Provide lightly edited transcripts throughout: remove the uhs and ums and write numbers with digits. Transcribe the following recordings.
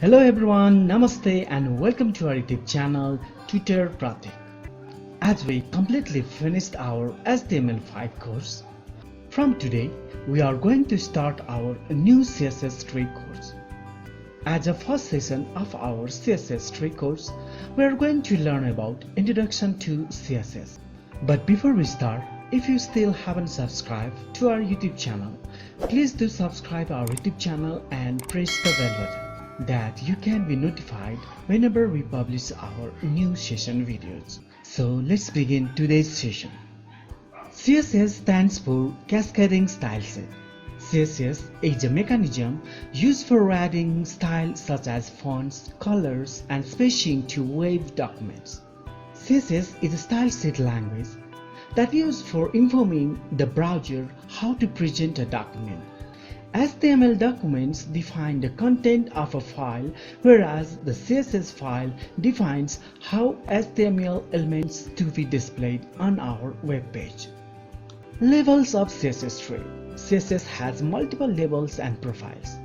Hello everyone, Namaste and welcome to our YouTube channel Tutor Pratik. As we completely finished our HTML5 course, from today we are going to start our new CSS tree course. As a first session of our CSS tree course, we are going to learn about Introduction to CSS. But before we start, if you still haven't subscribed to our YouTube channel, please do subscribe our YouTube channel and press the bell button that you can be notified whenever we publish our new session videos. So let's begin today's session. CSS stands for Cascading Style Set. CSS is a mechanism used for adding styles such as fonts, colors, and spacing to web documents. CSS is a style set language that is used for informing the browser how to present a document. HTML documents define the content of a file, whereas the CSS file defines how HTML elements to be displayed on our web page. Levels of CSS tree. CSS has multiple levels and profiles.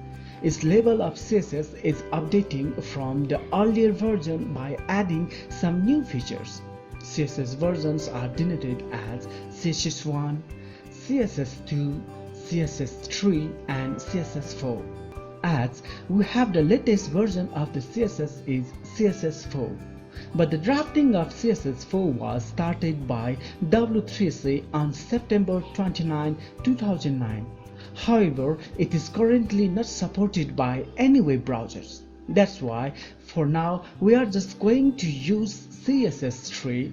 Its level of CSS is updating from the earlier version by adding some new features. CSS versions are denoted as CSS1, CSS2, CSS3 and CSS4. As we have the latest version of the CSS is CSS4, but the drafting of CSS4 was started by W3C on September 29, 2009. However, it is currently not supported by any web browsers. That's why for now we are just going to use CSS3.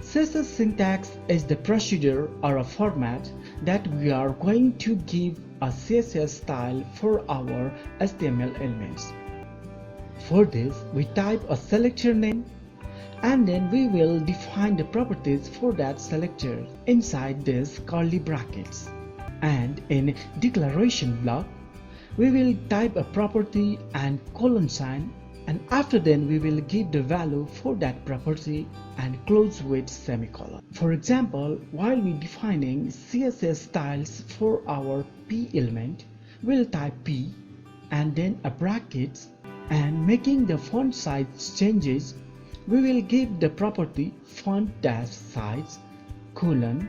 CSS syntax is the procedure or a format that we are going to give a CSS style for our HTML elements. For this, we type a selector name and then we will define the properties for that selector inside these curly brackets. And in declaration block, we will type a property and colon sign, and after then we will give the value for that property and close with semicolon. For example, while we defining CSS styles for our P element, we'll type P and then a bracket, and making the font size changes, we will give the property font dash size colon,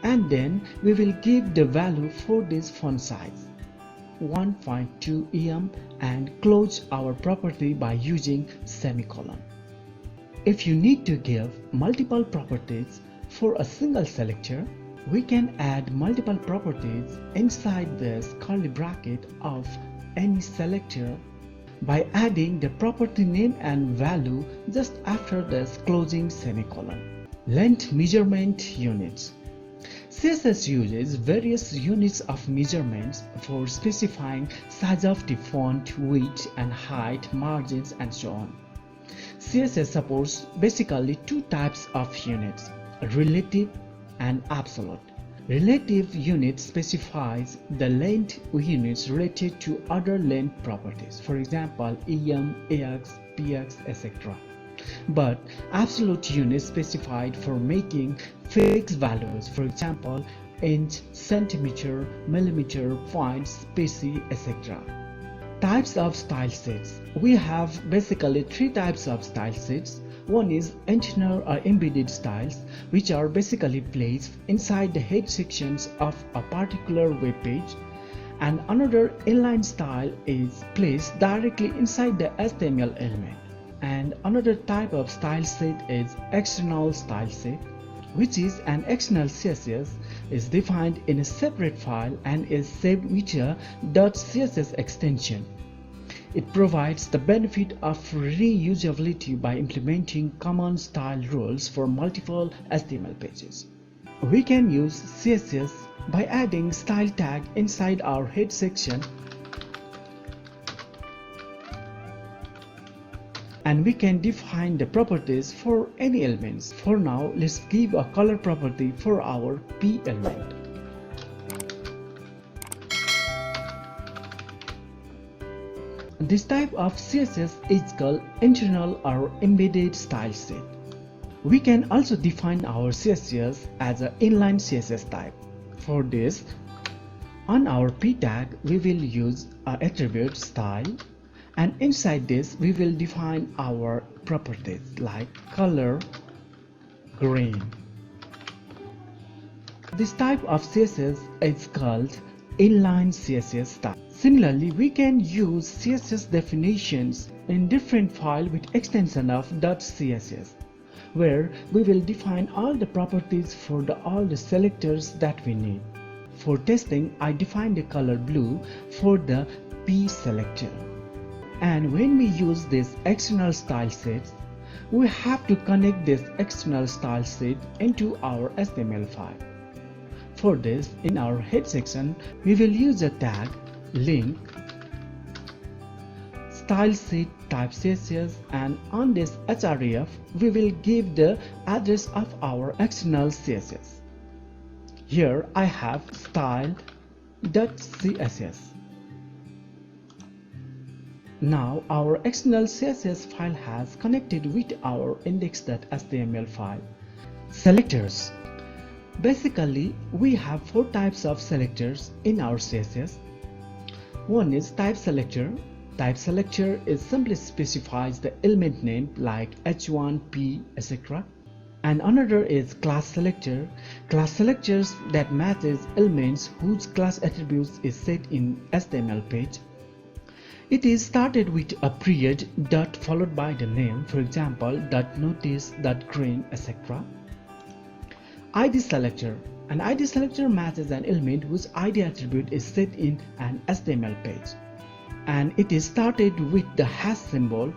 and then we will give the value for this font size 1.2 em and close our property by using semicolon. If you need to give multiple properties for a single selector, we can add multiple properties inside this curly bracket of any selector by adding the property name and value just after this closing semicolon. Length measurement units. CSS uses various units of measurements for specifying size of the font, width and height, margins and so on. CSS supports basically two types of units, relative and absolute. Relative unit specifies the length units related to other length properties, for example em, ax, px, etc. But absolute units specified for making fixed values, for example inch, centimeter, millimeter, point, specie, etc. Types of style sets. We have basically three types of style sets. One is internal or embedded styles, which are basically placed inside the head sections of a particular web page, and another inline style is placed directly inside the HTML element. And another type of style set is external style set, which is an external CSS is defined in a separate file and is saved with a .css extension. It provides the benefit of reusability by implementing common style rules for multiple HTML pages. We can use CSS by adding style tag inside our head section, and we can define the properties for any elements. For now, let's give a color property for our P element. This type of CSS is called internal or embedded style set. We can also define our CSS as an inline CSS type. For this, on our P tag, we will use an attribute style And inside this we will define our properties like color green. This type of CSS is called inline CSS style. Similarly, we can use CSS definitions in different file with extension of .css, where we will define all the properties for all the selectors that we need. For testing, I defined the color blue for the P selector. And when we use this external style sets, we have to connect this external style set into our HTML file. For this, in our head section, we will use a tag link style set type CSS, and on this href we will give the address of our external CSS. Here I have style.css. Now our external CSS file has connected with our index.html file. Selectors. Basically, we have 4 types of selectors in our CSS. One is type selector. Type selector is simply specifies the element name like h1, p, etc. And another is class selector. Class selectors that matches elements whose class attributes is set in HTML page. It is started with a period dot followed by the name, for example .notice, .green, etc. ID selector. An ID selector matches an element whose ID attribute is set in an HTML page, and it is started with the hash symbol,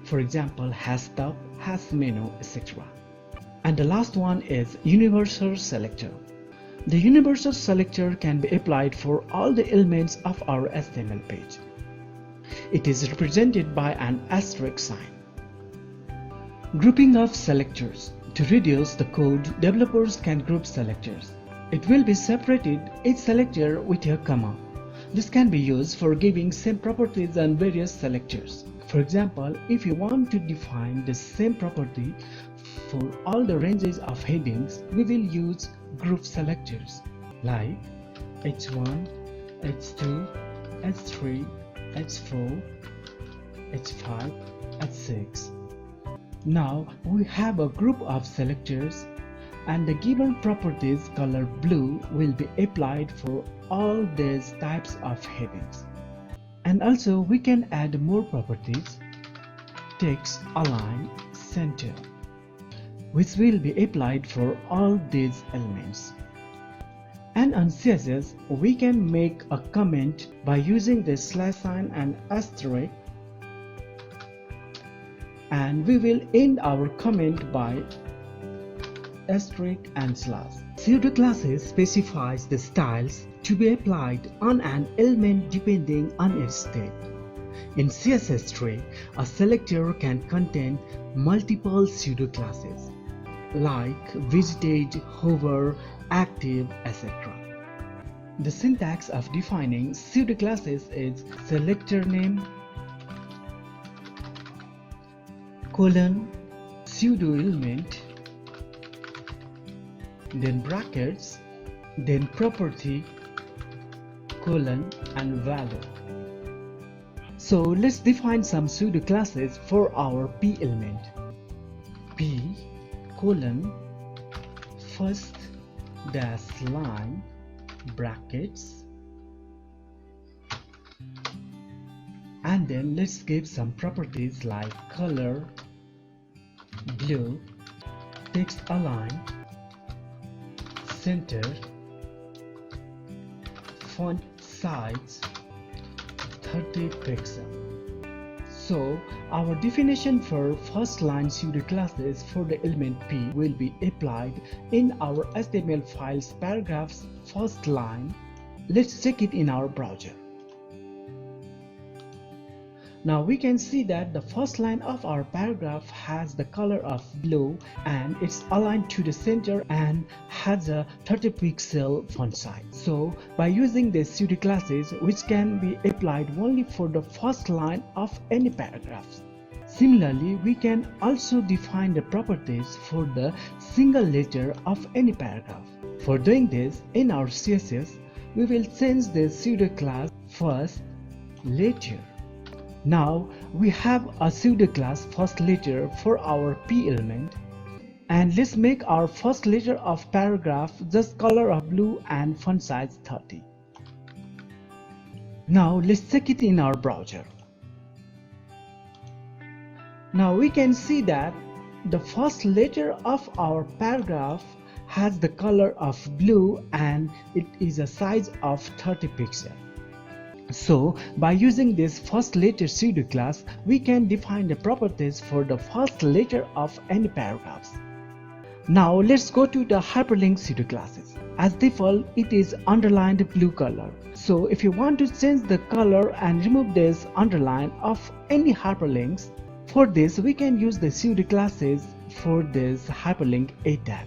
for example hash top, hash menu, etc. And the last one is universal selector. The universal selector can be applied for all the elements of our HTML page. It is represented by an asterisk sign. Grouping of selectors. To reduce the code, developers can group selectors. It will be separated each selector with a comma. This can be used for giving same properties on various selectors. For example, if you want to define the same property for all the ranges of headings, we will use group selectors like h1, h2, h3, h4, h5, h6. Now we have a group of selectors, and the given properties color blue will be applied for all these types of headings. And also we can add more properties, text, align, center, which will be applied for all these elements. And on CSS, we can make a comment by using the slash sign and asterisk, and we will end our comment by asterisk and slash. Pseudo classes specifies the styles to be applied on an element depending on its state. In CSS tree, a selector can contain multiple pseudo classes like visited, hover, active, etc. The syntax of defining pseudo classes is selector name colon pseudo element, then brackets, then property colon and value. So let's define some pseudo classes for our P element. P colon first dash line brackets, and then let's give some properties like color blue, text align, center, font size 30 pixels. So our definition for first line pseudo classes for the element P will be applied in our HTML file's paragraph's first line. Let's check it in our browser. Now we can see that the first line of our paragraph has the color of blue and it's aligned to the center and has a 30 pixel font size. So by using these pseudo classes, which can be applied only for the first line of any paragraphs. Similarly, we can also define the properties for the single letter of any paragraph. For doing this, in our CSS, we will change the pseudo class first letter Now we have a pseudo class first letter for our P element, and let's make our first letter of paragraph just color of blue and font size 30. Now let's check it in our browser. Now we can see that the first letter of our paragraph has the color of blue and it is a size of 30 pixels. So by using this first letter pseudo class, we can define the properties for the first letter of any paragraphs. Now let's go to the hyperlink pseudo classes. As default, it is underlined blue color. So if you want to change the color and remove this underline of any hyperlinks, for this we can use the pseudo classes for this hyperlink A tag.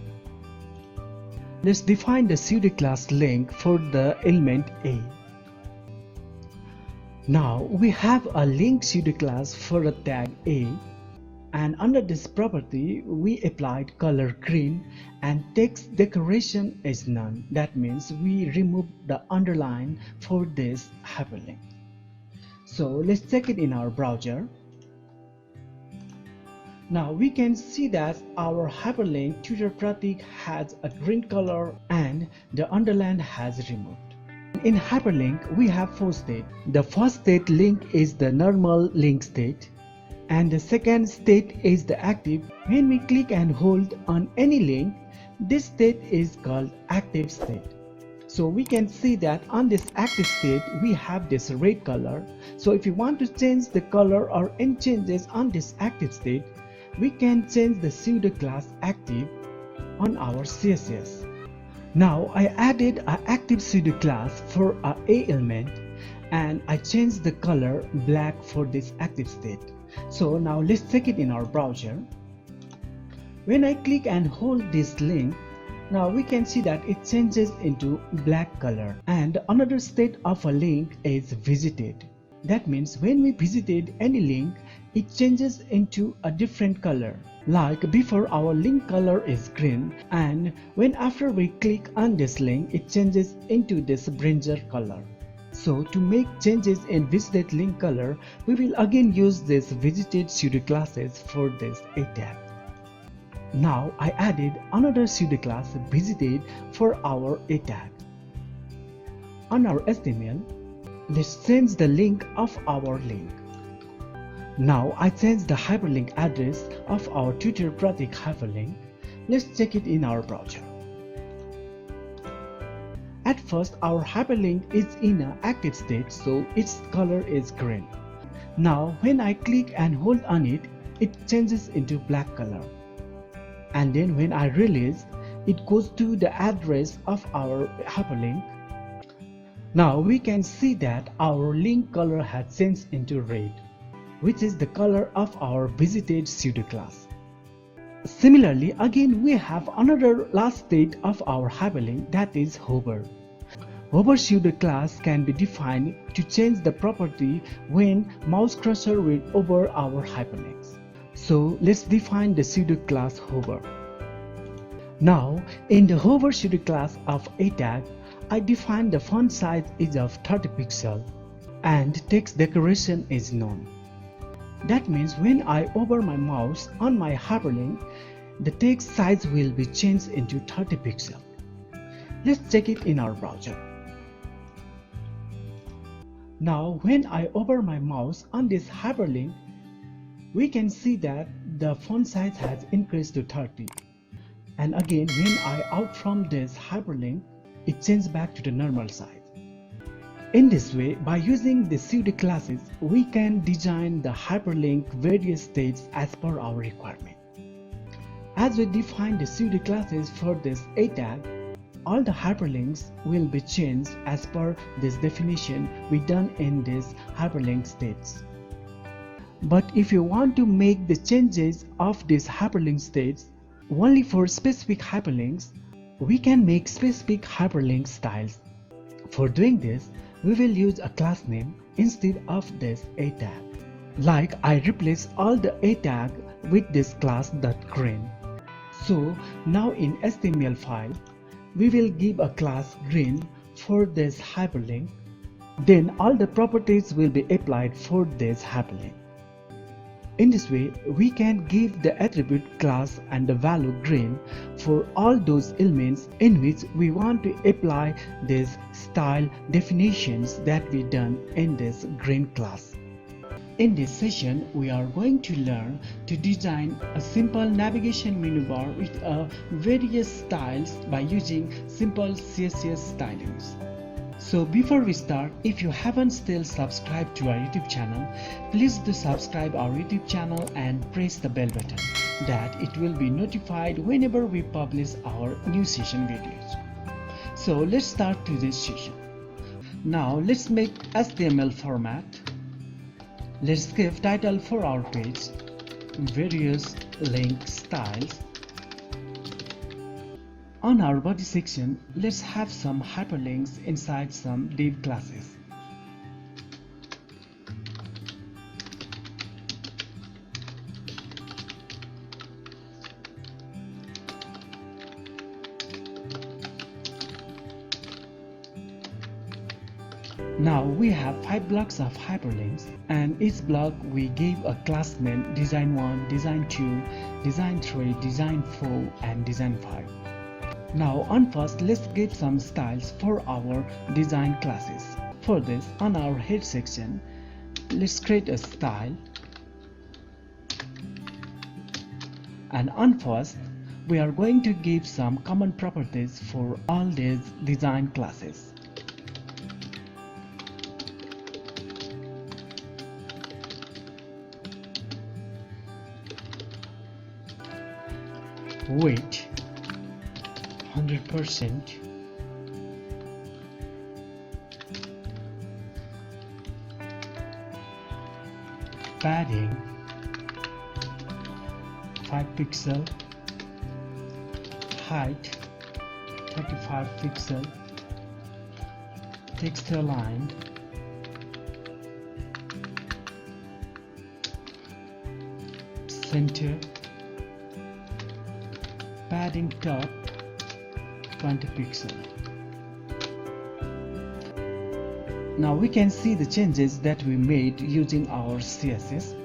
Let's define the pseudo class link for the element A. Now we have a link pseudo class for a tag A, and under this property we applied color green and text decoration is none. That means we removed the underline for this hyperlink. So let's check it in our browser. Now we can see that our hyperlink Tutor Pratik has a green color and the underline has removed. In hyperlink, we have 4 states. The first state link is the normal link state, and the second state is the active. When we click and hold on any link, this state is called active state. So we can see that on this active state we have this red color. So if you want to change the color or any changes on this active state, we can change the pseudo class active on our CSS. Now I added an active pseudo class for a element and I changed the color black for this active state. So now let's check it in our browser. When I click and hold this link, now we can see that it changes into black color, and another state of a link is visited. That means when we visited any link, it changes into a different color. Like before, our link color is green, and when after we click on this link, it changes into this brinjal color. So to make changes in visited link color, we will again use this visited pseudo classes for this A tag. Now I added another pseudo class visited for our A tag. On our HTML, let's change the link of our link. Now I changed the hyperlink address of our Tutor Pratik hyperlink. Let's check it in our browser. At first our hyperlink is in an active state, so its color is green. Now when I click and hold on it, it changes into black color. And then when I release, it goes to the address of our hyperlink. Now we can see that our link color has changed into red, which is the color of our visited pseudo class. Similarly, again we have another last state of our hyperlink, that is hover. Hover pseudo class can be defined to change the property when mouse cursor will hover our hyperlinks. So let's define the pseudo class hover. Now in the hover pseudo class of A tag, I define the font size is of 30 pixels and text decoration is none. That means when I hover my mouse on my hyperlink, the text size will be changed into 30 pixels. Let's check it in our browser. Now when I hover my mouse on this hyperlink, we can see that the font size has increased to 30. And again when I out from this hyperlink, it changes back to the normal size. In this way, by using the pseudo classes, we can design the hyperlink various states as per our requirement. As we define the pseudo classes for this A tag, all the hyperlinks will be changed as per this definition we done in this hyperlink states. But if you want to make the changes of these hyperlink states only for specific hyperlinks, we can make specific hyperlink styles. For doing this, we will use a class name instead of this A tag. Like I replace all the A tag with this class .green. So now in HTML file, we will give a class green for this hyperlink, Then all the properties will be applied for this hyperlink. In this way, we can give the attribute class and the value green for all those elements in which we want to apply these style definitions that we done in this green class. In this session, we are going to learn to design a simple navigation menu bar with various styles by using simple CSS stylings. So before we start, if you haven't still subscribed to our YouTube channel, please do subscribe our YouTube channel and press the bell button that it will be notified whenever we publish our new session videos. So let's start today's session. Now let's make HTML format. Let's give title for our page, various link styles. On our body section, let's have some hyperlinks inside some div classes. Now we have 5 blocks of hyperlinks, and each block we gave a class name: design1, design2, design3, design4 and design5. Now on first, let's give some styles for our design classes. For this, on our head section, let's create a style, and on first we are going to give some common properties for all these design classes. Weight 100%, padding 5 pixel, height 35 pixel, text aligned, center, padding top 20 pixel. Now we can see the changes that we made using our CSS.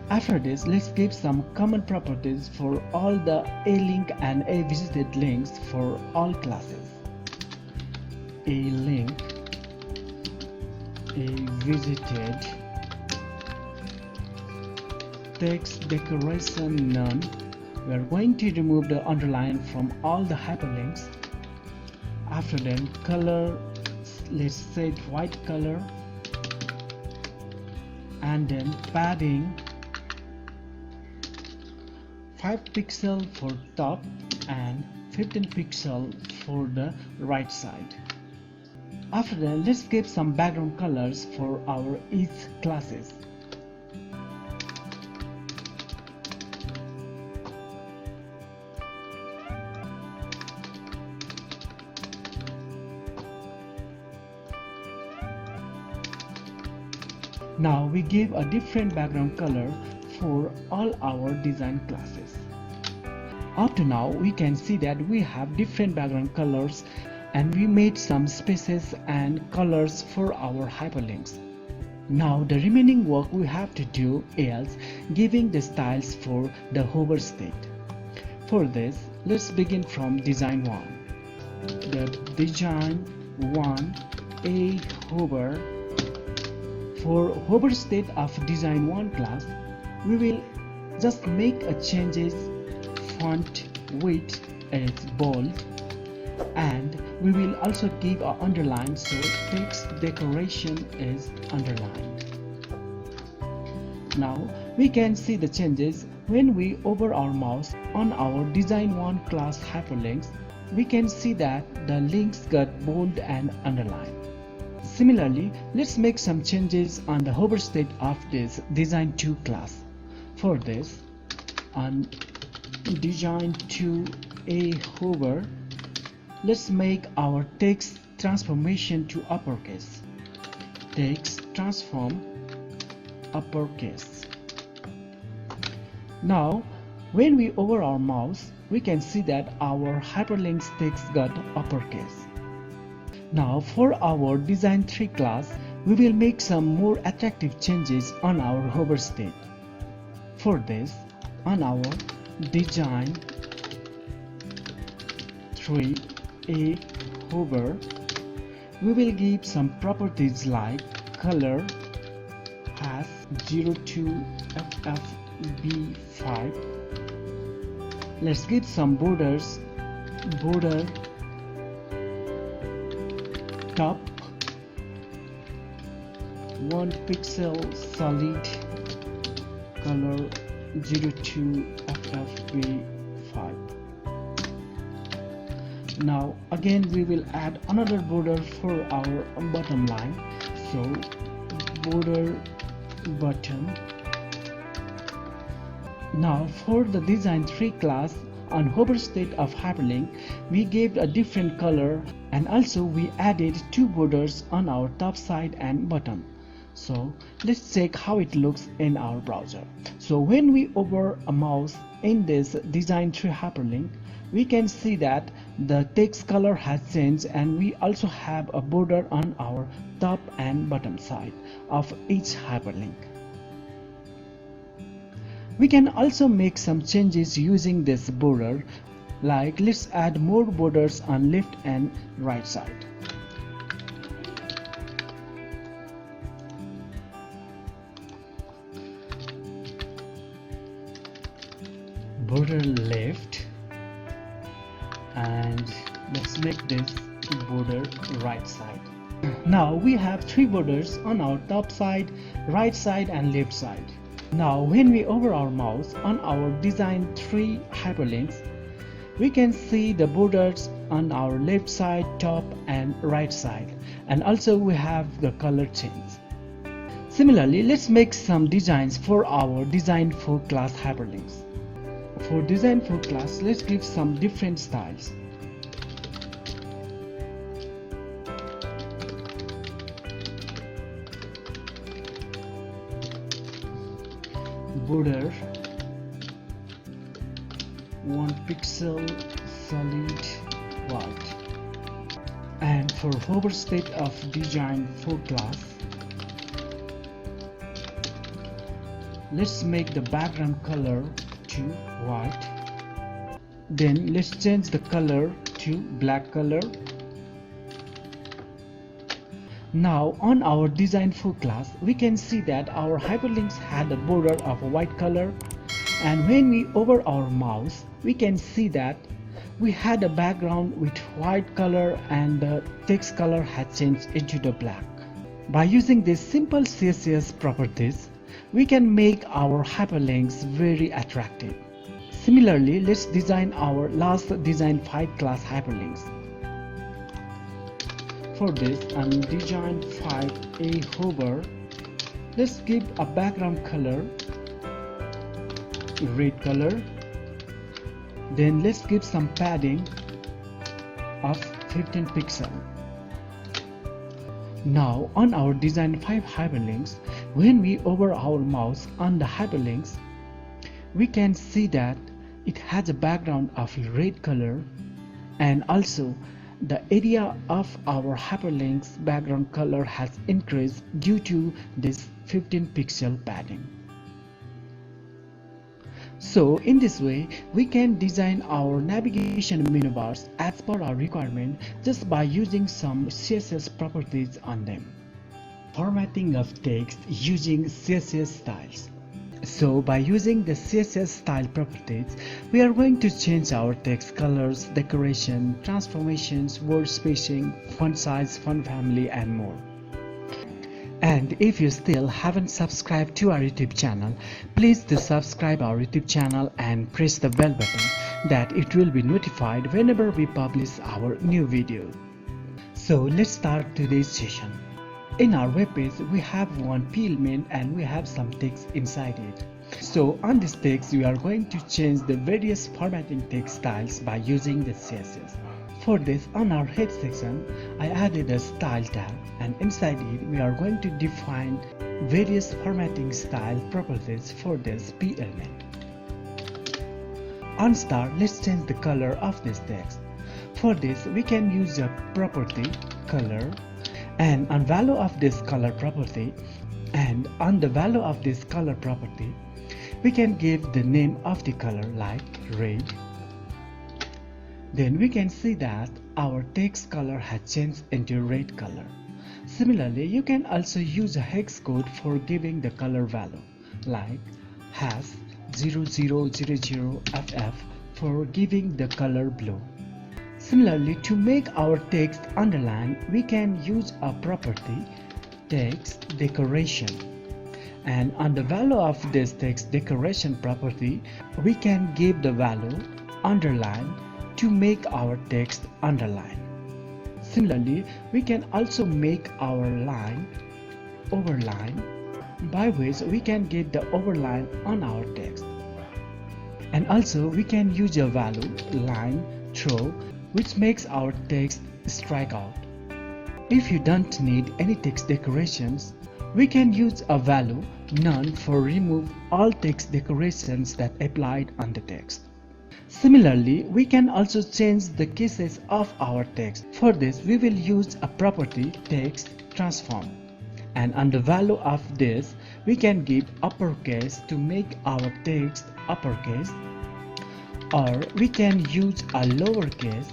After this, let's give some common properties for all the a link and a visited links for all classes. A link, a visited, text decoration none. We are going to remove the underline from all the hyperlinks. After that, color, let's set white color, and then padding 5 pixel for top and 15 pixel for the right side. After that, let's give some background colors for our each classes. Now we give a different background color for all our design classes. Up to now, we can see that we have different background colors, and we made some spaces and colors for our hyperlinks. Now the remaining work we have to do is giving the styles for the hover state. For this, let's begin from design 1. The design 1 a hover. For hover state of design 1 class, we will just make a changes. Font width is bold, and we will also give a underline, so text decoration is underlined. Now we can see the changes when we hover our mouse on our design 1 class hyperlinks. We can see that the links got bold and underlined. Similarly, let's make some changes on the hover state of this design 2 class. For this, on design 2 a hover, let's make our text transformation to uppercase. Text transform uppercase. Now when we hover our mouse, we can see that our hyperlinks text got uppercase. Now for our Design 3 class, we will make some more attractive changes on our hover state. For this, on our Design 3A hover, we will give some properties like color has 02FFB5. Let's give some borders, border top 1 pixel solid, color 02FFB5. Now again we will add another border for our bottom line, so border bottom. Now for the Design 3 class, on hover state of hyperlink, we gave a different color, and also we added 2 borders on our top side and bottom. So let's check how it looks in our browser. So when we hover a mouse in this Design 3 hyperlink, we can see that the text color has changed, and we also have a border on our top and bottom side of each hyperlink. We can also make some changes using this border, like let's add more borders on left and right side. Border left, and let's make this border right side. Now we have 3 borders on our top side, right side and left side. Now when we hover our mouse on our Design 3 hyperlinks, we can see the borders on our left side, top and right side, and also we have the color change. Similarly, let's make some designs for our Design 4 class hyperlinks. For Design 4 class, let's give some different styles. Border 1 pixel solid white. And for hover state of Design 4 class, let's make the background color to white. Then let's change the color to black color. Now on our Design 4 class, we can see that our hyperlinks had a border of a white color, and when we hover our mouse, we can see that we had a background with white color and the text color had changed into the black. By using these simple CSS properties, we can make our hyperlinks very attractive. Similarly, let's design our last Design 5 class hyperlinks. For this, on Design 5A hover, let's give a background color, red color. Then let's give some padding of 15 pixels. Now on our Design 5 hyperlinks, when we hover our mouse on the hyperlinks, we can see that it has a background of red color, and also the area of our hyperlinks background color has increased due to this 15 pixel padding. So in this way, we can design our navigation menu bars as per our requirement just by using some CSS properties on them. Formatting of text using CSS styles. So by using the CSS style properties, we are going to change our text colors, decoration, transformations, word spacing, font size, font family and more. And if you still haven't subscribed to our YouTube channel, please do subscribe our YouTube channel and press the bell button that it will be notified whenever we publish our new video. So let's start today's session. In our web page, we have one p element and we have some text inside it. So on this text, we are going to change the various formatting text styles by using the CSS. For this, on our head section, I added a style tag, and inside it we are going to define various formatting style properties for this p element. On start, let's change the color of this text. For this, we can use a property color, and on value of this color property, and on the value of this color property, we can give the name of the color like red. Then we can see that our text color has changed into red color. Similarly, you can also use a hex code for giving the color value like #0000FF for giving the color blue. Similarly, to make our text underline, we can use a property text decoration, and on the value of this text decoration property, we can give the value underline to make our text underline. Similarly, we can also make our line overline, by which we can get the overline on our text. And also we can use a value line throw, which makes our text strike out. If you don't need any text decorations, we can use a value none for remove all text decorations that applied on the text. Similarly, we can also change the cases of our text. For this, we will use a property text transform, and on the value of this, we can give uppercase to make our text uppercase, or we can use a lowercase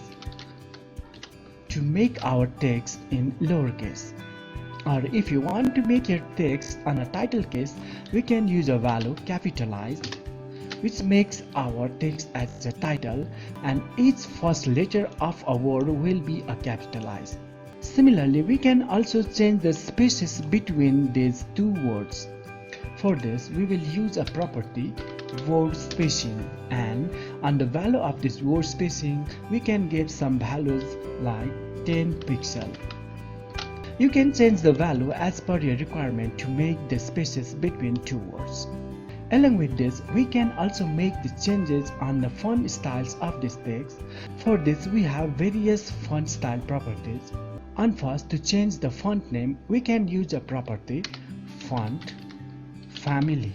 to make our text in lowercase. Or if you want to make your text on a title case, we can use a value capitalized, which makes our text as a title, and each first letter of a word will be a capitalized. Similarly, we can also change the spaces between these two words. For this, we will use a property word spacing, and on the value of this word spacing, we can give some values like 10 pixels. You can change the value as per your requirement to make the spaces between two words. Along with this, we can also make the changes on the font styles of this text. For this, we have various font style properties. And first, to change the font name, we can use a property font family.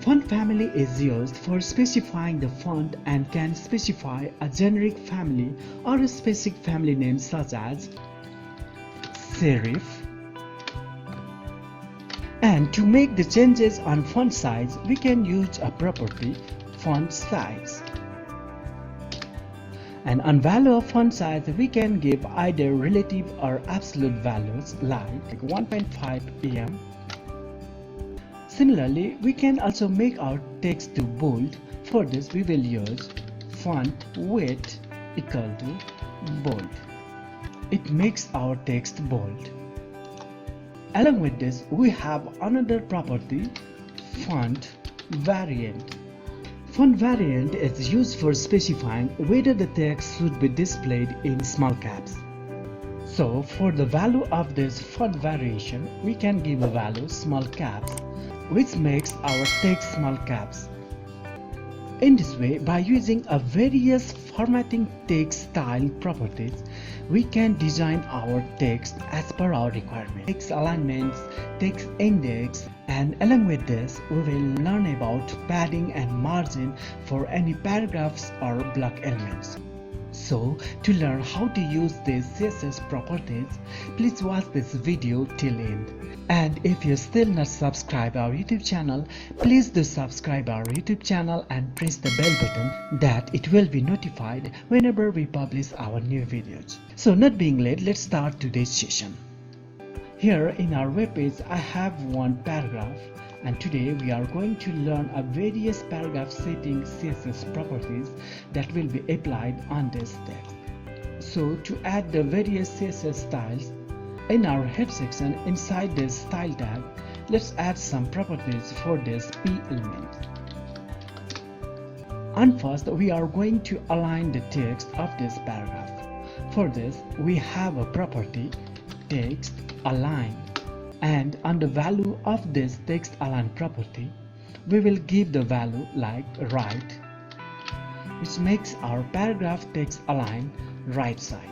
Font family is used for specifying the font and can specify a generic family or a specific family name such as serif. And to make the changes on font size, we can use a property font size. And on value of font size, we can give either relative or absolute values like 1.5 em. Similarly, we can also make our text to bold. For this, we will use font width equal to bold. It makes our text bold. Along with this, we have another property font variant. Font variant is used for specifying whether the text should be displayed in small caps. So for the value of this font variation, we can give a value small caps, which makes our text small caps. In this way, by using a various formatting text style properties, we can design our text as per our requirement. Text alignments, text index, and along with this, we will learn about padding and margin for any paragraphs or block elements. So, to learn how to use these CSS properties, please watch this video till end. And if you still not subscribe our YouTube channel, please do subscribe our YouTube channel and press the bell button that it will be notified whenever we publish our new videos. So not being late, let's start today's session. Here in our web page, I have one paragraph, and today we are going to learn a various paragraph setting CSS properties that will be applied on this text. So to add the various CSS styles, in our head section inside this style tag, let's add some properties for this P element. And first, we are going to align the text of this paragraph. For this, we have a property text align, and on the value of this text align property, we will give the value like right, which makes our paragraph text align right side.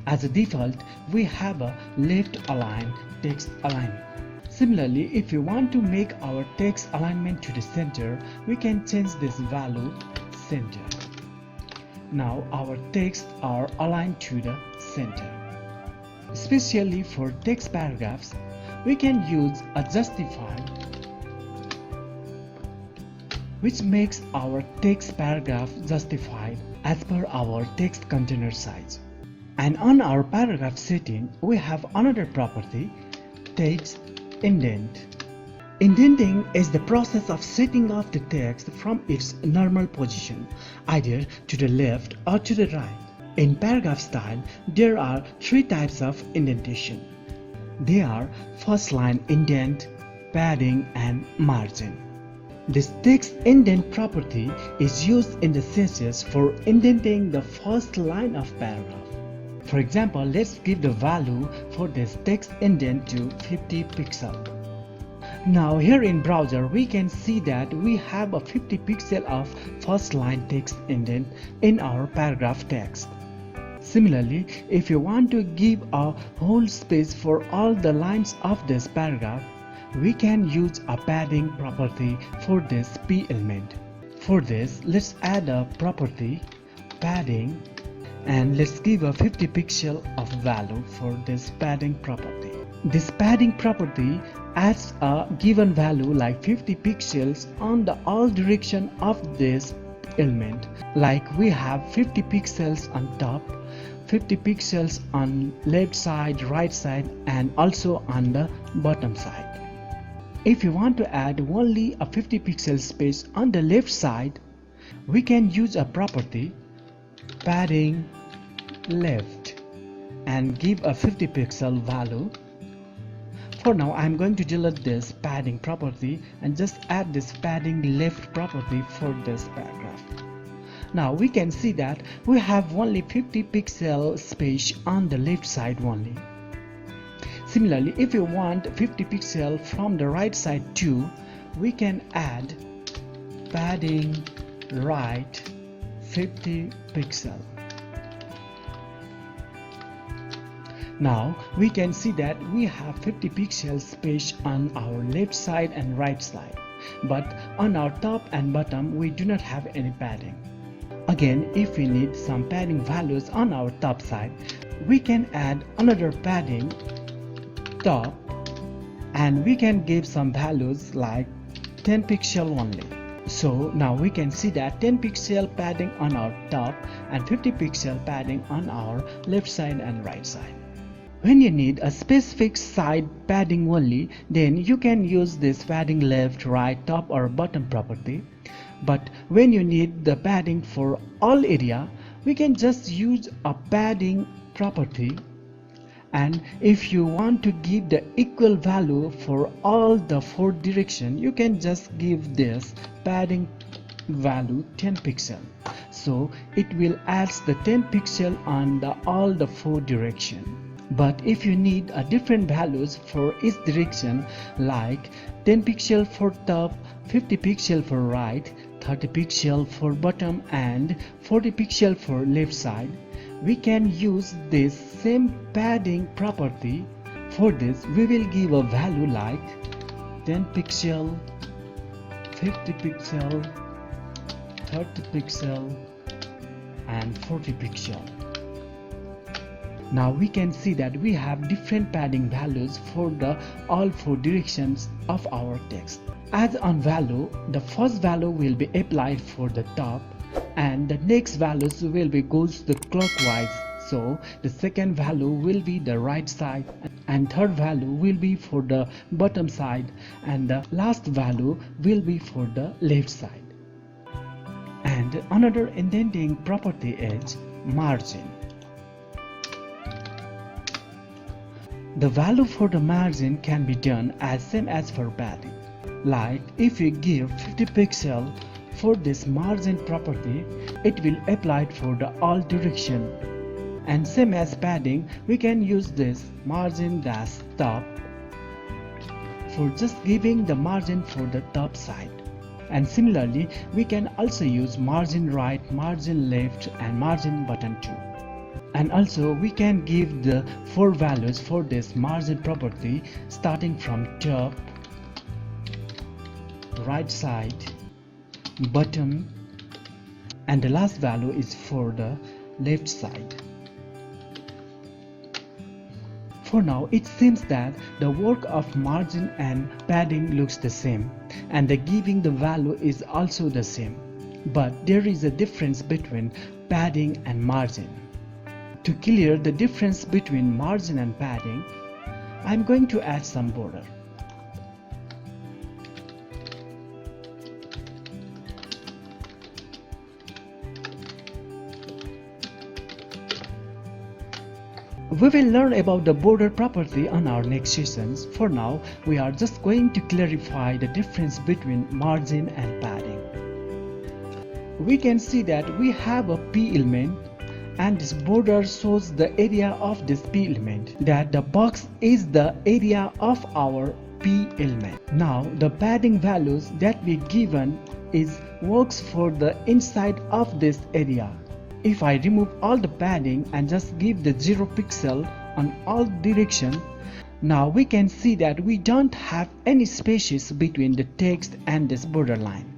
As a default, we have a left align text alignment. Similarly, if we want to make our text alignment to the center, we can change this value center. Now our texts are aligned to the center. Especially for text paragraphs, we can use a justify, which makes our text paragraph justified as per our text container size. And on our paragraph setting, we have another property, text indent. Indenting is the process of setting off the text from its normal position, either to the left or to the right. In paragraph style, there are three types of indentation. They are first line indent, padding, and margin. This text indent property is used in the CSS for indenting the first line of paragraph. For example, let's give the value for this text indent to 50 pixel. Now here in browser we can see that we have a 50 pixel of first line text indent in our paragraph text. Similarly, if you want to give a whole space for all the lines of this paragraph, we can use a padding property for this p element. For this, let's add a property padding and let's give a 50 pixel of value for this padding property. This padding property adds a given value like 50 pixels on the all direction of this element, like we have 50 pixels on top, 50 pixels on left side, right side, and also on the bottom side. If you want to add only a 50 pixel space on the left side, we can use a property padding left and give a 50 pixel value. For now, I'm going to delete this padding property and just add this padding left property for this paragraph. Now we can see that we have only 50 pixel space on the left side only. Similarly, if you want 50 pixel from the right side too, we can add padding right 50 pixel. Now we can see that we have 50 pixel space on our left side and right side, but on our top and bottom we do not have any padding. Again, if we need some padding values on our top side, we can add another padding top and we can give some values like 10 pixel only. So now we can see that 10 pixel padding on our top and 50 pixel padding on our left side and right side. When you need a specific side padding only, then you can use this padding left, right, top or bottom property. But when you need the padding for all area, we can just use a padding property. And if you want to give the equal value for all the four direction, you can just give this padding value 10 pixel. So it will add the 10 pixel on all the four direction. But if you need a different values for each direction, like 10 pixel for top, 50 pixel for right, 30 pixel for bottom and 40 pixel for left side, we can use this same padding property. For this, we will give a value like 10 pixel, 50 pixel, 30 pixel and 40 pixel. Now we can see that we have different padding values for all four directions of our text. As on value, the first value will be applied for the top and the next values will be goes the clockwise. So the second value will be the right side and third value will be for the bottom side and the last value will be for the left side. And another indenting property is margin. The value for the margin can be done as same as for padding. Like if we give 50 pixel for this margin property, it will apply for the all direction. And same as padding, we can use this margin dash top for just giving the margin for the top side. And similarly, we can also use margin right, margin left and margin button too. And also we can give the four values for this margin property starting from top, right side, bottom and the last value is for the left side. For now, it seems that the work of margin and padding looks the same, and the giving the value is also the same. But there is a difference between padding and margin. To clear the difference between margin and padding, I am going to add some border. We will learn about the border property on our next sessions. For now, we are just going to clarify the difference between margin and padding. We can see that we have a P element, and this border shows the area of this P element, that the box is the area of our P element. Now the padding values that we given is works for the inside of this area. If I remove all the padding and just give the 0 pixel on all direction, now we can see that we don't have any spaces between the text and this borderline.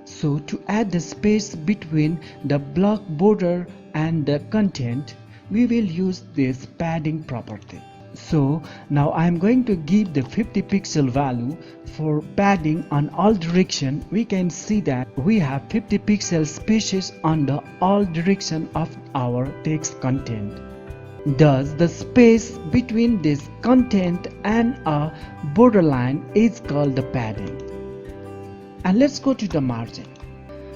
So to add the space between the block border and the content, we will use this padding property. So now I am going to give the 50 pixel value for padding on all direction. We can see that we have 50 pixel spaces on the all direction of our text content. Thus the space between this content and a borderline is called the padding. And let's go to the margin.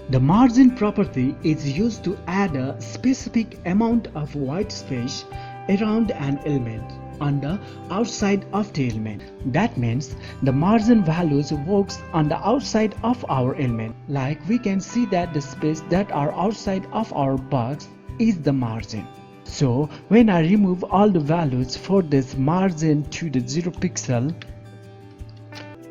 The margin property is used to add a specific amount of white space around an element on the outside of the element. That means the margin values works on the outside of our element. Like we can see that the space that are outside of our box is the margin. So when I remove all the values for this margin to the 0 pixel,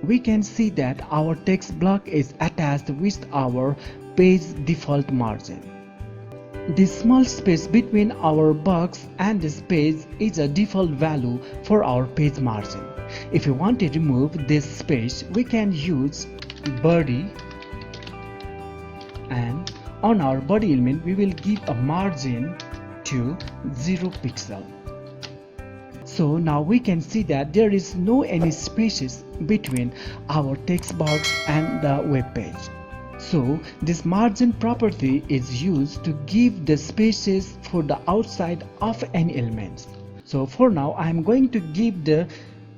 we can see that our text block is attached with our page default margin. This small space between our box and this page is a default value for our page margin. If you want to remove this space, we can use body, and on our body element we will give a margin to 0 pixel. So now we can see that there is no any spaces between our text box and the web page. So this margin property is used to give the spaces for the outside of any elements. So for now I am going to give the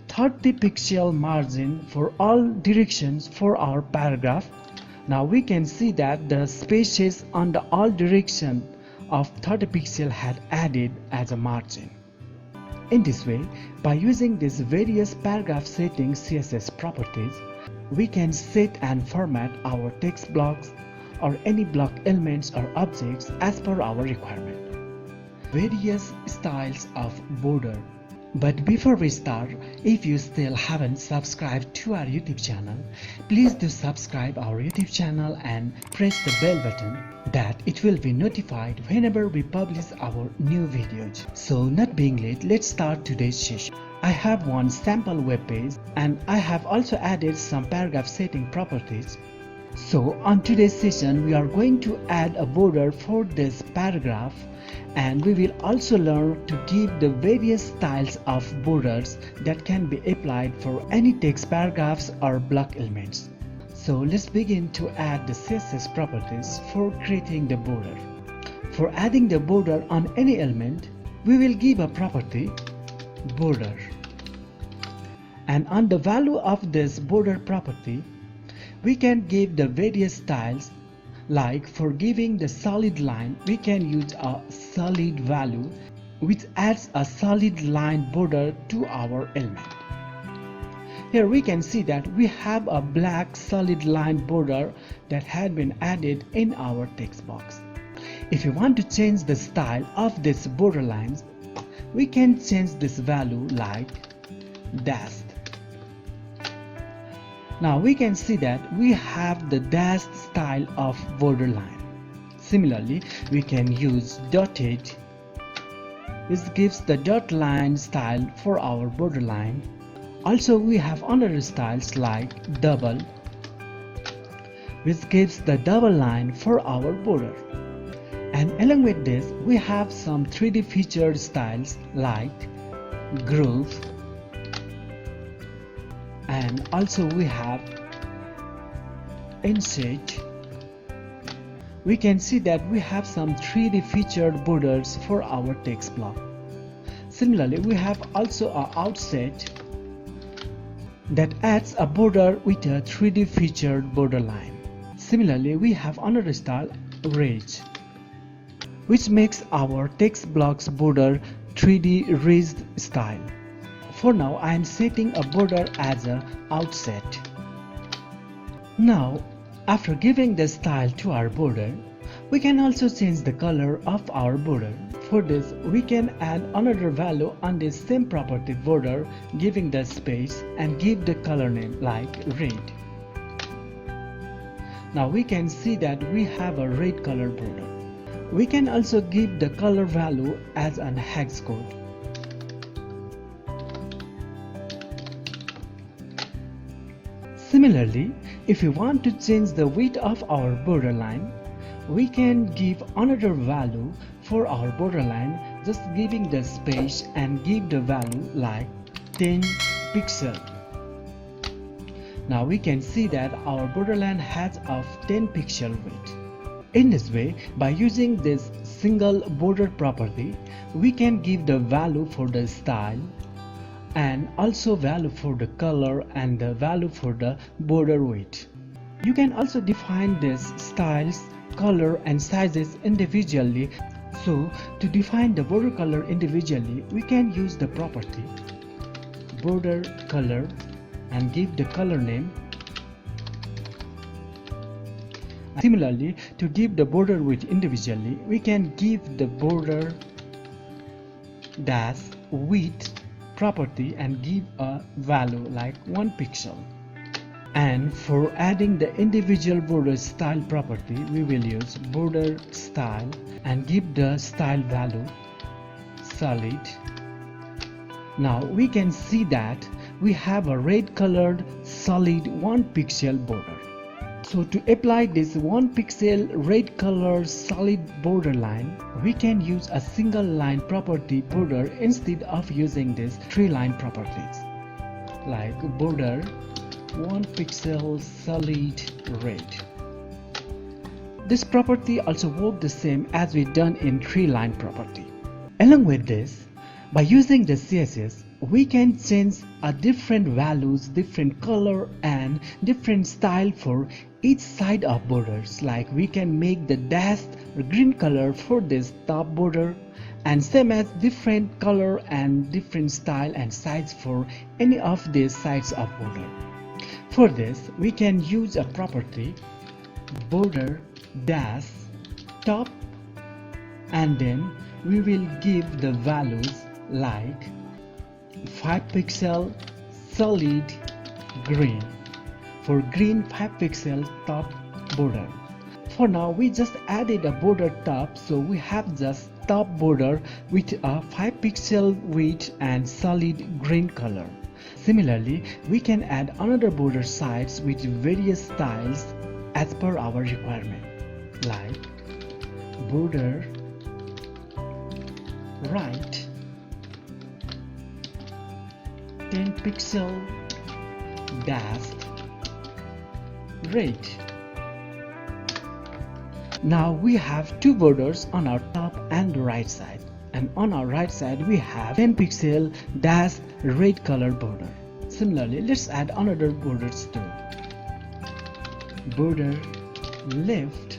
30 pixel margin for all directions for our paragraph. Now we can see that the spaces on the all direction of 30 pixel had added as a margin. In this way, by using these various paragraph setting CSS properties, we can set and format our text blocks or any block elements or objects as per our requirement. Various styles of border. But before we start, if you still haven't subscribed to our YouTube channel, please do subscribe our YouTube channel and press the bell button, that it will be notified whenever we publish our new videos. So not being late, let's start today's session. I have one sample web page and I have also added some paragraph setting properties. So on today's session we are going to add a border for this paragraph, and we will also learn to give the various styles of borders that can be applied for any text paragraphs or block elements. So let's begin to add the CSS properties for creating the border. For adding the border on any element, we will give a property border, and on the value of this border property we can give the various styles. Like for giving the solid line, we can use a solid value which adds a solid line border to our element. Here we can see that we have a black solid line border that had been added in our text box. If you want to change the style of this border lines, we can change this value like dashed. Now we can see that we have the dashed style of borderline. Similarly, we can use dotted, which gives the dot line style for our borderline. Also we have other styles like double, which gives the double line for our border. And along with this, we have some 3D featured styles like groove, and also we have insert. We can see that we have some 3D featured borders for our text block. Similarly, we have also an outset that adds a border with a 3D featured borderline. Similarly, we have another style, ridge, which makes our text block's border 3D ridged style. For now, I am setting a border as a outset. Now, after giving the style to our border, we can also change the color of our border. For this, we can add another value on this same property border, giving the space and give the color name like red. Now we can see that we have a red color border. We can also give the color value as an hex code. Similarly, if we want to change the width of our borderline, we can give another value for our borderline, just giving the space and give the value like 10 pixel. Now we can see that our borderline has of 10 pixel width. In this way, by using this single border property, we can give the value for the style and also value for the color and the value for the border width. You can also define these styles, color and sizes individually. So to define the border color individually, we can use the property border color and give the color name. Similarly, to give the border width individually, we can give the border dash width property and give a value like 1 pixel. And for adding the individual border style property, we will use border style and give the style value solid. Now we can see that we have a red colored solid 1 pixel border. So to apply this 1 pixel red color solid borderline, we can use a single line property border instead of using this 3 line properties like border 1 pixel solid red. This property also works the same as we done in 3 line property. Along with this, by using the CSS, we can change a different values, different color and different style for each side of borders. Like we can make the dashed green color for this top border and same as different color and different style and size for any of these sides of border. For this, we can use a property border dash top and then we will give the values like 5 pixel solid green for green 5 pixel top border. For now, we just added a border top, so we have just top border with a 5 pixel width and solid green color. Similarly, we can add another border sides with various styles as per our requirement, like border right 10 pixel dashed red. Now we have 2 borders on our top and right side, and on our right side we have 10 pixel dash red color border. Similarly, let's add another borders too. Border left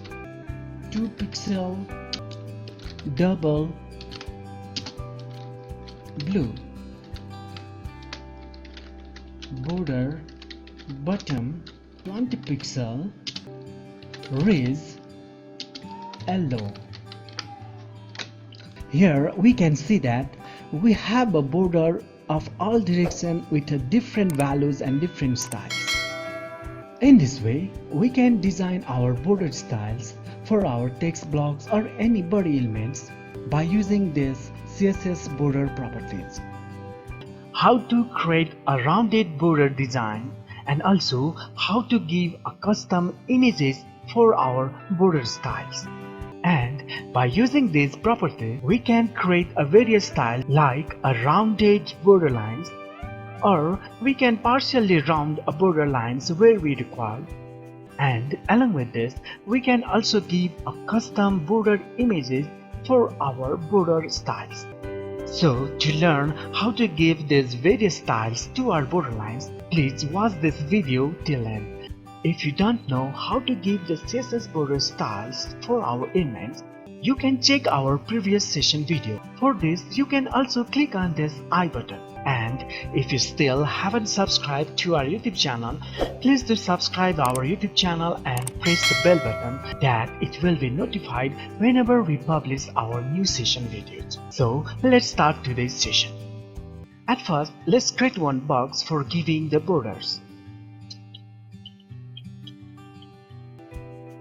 2 pixel double blue. Border bottom 20 pixel red yellow. Here we can see that we have a border of all direction with different values and different styles. In this way, we can design our border styles for our text blocks or any body elements by using this CSS border properties. How to create a rounded border design and also how to give a custom images for our border styles. And by using this property, we can create a various style like a rounded border lines, or we can partially round a border lines where we require. And along with this, we can also give a custom border images for our border styles. So to learn how to give these various styles to our border lines, please watch this video till end. If you don't know how to give the CSS border styles for our elements, you can check our previous session video. For this, you can also click on this I button. And if you still haven't subscribed to our YouTube channel, please do subscribe our YouTube channel and press the bell button that it will be notified whenever we publish our new session videos. So let's start today's session. At first, let's create one box for giving the borders.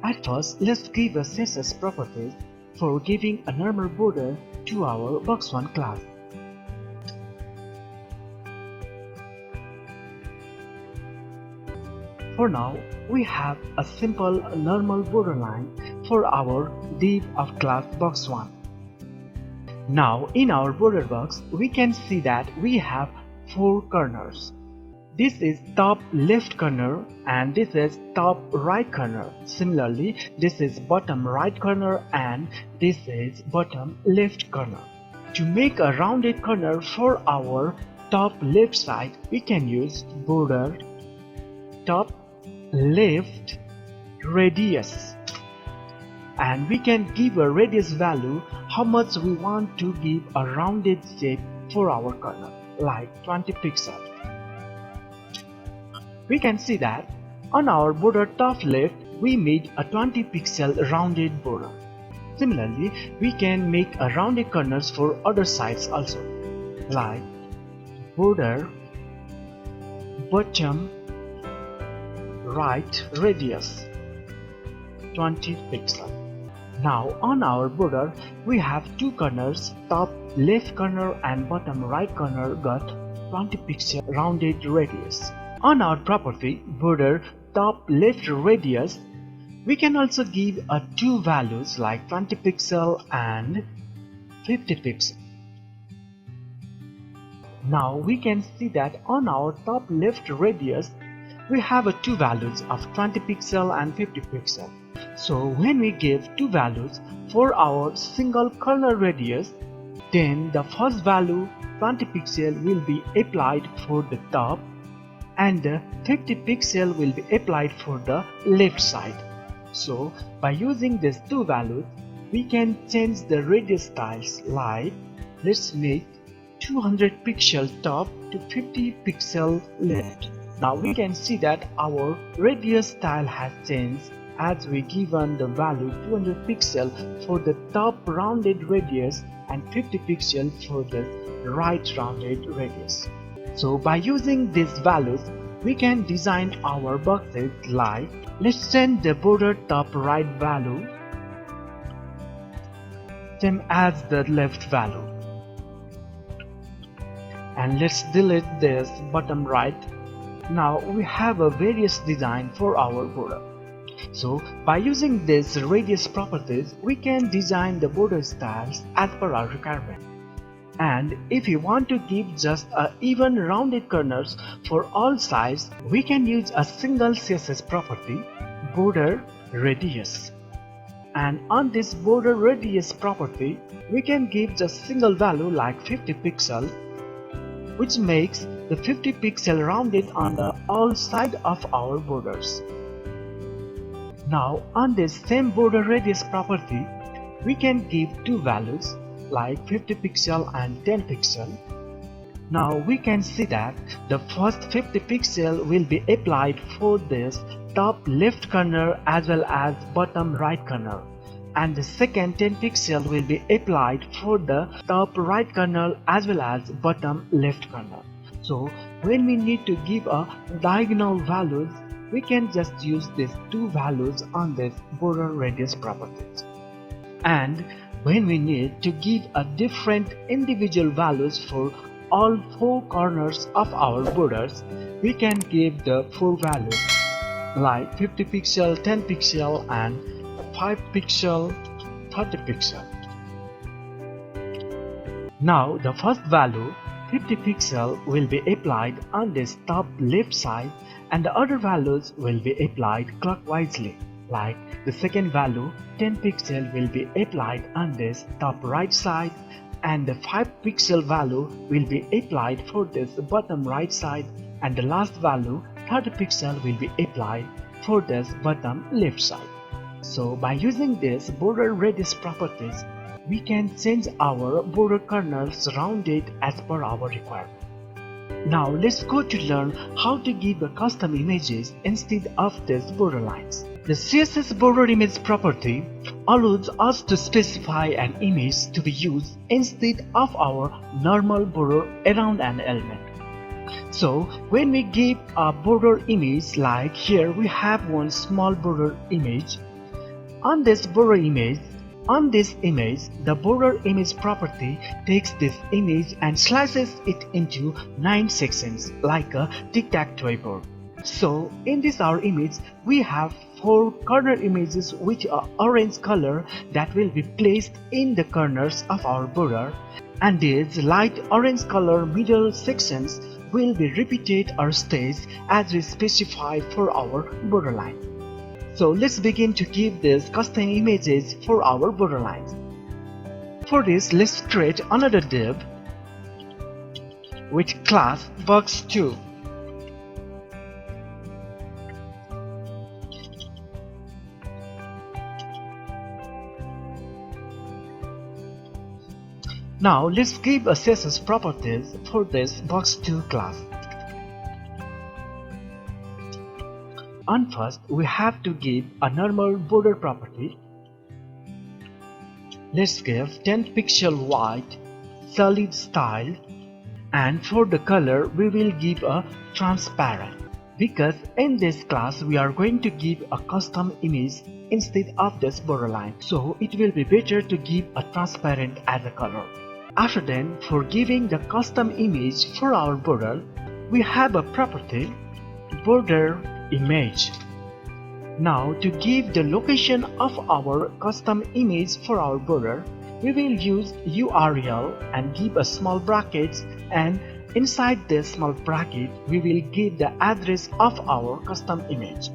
At first, let's give a CSS properties for giving a normal border to our box1 class. For now, we have a simple normal border line for our div of class box1. Now in our border box, we can see that we have 4 corners. This is top left corner and this is top right corner. Similarly, this is bottom right corner and this is bottom left corner. To make a rounded corner for our top left side, we can use border top left radius, and we can give a radius value how much we want to give a rounded shape for our corner, like 20 pixels. We can see that on our border top left we made a 20 pixel rounded border. Similarly, we can make a rounded corners for other sides also, like border bottom right radius 20 pixels. Now on our border we have 2 corners, top left corner and bottom right corner got 20 pixel rounded radius. On our property border top left radius, we can also give 2 values like 20 pixel and 50 pixel. Now we can see that on our top left radius we have 2 values of 20 pixel and 50 pixel. So when we give 2 values for our single corner radius, then the first value 20 pixel will be applied for the top and the 50 pixel will be applied for the left side. So by using these 2 values, we can change the radius styles, like let's make 200 pixel top to 50 pixel left. Now we can see that our radius style has changed as we given the value 200 pixel for the top rounded radius and 50 pixel for the right rounded radius. So by using these values, we can design our boxes like, let's send the border top right value same as the left value, and let's delete this bottom right. Now we have a various design for our border. So by using these radius properties, we can design the border styles as per our requirement. And if you want to give just even rounded corners for all sides, we can use a single CSS property, border radius. And on this border radius property, we can give just single value like 50 pixel, which makes the 50 pixel rounded on the all side of our borders. Now on this same border radius property, we can give 2 values like 50 pixel and 10 pixel. Now we can see that the first 50 pixel will be applied for this top left corner as well as bottom right corner, and the second 10 pixel will be applied for the top right corner as well as bottom left corner. So when we need to give a diagonal values, we can just use these 2 values on this border radius properties. And when we need to give a different individual values for all 4 corners of our borders, we can give the 4 values like 50 pixel, 10 pixel and 5 pixel 30 pixels. Now the first value 50 pixels will be applied on this top left side and the other values will be applied clockwise. Like the second value 10 pixels will be applied on this top right side and the 5 pixel value will be applied for this bottom right side and the last value 30 pixel will be applied for this bottom left side. So by using this border radius properties, we can change our border corners rounded as per our requirement. Now let's go to learn how to give a custom images instead of these border lines. The CSS border image property allows us to specify an image to be used instead of our normal border around an element. So when we give a border image, like here we have one small border image. On this border image, the border image property takes this image and slices it into 9 sections like a tic-tac-toe board. So in this our image, we have 4 corner images which are orange color that will be placed in the corners of our border, and these light orange color middle sections will be repeated or stayed as we specify for our borderline. So let's begin to give these custom images for our border lines. For this, let's create another div with class box2. Now let's give a CSS properties for this box2 class. And first we have to give a normal border property. Let's give 10 pixel white solid style, and for the color we will give a transparent, because in this class we are going to give a custom image instead of this borderline, so it will be better to give a transparent as a color. After then, for giving the custom image for our border, we have a property border image. Now to give the location of our custom image for our border, we will use URL and give a small bracket, and inside this small bracket we will give the address of our custom image.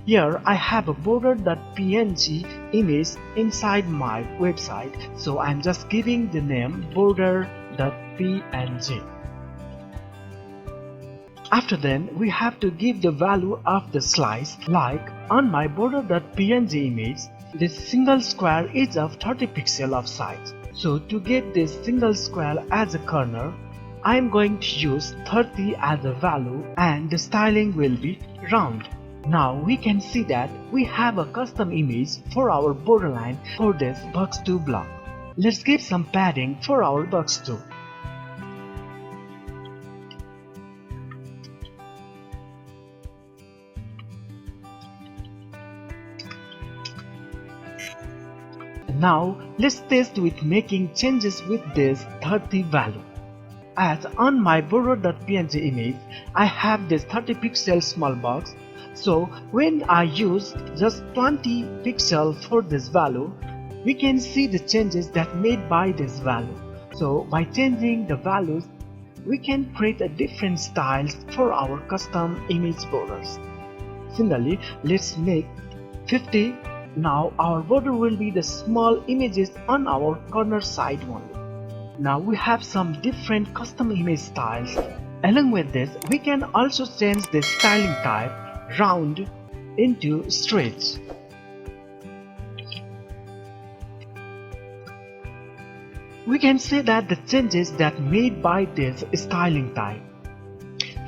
Here I have a border.png image inside my website, so I'm just giving the name border.png. After then, we have to give the value of the slice, like on my border.png image, this single square is of 30 pixels of size. So to get this single square as a corner, I am going to use 30 as a value and the styling will be round. Now we can see that we have a custom image for our borderline for this box2 block. Let's give some padding for our box2. Now let's test with making changes with this 30 value. As on my border.png image, I have this 30 pixel small box. So when I use just 20 pixel for this value, we can see the changes that made by this value. So by changing the values, we can create a different styles for our custom image borders. Similarly, let's make 50. Now our border will be the small images on our corner side only. Now we have some different custom image styles. Along with this, we can also change the styling type round into straight. We can say that the changes that made by this styling type.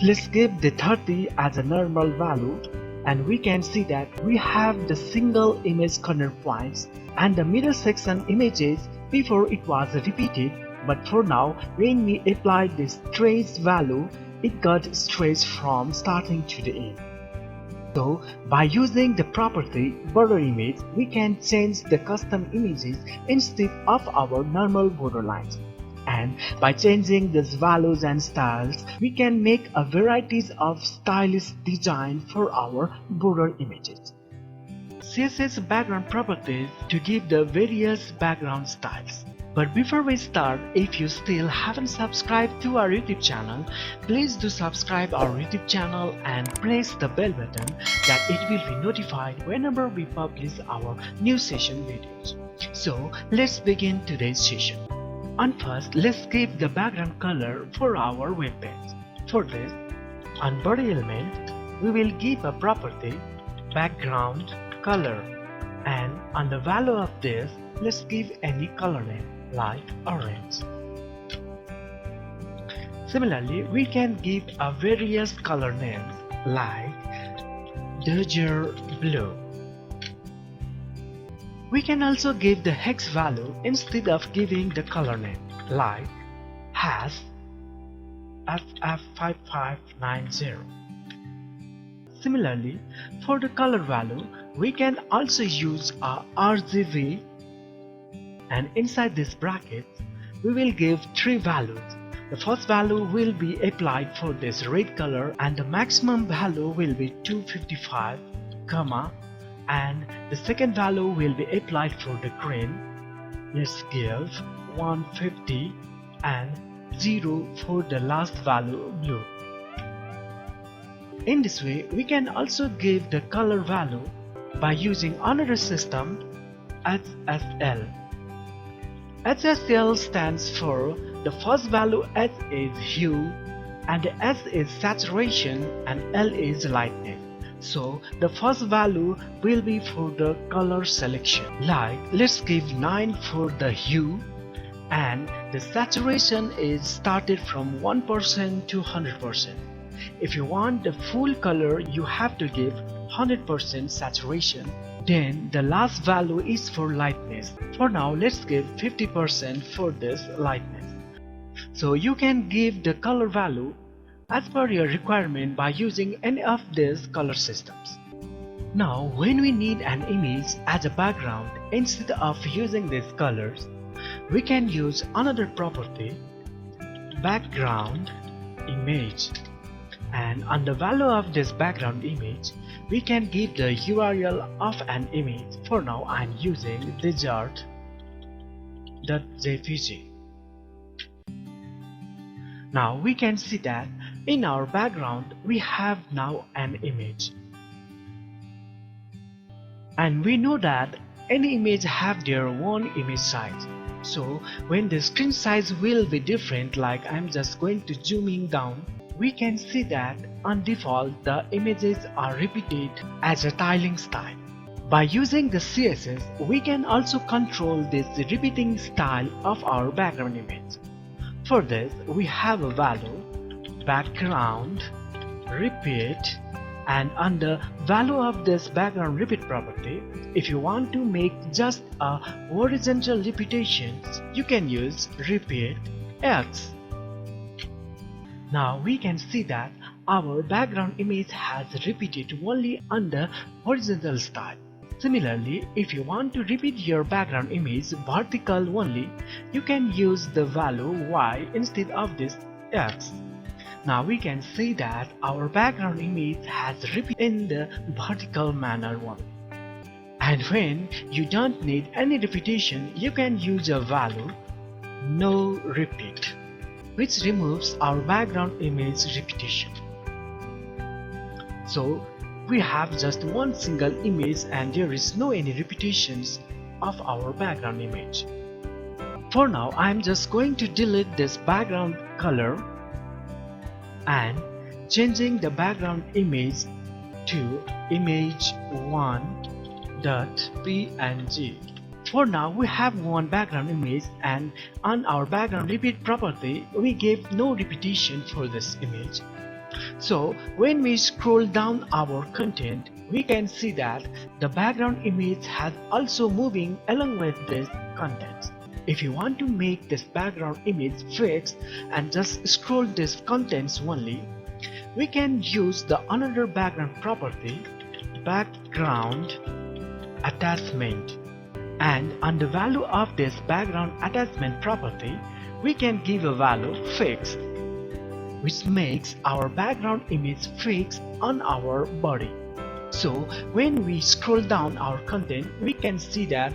Let's give the 30 as a normal value, and we can see that we have the single image corner points and the middle section images before it was repeated, but for now when we applied this trace value, it got stretched from starting to the end. So by using the property border image, we can change the custom images instead of our normal border lines. And by changing these values and styles, we can make a varieties of stylish design for our border images. CSS background properties to give the various background styles. But before we start, if you still haven't subscribed to our YouTube channel, please do subscribe our YouTube channel and press the bell button that it will be notified whenever we publish our new session videos. So let's begin today's session. And first, let's give the background color for our web page. For this, on body element, we will give a property background color, and on the value of this, let's give any color name like orange. Similarly, we can give a various color names like Desert Blue. We can also give the hex value instead of giving the color name like hash FF5590. Similarly, for the color value, we can also use a RGB, and inside this bracket, we will give three values. The first value will be applied for this red color and the maximum value will be 255, and the second value will be applied for the green. Let's give 150 and 0 for the last value blue. In this way, we can also give the color value by using another system, HSL. HSL stands for the first value H is hue, and S is saturation, and L is lightness. So the first value will be for the color selection. Like let's give 9 for the hue, and the saturation is started from 1% to 100%. If you want the full color, you have to give 100% saturation. Then the last value is for lightness. For now, let's give 50% for this lightness. So you can give the color value as per your requirement by using any of these color systems. Now, when we need an image as a background, instead of using these colors, we can use another property, background image. And on the value of this background image, we can give the URL of an image. For now, I am using desert.jpg. Now we can see that in our background we have now an image. And we know that any image have their own image size. So when the screen size will be different, like I am just going to zooming down, we can see that on default the images are repeated as a tiling style. By using the CSS, we can also control this repeating style of our background image. For this, we have a value background repeat, and on the value of this background repeat property, if you want to make just a horizontal repetitions, you can use repeat X. Now we can see that our background image has repeated only on the horizontal style. Similarly, if you want to repeat your background image vertical only, you can use the value Y instead of this X. Now we can see that our background image has repeated in the vertical manner only. And when you don't need any repetition, you can use a value no repeat, which removes our background image repetition. So we have just one single image and there is no any repetitions of our background image. For now, I am just going to delete this background color and changing the background image to image1.png. For now, we have one background image, and on our background repeat property, we gave no repetition for this image. So when we scroll down our content, we can see that the background image has also moving along with this content. If you want to make this background image fixed and just scroll this contents only, we can use the another background property, background attachment. And on the value of this background attachment property, we can give a value fixed, which makes our background image fixed on our body. So when we scroll down our content, we can see that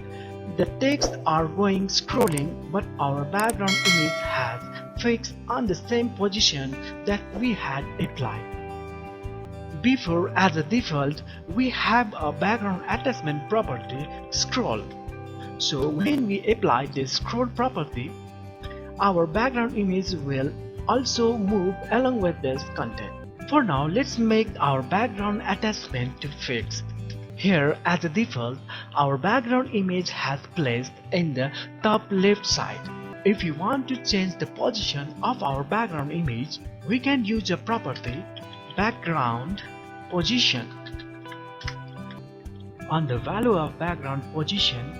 the text are going scrolling, but our background image has fixed on the same position that we had applied. Before, as a default, we have a background attachment property, scroll. So when we apply this scroll property, our background image will also move along with this content. For now, let's make our background attachment to fixed. Here, as a default, our background image has placed in the top left side. If you want to change the position of our background image, we can use a property, background position. On the value of background position,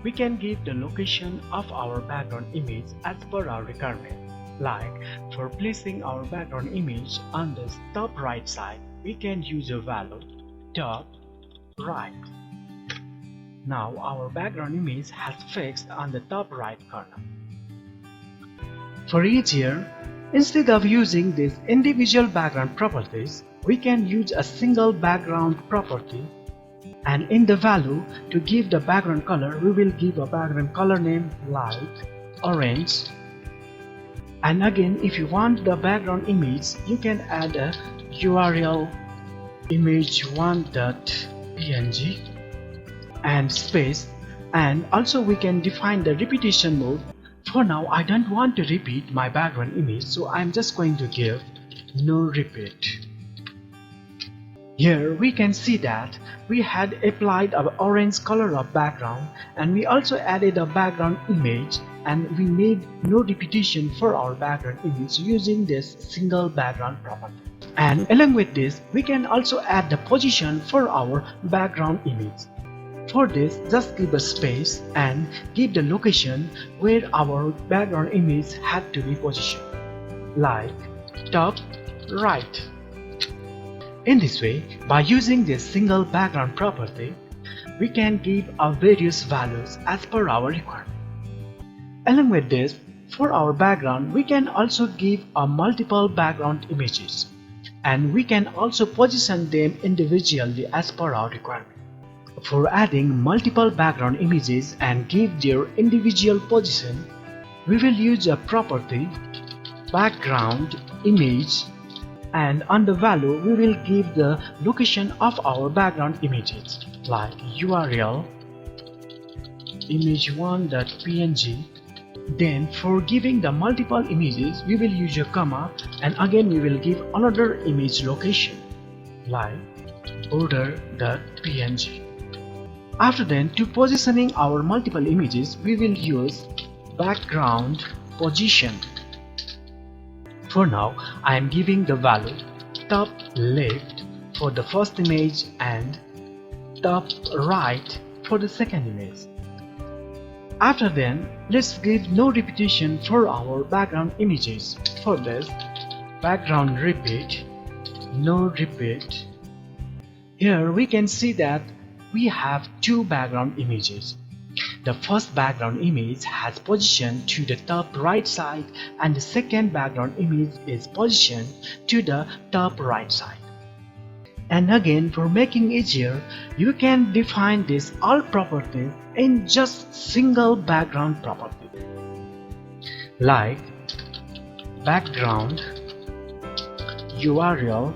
we can give the location of our background image as per our requirement. Like for placing our background image on the top right side, we can use a value top right. Now our background image has fixed on the top right corner. For easier, instead of using these individual background properties, we can use a single background property, and in the value to give the background color, we will give a background color name like orange. And again, if you want the background image, you can add a URL image1.png and space, and also we can define the repetition mode. For now, I don't want to repeat my background image, so I'm just going to give no repeat. Here we can see that we had applied our orange color of background, and we also added a background image, and we made no repetition for our background image using this single background property. And along with this, we can also add the position for our background image. For this, just give a space and give the location where our background image had to be positioned, like top right. In this way, by using this single background property, we can give our various values as per our requirement. Along with this, for our background, we can also give a multiple background images, and we can also position them individually as per our requirement. For adding multiple background images and give their individual position, we will use a property background image, and on the value we will give the location of our background images like URL image1.png. Then for giving the multiple images, we will use a comma, and again we will give another image location like border.png. After then, to positioning our multiple images, we will use background position. For now, I am giving the value top left for the first image and top right for the second image. After then, let's give no repetition for our background images. For this, background repeat, no repeat. Here we can see that we have two background images. The first background image has positioned to the top right side, and the second background image is positioned to the top right side. And again, for making easier, you can define these all properties in just single background property, like background URL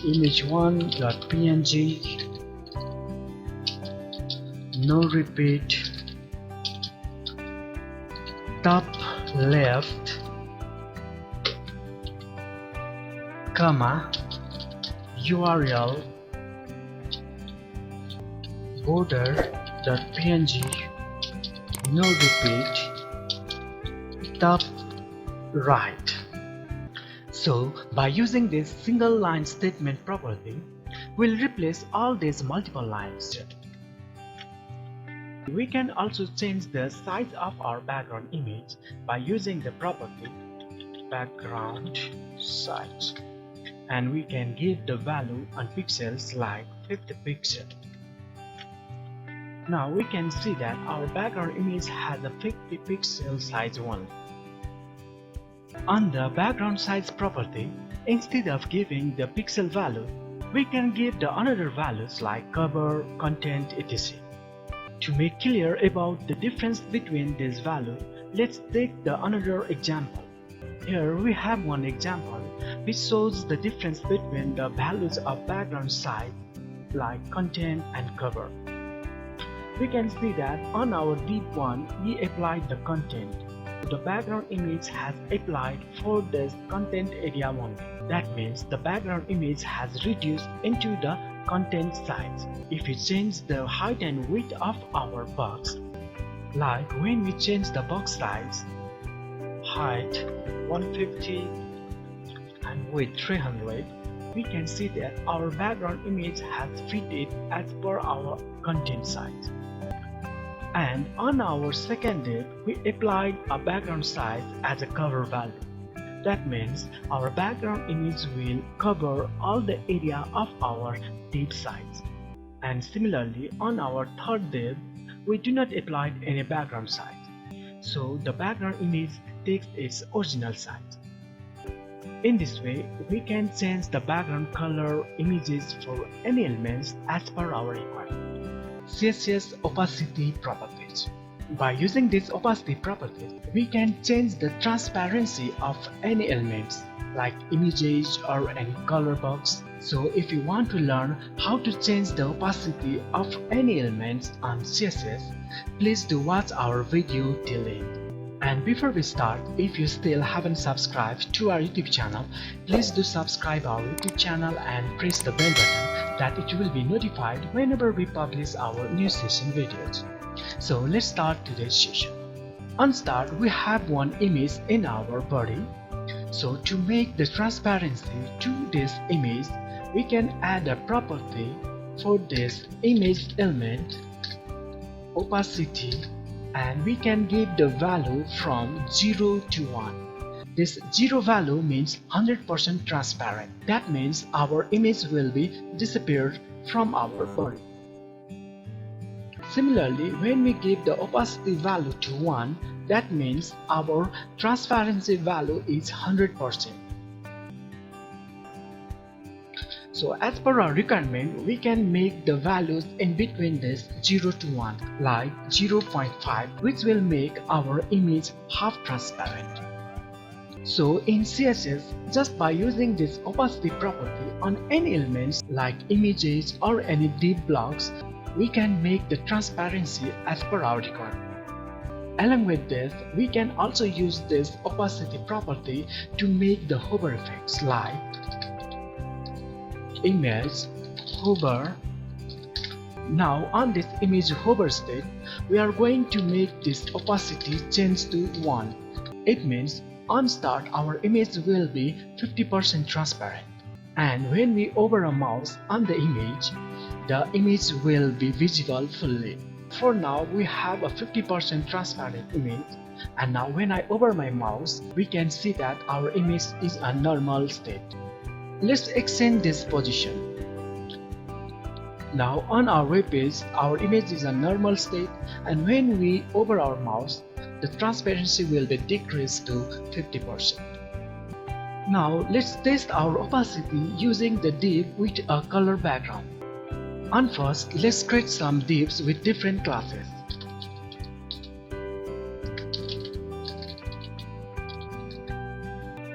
image1.png, no repeat, top left, comma, URL border.png, no repeat, top right. So by using this single line statement property, we'll replace all these multiple lines. We can also change the size of our background image by using the property background size, and we can give the value on pixels like 50 pixels. Now we can see that our background image has a 50 pixel size only. On the background size property, instead of giving the pixel value, we can give the another values like cover, content, etc. To make clear about the difference between these values, let's take the another example. Here we have one example which shows the difference between the values of background size like content and cover. We can see that on our div 1 we applied the content. The background image has applied for this content area only. That means the background image has reduced into the content size. If we change the height and width of our box, like when we change the box size, height 150 and width 300, we can see that our background image has fitted as per our content size. And on our second div, we applied a background size as a cover value. That means our background image will cover all the area of our div size. And similarly, on our third div, we do not apply any background size. So the background image takes its original size. In this way, we can change the background color images for any elements as per our requirement. CSS opacity properties. By using this opacity properties, we can change the transparency of any elements like images or any color box. So if you want to learn how to change the opacity of any elements on CSS, please do watch our video till end. And before we start, if you still haven't subscribed to our YouTube channel, please do subscribe our YouTube channel and press the bell button that it will be notified whenever we publish our new session videos. So let's start today's session. On start, we have one image in our body. So to make the transparency to this image, we can add a property for this image element, opacity, and we can give the value from 0 to 1. This 0 value means 100% transparent. That means our image will be disappeared from our body. Similarly, when we give the opacity value to 1, that means our transparency value is 100%. So as per our requirement, we can make the values in between this 0 to 1 like 0.5, which will make our image half transparent. So in CSS, just by using this opacity property on any elements like images or any div blocks, we can make the transparency as per our requirement. Along with this, we can also use this opacity property to make the hover effects like image hover. Now on this image hover state, we are going to make this opacity change to 1. It means on start our image will be 50% transparent, and when we hover a mouse on the image will be visible fully. For now we have a 50% transparent image, and now when I hover my mouse, we can see that our image is a normal state. Let's extend this position. Now on our web page, our image is a normal state, and when we hover our mouse, the transparency will be decreased to 50%. Now let's test our opacity using the div with a color background. And first, let's create some divs with different classes.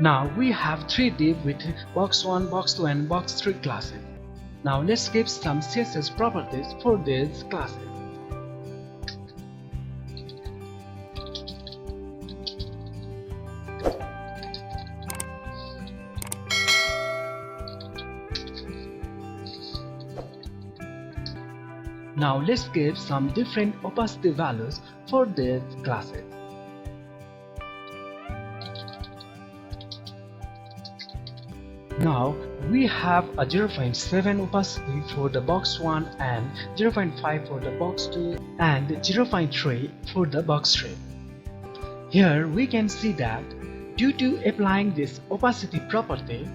Now we have 3 divs with box 1, box 2 and box 3 classes. Now let's give some CSS properties for these classes. Now let's give some different opacity values for these classes. Now we have a 0.7 opacity for the box 1 and 0.5 for the box 2 and 0.3 for the box 3. Here we can see that due to applying this opacity property,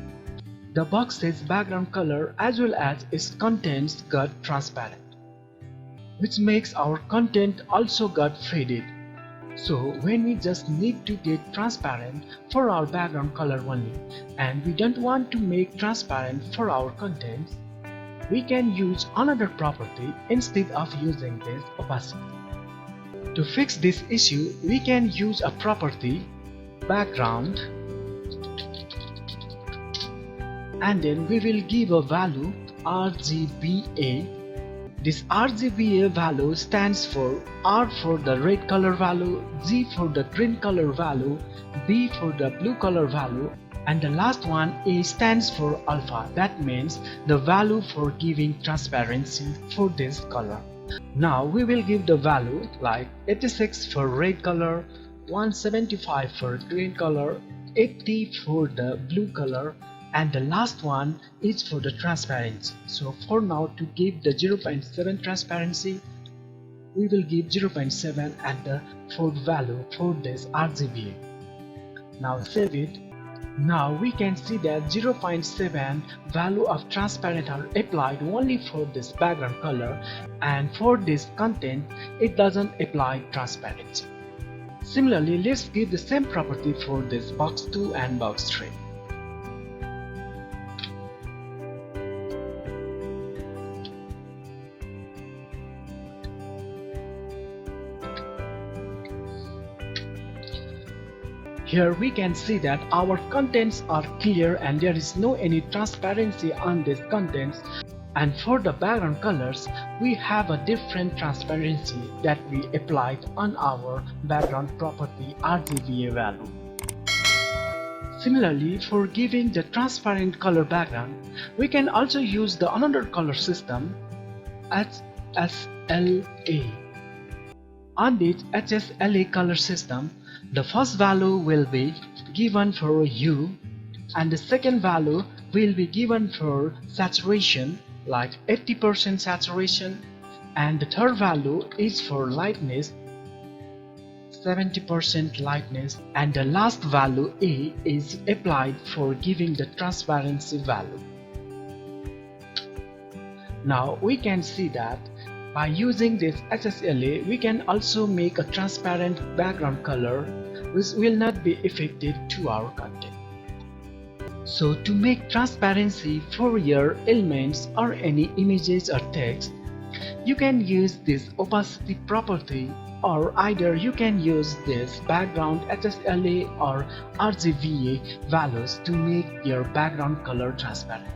the box's background color as well as its contents got transparent, which makes our content also got faded. So when we just need to get transparent for our background color only, and we don't want to make transparent for our contents, we can use another property instead of using this opacity. To fix this issue, we can use a property background, and then we will give a value RGBA. This RGBA value stands for R for the red color value, G for the green color value, B for the blue color value, and the last one A stands for alpha. That means the value for giving transparency for this color. Now we will give the value like 86 for red color, 175 for green color, 80 for the blue color, and the last one is for the transparency. So for now, to give the 0.7 transparency, we will give 0.7 at the default value for this RGBA. Now save it. Now we can see that 0.7 value of transparent are applied only for this background color, and for this content it doesn't apply transparency. Similarly, let's give the same property for this box 2 and box 3. Here we can see that our contents are clear and there is no any transparency on these contents, and for the background colors we have a different transparency that we applied on our background property RGBA value. Similarly, for giving the transparent color background, we can also use the another color system HSLA. On this HSLA color system, the first value will be given for hue, and the second value will be given for saturation like 80% saturation, and the third value is for lightness 70% lightness, and the last value A is applied for giving the transparency value. Now we can see that by using this HSLA, we can also make a transparent background color which will not be affected to our content. So to make transparency for your elements or any images or text, you can use this opacity property, or either you can use this background HSLA or RGBA values to make your background color transparent.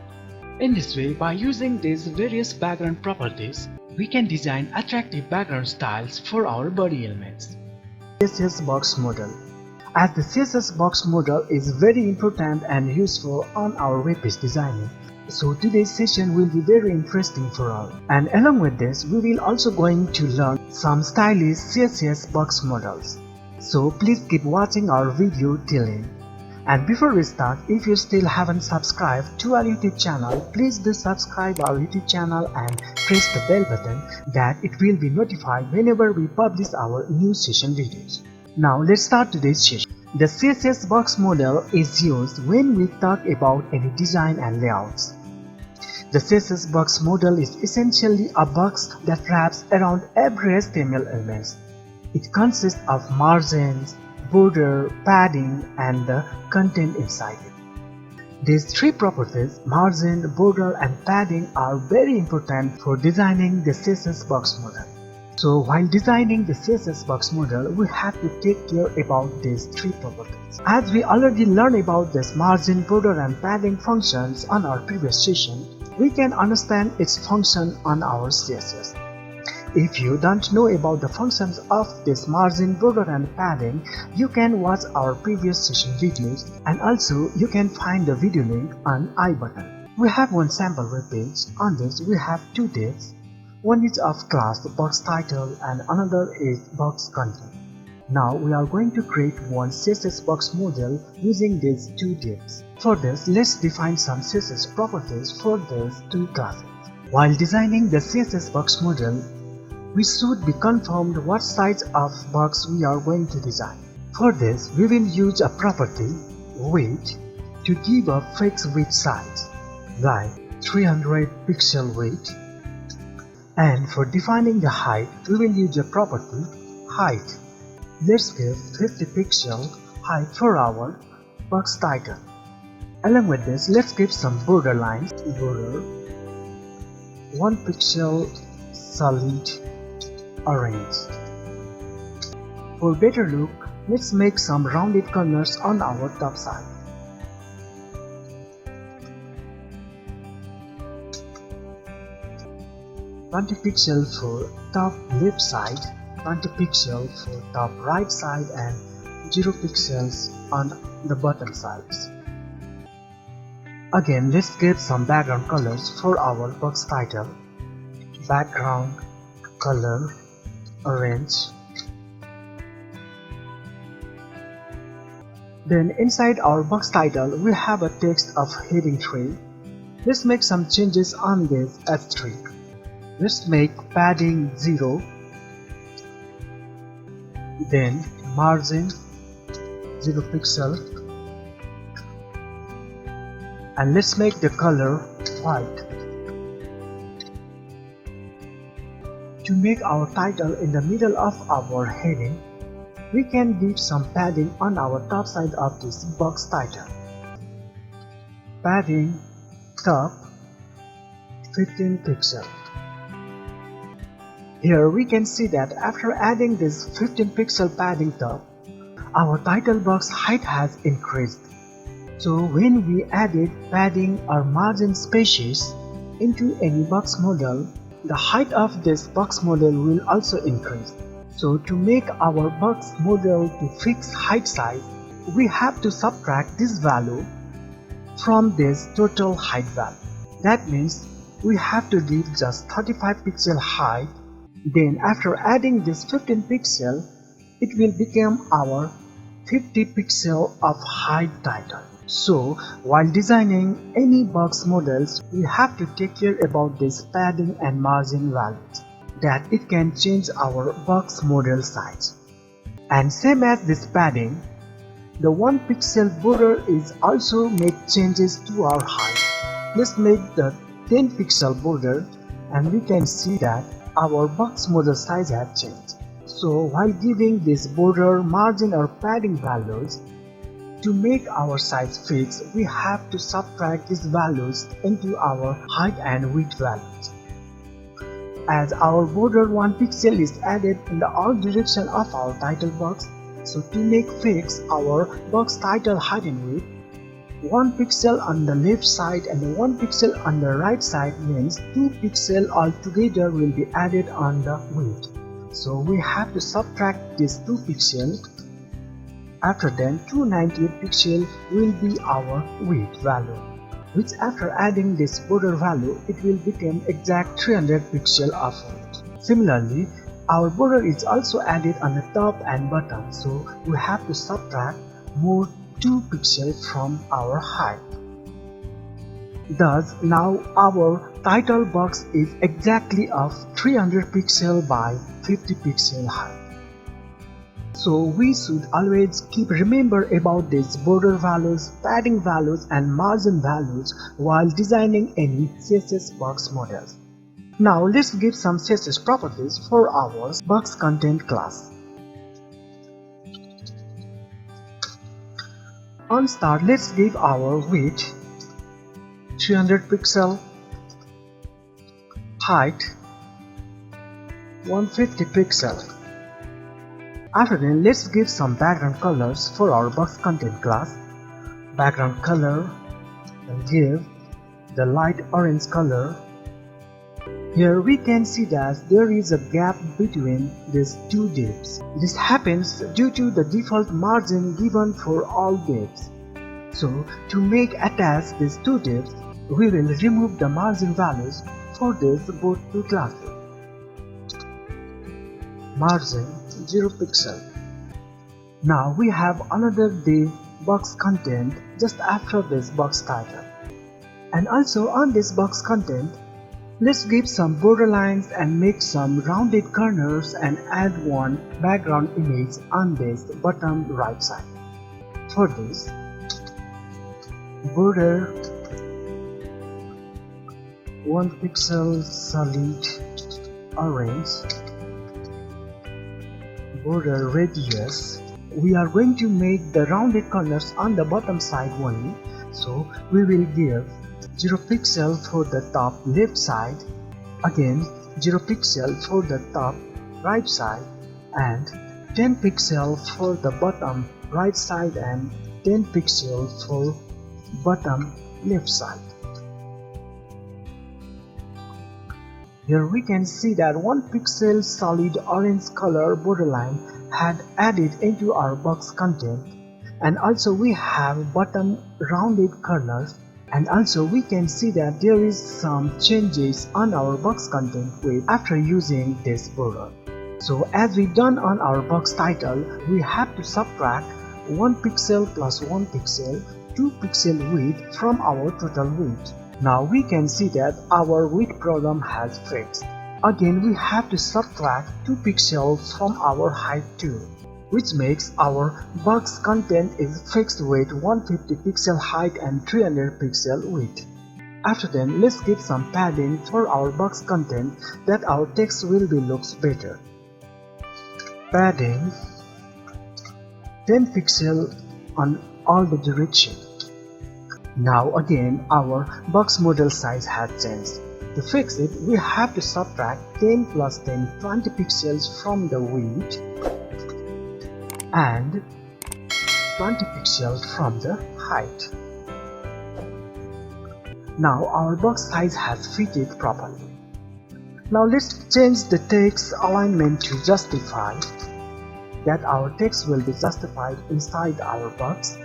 In this way, by using these various background properties, we can design attractive background styles for our body elements. CSS Box Model. As the CSS Box Model is very important and useful on our web page designing, so today's session will be very interesting for all. And along with this, we will also going to learn some stylish CSS Box models. So please keep watching our video till end. And before we start, if you still haven't subscribed to our YouTube channel, please do subscribe our YouTube channel and press the bell button that it will be notified whenever we publish our new session videos. Now let's start today's session. The CSS Box Model is used when we talk about any design and layouts. The CSS Box Model is essentially a box that wraps around every HTML element. It consists of margins, border, padding, and the content inside it. These three properties, margin, border, and padding, are very important for designing the CSS Box Model. So while designing the CSS Box Model, we have to take care about these three properties. As we already learned about this margin, border, and padding functions on our previous session, we can understand its function on our CSS. If you don't know about the functions of this margin, border, and padding, you can watch our previous session videos, and also you can find the video link on I button. We have one sample web page. On this we have two divs. One is of class box title and another is box content. Now we are going to create one CSS box model using these two divs. For this, let's define some CSS properties for these two classes. While designing the CSS box model, we should be confirmed what size of box we are going to design. For this, we will use a property width to give a fixed width size like 300 pixel width, and for defining the height, we will use a property height. Let's give 50 pixel height for our box title. Along with this, let's give some border lines, border, 1 pixel solid orange. For better look, let's make some rounded corners on our top side. $20 pixel for top left side, 20 pixel for top right side, and 0 pixels on the bottom sides. Again, let's get some background colors for our box title. Background color orange. Then inside our box title we have a text of heading 3. Let's make some changes on this asterisk. Let's make padding 0. Then margin 0 pixel. And let's make the color white. To make our title in the middle of our heading, we can give some padding on our top side of this box title. Padding top 15 pixel. Here we can see that after adding this 15 pixel padding top, our title box height has increased. So when we added padding or margin spaces into any box model, the height of this box model will also increase. So to make our box model to fix height size, we have to subtract this value from this total height value. That means we have to give just 35 pixel height. Then after adding this 15 pixel, it will become our 50 pixel of height title. So while designing any box models, we have to take care about this padding and margin values, that it can change our box model size. And same as this padding, the 1 pixel border is also make changes to our height. Let's make the 10 pixel border and we can see that our box model size has changed. So while giving this border, margin or padding values, to make our size fix, we have to subtract these values into our height and width values. As our border 1 pixel is added in the all direction of our title box, so to make fix our box title height and width, 1 pixel on the left side and 1 pixel on the right side means 2 pixel altogether will be added on the width. So we have to subtract this 2 pixel. After then 298 pixel will be our width value, which after adding this border value it will become exact 300 pixel of width. Similarly, our border is also added on the top and bottom, so we have to subtract more 2 pixel from our height. Thus now our title box is exactly of 300 pixel by 50 pixel height. So we should always keep remember about these border values, padding values and margin values while designing any CSS box models. Now let's give some CSS properties for our box content class. On start, let's give our width 300 pixel, height 150 pixel. After then, let's give some background colors for our box content class. Background color, and give the light orange color. Here we can see that there is a gap between these two divs. This happens due to the default margin given for all divs. So to make attach these two divs, we will remove the margin values for these both two classes. Margin 0 pixel. Now we have another div box content just after this box title. And also on this box content, let's give some border lines and make some rounded corners and add one background image on this bottom right side. For this, border 1 pixel solid orange, border radius. We are going to make the rounded corners on the bottom side only, so we will give 0 pixel for the top left side Again 0 pixel for the top right side and 10 pixel for the bottom right side and 10 pixel for bottom left side. Here we can see that 1 pixel solid orange color borderline had added into our box content, and also we have bottom rounded corners, and also we can see that there is some changes on our box content width after using this border. So as we done on our box title, we have to subtract 1 pixel plus 1 pixel 2 pixel width from our total width. Now we can see that our width problem has fixed. Again we have to subtract 2 pixels from our height too, which makes our box content is fixed with 150 pixel height and 300 pixel width. After then, let's give some padding for our box content that our text will be looks better. Padding 10 pixel on all the direction. Now again our box model size has changed. To fix it, we have to subtract 10 plus 10 20 pixels from the width and 20 pixels from the height. Now our box size has fitted properly. Now let's change the text alignment to justify that our text will be justified inside our box.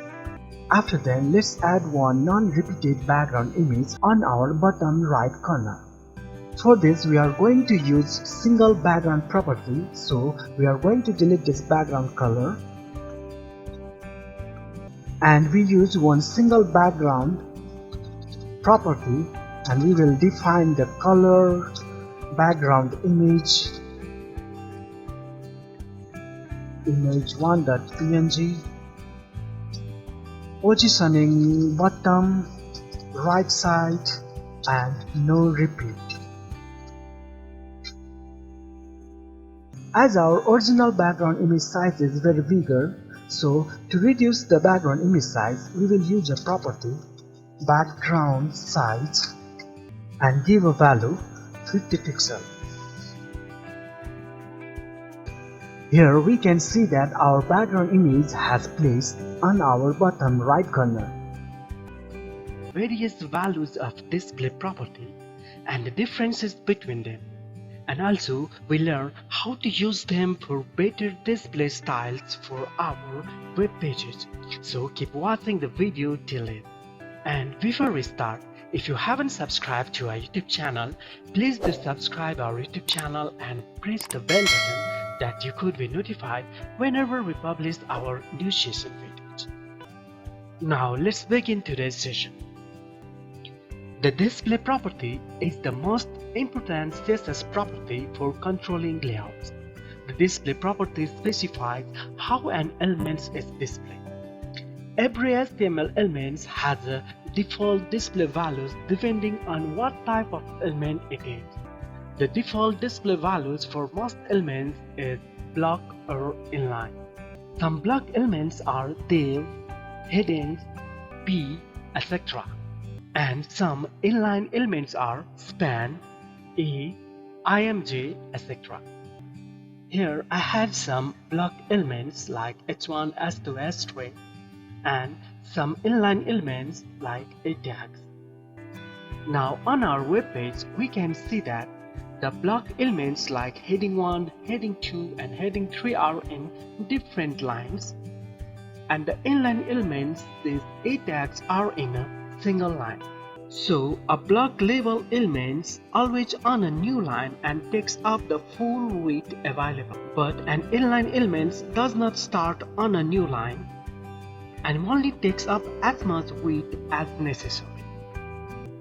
After then, let's add one non-repeated background image on our bottom right corner. For this, we are going to use single background property, so we are going to delete this background color and we use one single background property, and we will define the color background image 1.png, positioning bottom right side and no repeat. As our original background image size is very bigger, so to reduce the background image size, we will use a property background size and give a value 50 pixel. Here we can see that our background image has placed on our bottom right corner. Various values of display property and the differences between them, and also we learn how to use them for better display styles for our web pages. So keep watching the video till end. And before we start, if you haven't subscribed to our YouTube channel, please do subscribe our YouTube channel and press the bell button that you could be notified whenever we publish our new session videos. Now let's begin today's session. The display property is the most important CSS property for controlling layouts. The display property specifies how an element is displayed. Every HTML element has a default display values depending on what type of element it is. The default display values for most elements is block or inline. Some block elements are div, headings, p, etc. And some inline elements are span, a, img, etc. Here I have some block elements like h1, h2, h3 and some inline elements like a tags. Now on our web page we can see that the block elements like heading 1, heading 2 and heading 3 are in different lines, and the inline elements, these a tags, are in a single line. So a block label elements always on a new line and takes up the full width available, but an inline elements does not start on a new line and only takes up as much width as necessary.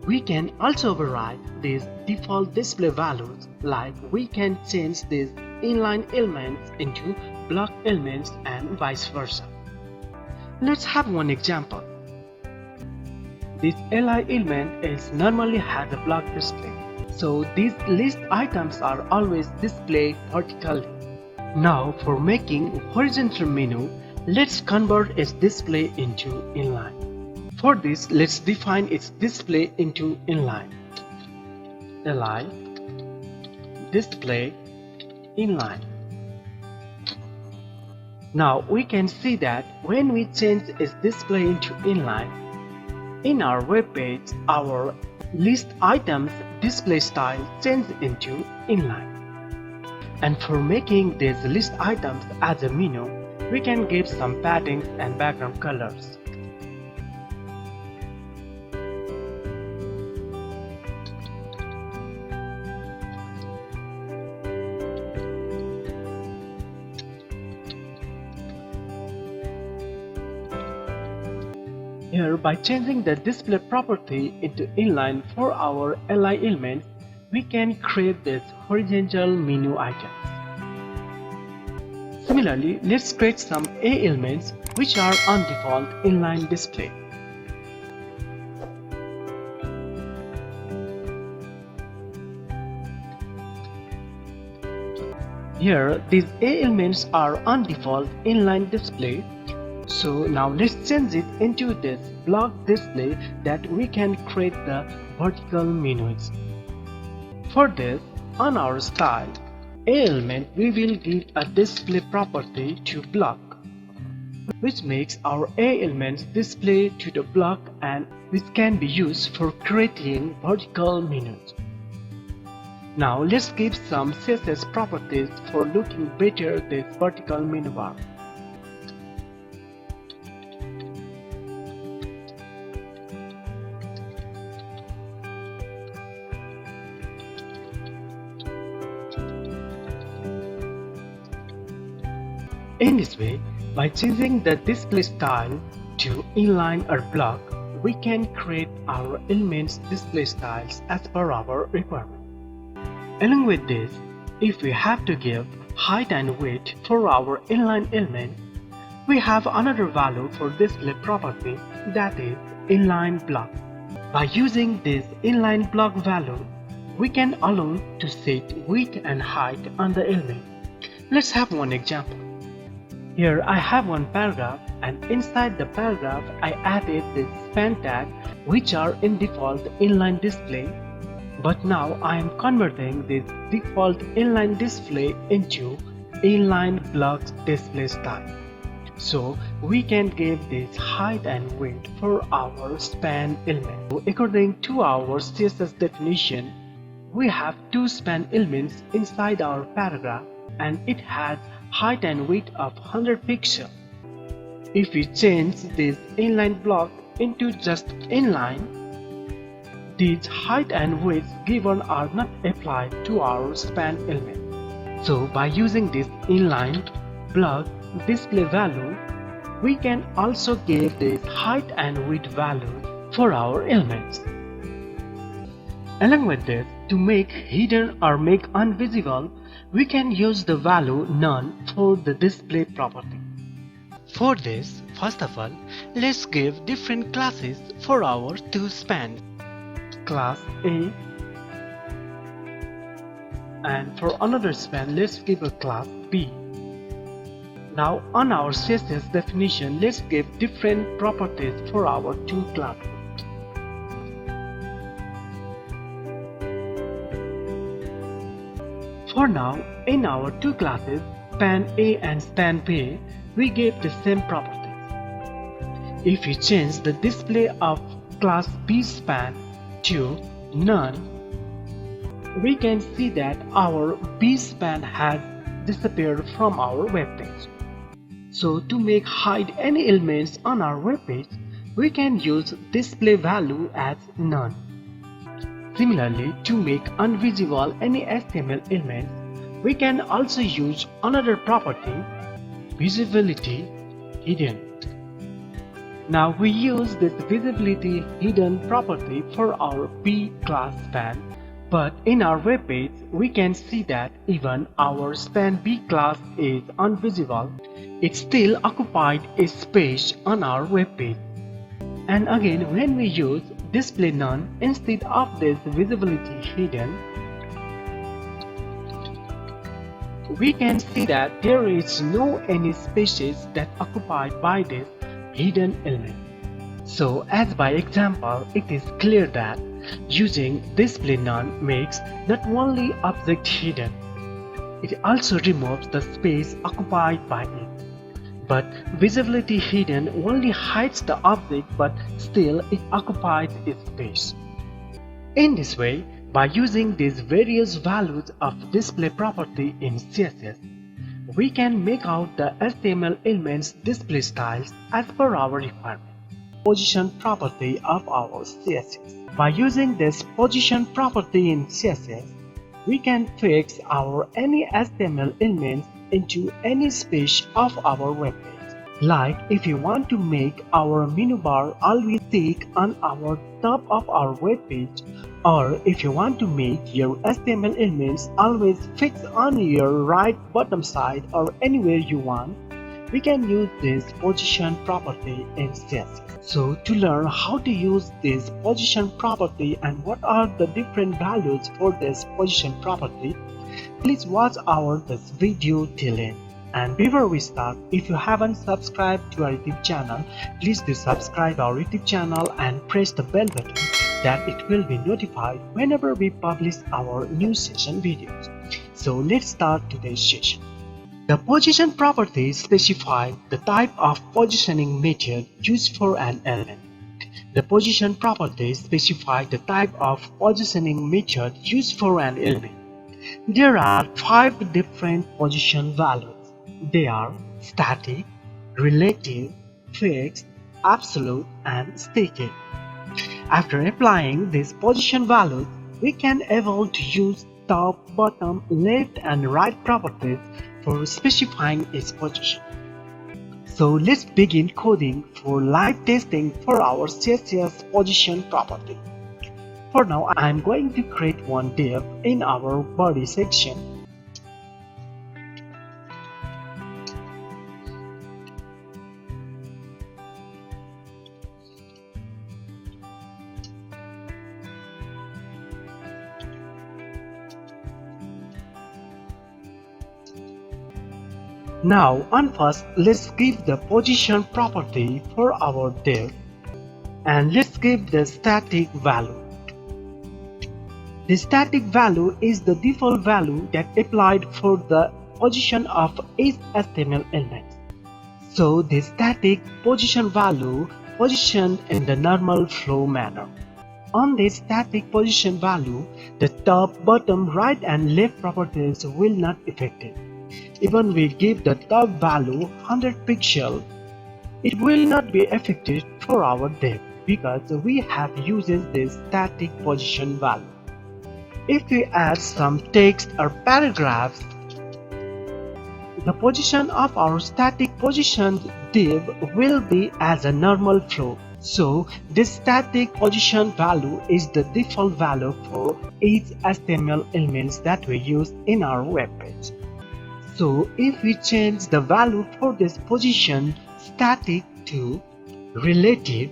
We can also override these default display values, like we can change these inline elements into block elements and vice versa. Let's have one example. This li element is normally has a block display, so these list items are always displayed vertically. Now for making horizontal menu, let's convert its display into inline. For this, let's define its display into inline. Li display inline. Now we can see that when we change its display into inline, in our web page, our list items display style changes into inline. And for making these list items as a menu, we can give some padding and background colors. Here, by changing the display property into inline for our li elements, we can create these horizontal menu items. Similarly, let's create some A elements which are on default inline display. Here, these A elements are on default inline display. So now let's change it into this block display that we can create the vertical menus. For this, on our style A element, we will give a display property to block, which makes our A elements display to the block and which can be used for creating vertical menus. Now let's give some CSS properties for looking better this vertical menu bar. In this way, by changing the display style to inline or block, we can create our elements display styles as per our requirement. Along with this, if we have to give height and width for our inline element, we have another value for display property, that is Inline-Block. By using this Inline-Block value, we can allow to set width and height on the element. Let's have one example. Here I have one paragraph, and inside the paragraph I added this span tag which are in default inline display, but now I am converting this default inline display into Inline-Block display style. So we can give this height and width for our span element. So according to our CSS definition, we have two span elements inside our paragraph, and it has height and width of 100 pixels. If we change this Inline-Block into just inline, these height and width given are not applied to our span element. So by using this Inline-Block display value, we can also give this height and width value for our elements. Along with this, to make hidden or make invisible, we can use the value none for the display property. For this, first of all, let's give different classes for our two spans. Class A, and for another span, let's give a class B. Now on our CSS definition, let's give different properties for our two classes. For now, in our two classes, span A and span B, we gave the same properties. If we change the display of class B span to none, we can see that our B span has disappeared from our web page. So to make hide any elements on our web page, we can use display value as none. Similarly, to make invisible any HTML elements, we can also use another property, visibility hidden. Now we use this visibility hidden property for our B class span, but in our web page we can see that even our span B class is invisible, it still occupied a space on our web page. And again, when we use display none instead of this visibility hidden, we can see that there is no any spaces that occupied by this hidden element. So as by example, it is clear that Using display none makes not only object hidden, it also removes the space occupied by it. But visibility hidden only hides the object, but still it occupies its space. In this way, by using these various values of display property in CSS, we can make out the HTML elements display styles as per our requirement. Position property of our CSS. By using this position property in CSS, we can fix our any HTML elements into any space of our web page. Like if you want to make our menu bar always stick on our top of our web page, or if you want to make your HTML elements always fix on your right bottom side or anywhere you want, we can use this position property in CSS. So to learn how to use this position property and what are the different values for this position property, please watch this video till end. And before we start, if you haven't subscribed to our YouTube channel, please do subscribe our YouTube channel and press the bell button that it will be notified whenever we publish our new session videos. So let's start today's session. The position property specifies the type of positioning method used for an element. The position property specifies the type of positioning method used for an element. There are 5 different position values. They are static, relative, fixed, absolute, and static. After applying these position values, we can able to use top, bottom, left, and right properties for specifying its position. So let's begin coding for live testing for our CSS position property. For now, I am going to create one div in our body section. Now on first, let's give the position property for our div, and let's give the static value. The static value is the default value that applied for the position of each HTML element. So the static position value positioned in the normal flow manner. On this static position value, the top, bottom, right and left properties will not affected. Even we give the top value 100 pixels, it will not be affected for our div because we have used this static position value. If we add some text or paragraphs, the position of our static position div will be as a normal flow. So this static position value is the default value for each HTML elements that we use in our web page. So if we change the value for this position static to relative,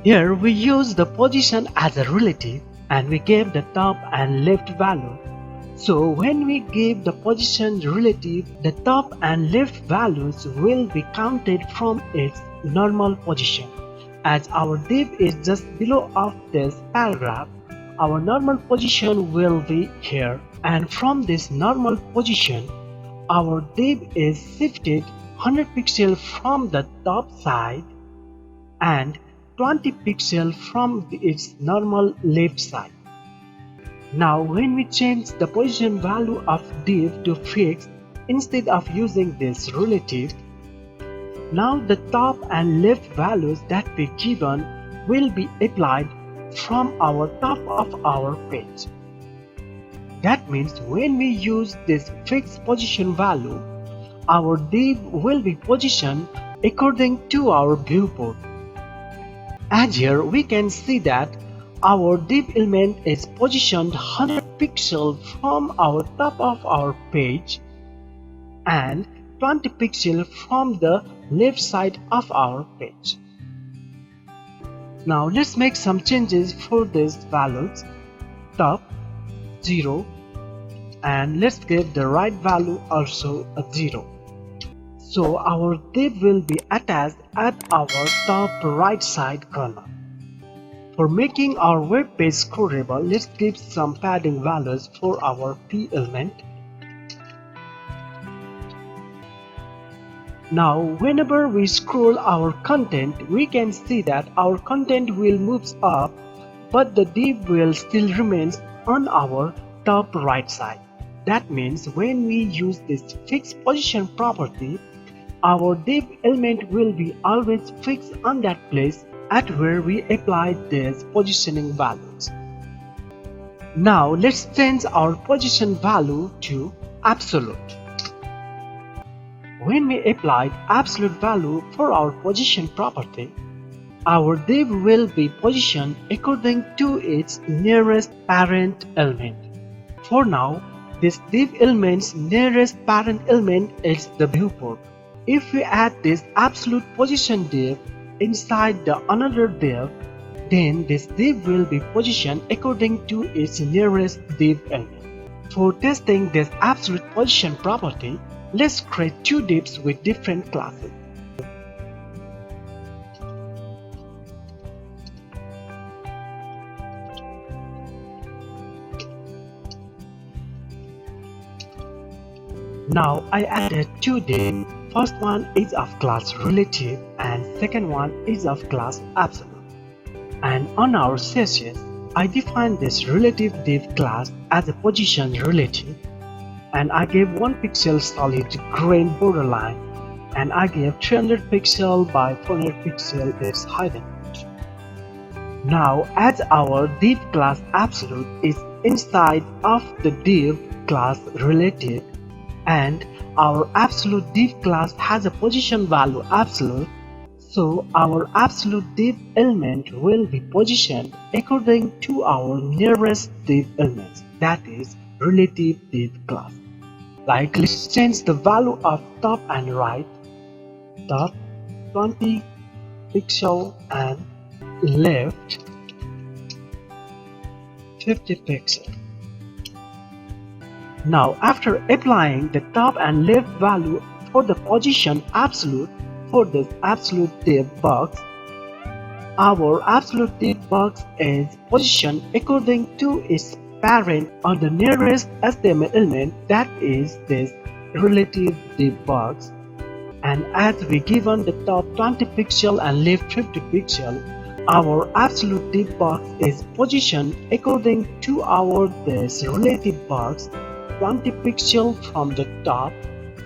here we use the position as a relative and we gave the top and left value. So when we give the position relative, the top and left values will be counted from its normal position. As our div is just below of this paragraph, our normal position will be here. And from this normal position, our div is shifted 100 pixels from the top side and 20 pixels from its normal left side. Now when we change the position value of div to fixed instead of using this relative, now the top and left values that we given will be applied from our top of our page. That means when we use this fixed position value, our div will be positioned according to our viewport. As here we can see that our div element is positioned 100 pixels from our top of our page and 20 pixels from the left side of our page. Now let's make some changes for these values. Top 0 and let's give the right value also a 0. So our div will be attached at our top right side corner. For making our web page scrollable, let's give some padding values for our p element. Now, whenever we scroll our content, we can see that our content will move up, but the div will still remain on our top right side. That means when we use this fixed position property, our div element will be always fixed on that place at where we apply these positioning values. Now let's change our position value to absolute. When we applied absolute value for our position property, our div will be positioned according to its nearest parent element. For now, this div element's nearest parent element is the viewport. If we add this absolute position div inside the another div, then this div will be positioned according to its nearest div element. For testing this absolute position property, let's create two divs with different classes. Now I added two divs. First one is of class relative and second one is of class absolute. And on our CSS, I defined this relative div class as a position relative, and I gave 1 pixel solid grain borderline, and I gave 300 pixel by 400 pixel its height element. Now as our div class absolute is inside of the div class relative, and our absolute div class has a position value absolute, so our absolute div element will be positioned according to our nearest div elements, that is relative div class. Like, let's change the value of top and right. Top 20 pixel and left 50 pixel. Now after applying the top and left value for the position absolute for this absolute div box, our absolute div box is positioned according to its parent or the nearest HTML element, that is this relative div box. And as we given the top 20 pixel and left 50 pixel, our absolute div box is positioned according to our this relative box, 20 pixel from the top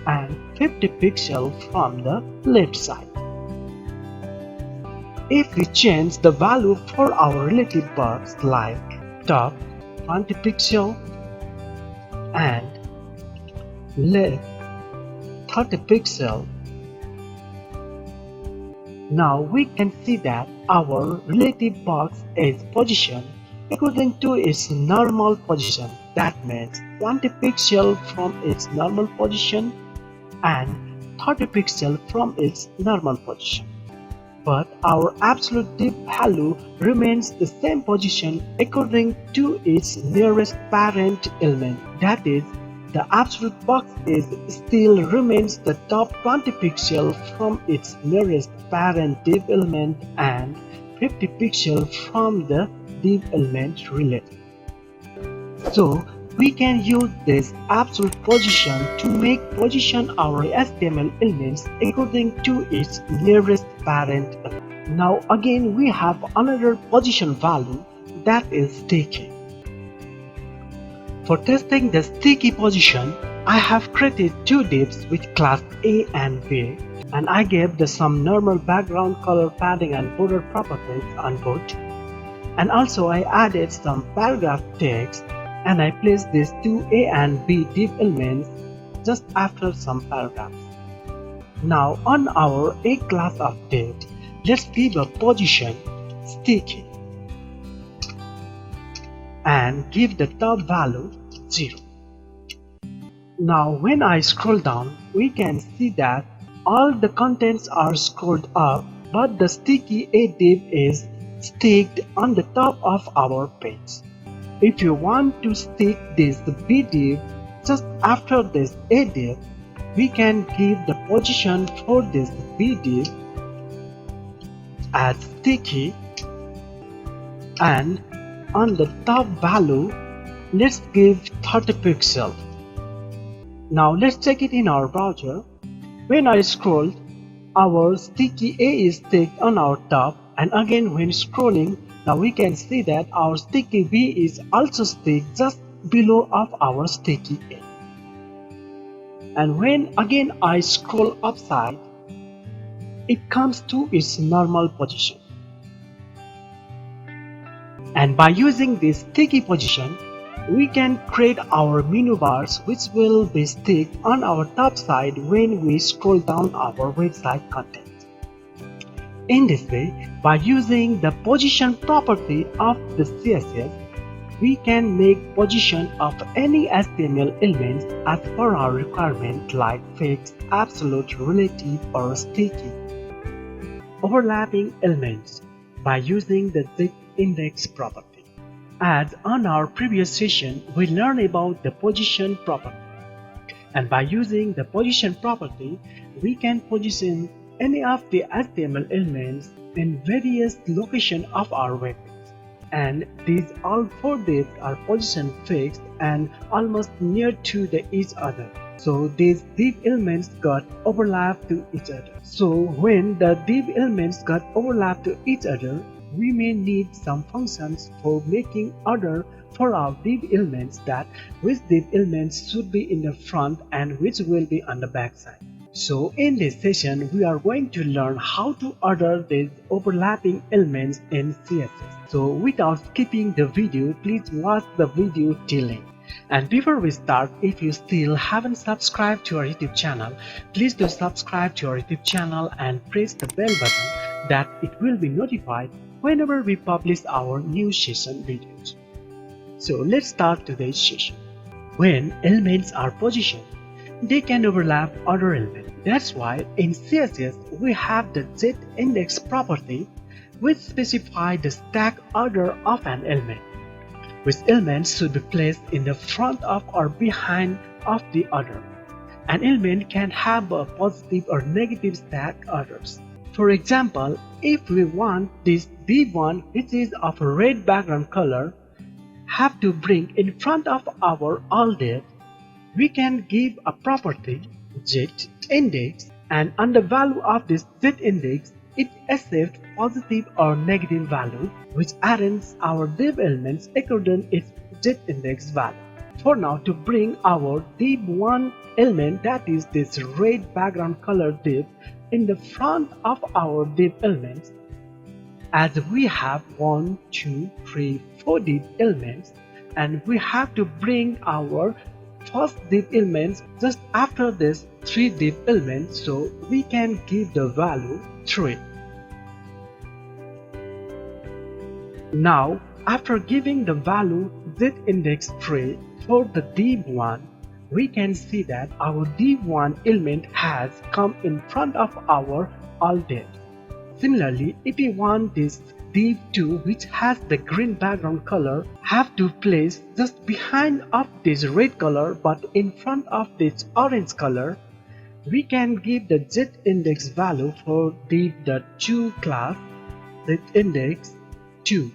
and 50 pixel from the left side. If we change the value for our relative box like top 20 pixel and left 30 pixel, now we can see that our relative box is positioned according to its normal position. That means 20 pixel from its normal position and 30 pixel from its normal position. But our absolute div value remains the same position according to its nearest parent element. That is, the absolute box is still remains the top 20 pixel from its nearest parent div element and 50 pixel from the div element relative. So we can use this absolute position to make position our HTML elements according to its nearest parent element. Now again we have another position value, that is sticky. For testing the sticky position, I have created two divs with class A and B, and I gave some normal background color padding and border properties on both. And also I added some paragraph text, and I placed these two A and B div elements just after some paragraphs. Now on our A class of div, let's give a position sticky and give the top value 0. Now when I scroll down, we can see that all the contents are scrolled up, but the sticky A div is sticked on the top of our page. If you want to stick this B div just after this A div, we can give the position for this B div as sticky and on the top value let's give 30 pixels. Now let's check it in our browser. When I scroll, our sticky A is sticked on our top, and again when scrolling, now we can see that our sticky B is also sticked just below of our sticky A. And when again I scroll upside, it comes to its normal position. And by using this sticky position, we can create our menu bars which will be sticked on our top side when we scroll down our website content. In this way, by using the position property of the CSS, we can make position of any HTML elements as per our requirement like fixed, absolute, relative, or sticky. Overlapping elements by using the Z-index property. As on our previous session, we learned about the position property. And by using the position property, we can position any of the HTML elements in various locations of our web page. And these all four divs are position fixed and almost near to each other. So these div elements got overlapped to each other. So when the div elements got overlapped to each other, we may need some functions for making order for our div elements, that which div elements should be in the front and which will be on the back side. So in this session, we are going to learn how to order these overlapping elements in CSS. So without skipping the video, please watch the video till end. And before we start, if you still haven't subscribed to our YouTube channel, please do subscribe to our YouTube channel and press the bell button that it will be notified whenever we publish our new session videos. So let's start today's session. When elements are positioned, they can overlap other elements. That's why in CSS we have the Z-index property which specifies the stack order of an element, which elements should be placed in the front of or behind of the other. An element can have a positive or negative stack orders. For example, if we want this div1 which is of a red background color have to bring in front of our all div, we can give a property Z-index, and on the value of this Z-index, it accepts positive or negative value which arranges our div elements according to its Z-index value. For now, to bring our div1 element, that is this red background color div, in the front of our div elements, as we have 1, 2, 3, 4 div elements, and we have to bring our first div elements just after this 3 div elements, so we can give the value 3. Now, after giving the value Z-index 3 for the div1, we can see that our div1 element has come in front of our all divs. Similarly, if we want this div2 which has the green background color have to place just behind of this red color but in front of this orange color, we can give the Z-index value for div.2 class Z-index 2,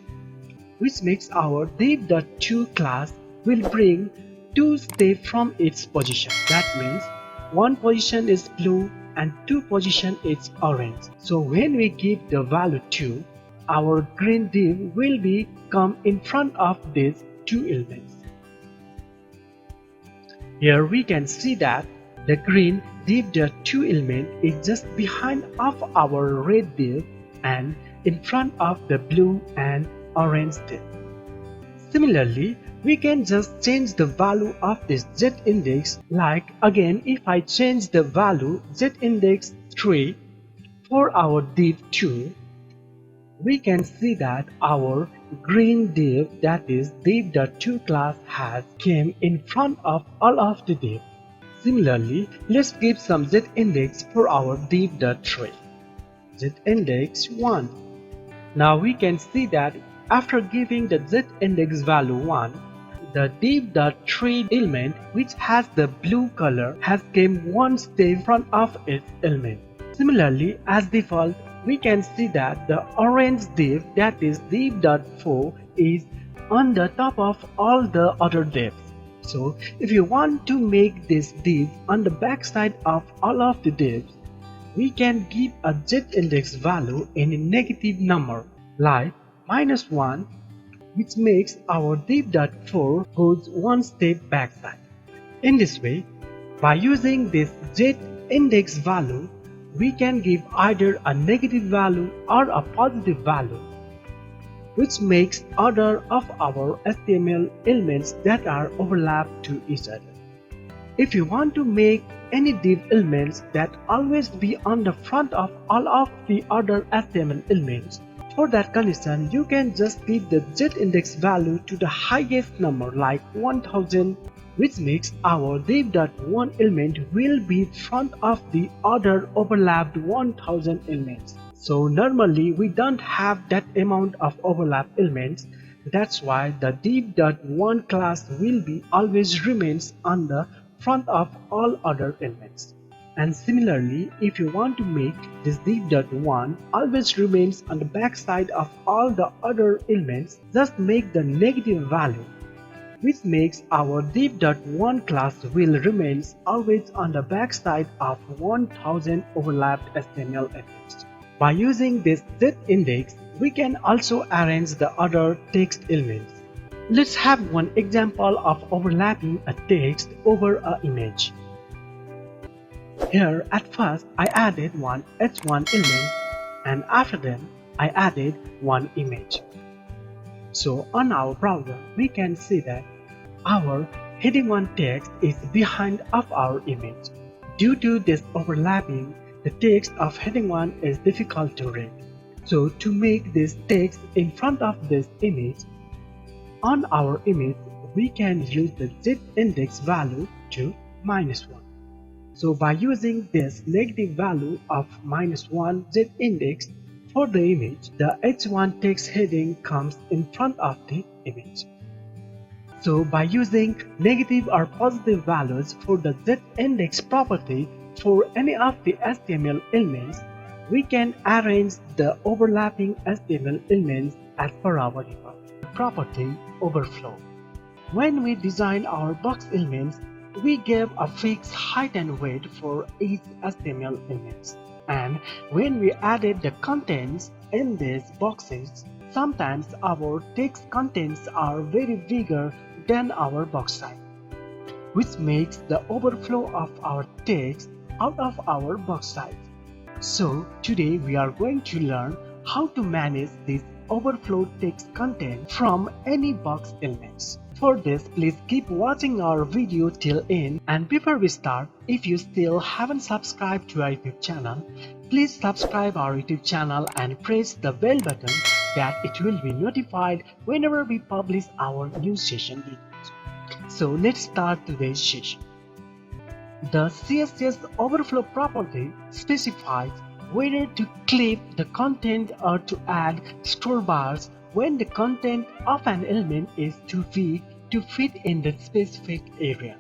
which makes our div.2 class will bring 2 steps from its position. That means one position is blue and 2 position is orange. So when we give the value 2, our green div will be come in front of these 2 elements. Here we can see that the green div.2 element is just behind of our red div and in front of the blue and orange div. Similarly, we can just change the value of this Z-index, like again if I change the value Z-index 3 for our div2, we can see that our green div, that is div.2 class, has came in front of all of the div. Similarly, let's give some Z-index for our div.3, Z-index 1. Now we can see that after giving the Z-index value 1, the div.3 element which has the blue color has came one step in front of its element. Similarly, as default, we can see that the orange div, that is div.4, is on the top of all the other divs. So if you want to make this div on the backside of all of the divs, we can give a z-index value in a negative number like -1, which makes our div.4 goes one step backside. In this way, by using this z-index value, we can give either a negative value or a positive value, which makes order of our HTML elements that are overlapped to each other. If you want to make any div elements that always be on the front of all of the other HTML elements, for that condition you can just give the z-index value to the highest number like 1000, which makes our div.1 element will be front of the other overlapped 1000 elements. So normally we don't have that amount of overlap elements. That's why the div.1 class will be always remains on the front of all other elements. And similarly, if you want to make this div.1 always remains on the backside of all the other elements, just make the negative value, which makes our div.1 class will remains always on the backside of 1000 overlapped HTML elements. By using this z-index, we can also arrange the other text elements. Let's have one example of overlapping a text over an image. Here at first I added one h1 element, and after that I added one image. So on our browser we can see that our heading 1 text is behind of our image. Due to this overlapping, the text of heading 1 is difficult to read. So to make this text in front of this image, on our image we can use the z-index value to -1. So by using this negative value of -1 z-index for the image, the h1 text heading comes in front of the image. So by using negative or positive values for the z-index property for any of the HTML elements, we can arrange the overlapping HTML elements as per our default. Property Overflow. When we design our box elements, we gave a fixed height and weight for each HTML elements. And when we added the contents in these boxes, sometimes our text contents are very bigger than our box size, which makes the overflow of our text out of our box size. So today we are going to learn how to manage this overflow text content from any box elements. For this, please keep watching our video till end, and before we start, if you still haven't subscribed to our YouTube channel, please subscribe our YouTube channel and press the bell button that it will be notified whenever we publish our new session videos. So let's start today's session. The CSS Overflow property specifies whether to clip the content or to add scroll bars when the content of an element is too big to fit in the specific area.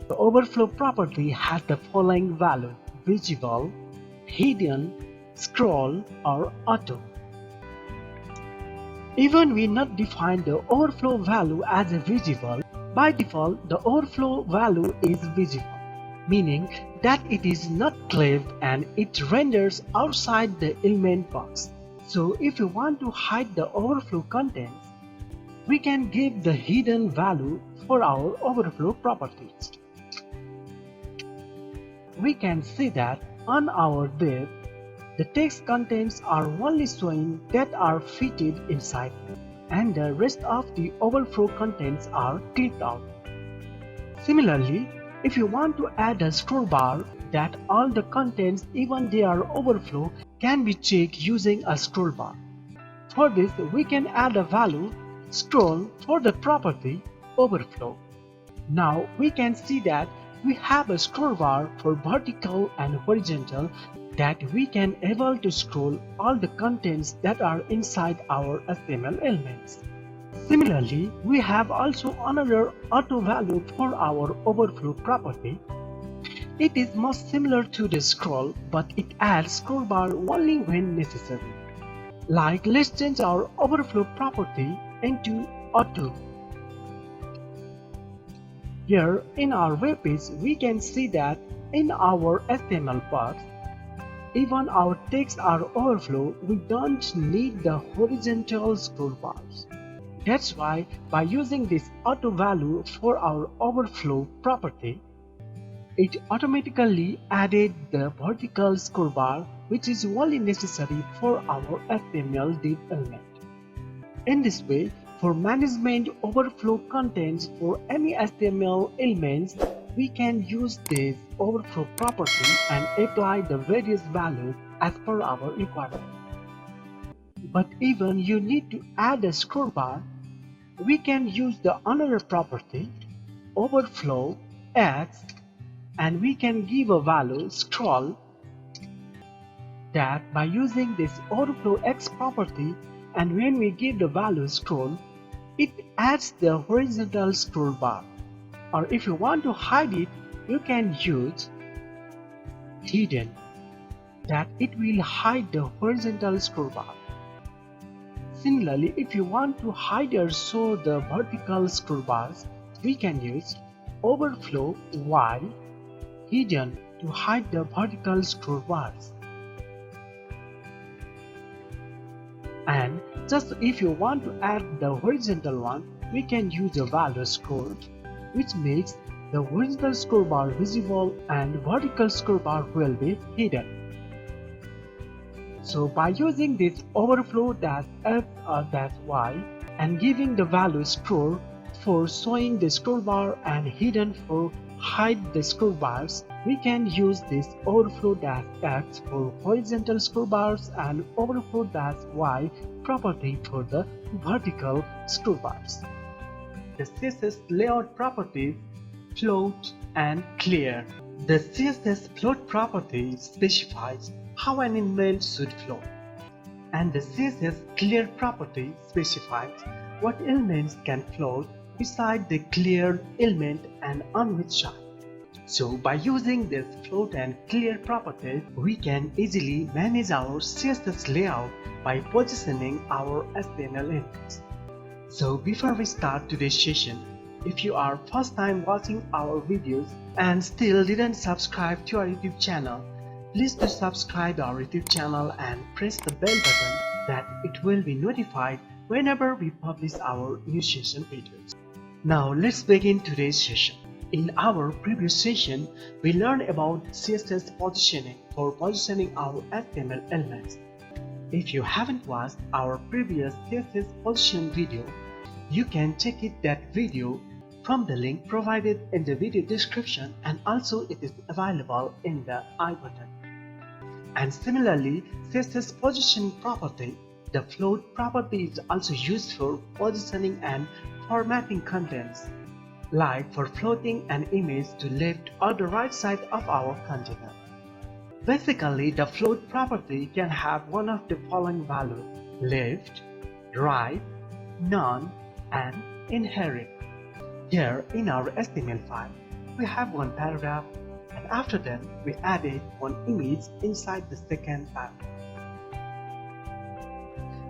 The overflow property has the following value: visible, hidden, scroll, or auto. Even we not define the overflow value as a visible, by default the overflow value is visible, meaning that it is not clipped and it renders outside the element box. So if you want to hide the overflow contents, we can give the hidden value for our overflow properties. We can see that on our div, the text contents are only showing that are fitted inside, and the rest of the overflow contents are clipped out. Similarly, if you want to add a scroll bar, that all the contents, even they are overflow, can be checked using a scroll bar. For this, we can add a value scroll for the property overflow. Now we can see that we have a scroll bar for vertical and horizontal, that we can able to scroll all the contents that are inside our HTML elements. Similarly, we have also another auto value for our overflow property, It is much similar to the scroll, but it adds scroll bar only when necessary. Like, let's change our overflow property into auto. Here in our web page, we can see that in our HTML box, even our text are overflow, we don't need the horizontal scroll bars. That's why by using this auto value for our overflow property, it automatically added the vertical scroll bar, which is only necessary for our HTML div element. In this way, for management overflow contents for any HTML elements, we can use this overflow property and apply the various values as per our requirement. But even you need to add a scroll bar, we can use the another property, overflow x, and we can give a value scroll, that by using this overflow x property, and when we give the value scroll, it adds the horizontal scroll bar. Or if you want to hide it, you can use hidden, that it will hide the horizontal scroll bar. Similarly, if you want to hide or show the vertical scroll bars, we can use overflow y hidden to hide the vertical scroll bars. And just if you want to add the horizontal one, we can use a value scroll, which makes the horizontal scroll bar visible and vertical scroll bar will be hidden. So by using this overflow -f or -y and giving the value scroll for showing the scroll bar and hidden for hide the scroll bars, we can use this overflow -x for horizontal scroll bars and overflow -y property for the vertical scroll bars. The CSS layout properties float and clear. The CSS float property specifies how an element should float, and the CSS clear property specifies what elements can float beside the cleared element and on which side. So by using this float and clear properties, we can easily manage our CSS layout by positioning our HTML elements. So before we start today's session, if you are first time watching our videos and still didn't subscribe to our YouTube channel, please do subscribe our YouTube channel and press the bell button, that it will be notified whenever we publish our new session videos. Now let's begin today's session. In our previous session, we learned about CSS positioning for positioning our HTML elements. If you haven't watched our previous CSS position video, you can check that video from the link provided in the video description, and also it is available in the I button. And similarly, CSS position property, the float property, is also used for positioning and formatting contents, like for floating an image to left or the right side of our container. Basically, the float property can have one of the following values: left, right, none, and inherit. Here in our HTML file, we have one paragraph, and after that we added one image inside the second paragraph.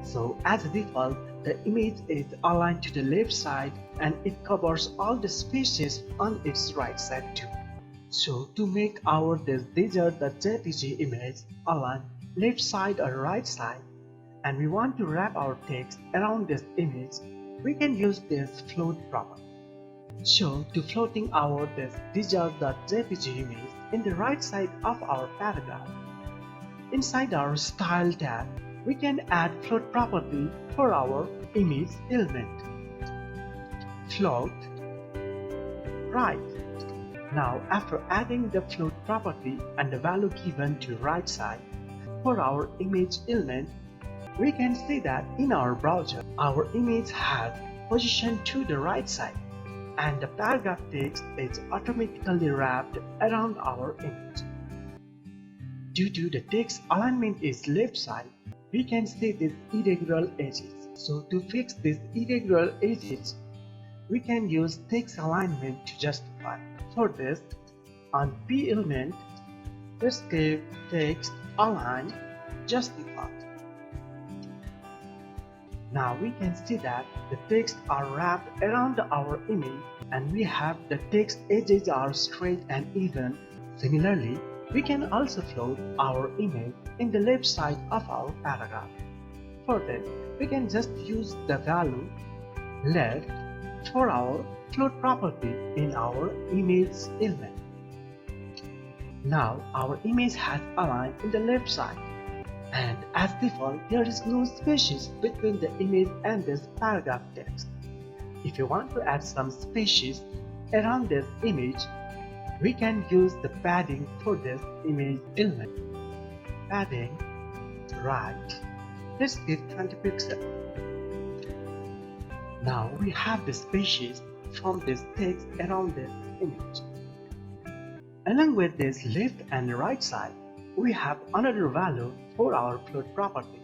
So as a default, the image is aligned to the left side and it covers all the spaces on its right side too. So to make our desert.jpg image align left side or right side, and we want to wrap our text around this image, we can use this float property. So to floating our desert.jpg image in the right side of our paragraph, inside our style tab, we can add float property for our image element. Float right. Now after adding the float property and the value given to right side for our image element, we can see that in our browser our image has positioned to the right side and the paragraph text is automatically wrapped around our image. Due to the text alignment is left side, we can see these irregular edges. So to fix these irregular edges, we can use text alignment to justify. For this, on P element, let's give text align justified. Now we can see that the text are wrapped around our image and we have the text edges are straight and even. Similarly, we can also float our image in the left side of our paragraph. For that, we can just use the value left for our float property in our image element. Now our image has aligned in the left side, and as default there is no spaces between the image and this paragraph text. If you want to add some spaces around this image, we can use the padding for this image element. Padding right, let's give 20 pixels. Now we have the spaces from this text around this image. Along with this left and right side, we have another value for our float property,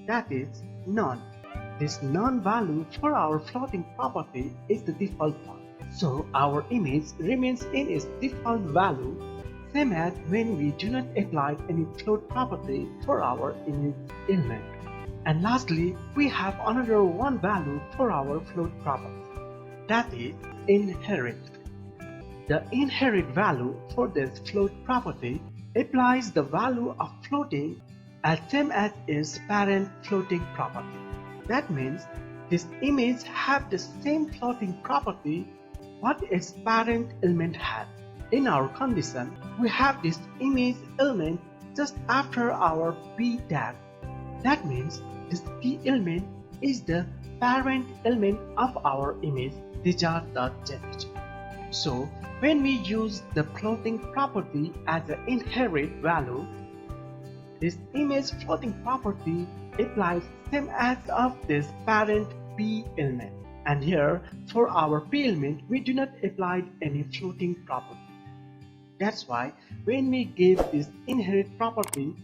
that is none. This none value for our floating property is the default one. So our image remains in its default value, same as when we do not apply any float property for our image element. And lastly, we have another one value for our float property, that is inherit. The inherit value for this float property applies the value of floating as same as its parent floating property. That means this image have the same floating property what its parent element had. In our condition, we have this image element just after our P tag. That means this P element is the parent element of our image djar.jpg. So when we use the floating property as an inherit value, this image floating property applies same as of this parent P element. And here for our P element we do not apply any floating property. That's why when we give this inherit property,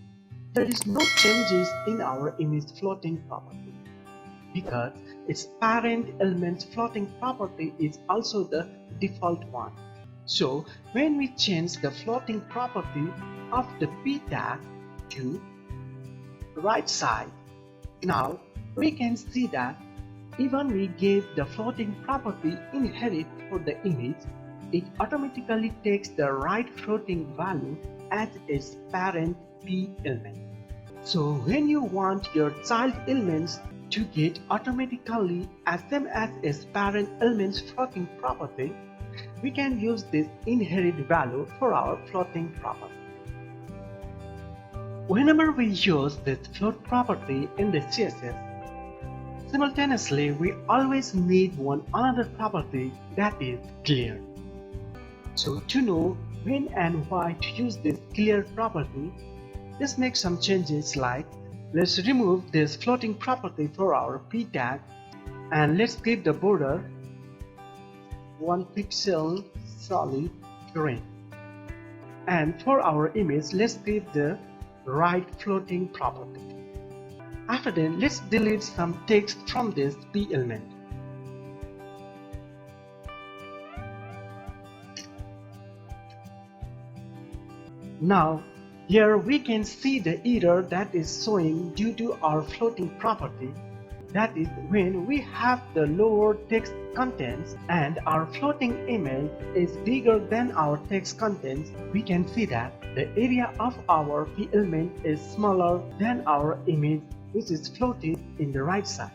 there is no changes in our image floating property, because its parent element's floating property is also the default one. So when we change the floating property of the P tag to right side, now we can see that even we gave the floating property inherit for the image, it automatically takes the right floating value as its parent P element. So when you want your child elements to get automatically as same as its parent element's floating property, we can use this inherit value for our floating property. Whenever we use this float property in the CSS, simultaneously we always need one another property, that is clear. So to know when and why to use this clear property, let's make some changes, like let's remove this floating property for our P tag and let's give the border 1 pixel solid green. And for our image, let's give the right floating property. After that, let's delete some text from this P element. Now here we can see the error that is showing due to our floating property. That is when we have the lower text contents and our floating image is bigger than our text contents, we can see that the area of our P element is smaller than our image, which is floated in the right side.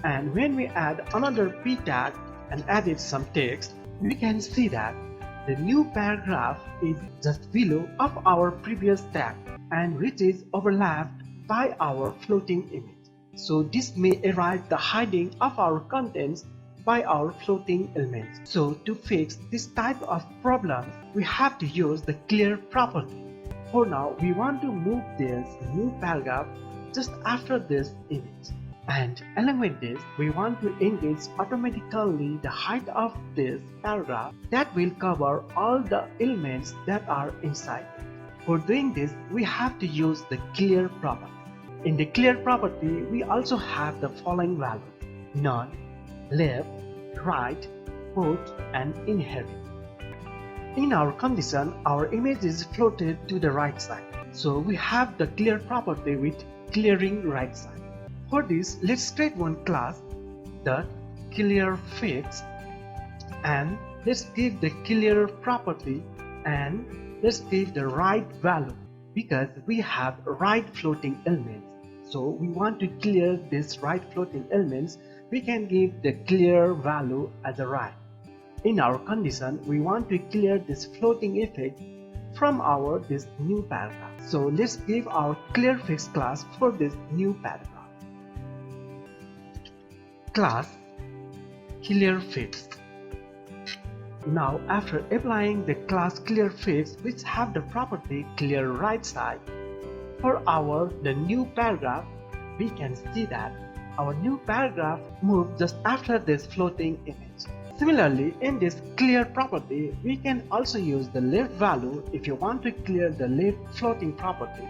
And when we add another P tag and added some text, we can see that the new paragraph is just below of our previous tag and which is overlapped by our floating image. So this may arrive the hiding of our contents by our floating elements. So to fix this type of problem, we have to use the clear property. For now, we want to move this new paragraph just after this image. And along with this, we want to engage automatically the height of this paragraph that will cover all the elements that are inside it. For doing this, we have to use the clear property. In the clear property, we also have the following values: none, left, right, both, and inherit. In our condition, our image is floated to the right side. So we have the clear property with clearing right side. For this, let's create one class, the clear fix, and let's give the clear property and let's give the right value because we have right floating elements. So we want to clear this right floating elements, we can give the clear value as a right. In our condition, we want to clear this floating effect from our this new paragraph. So let's give our clear fix class for this new paragraph. Class clear fix. Now after applying the class clear fix which have the property clear right side, for our the new paragraph we can see that our new paragraph moved just after this floating image. Similarly, in this clear property, we can also use the left value if you want to clear the left floating property.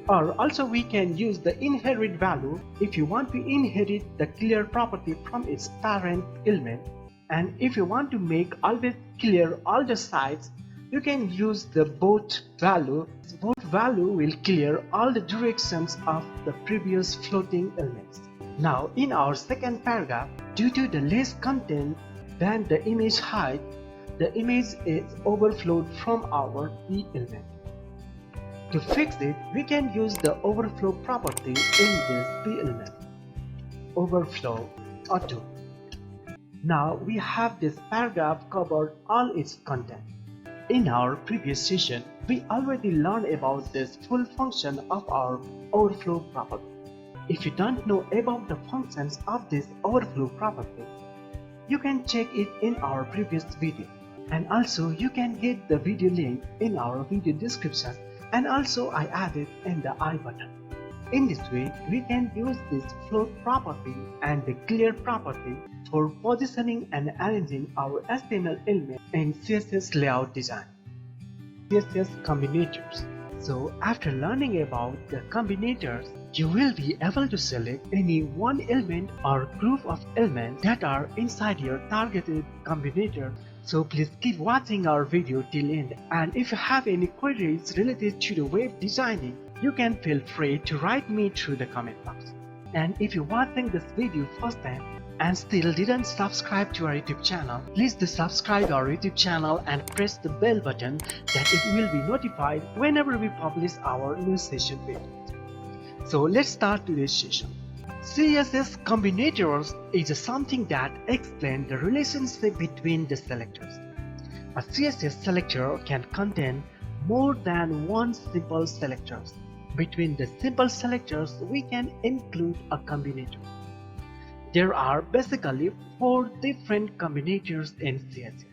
Or also we can use the inherit value if you want to inherit the clear property from its parent element. And if you want to make always clear all the sides, you can use the both value. Both value will clear all the directions of the previous floating elements. Now in our second paragraph, due to the less content than the image height, the image is overflowed from our B element. To fix it, we can use the overflow property in this B element. Overflow auto. Now we have this paragraph covered all its content. In our previous session, we already learned about this full function of our overflow property. If you don't know about the functions of this overflow property, you can check it in our previous video, and also you can get the video link in our video description, and also I added in the I button. In this way, we can use this float property and the clear property for positioning and arranging our HTML element in CSS layout design. CSS Combinators. So after learning about the combinators, you will be able to select any one element or group of elements that are inside your targeted combinator. So please keep watching our video till end, and if you have any queries related to the web designing, you can feel free to write me through the comment box. And if you're watching this video first time and still didn't subscribe to our YouTube channel, please do subscribe our YouTube channel and press the bell button that it will be notified whenever we publish our new session video. So let's start today's session. CSS Combinators is something that explains the relationship between the selectors. A CSS selector can contain more than one simple selector. Between the simple selectors, we can include a combinator. There are basically 4 different combinators in CSS: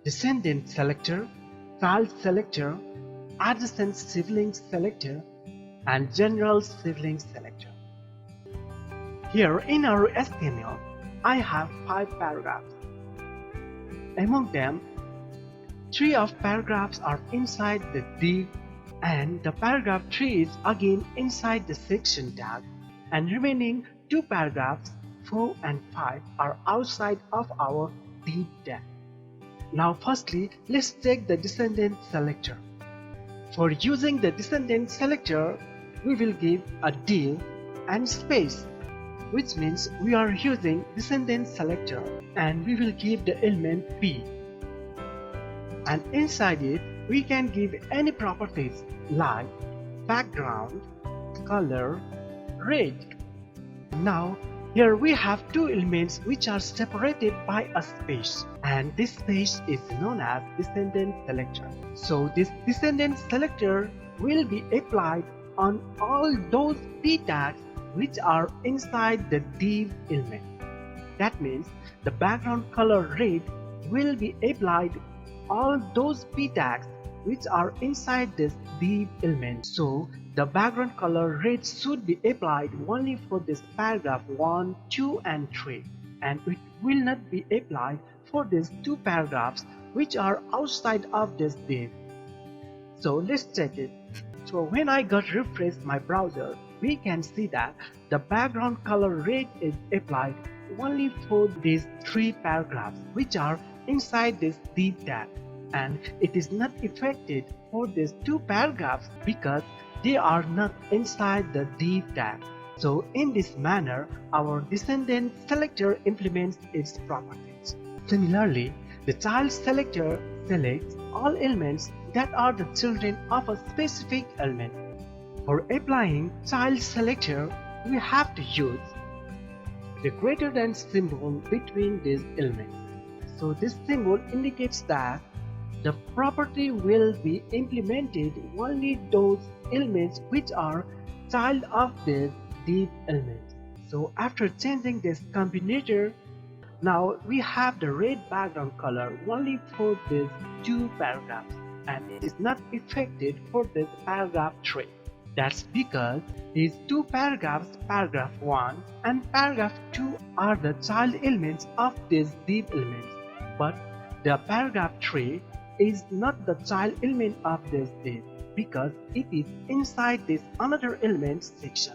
Descendant selector, Child selector, Adjacent sibling selector, and General sibling selector. Here in our HTML, I have 5 paragraphs. Among them, 3 of paragraphs are inside the div, and the paragraph 3 is again inside the section tag, and remaining 2 paragraphs 4 and 5 are outside of our div tag. Now firstly, let's check the Descendant selector. For using the Descendant selector, we will give a div and space, which means we are using Descendant selector, and we will give the element P. And inside it, we can give any properties like background, color, red. Now here we have 2 elements which are separated by a space, and this space is known as Descendant selector. So this Descendant selector will be applied on all those P tags which are inside the div element. That means the background color red will be applied all those P tags which are inside this div element. So the background color red should be applied only for this paragraph 1, 2 and 3, and it will not be applied for these 2 paragraphs which are outside of this div. So let's check it. So when I got refresh my browser, we can see that the background color red is applied only for these 3 paragraphs which are inside this div tag. and it is not affected for these two paragraphs because they are not inside the div tag. So in this manner, our Descendant selector implements its properties. Similarly, the child selector selects all elements that are the children of a specific element. For applying child selector, we have to use the greater than symbol between these elements. So this symbol indicates that the property will be implemented only those elements which are child of this div element. So after changing this combinator, now we have the red background color only for these two paragraphs, and it is not affected for this paragraph 3. That's because these two paragraphs, paragraph 1 and paragraph 2, are the child elements of this div elements, but the paragraph 3 is not the child element of this div because it is inside this another element section.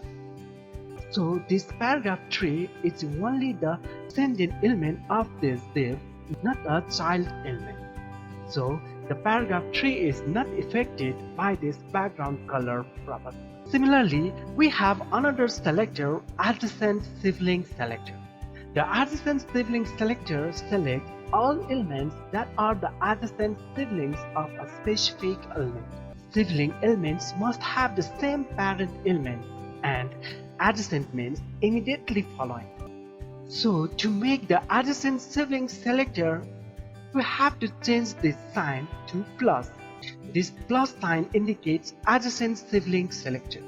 So this paragraph 3 is only the descendant element of this div, not a child element. So the paragraph 3 is not affected by this background color property. Similarly, we have another selector, adjacent sibling selector. The adjacent sibling selector selects all elements that are the adjacent siblings of a specific element. Sibling elements must have the same parent element, and adjacent means immediately following. So to make the adjacent sibling selector, we have to change this sign to plus. This plus sign indicates adjacent sibling selector.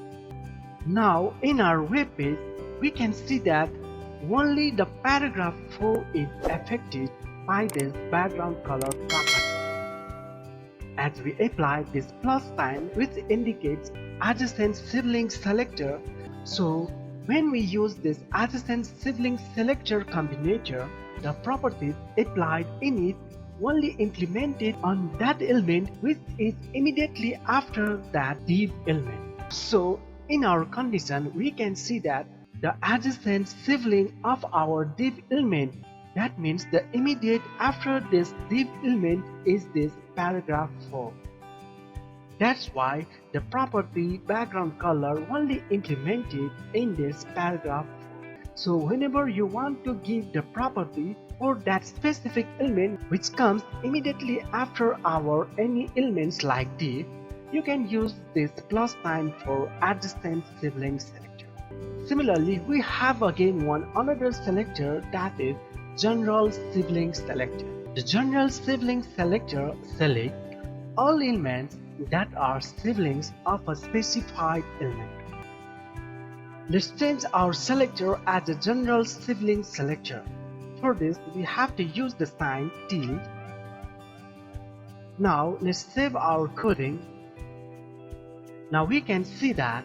Now in our web page, we can see that only the paragraph 4 is affected by this background color property. As we apply this plus sign which indicates adjacent sibling selector, so when we use this adjacent sibling selector combinator, the properties applied in it only implemented on that element which is immediately after that div element. So in our condition, we can see that the adjacent sibling of our div element, that means the immediate after this div element is this paragraph 4. That's why the property background color only implemented in this paragraph 4. So whenever you want to give the property for that specific element which comes immediately after our any elements like div, you can use this plus sign for adjacent sibling selector. Similarly, we have again another selector, that is general sibling selector. The general sibling selector selects all elements that are siblings of a specified element. Let's change our selector as a general sibling selector. For this, we have to use the sign tilde. Now let's save our coding. Now we can see that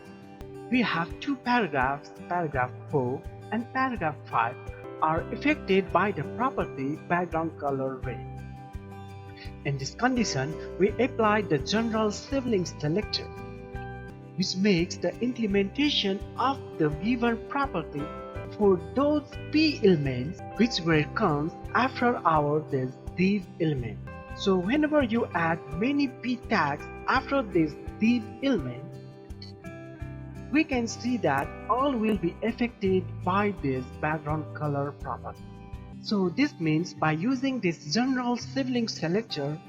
we have two paragraphs, paragraph 4 and paragraph 5 are affected by the property background color red. In this condition, we apply the general sibling selector, which makes the implementation of the given property for those p elements which were comes after our this div element. So whenever you add many p tags after this div element, we can see that all will be affected by this background color property. So this means by using this general sibling selector,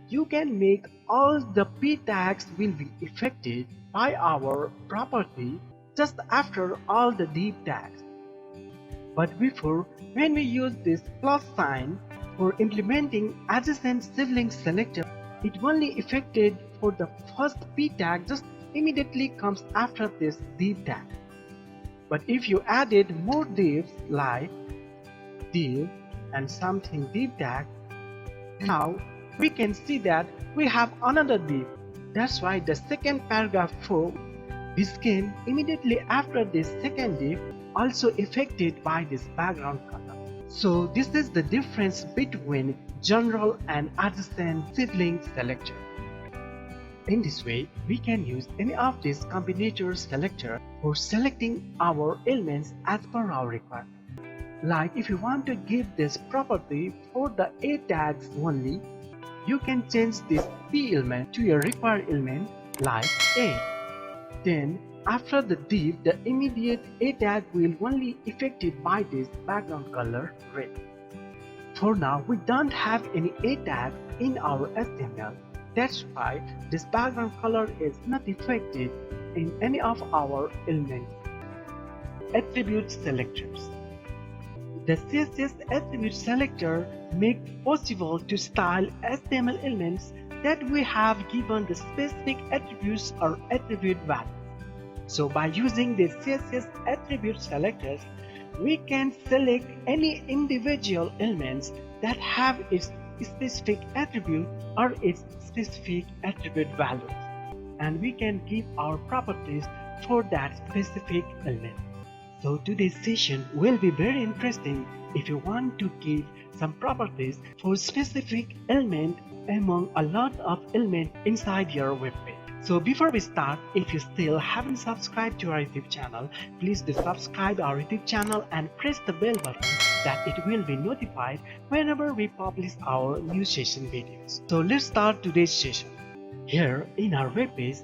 you can make all the p tags will be affected by our property just after all the div tags. But before, when we use this plus sign for implementing adjacent sibling selector, it only affected for the first p tag just immediately comes after this div tag. But if you added more divs like div and something div tag, now we can see that we have another div. That's why the second paragraph 4 became immediately after this second div also affected by this background color. So this is the difference between general and adjacent sibling selector. In this way, we can use any of these combinator selector for selecting our elements as per our requirement. Like if you want to give this property for the A tags only, you can change this P element to your required element like A. Then after the div, the immediate A tag will only affected by this background color red. For now, we don't have any A tag in our HTML. That's why this background color is not affected in any of our elements. Attribute selectors. The CSS attribute selector makes possible to style HTML elements that we have given the specific attributes or attribute values. So by using the CSS attribute selectors, we can select any individual elements that have its specific attribute or its specific attribute values, and we can give our properties for that specific element. So today's session will be very interesting if you want to give some properties for specific element among a lot of elements inside your web page. So before we start, if you still haven't subscribed to our YouTube channel, please do subscribe our YouTube channel and press the bell button that it will be notified whenever we publish our new session videos. So let's start today's session. Here in our web page,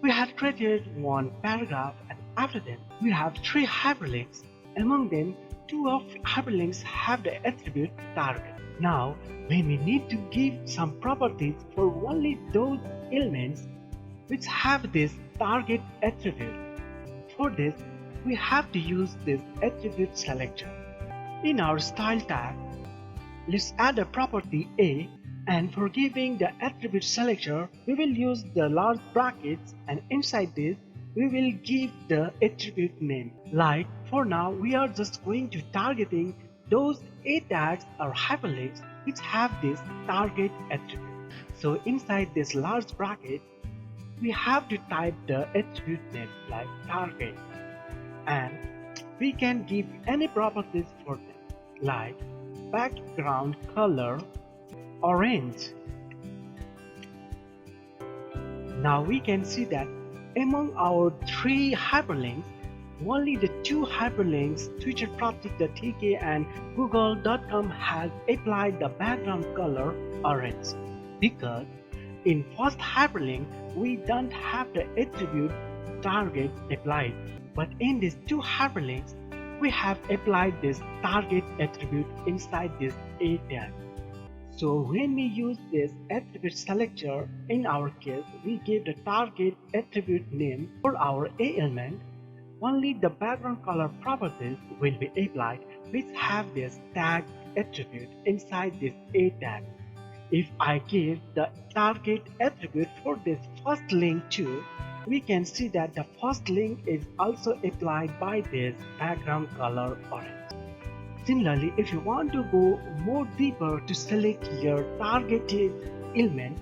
we have created one paragraph, and after that we have 3 hyperlinks. Among them, 2 of hyperlinks have the attribute target. Now when we need to give some properties for only those elements which have this target attribute, for this we have to use this attribute selector. In our style tag, let's add a property A, and for giving the attribute selector we will use the large brackets, and inside this we will give the attribute name. Like for now we are just going to targeting those A tags or hyperlinks which have this target attribute. So inside this large bracket we have to type the attribute name like target, and we can give any properties for them like background color orange. Now we can see that among our 3 hyperlinks, only the 2 hyperlinks, Tutor Pratik, the TK, and Google.com has applied the background color orange, because in first hyperlink we don't have the attribute target applied, but in these 2 hyperlinks we have applied this target attribute inside this A tag. So when we use this attribute selector, in our case we give the target attribute name for our A element, only the background color properties will be applied which have this tag attribute inside this A tag. If I give the target attribute for this first link too, we can see that the first link is also applied by this background color orange. Similarly, if you want to go more deeper to select your targeted element,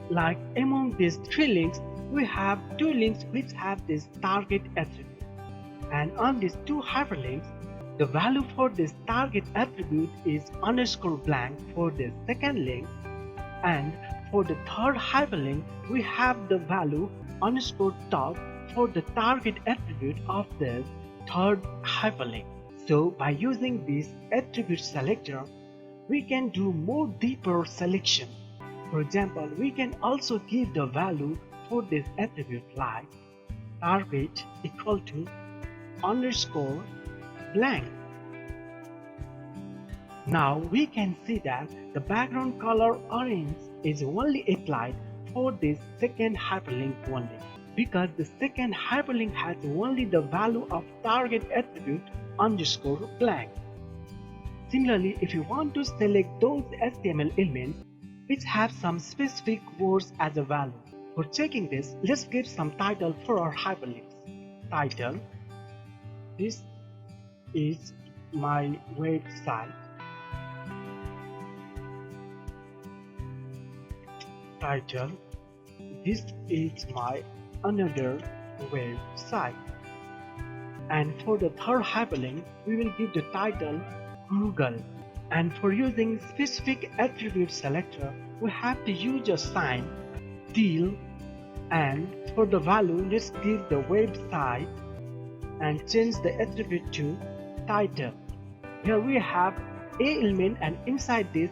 like among these 3 links, we have 2 links which have this target attribute, and on these 2 hyperlinks, the value for this target attribute is _blank for the second link, and for the third hyperlink, we have the value _top for the target attribute of the third hyperlink. So by using this attribute selector, we can do more deeper selection. For example, we can also give the value for this attribute like target equal to _blank. Now we can see that the background color orange is only applied for this second hyperlink only, because the second hyperlink has only the value of target attribute _blank. Similarly, if you want to select those HTML elements which have some specific words as a value, for checking this, let's give some title for our hyperlinks. Title: this is my website. Title: this is my another website. And for the third hyperlink, we will give the title Google. And for using specific attribute selector, we have to use a sign till, and for the value, let's give the website and change the attribute to title. Here we have A element, and inside this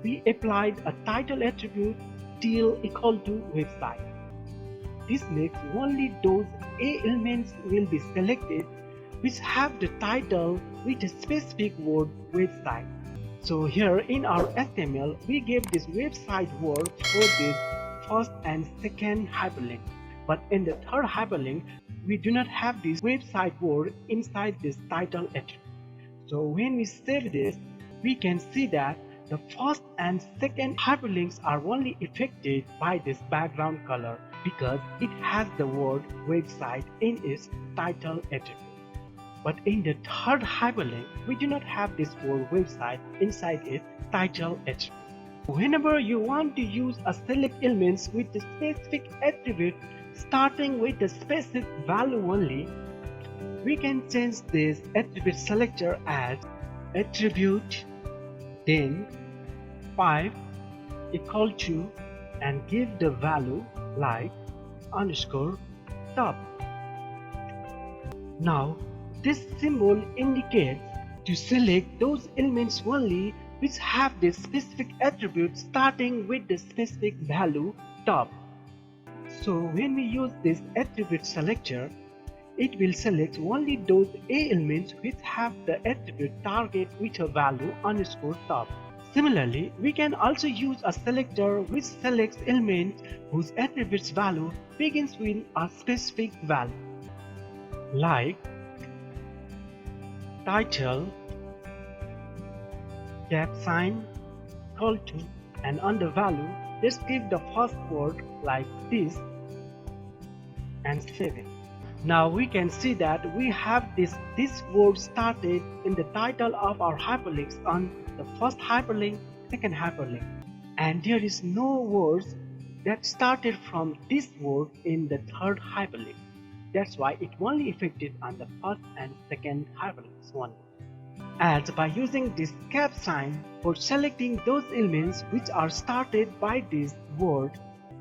we applied a title attribute till equal to website. This makes only those A elements will be selected which have the title with a specific word website. So here in our HTML, we gave this website word for this first and second hyperlink. But in the third hyperlink, we do not have this website word inside this title attribute. So when we save this, we can see that the first and second hyperlinks are only affected by this background color because it has the word website in its title attribute. But in the third hyperlink, we do not have this word website inside its title attribute. Whenever you want to use a select elements with a specific attribute starting with a specific value only, we can change this attribute selector as attribute then 5 equal to and give the value like underscore top. Now this symbol indicates to select those elements only which have the specific attribute starting with the specific value top. So when we use this attribute selector, it will select only those A elements which have the attribute target with a value underscore top. Similarly, we can also use a selector which selects elements whose attribute's value begins with a specific value, like title, cap sign, equal to, and under value, let's give the first word like this and save it. Now we can see that we have this word started in the title of our hyperlinks on the first hyperlink, second hyperlink, and there is no words that started from this word in the third hyperlink. That's why it only affected on the first and second hyperlinks only. As by using this cap sign for selecting those elements which are started by this word,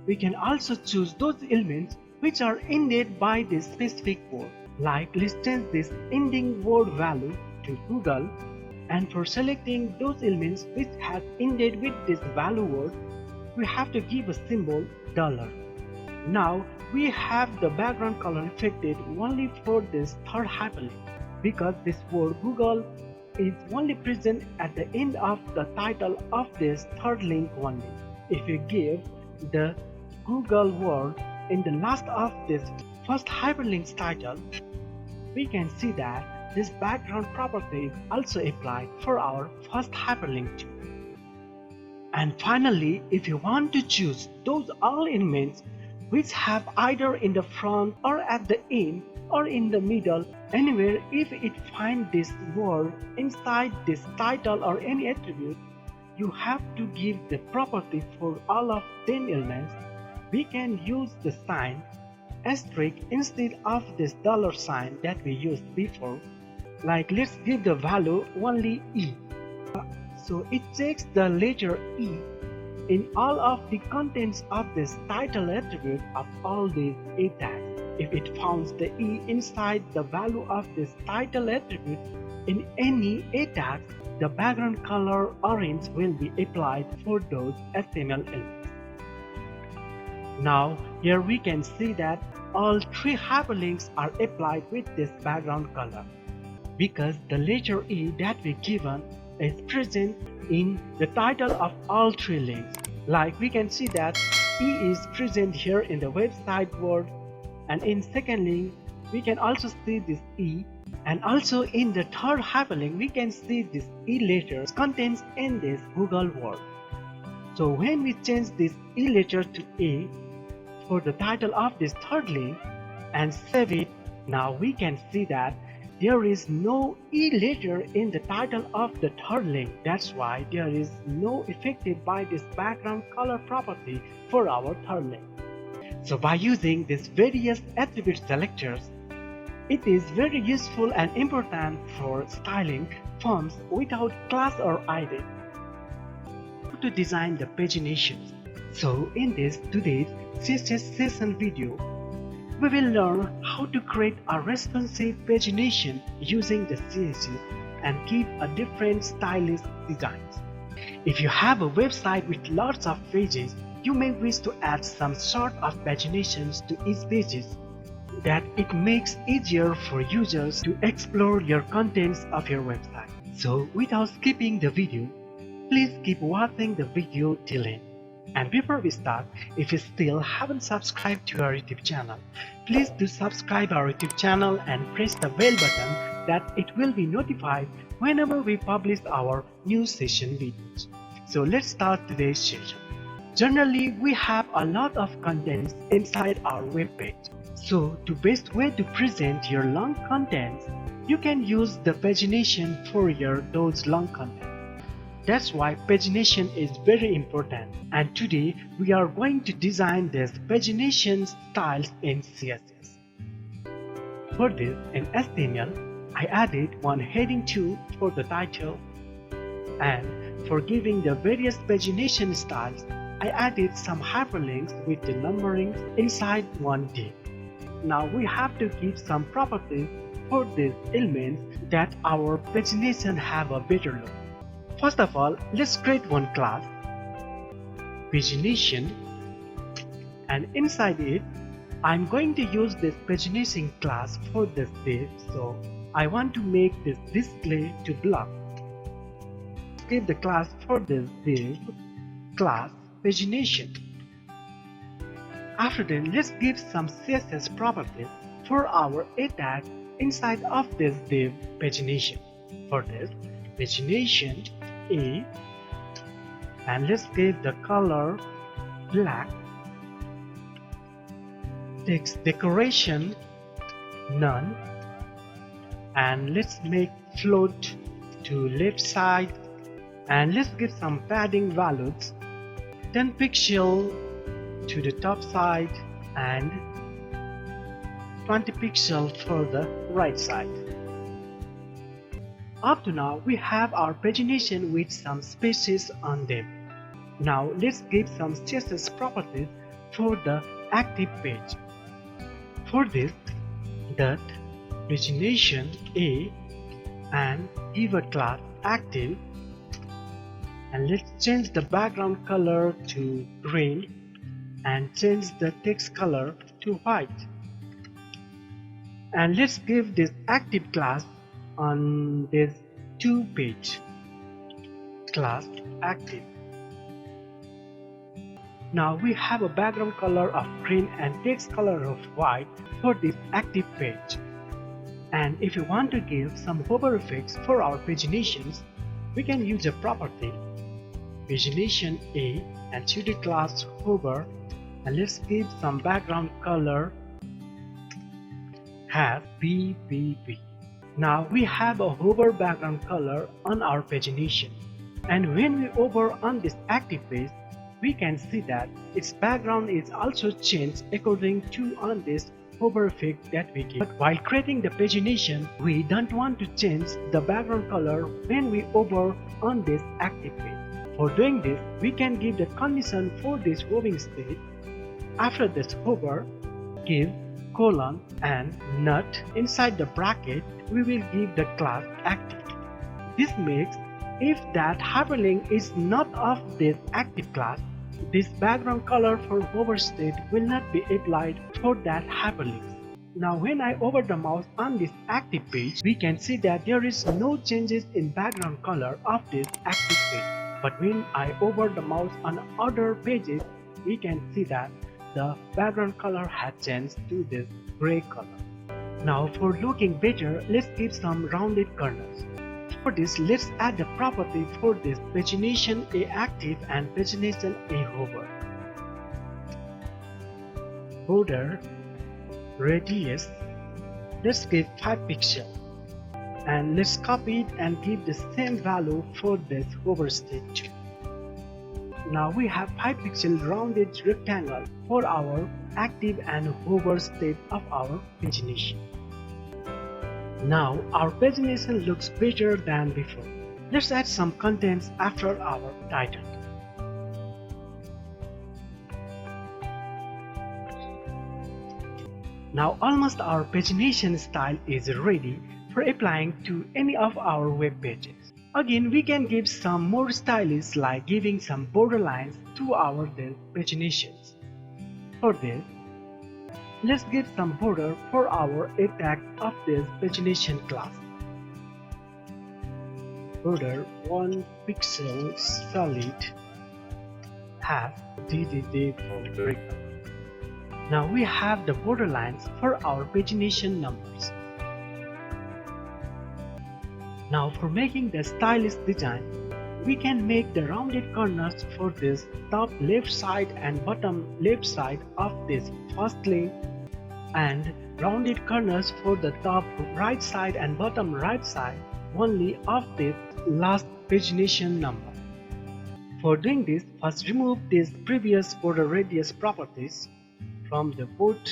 we can also choose those elements which are ended by this specific word. Like let's change this ending word value to Google, and for selecting those elements which have ended with this value word, we have to give a symbol $. Now we have the background color affected only for this third hyperlink because this word Google is only present at the end of the title of this third link only. If you give the Google word in the last of this first hyperlink's title, we can see that this background property is also applied for our first hyperlink too. And finally, if you want to choose those all elements which have either in the front or at the end or in the middle, anywhere if it finds this word inside this title or any attribute, you have to give the property for all of 10 elements. We can use the sign asterisk instead of this $sign that we used before. Like let's give the value only E. So it takes the letter E in all of the contents of this title attribute of all these A tags. If it finds the E inside the value of this title attribute in any A tags, the background color orange will be applied for those HTML elements. Now here we can see that all three hyperlinks are applied with this background color because the letter E that we given is present in the title of all three links. Like we can see that E is present here in the website word, and in second link we can also see this E, and also in the third hyperlink we can see this E letter contains in this Google word. So when we change this E letter to A for the title of this third link and save it, now we can see that there is no E letter in the title of the third link. That's why there is no affected by this background color property for our third link. So by using these various attribute selectors, it is very useful and important for styling forms without class or ID. To design the paginations. So in today's CSS session video, we will learn how to create a responsive pagination using the CSS and give a different stylish designs. If you have a website with lots of pages, you may wish to add some sort of paginations to each pages that it makes easier for users to explore your contents of your website. So without skipping the video, please keep watching the video till end. And before we start, if you still haven't subscribed to our YouTube channel, please do subscribe our YouTube channel and press the bell button that it will be notified whenever we publish our new session videos. So let's start today's session. Generally, we have a lot of contents inside our web page. So the best way to present your long contents, you can use the pagination for those long contents. That's why pagination is very important, and today we are going to design these pagination styles in CSS. For this, in HTML, I added one heading 2 for the title, and for giving the various pagination styles, I added some hyperlinks with the numbering inside one div. Now we have to give some properties for these elements that our pagination have a better look. First of all, let's create one class, Pagination, and inside it, I'm going to use this Pagination class for this div, so I want to make this display to block. Give the class for this div, class Pagination. After that, let's give some CSS properties for our A tag inside of this div Pagination. For this, Pagination A, and let's give the color black, text decoration none, and let's make float to left side, and let's give some padding values, 10 pixel to the top side and 20 pixel for the right side. Up to now, we have our pagination with some spaces on them. Now let's give some CSS properties for the active page. For this, dot pagination A, and give a class active, and let's change the background color to green and change the text color to white. And let's give this active class on this 2 page, class active. Now we have a background color of green and text color of white for this active page. And if you want to give some hover effects for our paginations, we can use a property, Pagination A, and to the class hover, and let's give some background color has BBB. Now we have a hover background color on our pagination, and when we hover on this active page, we can see that its background is also changed according to on this hover effect that we give. But while creating the pagination, we don't want to change the background color when we hover on this active page. For doing this, we can give the condition for this hovering state. After this hover, give colon and not inside the bracket, we will give the class active. This makes if that hyperlink is not of this active class, this background color for hover state will not be applied for that hyperlink. Now when I hover the mouse on this active page, we can see that there is no changes in background color of this active page. But when I hover the mouse on other pages, we can see that the background color has changed to this gray color. Now for looking better, let's give some rounded corners. For this, let's add the property for this Pagination A active and Pagination A hover. Border radius, let's give 5 pixel, and let's copy it and give the same value for this hover state too. Now we have 5 pixel rounded rectangle for our active and hover state of our pagination. Now our pagination looks better than before. Let's add some contents after our title. Now almost our pagination style is ready for applying to any of our web pages. Again, we can give some more stylish, like giving some borderlines to our paginations. For this, let's give some border for our tag of this pagination class. Border 1 pixel solid has DDD for breakup. Now we have the borderlines for our pagination numbers. Now for making the stylish design, we can make the rounded corners for this top left side and bottom left side of this first link, and rounded corners for the top right side and bottom right side only of this last pagination number. For doing this, first remove this previous border radius properties from the board.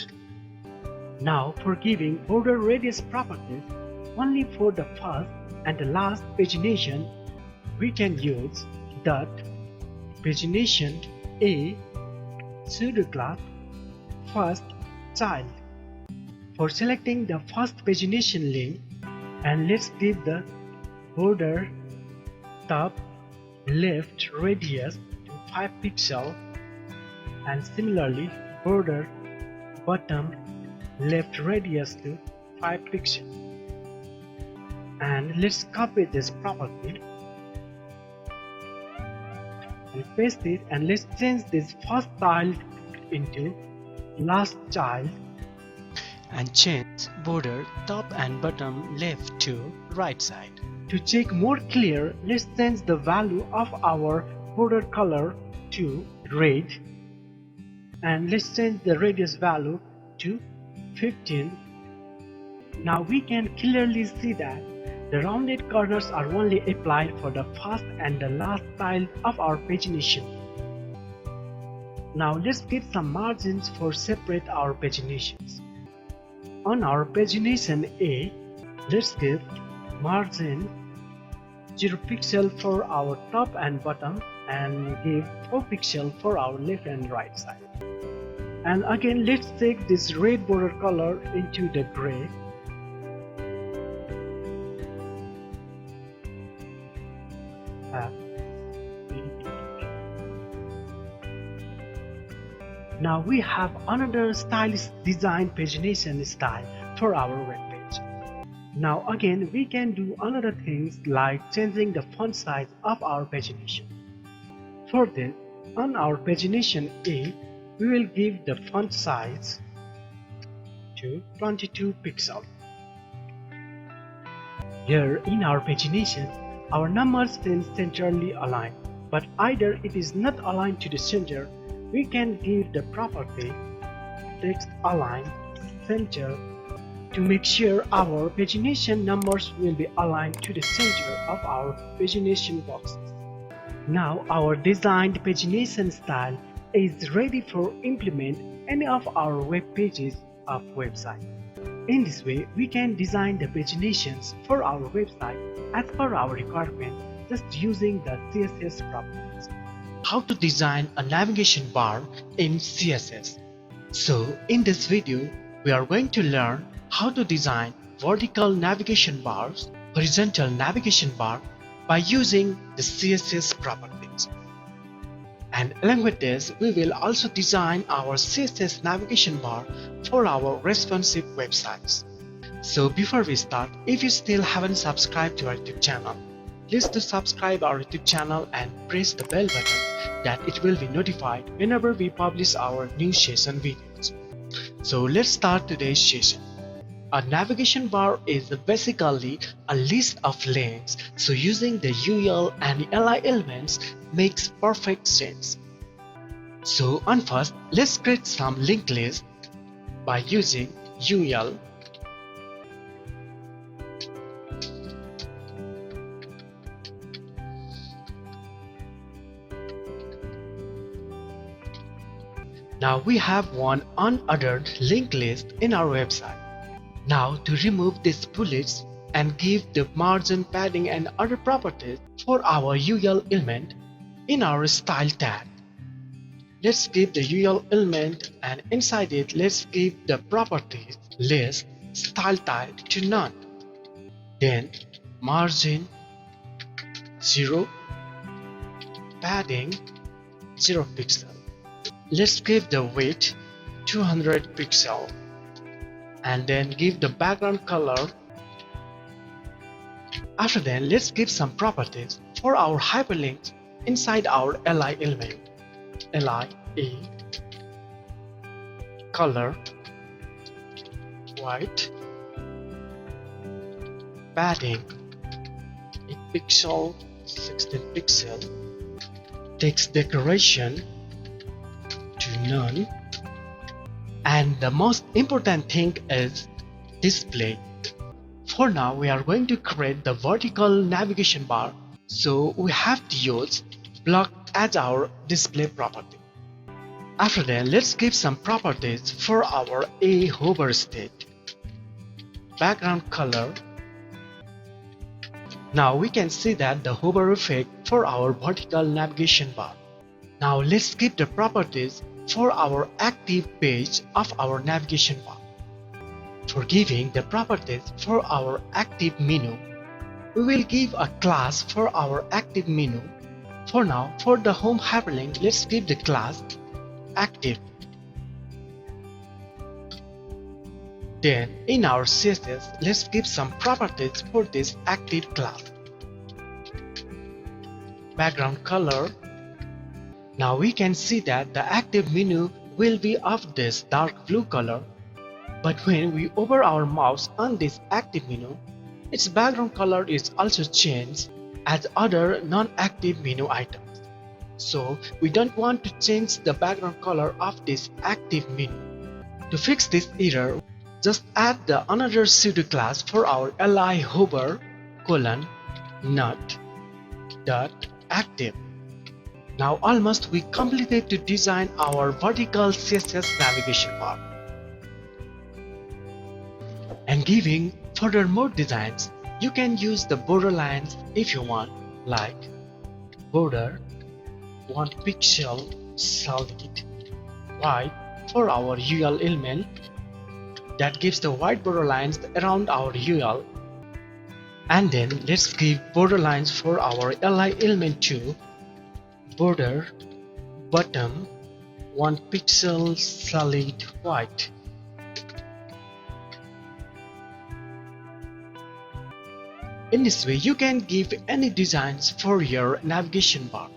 Now for giving border radius properties only for the first and the last pagination, we can use dot pagination a pseudo class first child for selecting the first pagination link, and let's give the border top left radius to 5 pixel, and similarly border bottom left radius to 5 pixel. And let's copy this property and paste it, and let's change this first child into last child And change border top and bottom left to right side. To check more clear, let's change the value of our border color to red, and let's change the radius value to 15. Now we can clearly see that the rounded corners are only applied for the first and the last tile of our pagination. Now let's get some margins for separate our paginations. On our pagination A, let's give margin 0 pixel for our top and bottom, and give 4 pixel for our left and right side. And again, let's take this red border color into the gray. Now we have another stylish design pagination style for our web page. Now again, we can do another things like changing the font size of our pagination. For this, on our pagination A, we will give the font size to 22 pixel. Here in our pagination, our numbers seem centrally aligned, but either it is not aligned to the center, we can give the property text align center to make sure our pagination numbers will be aligned to the center of our pagination boxes. Now our designed pagination style is ready for implement any of our web pages of website. In this way, we can design the paginations for our website as per our requirement, just using the CSS properties. How to design a navigation bar in CSS. So in this video, we are going to learn how to design vertical navigation bars, horizontal navigation bar by using the CSS properties. And along with this, we will also design our CSS navigation bar for our responsive websites. So before we start, if you still haven't subscribed to our YouTube channel, please do subscribe our YouTube channel and press the bell button that it will be notified whenever we publish our new session videos. So let's start today's session. A navigation bar is basically a list of links, so using the UL and LI elements makes perfect sense. So on first, let's create some linked list by using UL. Now we have one unordered linked list in our website. Now to remove these bullets and give the margin, padding and other properties for our UL element in our style tag. Let's give the UL element, and inside it let's give the properties list style type to none. Then margin 0, padding 0 pixel. Let's give the width 200 pixel and then give the background color. After that, let's give some properties for our hyperlinks inside our li element. Li color white, padding 8 pixel, 16 pixel, text decoration to none, and the most important thing is display. For now, we are going to create the vertical navigation bar, so we have to use block as our display property. After that, let's give some properties for our A hover state. Background color. Now we can see that the hover effect for our vertical navigation bar. Now let's give the properties for our active page of our navigation bar. For giving the properties for our active menu, we will give a class for our active menu. For now, for the home hyperlink, let's give the class active. Then in our CSS, let's give some properties for this active class. Background color. Now we can see that the active menu will be of this dark blue color, but when we hover our mouse on this active menu, its background color is also changed as other non-active menu items. So we don't want to change the background color of this active menu. To fix this error, just add the another pseudo class for our li hover not.active. Now almost we completed to design our vertical CSS navigation bar. And giving furthermore designs, you can use the border lines if you want, like border 1 pixel solid white for our UL element. That gives the white border lines around our UL. And then let's give border lines for our li element too. Border bottom 1 pixel solid white. In this way, you can give any designs for your navigation bar.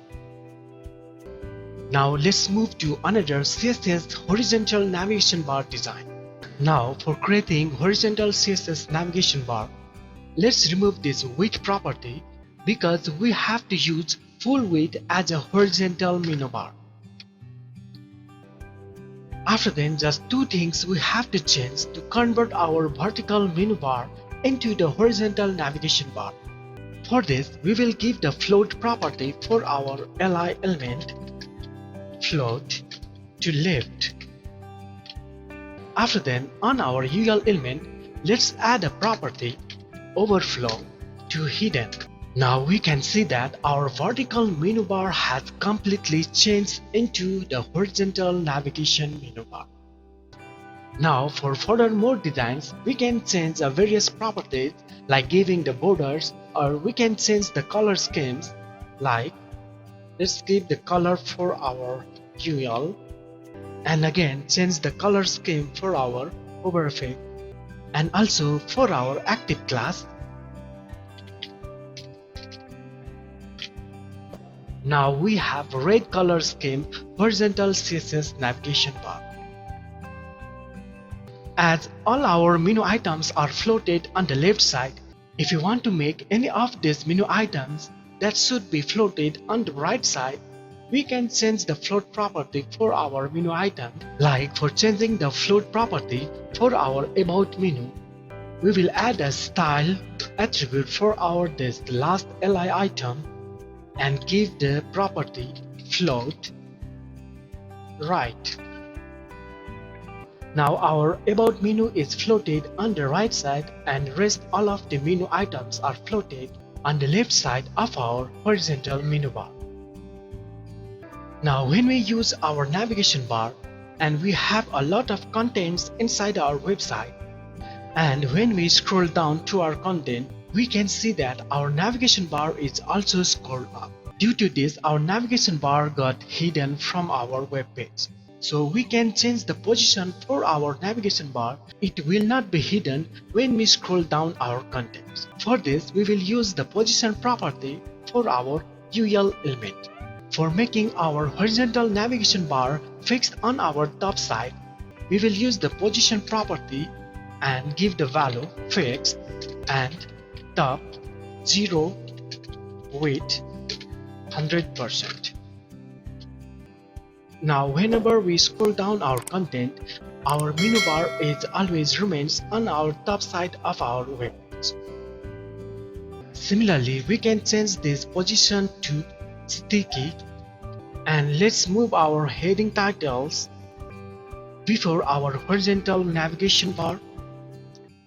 Now let's move to another CSS horizontal navigation bar design. Now for creating horizontal CSS navigation bar, let's remove this width property because we have to use full width as a horizontal menu bar. After then, just two things we have to change to convert our vertical menu bar into the horizontal navigation bar. For this, we will give the float property for our li element, float to left. After then, on our UL element, let's add a property, overflow to hidden. Now we can see that our vertical menu bar has completely changed into the horizontal navigation menu bar. Now for furthermore designs, we can change various properties like giving the borders, or we can change the color schemes, like let's give the color for our UL and again change the color scheme for our hover effect and also for our active class. Now we have red color scheme horizontal CSS navigation bar. As all our menu items are floated on the left side, if you want to make any of these menu items that should be floated on the right side, we can change the float property for our menu item. Like for changing the float property for our about menu, we will add a style attribute for our this last li item and give the property float right. Now our about menu is floated on the right side and rest all of the menu items are floated on the left side of our horizontal menu bar. Now when we use our navigation bar and we have a lot of contents inside our website, and when we scroll down to our content, we can see that our navigation bar is also scrolled up. Due to this, our navigation bar got hidden from our web page. So we can change the position for our navigation bar. It will not be hidden when we scroll down our content. For this, we will use the position property for our UL element. For making our horizontal navigation bar fixed on our top side, we will use the position property and give the value fixed and top 0 width 100%. Now whenever we scroll down our content, our menu bar is always remains on our top side of our web page. Similarly, we can change this position to sticky, and let's move our heading titles before our horizontal navigation bar.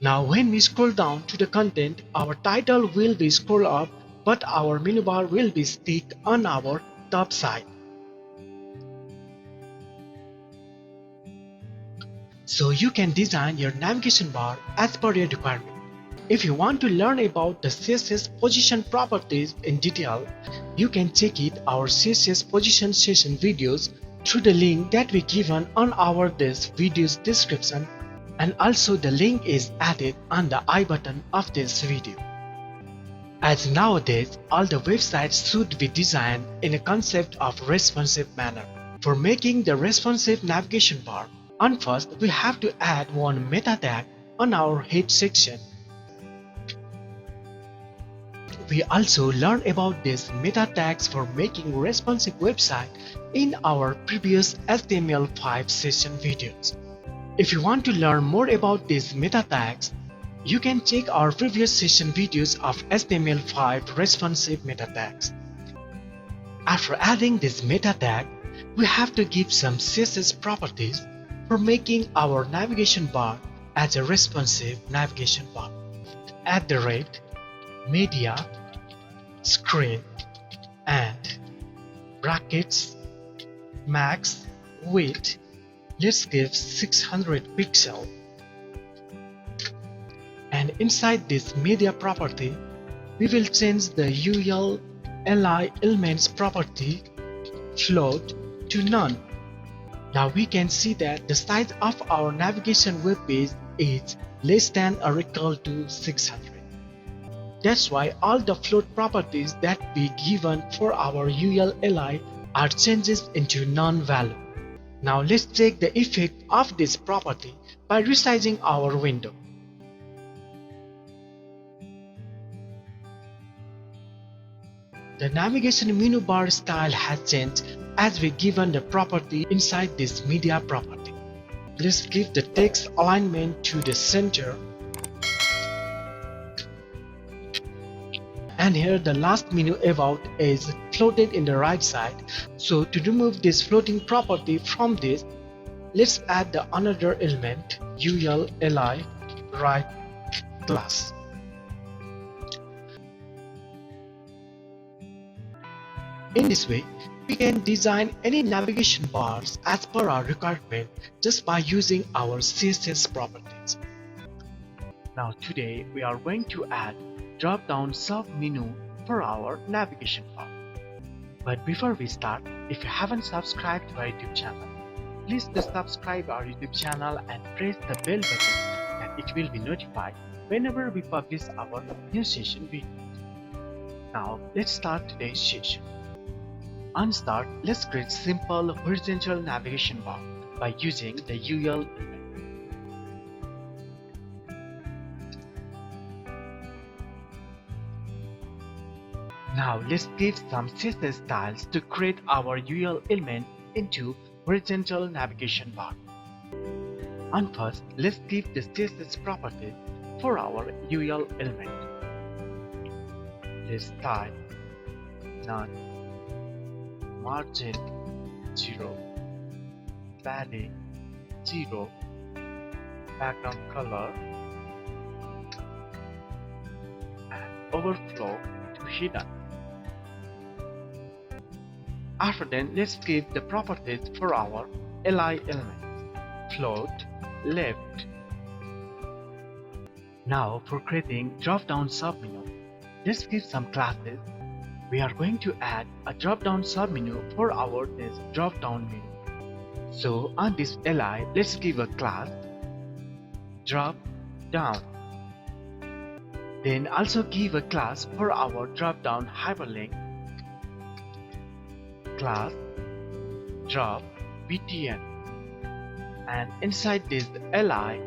Now when we scroll down to the content, our title will be scroll up, but our menu bar will be stick on our top side. So you can design your navigation bar as per your requirement. If you want to learn about the CSS position properties in detail, you can check it our CSS position session videos through the link that we given on our this video's description, and also the link is added on the I button of this video. As nowadays, all the websites should be designed in a concept of responsive manner. For making the responsive navigation bar, first we have to add one meta tag on our head section. We also learned about these meta tags for making responsive website in our previous HTML5 session videos. If you want to learn more about these meta tags, you can check our previous session videos of HTML5 responsive meta tags. After adding this meta tag, we have to give some CSS properties for making our navigation bar as a responsive navigation bar. @media screen and brackets max width, let's give 600 pixel, and inside this media property we will change the UL-li elements property float to none. Now we can see that the size of our navigation web page is less than or equal to 600. That's why all the float properties that we given for our UL-li are changes into none value. Now let's check the effect of this property by resizing our window. The navigation menu bar style has changed as we given the property inside this media property. Let's give the text alignment to the center. And here the last menu about is floated in the right side. So to remove this floating property from this, let's add the another element UL-li right class. In this way, we can design any navigation bars as per our requirement just by using our CSS properties. Now today we are going to add drop-down sub-menu for our navigation bar. But before we start, if you haven't subscribed to our YouTube channel, please subscribe our YouTube channel and press the bell button, and it will be notified whenever we publish our new session videos. Now let's start today's session. On start, let's create simple horizontal navigation bar by using the UL element. Now let's give some CSS styles to create our UL element into horizontal navigation bar. And first, let's give the CSS property for our UL element. Let's type none, margin 0, padding 0, background color, and overflow to hidden. After then, let's give the properties for our li elements. Float, left. Now for creating drop-down submenu, let's give some classes. We are going to add a drop-down submenu for our this drop-down menu. So on this li, let's give a class drop-down. Then also give a class for our drop-down hyperlink, class drop btn. And inside this li,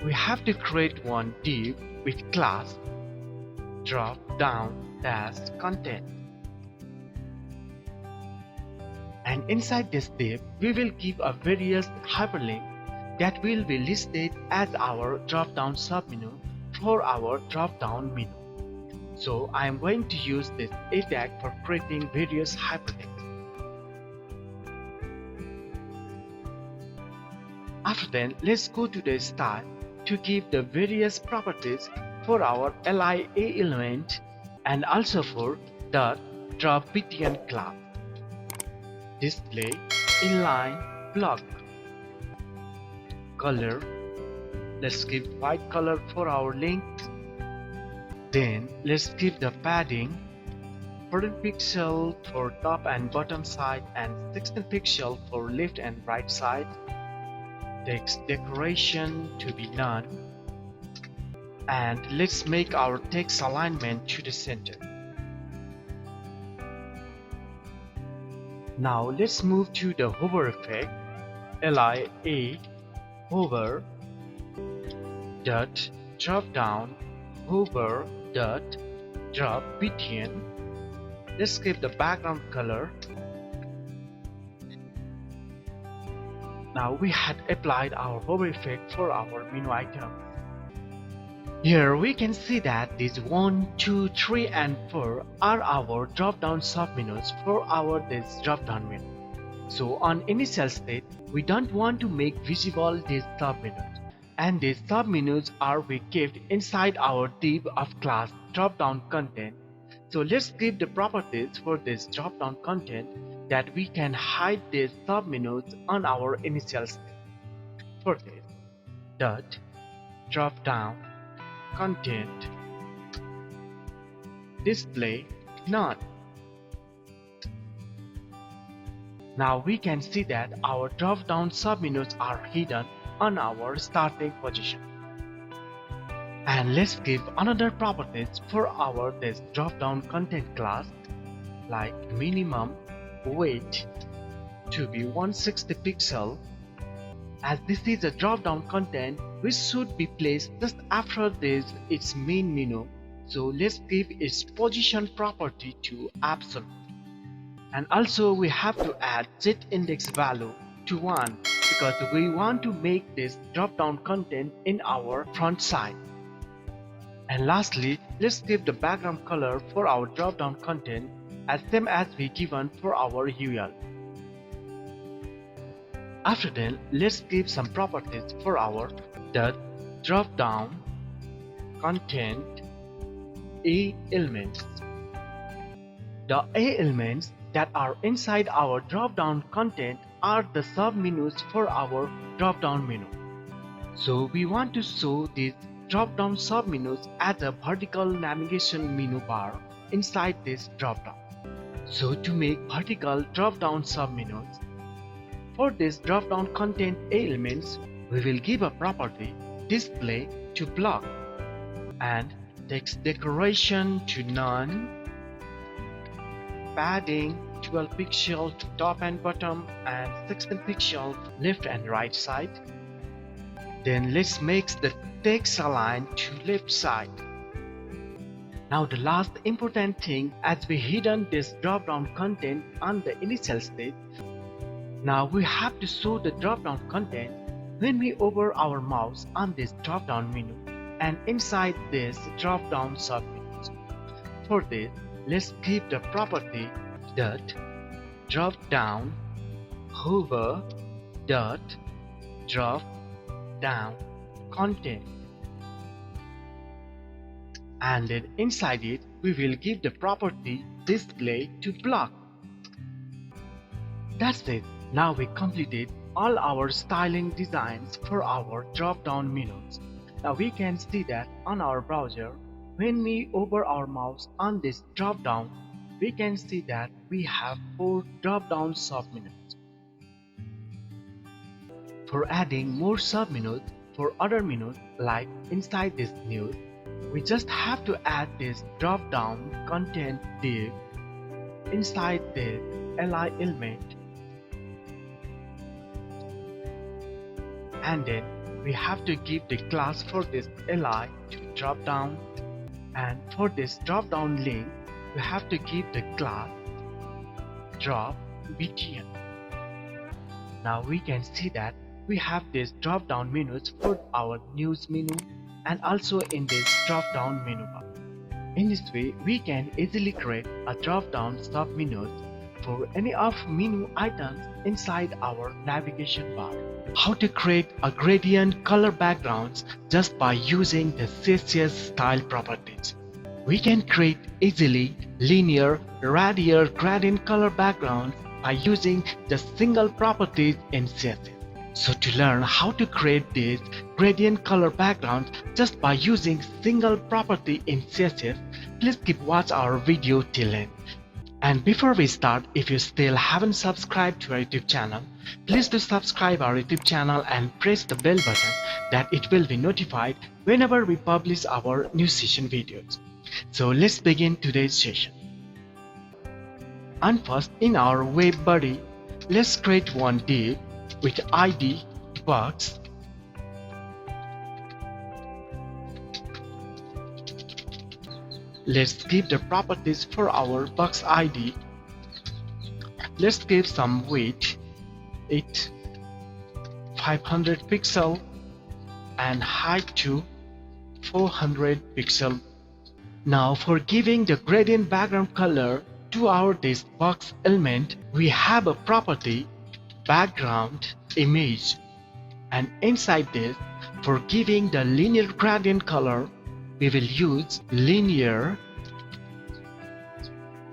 we have to create one div with class drop down dash content. And inside this div, we will give a various hyperlink that will be listed as our drop down submenu for our drop down menu. So I am going to use this a tag for creating various hyperlinks. After then, let's go to the style to give the various properties for our lia element and also for the drop btn class. Display Inline-Block. Color, let's give white color for our link. Then let's give the padding 14 pixel for top and bottom side and 16 pixel for left and right side. Text decoration to be none, and let's make our text alignment to the center. Now let's move to the hover effect, lia hover dot drop down hover dot drop btn. Let's give the background color. Now we had applied our hover effect for our menu items. Here we can see that these 1, 2, 3 and 4 are our drop-down submenus for our this drop-down menu. So on initial state, we don't want to make visible these submenus, and these submenus are we kept inside our div of class drop-down content. So let's give the properties for this drop-down content that we can hide these submenus on our initial state. For this, dot drop down content display none. Now we can see that our drop down submenus are hidden on our starting position. And let's give another properties for our this drop down content class, like minimum weight to be 160 pixel. As this is a drop-down content which should be placed just after this its main menu, so let's give its position property to absolute. And also we have to add set index value to 1 because we want to make this drop-down content in our front side. And lastly, let's give the background color for our drop-down content as same as we given for our UL. After then, let's give some properties for our drop down content A elements. The A elements that are inside our drop down content are the submenus for our drop down menu. So we want to show these drop down submenus as a vertical navigation menu bar inside this drop down. So to make vertical drop-down submenus, for this drop-down content elements, we will give a property display to block and text decoration to none, padding 12 pixel to top and bottom and 16 pixel left and right side. Then let's make the text align to left side. Now the last important thing, as we hidden this drop-down content on the initial state, now we have to show the drop-down content when we hover our mouse on this drop-down menu and inside this drop-down submenus. For this, let's give the property dot drop down hover dot drop down content. And then inside it we will give the property display to block. That's it. Now we completed all our styling designs for our drop down menus. Now we can see that on our browser, when we hover our mouse on this drop down, we can see that we have 4 drop down submenus. For adding more submenus for other menus like inside this news, we just have to add this drop down content div inside this li element, and then we have to give the class for this li to drop down, and for this drop down link we have to give the class drop btn. Now we can see that we have this drop down menus for our news menu and also in this drop down menu bar. In this way we can easily create a drop down sub menus for any of menu items inside our navigation bar. How to create a gradient color backgrounds just by using the CSS style properties. We can create easily linear radial gradient color backgrounds by using the single properties in CSS. So to learn how to create these gradient color backgrounds just by using single property in CSS, please keep watch our video till end. And before we start, if you still haven't subscribed to our YouTube channel, please do subscribe our YouTube channel and press the bell button that it will be notified whenever we publish our new session videos. So let's begin today's session. And first, in our web body, let's create one div with id box. Let's give the properties for our box id. Let's give some width, it 500 pixel and height to 400 pixel. Now for giving the gradient background color to our this box element, we have a property background image, and inside this, for giving the linear gradient color, we will use linear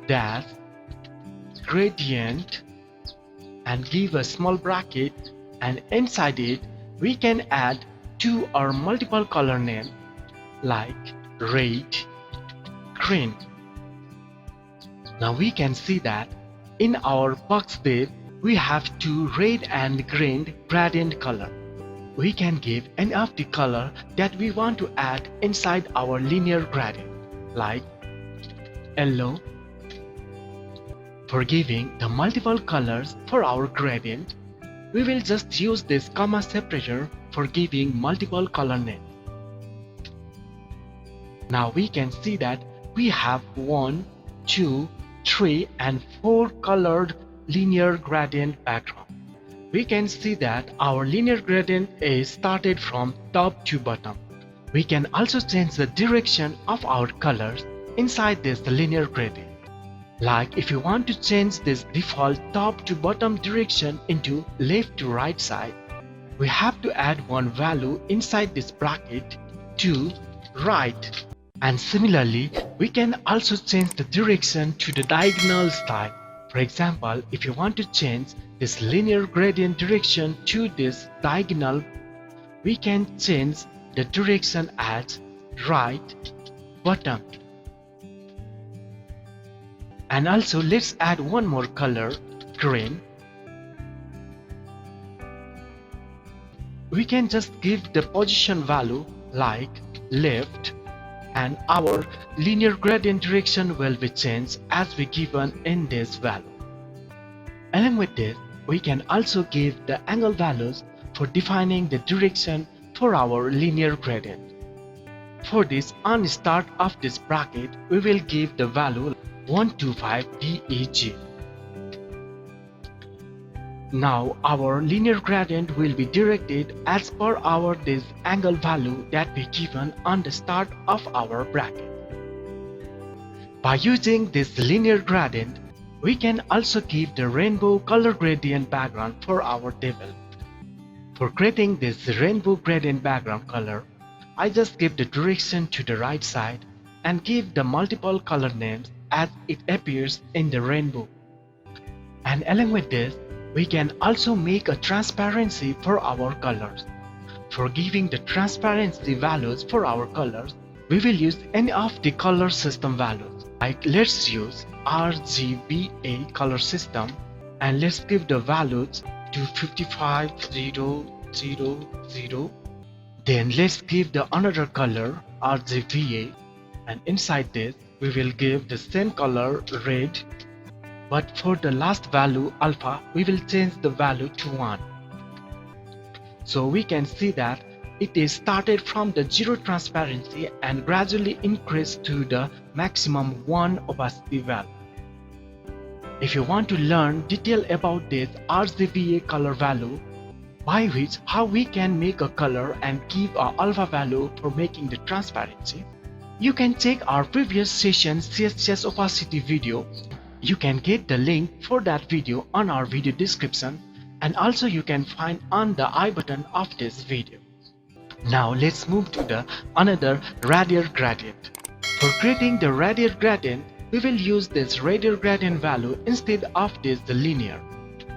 dash gradient and give a small bracket, and inside it we can add 2 or multiple color names like red, green. Now we can see that in our box div we have 2 red and green gradient color. We can give any of the color that we want to add inside our linear gradient, like yellow. For giving the multiple colors for our gradient, we will just use this comma separator for giving multiple color names. Now we can see that we have 1, 2, 3 and 4 colored linear gradient background. We can see that our linear gradient is started from top to bottom. We can also change the direction of our colors inside this linear gradient. Like if you want to change this default top to bottom direction into left to right side, we have to add one value inside this bracket to right. And similarly, we can also change the direction to the diagonal style. For example, if you want to change this linear gradient direction to this diagonal, we can change the direction as right bottom. And also let's add one more color, green. We can just give the position value like left, and our linear gradient direction will be changed as we given in this value. Along with this, we can also give the angle values for defining the direction for our linear gradient. For this, on start of this bracket, we will give the value 125 DEG. Now our linear gradient will be directed as per our this angle value that we given on the start of our bracket. By using this linear gradient, we can also give the rainbow color gradient background for our table. For creating this rainbow gradient background color, I just give the direction to the right side and give the multiple color names as it appears in the rainbow. And along with this, we can also make a transparency for our colors. for giving the transparency values for our colors, we will use any of the color system values. Like let's use RGBA color system and let's give the values to 55000. Then let's give the another color RGBA, and inside this we will give the same color red, but for the last value alpha we will change the value to 1. So we can see that it is started from the 0 transparency and gradually increased to the maximum 1 opacity value. If you want to learn detail about this RGBA color value, by which how we can make a color and give a alpha value for making the transparency, you can check our previous session CSS opacity video. You can get the link for that video on our video description, and also you can find on the I button of this video. Now let's move to the another radial gradient. For creating the radial gradient, we will use this radial gradient value instead of this the linear.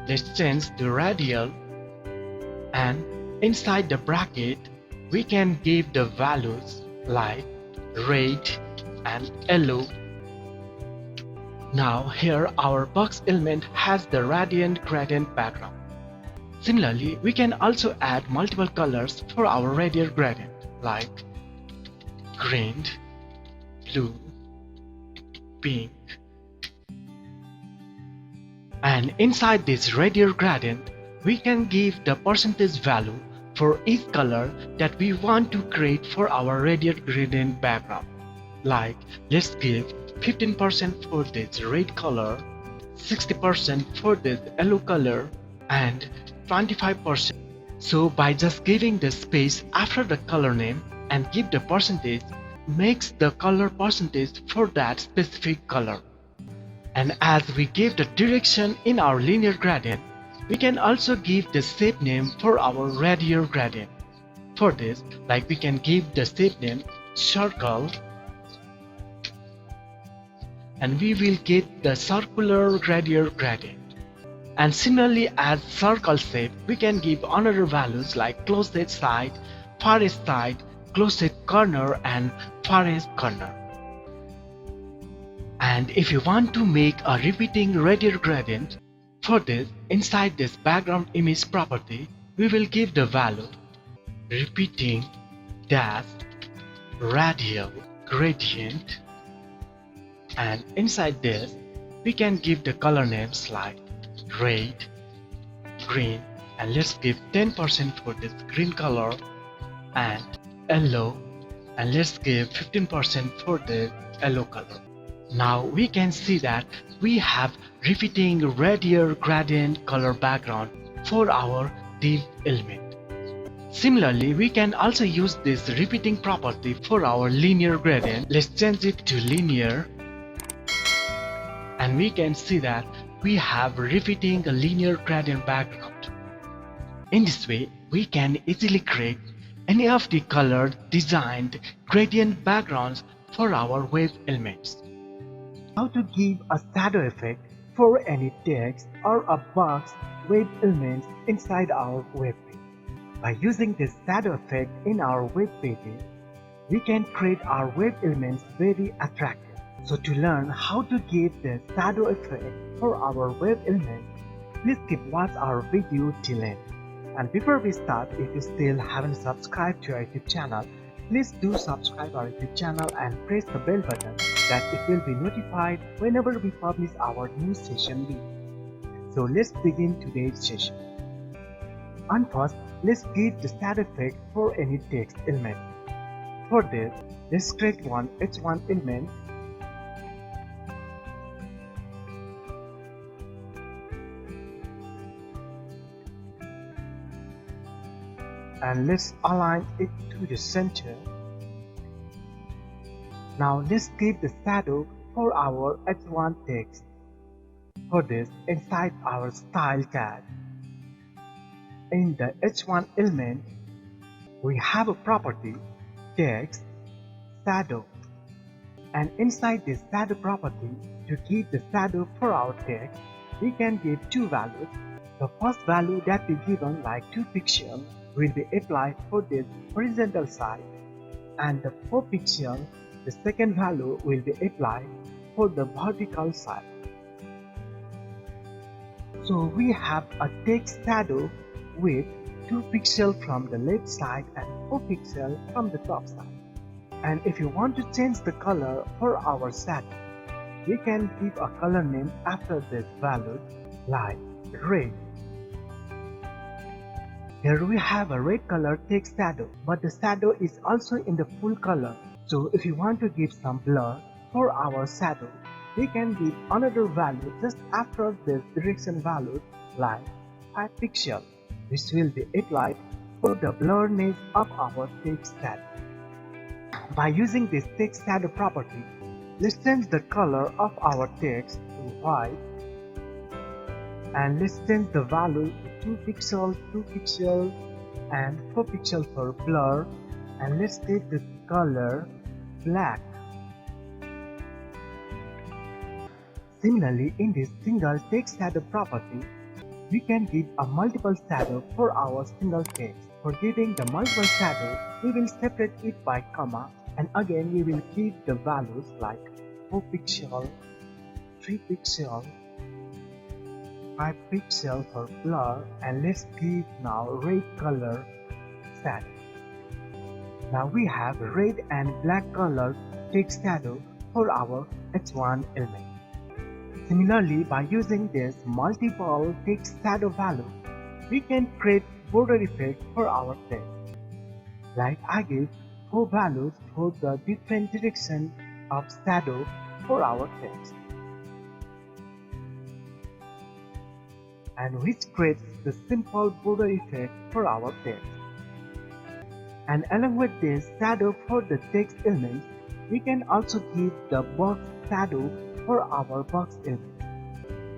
Let's change the radial, and inside the bracket we can give the values like red and yellow. Now here our box element has the radial gradient background. Similarly, we can also add multiple colors for our radial gradient like green, blue, pink. And inside this radial gradient, we can give the percentage value for each color that we want to create for our radial gradient background. Like let's give 15% for this red color, 60% for this yellow color, and 25%. So by just giving the space after the color name and give the percentage makes the color percentage for that specific color. And as we give the direction in our linear gradient, we can also give the shape name for our radial gradient. For this, like we can give the shape name circle, and we will get the circular radial gradient. And similarly as circle shape, we can give another values like closest side, farthest side, closest corner, and farthest corner. And if you want to make a repeating radial gradient, for this inside this background image property we will give the value repeating dash radial gradient, and inside this we can give the color names like red, green, and let's give 10% for this green color, and yellow, and let's give 15% for the yellow color. Now we can see that we have repeating radial gradient color background for our div element. Similarly, we can also use this repeating property for our linear gradient. Let's change it to linear, and we can see that we have repeating a linear gradient background. In this way, we can easily create any of the colored designed gradient backgrounds for our web elements. How to give a shadow effect for any text or a box web elements inside our web page. By using this shadow effect in our web pages, we can create our web elements very attractive. So to learn how to give the shadow effect for our web elements, please keep watch our video till end. And before we start, if you still haven't subscribed to our YouTube channel, please do subscribe our YouTube channel and press the bell button that it will be notified whenever we publish our new session video. So let's begin today's session. And first, let's give the shadow effect for any text element. For this, let's create one H1 element. And let's align it to the center. Now let's give the shadow for our H1 text. For this, inside our style tag, in the H1 element, we have a property text shadow, and inside this shadow property, to give the shadow for our text, we can give two values. The first value that we given like 2 pixels, will be applied for this horizontal side, and the 4 pixel, the second value will be applied for the vertical side. So we have a text shadow with 2 pixels from the left side and 4 pixels from the top side. And if you want to change the color for our shadow, we can give a color name after this value like red. Here we have a red color text shadow, but the shadow is also in the full color. So if you want to give some blur for our shadow, we can give another value just after this direction value like 5 pixels. This will be applied for the blurriness of our text shadow. By using this text shadow property, let's change the color of our text to white, and let's change the value to 2 pixels, 2 pixels and 4 pixels for blur, and let's take the color black. Similarly, in this single text shadow property, we can give a multiple shadow for our single text. For giving the multiple shadow, we will separate it by comma, and again we will give the values like 4 pixel, 3 pixel, 5 pixel for blur, and let's give now red color shadow. Now we have red and black color text shadow for our H1 element. Similarly, by using this multiple text shadow value, we can create border effect for our text. Like I give 4 values for the different direction of shadow for our text, and which creates the simple border effect for our text. And along with this shadow for the text elements, we can also give the box shadow for our box element.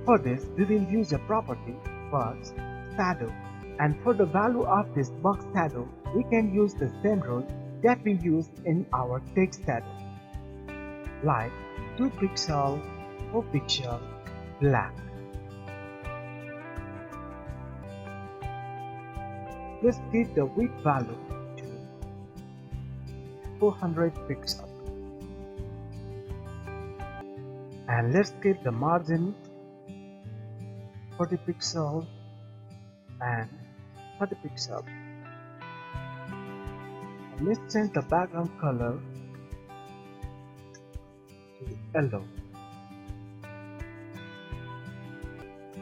For this, we will use a property box shadow, and for the value of this box shadow, we can use the same rule that we used in our text shadow, like 2 pixel, 4 pixel, black. Let's give the width value to 400 pixels. And let's give the margin 40 pixels and 30 pixels. And let's change the background color to yellow.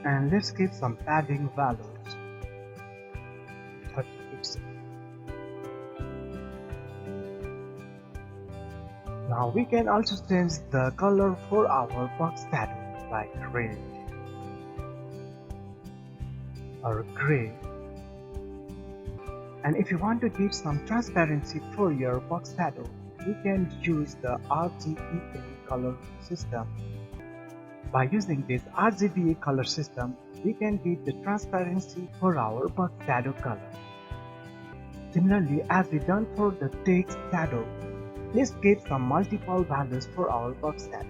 And let's give some padding values, 30 pixels. Now we can also change the color for our box shadow like red or gray. And if you want to give some transparency for your box shadow, you can use the RGBA color system. By using this RGBA color system, we can give the transparency for our box shadow color. Similarly, as we done for the text shadow, let's give some multiple values for our box shadow.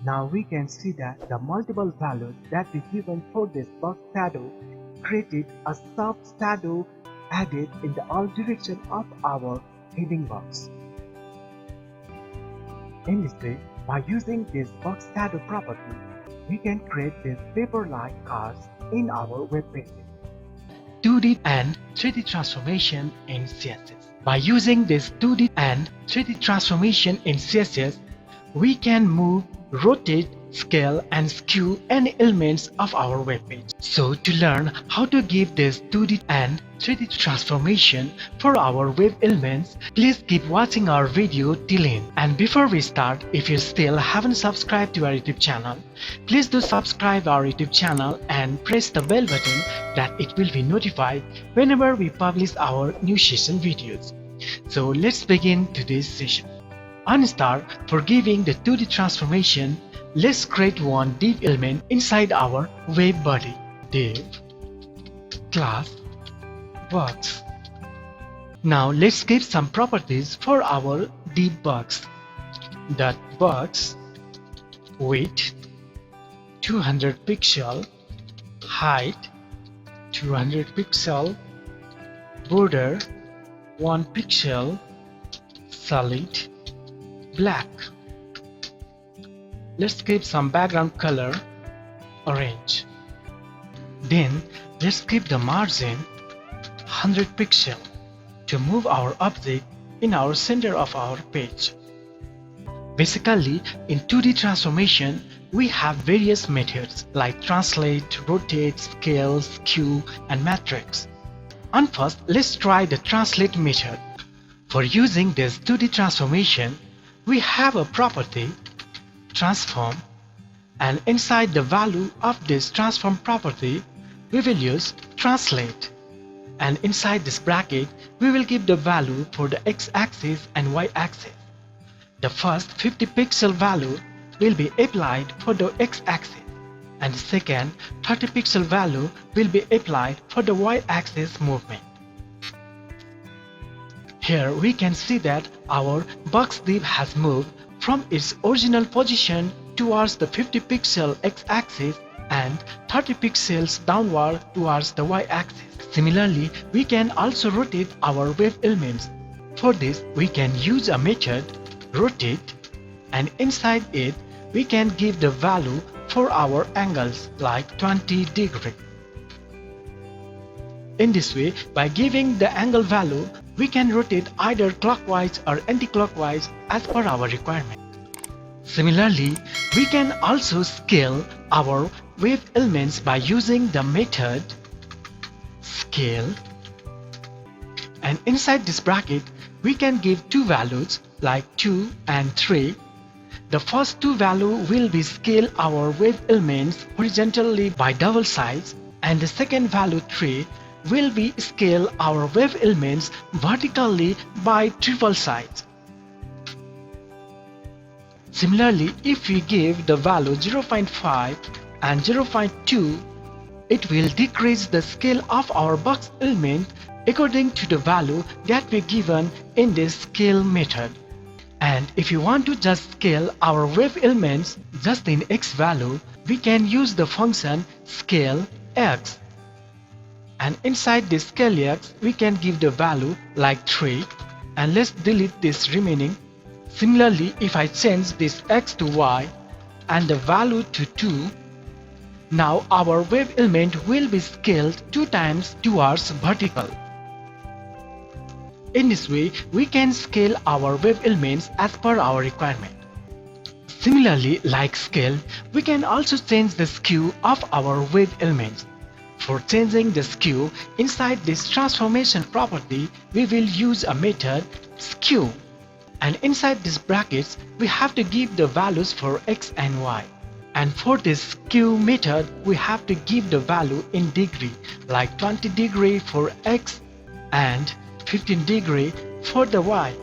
Now we can see that the multiple values that we given for this box shadow created a soft shadow added in the all direction of our heading box. In this way, by using this box shadow property, we can create these paper-like cards in our web pages. 2D and 3D transformation in CSS. By using this 2D and 3D transformation in CSS, we can move, rotate, scale and skew any elements of our web page. So to learn how to give this 2D and 3D transformation for our web elements, please keep watching our video till end. And before we start, if you still haven't subscribed to our YouTube channel, please do subscribe our YouTube channel and press the bell button that it will be notified whenever we publish our new session videos. So let's begin today's session. On start, for giving the 2D transformation, let's create one div element inside our web body. Div class box. Now let's give some properties for our div box. That box width 200 pixel, height 200 pixel, border 1 pixel, solid black. Let's give some background color orange. Then let's give the margin 100 pixel to move our object in our center of our page. Basically, in 2D transformation, we have various methods like translate, rotate, scale, skew, and matrix. And first, let's try the translate method. For using this 2D transformation, we have a property, transform, and inside the value of this transform property, we will use translate. And inside this bracket, we will give the value for the x-axis and y-axis. The first 50 pixel value will be applied for the x-axis, and the second 30 pixel value will be applied for the y-axis movement. Here we can see that our box div has moved from its original position towards the 50 pixel x-axis and 30 pixels downward towards the y-axis. Similarly, we can also rotate our wave elements. For this, we can use a method rotate, and inside it we can give the value for our angles like 20 degree. In this way, by giving the angle value, we can rotate either clockwise or anti-clockwise as per our requirement. Similarly, we can also scale our wave elements by using the method scale, and inside this bracket we can give two values like 2 and 3. The first two value will be scale our wave elements horizontally by double size, and the second value 3 will be scale our wave elements vertically by triple size. Similarly, if we give the value 0.5 and 0.2, it will decrease the scale of our box element according to the value that we given in this scale method. And if you want to just scale our wave elements just in x value, we can use the function scale x. And inside this scale x, we can give the value like 3, and let's delete this remaining. Similarly, if I change this x to y and the value to 2, now our wave element will be scaled 2 times towards vertical. In this way, we can scale our wave elements as per our requirement. Similarly, like scale, we can also change the skew of our wave elements. For changing the skew inside this transformation property, we will use a method skew, and inside these brackets we have to give the values for x and y. And for this skew method, we have to give the value in degree like 20 degree for x and 15 degree for the y.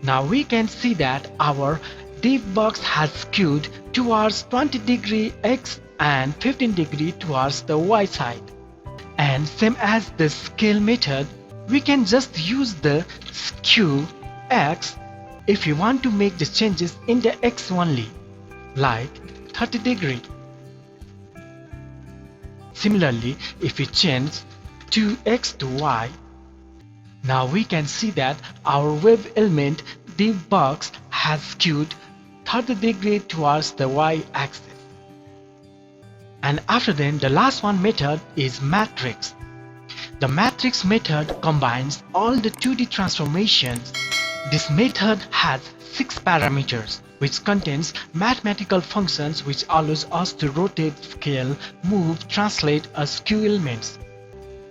Now we can see that our div box has skewed towards 20 degree x and 15 degree towards the y side. And same as the scale method, we can just use the skew x if you want to make the changes in the x only, like 30 degree. Similarly, if we change to x to y, now we can see that our wave element div box has skewed 30 degree towards the y axis. And after then, the last one method is matrix. The matrix method combines all the 2D transformations. This method has 6 parameters, which contains mathematical functions which allows us to rotate, scale, move, translate, or skew elements.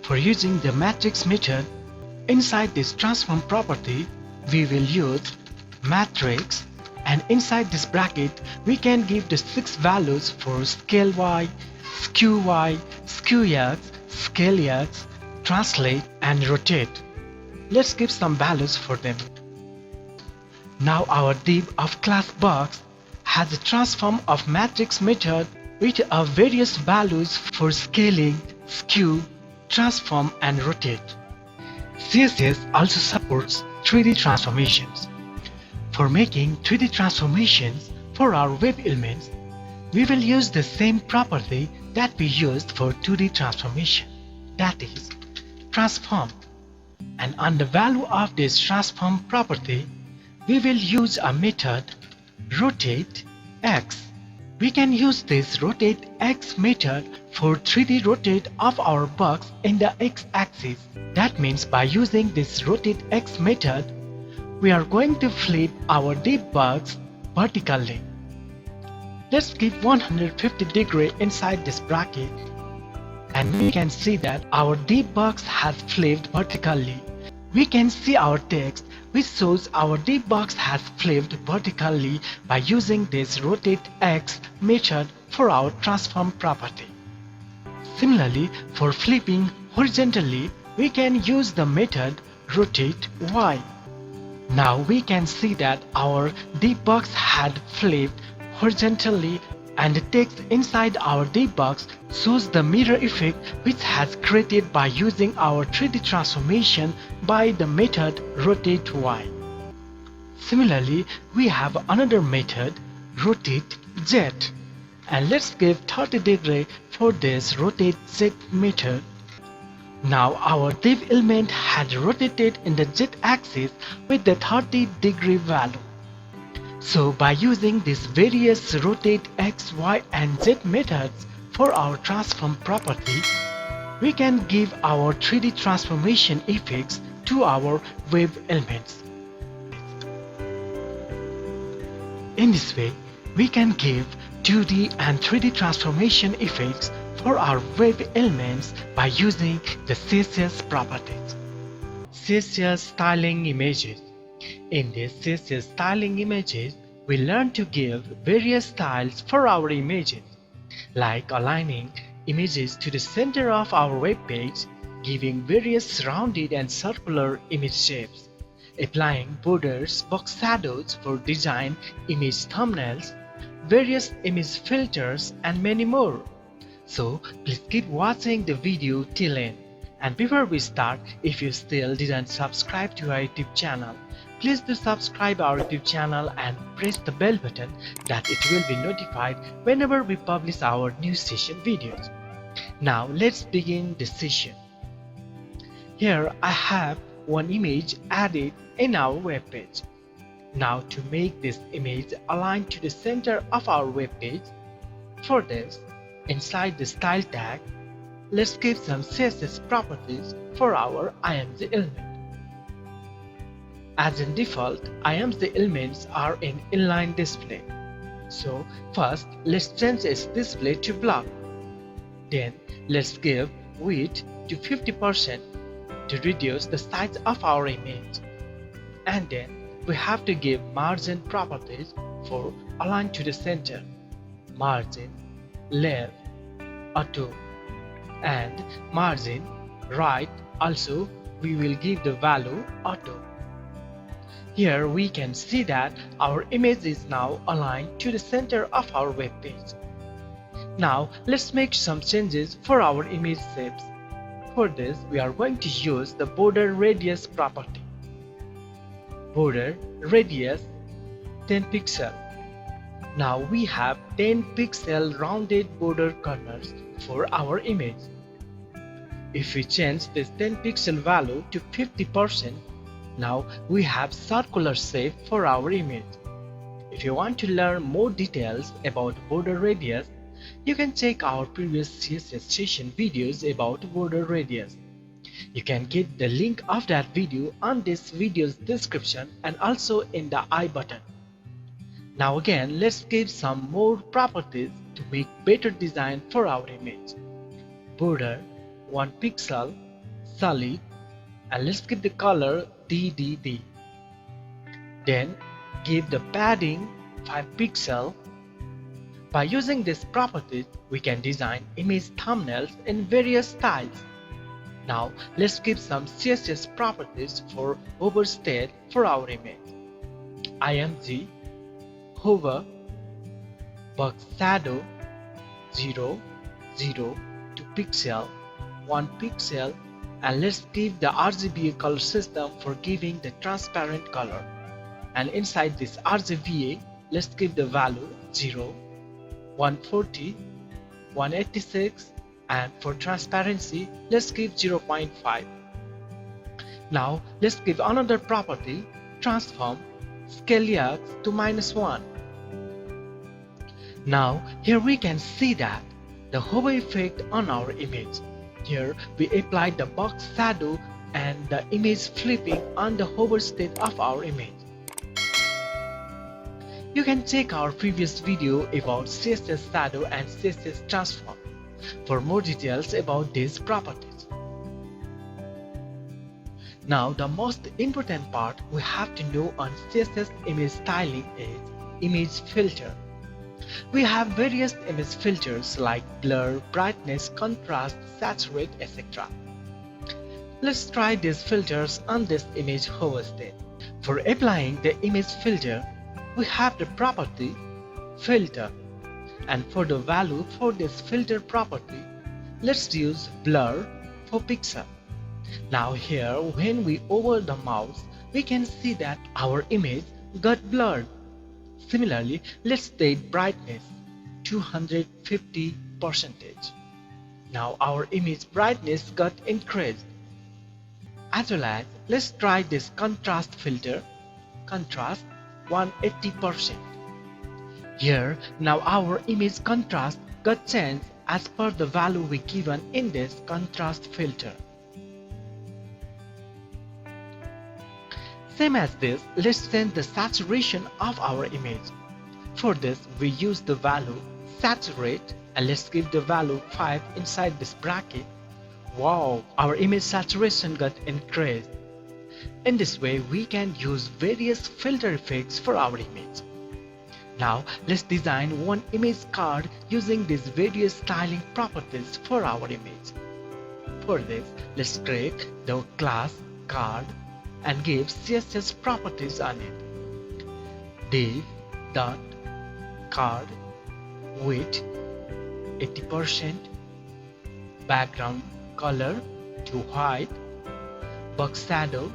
For using the matrix method, inside this transform property, we will use matrix, and inside this bracket, we can give the 6 values for scale y, skew x, scale x, translate, and rotate. Let's give some values for them. Now our div of class box has a transform of matrix method with various values for scaling, skew, transform, and rotate. CSS also supports 3D transformations. For making 3D transformations, for our web elements, we will use the same property that we used for 2D transformation, that is, transform. And on the value of this transform property, we will use a method rotate x. We can use this rotate x method for 3D rotate of our box in the x-axis. That means by using this rotate x method, we are going to flip our div box vertically. Let's give 150 degree inside this bracket, and we can see that our div box has flipped vertically. We can see our text which shows our div box has flipped vertically by using this rotate x method for our transform property. Similarly, for flipping horizontally, we can use the method rotate y. Now we can see that our div box had flipped horizontally, and the text inside our div box shows the mirror effect which has created by using our 3D transformation by the method rotate y. Similarly, we have another method rotate z, and let's give 30 degree for this rotate z method. Now our div element had rotated in the z-axis with the 30 degree value. So by using these various rotate x, y and z methods for our transform property, we can give our 3D transformation effects to our web elements. In this way, we can give 2D and 3D transformation effects for our web elements by using the CSS properties. CSS styling images. In these CSS styling images, we learn to give various styles for our images, like aligning images to the center of our web page, giving various rounded and circular image shapes, applying borders, box shadows for design image thumbnails, various image filters, and many more. So please keep watching the video till end. And before we start, if you still didn't subscribe to our YouTube channel, please do subscribe our YouTube channel and press the bell button that it will be notified whenever we publish our new session videos. Now let's begin the session. Here I have one image added in our web page. Now to make this image align to the center of our web page, for this, inside the style tag, let's give some CSS properties for our IMG element. As in default, IMG elements are in inline display. So first, let's change its display to block. Then let's give width to 50% to reduce the size of our image. And then we have to give margin properties for align to the center, margin, left, auto, and margin right. Also, we will give the value auto. Here we can see that our image is now aligned to the center of our web page. Now let's make some changes for our image shapes. For this, we are going to use the border radius property. Border radius 10 pixel. Now we have 10 pixel rounded border corners for our image. If we change this 10 pixel value to 50%, now we have circular shape for our image. If you want to learn more details about border radius, you can check our previous CSS session videos about border radius. You can get the link of that video on this video's description and also in the I button. Now again, let's give some more properties to make better design for our image. Border 1 pixel, solid, and let's give the color DDD. Then give the padding 5 pixel. By using these properties, we can design image thumbnails in various styles. Now let's give some CSS properties for hover state for our image. IMG, hover, box shadow 0, 0, 2 pixel, 1 pixel, and let's give the RGBA color system for giving the transparent color. And inside this RGBA, let's give the value 0, 140, 186, and for transparency let's give 0.5. Now let's give another property, transform scale to -1. Now here we can see that the hover effect on our image. Here we applied the box shadow and the image flipping on the hover state of our image. You can check our previous video about CSS shadow and CSS transform for more details about these properties. Now the most important part we have to know on CSS image styling is image filter. We have various image filters like blur, brightness, contrast, saturate, etc. Let's try these filters on this image hover state. For applying the image filter, we have the property filter, and for the value for this filter property, let's use blur for pixel. Now here when we hover the mouse, we can see that our image got blurred. Similarly, let's state brightness 250%. Now our image brightness got increased. As well as let's try this contrast filter, contrast 180%. Here now our image contrast got changed as per the value we given in this contrast filter. Same as this, let's change the saturation of our image. For this we use the value saturate and let's give the value 5 inside this bracket. Wow, our image saturation got increased. In this way we can use various filter effects for our image. Now let's design one image card using these various styling properties for our image. For this, let's create the class card and give CSS properties on it. Div dot card width 80%, background color to white, box shadow,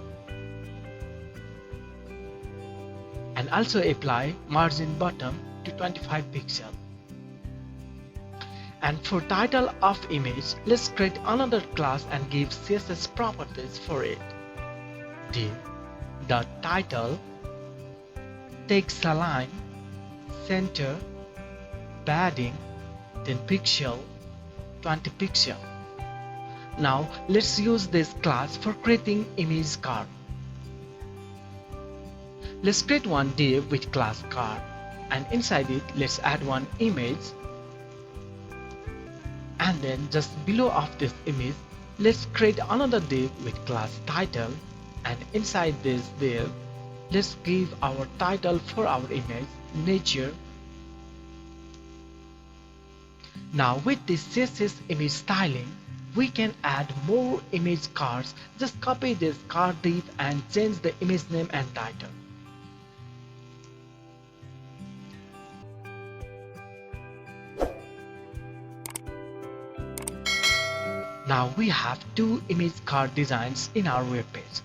and also apply margin bottom to 25 pixels. And for title of image, let's create another class and give CSS properties for it. Div dot title, text align, center, padding 10 pixel, 20 pixel. Now let's use this class for creating image card. Let's create one div with class card, and inside it let's add one image, and then just below of this image let's create another div with class title, and inside this div let's give our title for our image nature. Now with this CSS image styling, we can add more image cards. Just copy this card div and change the image name and title. Now we have two image card designs in our web page.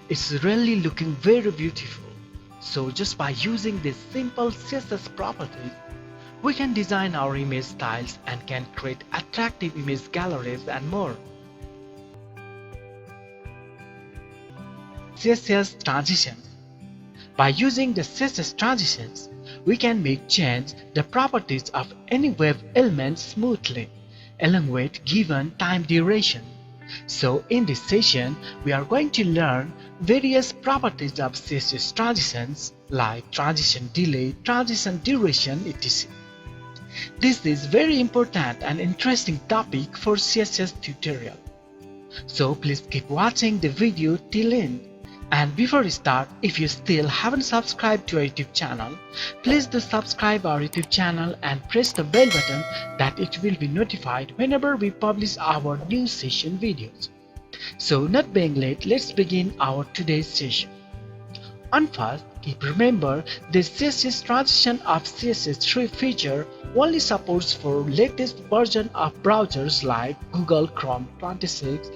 It's really looking very beautiful. So just by using these simple CSS properties, we can design our image styles and can create attractive image galleries and more. CSS transitions. By using the CSS transitions, we can make change the properties of any web element smoothly, along with given time duration. So in this session, we are going to learn various properties of CSS transitions like transition delay, transition duration, etc. This is very important and interesting topic for CSS tutorial. So please keep watching the video till end. And before we start, if you still haven't subscribed to our YouTube channel, please do subscribe our YouTube channel and press the bell button that it will be notified whenever we publish our new session videos. So not being late, let's begin our today's session. On first, Keep remember, this CSS transition of CSS3 feature only supports for latest version of browsers like Google Chrome 26,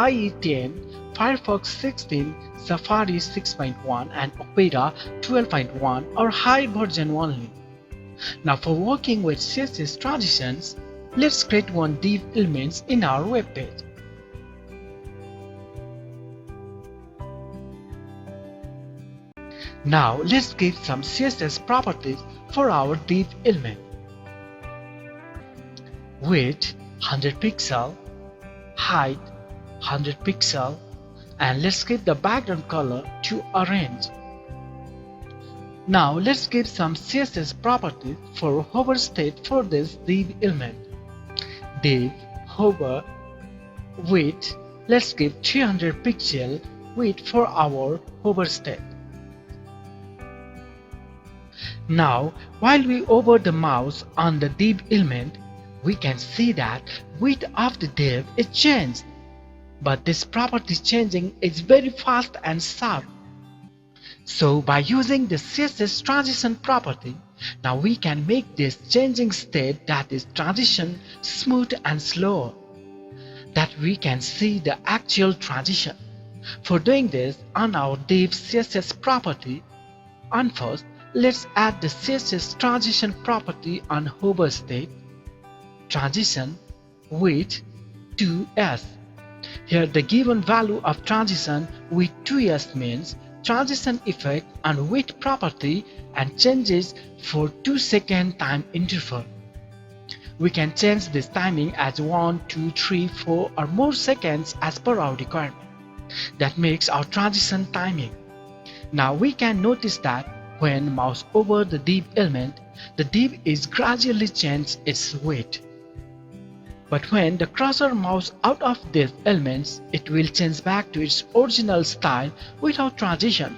IE 10, Firefox 16, Safari 6.1 and Opera 12.1 or high version only. Now for working with CSS transitions, let's create one div elements in our web page. Now let's give some CSS properties for our div element. Width 100 pixel, height 100 pixel, and let's give the background color to orange. Now let's give some CSS properties for hover state for this div element. Div hover width, let's give 300 pixel width for our hover state. Now, while we hover the mouse on the div element, we can see that width of the div is changed. But this property changing is very fast and sharp. So by using the CSS transition property, now we can make this changing state, that is transition, smooth and slower, that we can see the actual transition. For doing this, on our div CSS property, on first, let's add the CSS transition property on hover state, transition width 2s. Here the given value of transition with 2s means transition effect on width property and changes for 2-second time interval. We can change this timing as 1, 2, 3, 4 or more seconds as per our requirement. That makes our transition timing. Now we can notice that when mouse over the div element, the div is gradually change its width. But when the cursor mouse out of these elements, it will change back to its original style without transition.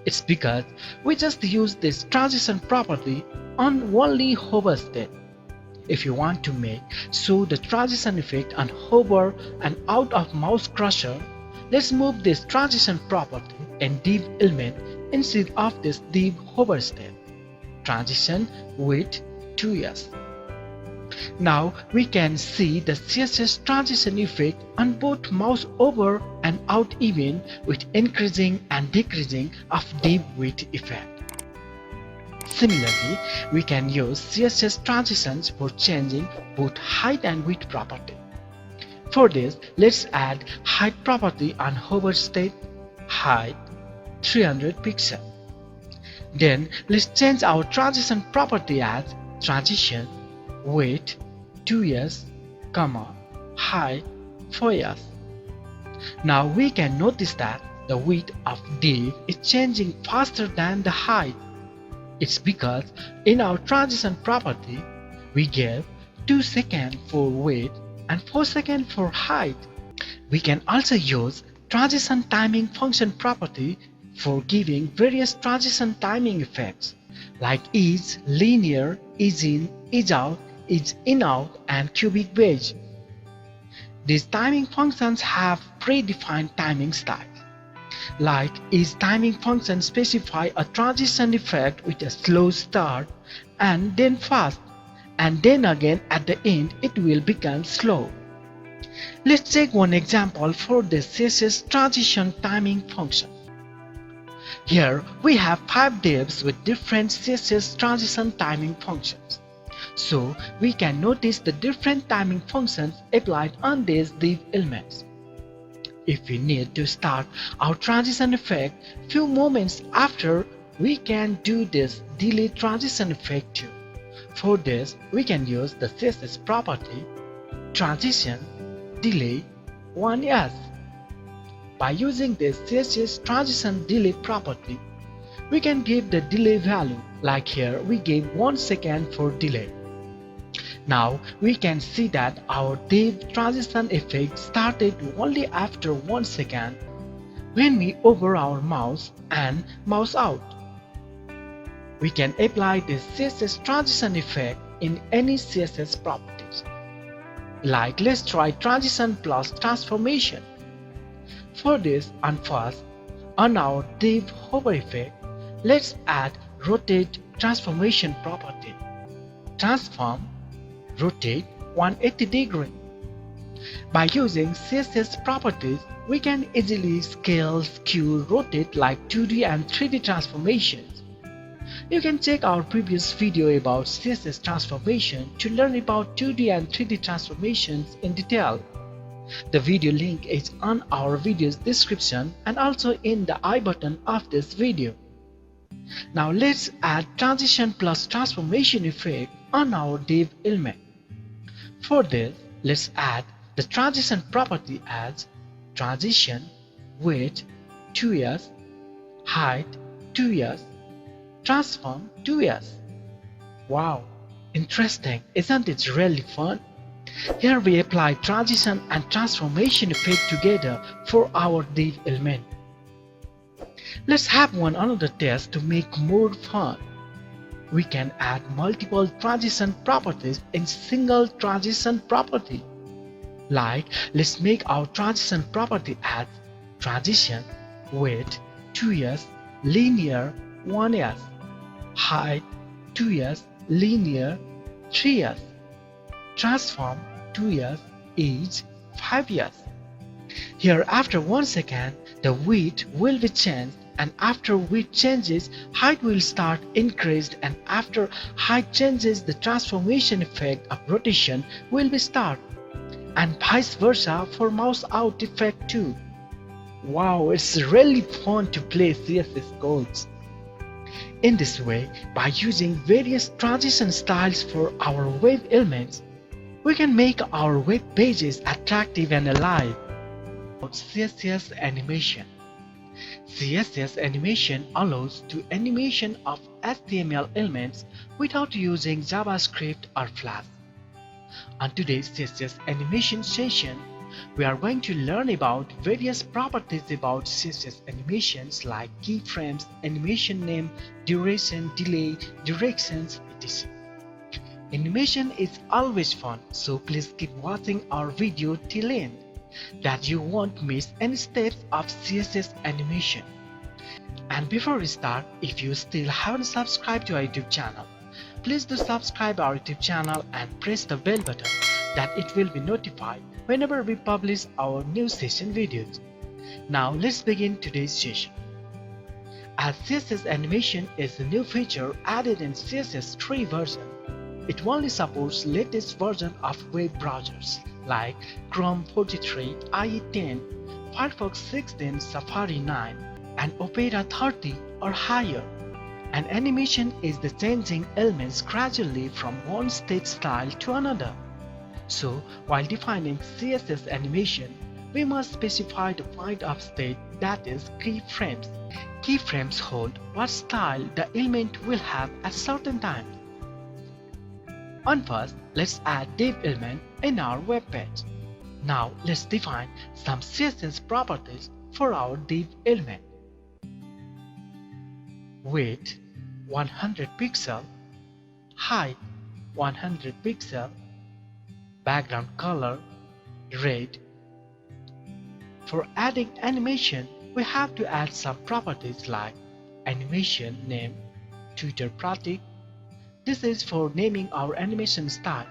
It's because we just use this transition property on only hover state. If you want to make show the transition effect on hover and out of mouse cursor, let's move this transition property and div element instead of this div hover state. Transition width 2s. Now we can see the CSS transition effect on both mouse over and out even with increasing and decreasing of div width effect. Similarly, we can use CSS transitions for changing both height and width property. For this, let's add height property on hover state, height 300 pixel. Then let's change our transition property as transition width 2s, height 4s. Now we can notice that the width of div is changing faster than the height. It's because in our transition property we gave 2 seconds for width and 4 seconds for height. We can also use transition timing function property for giving various transition timing effects like ease, linear, ease in, ease out, ease in out and cubic wedge. These timing functions have predefined timing styles. Like ease timing function specify a transition effect with a slow start and then fast, and then again at the end it will become slow. Let's take one example for the CSS transition timing function. Here we have 5 divs with different CSS transition timing functions. So we can notice the different timing functions applied on these div elements. If we need to start our transition effect few moments after, we can do this delay transition effect too. For this, we can use the CSS property transition delay 1s. By using this CSS transition delay property, we can give the delay value, like here we gave 1 second for delay. Now we can see that our div transition effect started only after 1 second when we hover our mouse and mouse out. We can apply this CSS transition effect in any CSS properties. Like let's try transition plus transformation. For this, on first, on our div hover effect, let's add rotate transformation property. Transform rotate 180 degree. By using CSS properties, we can easily scale, skew, rotate like 2D and 3D transformations. You can check our previous video about CSS transformation to learn about 2D and 3D transformations in detail. The video link is on our video's description and also in the I button of this video. Now let's add transition plus transformation effect on our div element. For this, let's add the transition property as transition width 2s, height 2s, transform 2s. Wow, interesting, isn't it really fun? Here we apply transition and transformation effect together for our div element. Let's have one another test to make more fun. We can add multiple transition properties in single transition property. Like, let's make our transition property as transition width 2s, linear 1s, height 2s, linear 3s, transform 2s is 5s. Here after 1 second, the width will be changed, and after width changes, height will start increased, and after height changes, the transformation effect of rotation will be start, and vice versa for mouse out effect too. Wow, it's really fun to play CSS codes. In this way, by using various transition styles for our web elements, we can make our web pages attractive and alive. CSS animation. CSS animation allows to animation of HTML elements without using JavaScript or Flash. On today's CSS animation session, we are going to learn about various properties about CSS animations like keyframes, animation name, duration, delay, directions, etc. Animation is always fun, so please keep watching our video till end, that you won't miss any steps of CSS animation. And before we start, if you still haven't subscribed to our YouTube channel, please do subscribe our YouTube channel and press the bell button, that it will be notified whenever we publish our new session videos. Now let's begin today's session. As CSS animation is a new feature added in CSS 3 version, it only supports latest version of web browsers like Chrome 43, IE 10, Firefox 16, Safari 9, and Opera 30 or higher. An animation is the changing elements gradually from one state style to another. So, while defining CSS animation, we must specify the point of state, that is keyframes. Keyframes hold what style the element will have at certain times. On first, let's add div element in our web page. Now let's define some CSS properties for our div element. Width 100 pixel, height 100 pixel, background color red. For adding animation, we have to add some properties like animation name Tutor Pratik. This is for naming our animation style.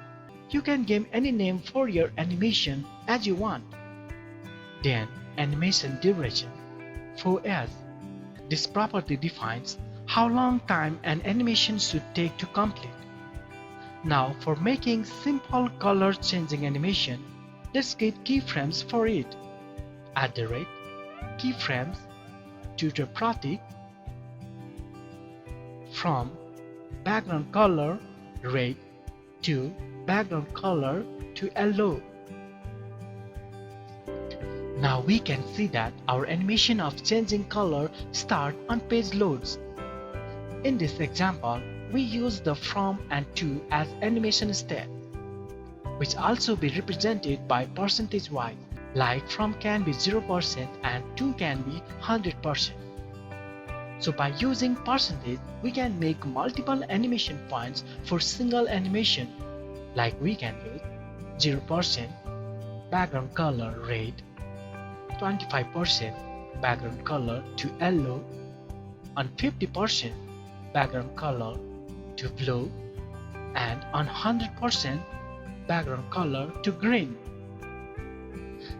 You can give any name for your animation as you want. Then animation duration 4s. This property defines how long time an animation should take to complete. Now for making simple color changing animation, let's give keyframes for it. @keyframes Tutor Pratik, from background color red to background color to yellow. Now we can see that our animation of changing color start on page loads. In this example, we use the from and to as animation steps, which also be represented by %y, like from can be 0% and to can be 100%. So by using percentage, we can make multiple animation points for single animation, like we can use 0% background color red, 25% background color to yellow, on 50% background color to blue and on 100% background color to green.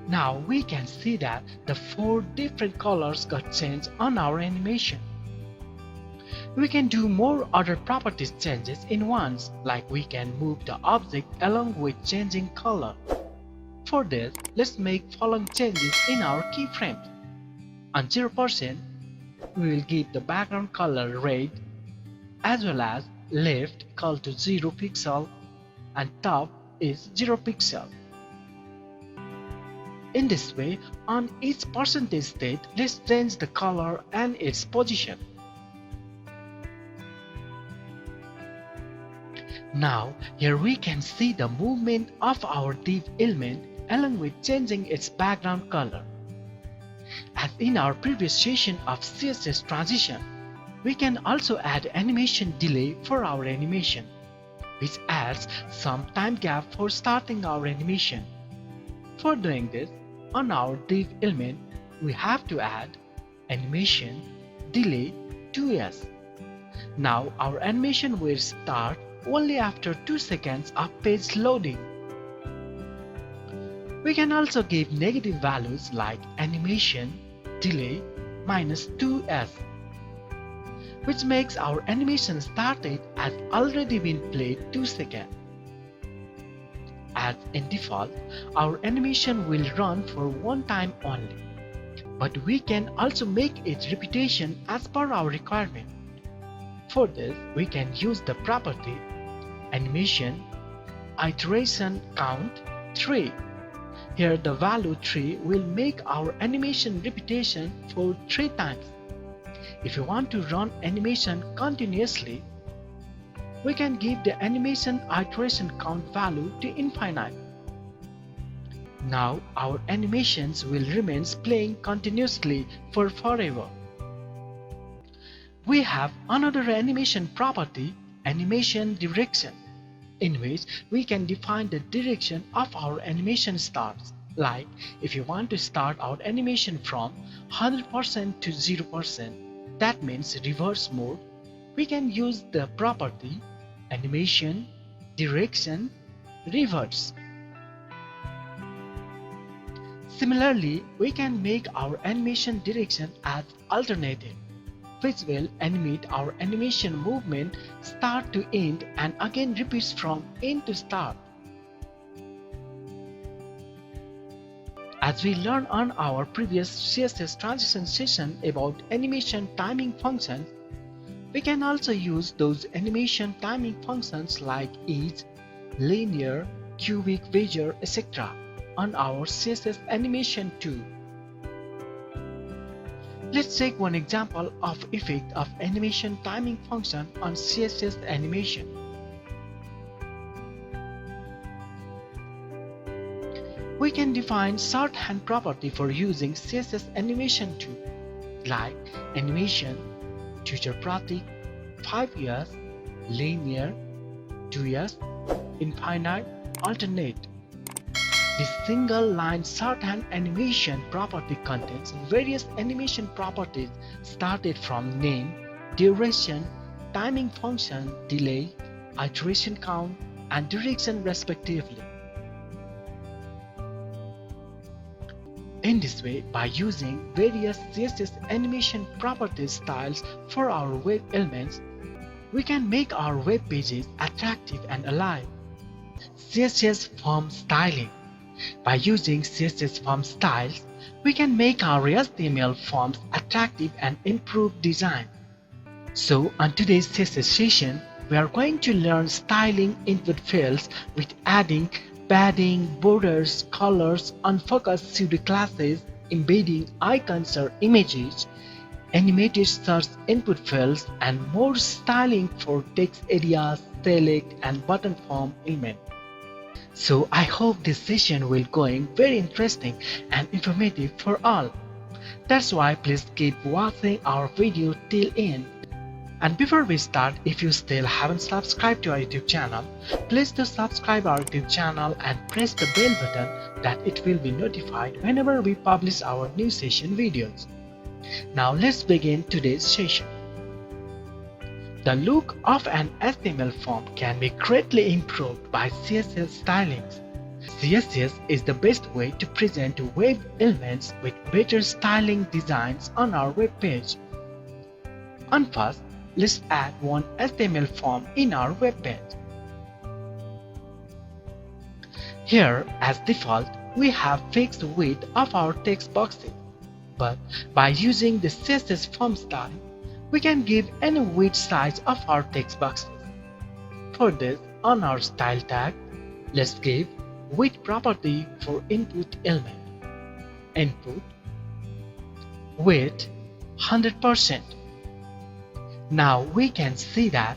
Now we can see that the 4 different colors got changed on our animation. We can do more other properties changes in once, like we can move the object along with changing color. For this, let's make following changes in our keyframes. On 0%, we will give the background color red, as well as left equal to 0 pixel and top is 0 pixel. In this way, on each percentage state, let's change the color and its position. Now, here we can see the movement of our div element along with changing its background color. As in our previous session of CSS transition, we can also add animation delay for our animation, which adds some time gap for starting our animation. For doing this, on our div element, we have to add animation delay 2s. Now our animation will start only after 2 seconds of page loading. We can also give negative values like animation delay minus 2s, which makes our animation started as already been played 2 seconds. As in default, our animation will run for one time only, but we can also make its repetition as per our requirement. For this, we can use the property animation iteration count 3. Here the value 3 will make our animation repetition for 3 times. If you want to run animation continuously, we can give the animation iteration count value to infinite. Now our animations will remain playing continuously for forever. We have another animation property, animation direction, in which we can define the direction of our animation starts. Like if you want to start our animation from 100% to 0%, that means reverse mode, we can use the property animation direction reverse. Similarly, we can make our animation direction as alternative, which will animate our animation movement start to end and again repeats from end to start. As we learned on our previous CSS transition session about animation timing functions, we can also use those animation timing functions like ease, linear, cubic measure, etc. on our CSS animation too. Let's take one example of effect of animation timing function on CSS animation. We can define shorthand property for using CSS animation too, like animation Tutor Pratik 5 years, linear 2 years, infinite, alternate. This single line shorthand animation property contains various animation properties started from name, duration, timing function, delay, iteration count, and direction respectively. In this way, by using various CSS animation property styles for our web elements, we can make our web pages attractive and alive. CSS form styling. By using CSS form styles, we can make our HTML forms attractive and improve design. So on today's CSS session, we are going to learn styling input fields with adding padding, borders, colors, unfocused pseudo classes, embedding icons or images, animated search input fields, and more styling for text areas, select, and button form elements. So I hope this session will going very interesting and informative for all. That's why please keep watching our video till end. And before we start, if you still haven't subscribed to our YouTube channel, please do subscribe our YouTube channel and press the bell button that it will be notified whenever we publish our new session videos. Now let's begin today's session. The look of an HTML form can be greatly improved by CSS stylings. CSS is the best way to present web elements with better styling designs on our web page. And first, let's add one HTML form in our web page. Here, as default, we have fixed width of our text boxes, but by using the CSS form style, we can give any width size of our text boxes. For this, on our style tag, let's give width property for input element. Input width 100%. Now we can see that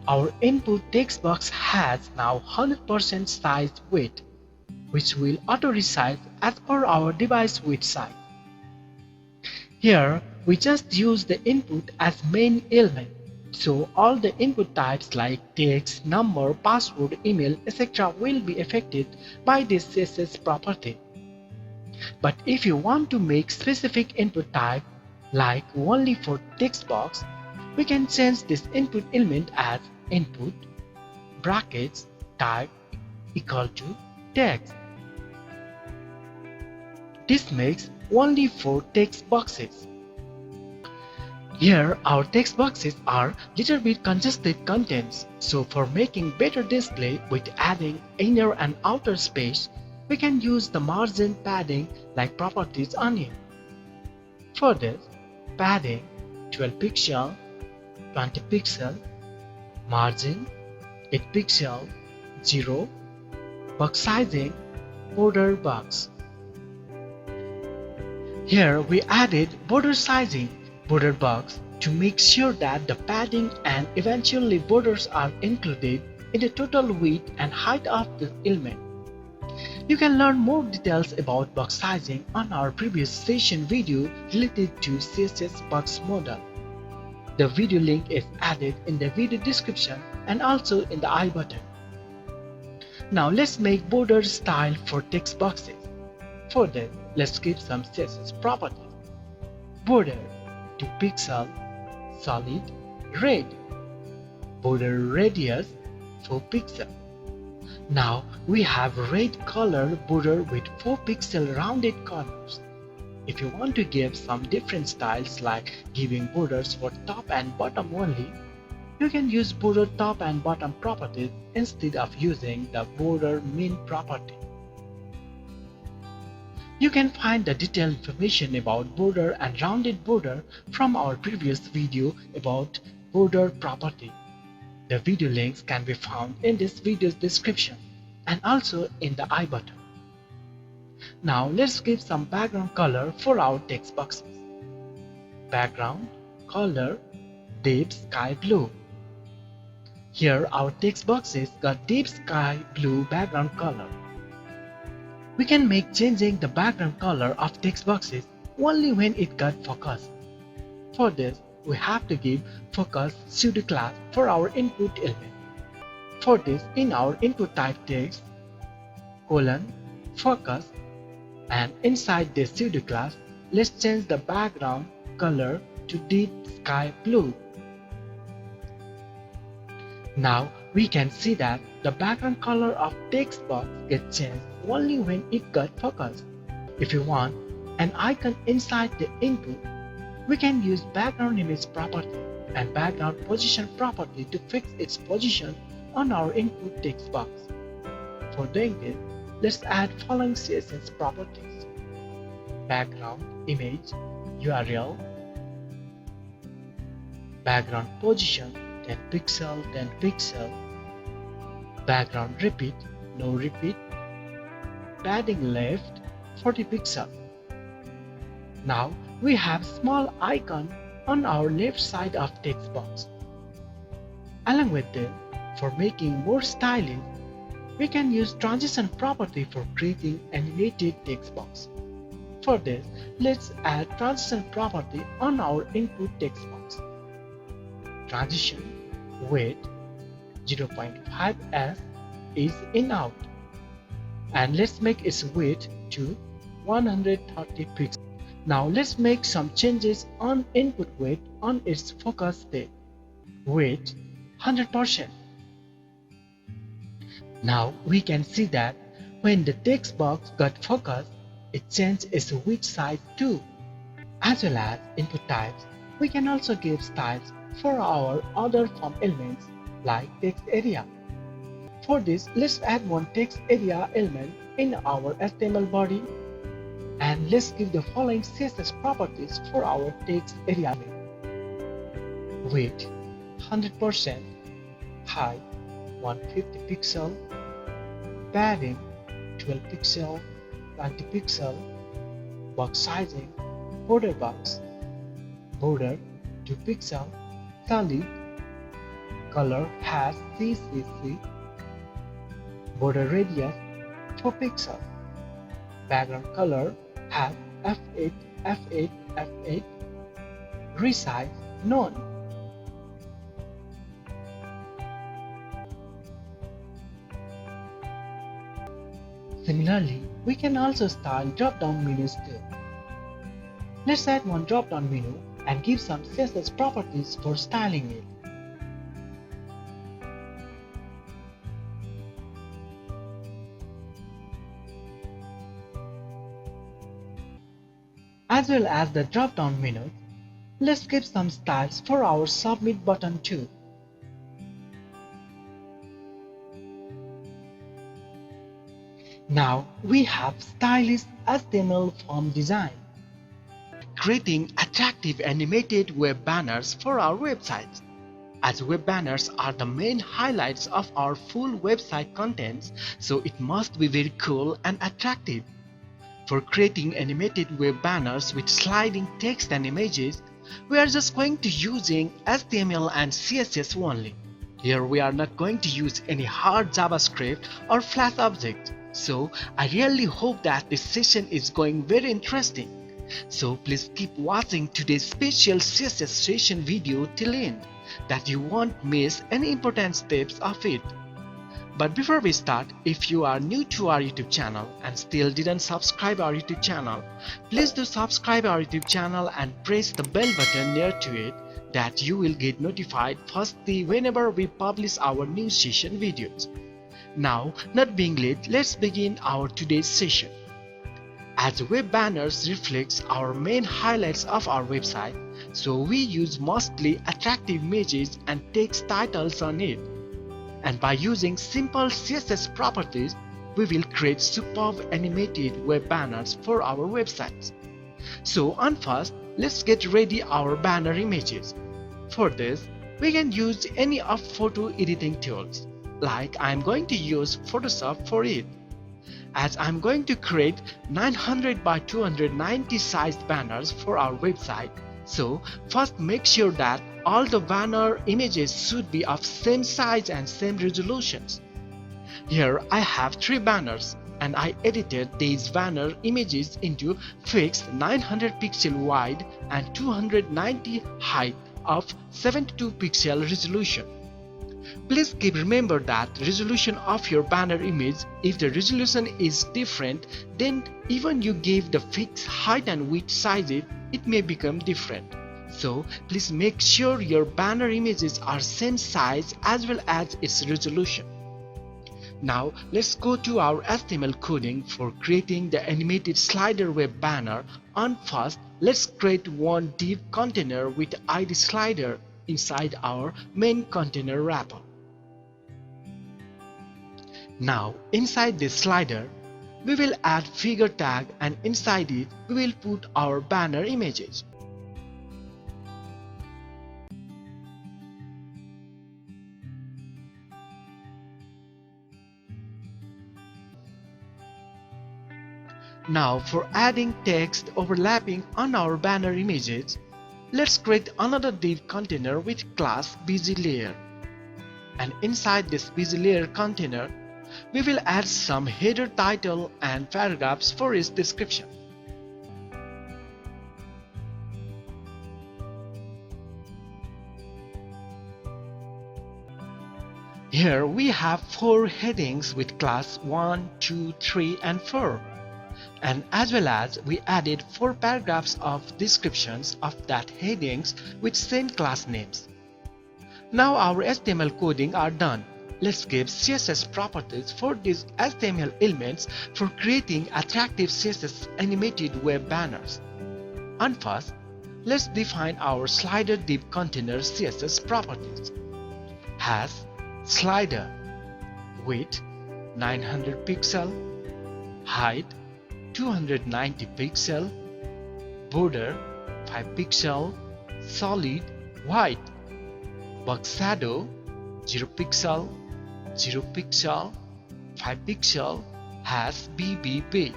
our input text box has now 100% size width, which will auto resize as per our device width size. Here we just use the input as main element, so all the input types like text, number, password, email, etc. will be affected by this CSS property. But if you want to make specific input type, like only for text box, we can change this input element as input brackets type equal to text. This makes only for text boxes. Here our text boxes are little bit congested contents, so for making better display with adding inner and outer space, we can use the margin padding like properties on it. For this, padding 12 pixel, 20 pixel, margin 8 pixel, 0, box sizing, border box. Here we added border sizing, border box to make sure that the padding and eventually borders are included in the total width and height of the element. You can learn more details about box sizing on our previous session video related to CSS Box Model. The video link is added in the video description and also in the I button. Now let's make border style for text boxes. For that, let's give some CSS properties. Border 2 pixel, solid, red. Border radius 4 pixel. Now we have red color border with 4 pixel rounded corners. If you want to give some different styles like giving borders for top and bottom only, you can use border top and bottom properties instead of using the border min property. You can find the detailed information about border and rounded border from our previous video about border property. The video links can be found in this video's description and also in the I button. Now let's give some background color for our text boxes. Background color deep sky blue. Here our text boxes got deep sky blue background color. We can make changing the background color of text boxes only when it got focus. For this, we have to give focus Psudo class for our input element. For this, in our input type text, focus, and inside the Psudo class, let's change the background color to deep sky blue. Now we can see that the background color of text box gets changed only when it got focused. If you want an icon inside the input, we can use background image property and background position property to fix its position on our input text box. For doing this, let's add following CSS properties: background image URL, background position 10 pixel 10 pixel, background repeat no repeat, padding left 40 pixel. Now we have small icon on our left side of text box. Along with this, for making more stylish, we can use transition property for creating animated text box. For this, let's add transition property on our input text box. Transition width 0.5s is in out, and let's make its width to 130 pixels. Now let's make some changes on input width on its focus state. Width 100%. Now we can see that when the text box got focused, it changed its width size too. As well as input types, we can also give styles for our other form elements like text area. For this, let's add one text area element in our HTML body, and let's give the following CSS properties for our text area element. Width 100%, height 150 pixel, padding 12 pixel, 20 pixel, box sizing, border box, border 2 pixel, solid, color has CCC, border radius 4 pixel, background color has F8, F8, F8, resize none. Similarly, we can also style drop-down menus too. Let's add one drop-down menu and give some CSS properties for styling it. As well as the drop-down menu, let's give some styles for our submit button too. Now we have stylish HTML form design, creating attractive animated web banners for our websites. As web banners are the main highlights of our full website contents, so it must be very cool and attractive. For creating animated web banners with sliding text and images, we are just going to using HTML and CSS only. Here we are not going to use any hard JavaScript or Flash objects. So I really hope that this session is going very interesting. So please keep watching today's special CSS session video till end, that you won't miss any important steps of it. But before we start, if you are new to our YouTube channel and still didn't subscribe our YouTube channel, please do subscribe our YouTube channel and press the bell button near to it, that you will get notified firstly whenever we publish our new session videos. Now, not being late, let's begin our today's session. As web banners reflects our main highlights of our website, so we use mostly attractive images and text titles on it. And by using simple CSS properties, we will create superb animated web banners for our websites. So on first, let's get ready our banner images. For this, we can use any of photo editing tools. Like I'm going to use Photoshop for it, as I'm going to create 900 by 290 sized banners for our website. So first make sure that all the banner images should be of same size and same resolutions. Here I have 3 banners and I edited these banner images into fixed 900 pixel wide and 290 height of 72 pixel resolution. Please remember that resolution of your banner image, if the resolution is different, then even you give the fixed height and width sizes, it may become different. So please make sure your banner images are same size as well as its resolution. Now let's go to our HTML coding for creating the animated slider web banner. On first, let's create one div container with ID slider inside our main container wrapper. Now inside this slider, we will add figure tag, and inside it we will put our banner images. Now for adding text overlapping on our banner images, let's create another div container with class BGLayer. And inside this BGLayer container, we will add some header title and paragraphs for its description. Here we have 4 headings with class 1, 2, 3 and 4. And as well as we added 4 paragraphs of descriptions of that headings with same class names. Now our HTML coding are done. Let's give CSS properties for these HTML elements for creating attractive CSS animated web banners. And first, let's define our slider div container CSS properties. Has slider width 900 pixel, height 290 pixel, border 5 pixel, solid white, box shadow 0 pixel, 0 pixel, 5 pixel, has BBB,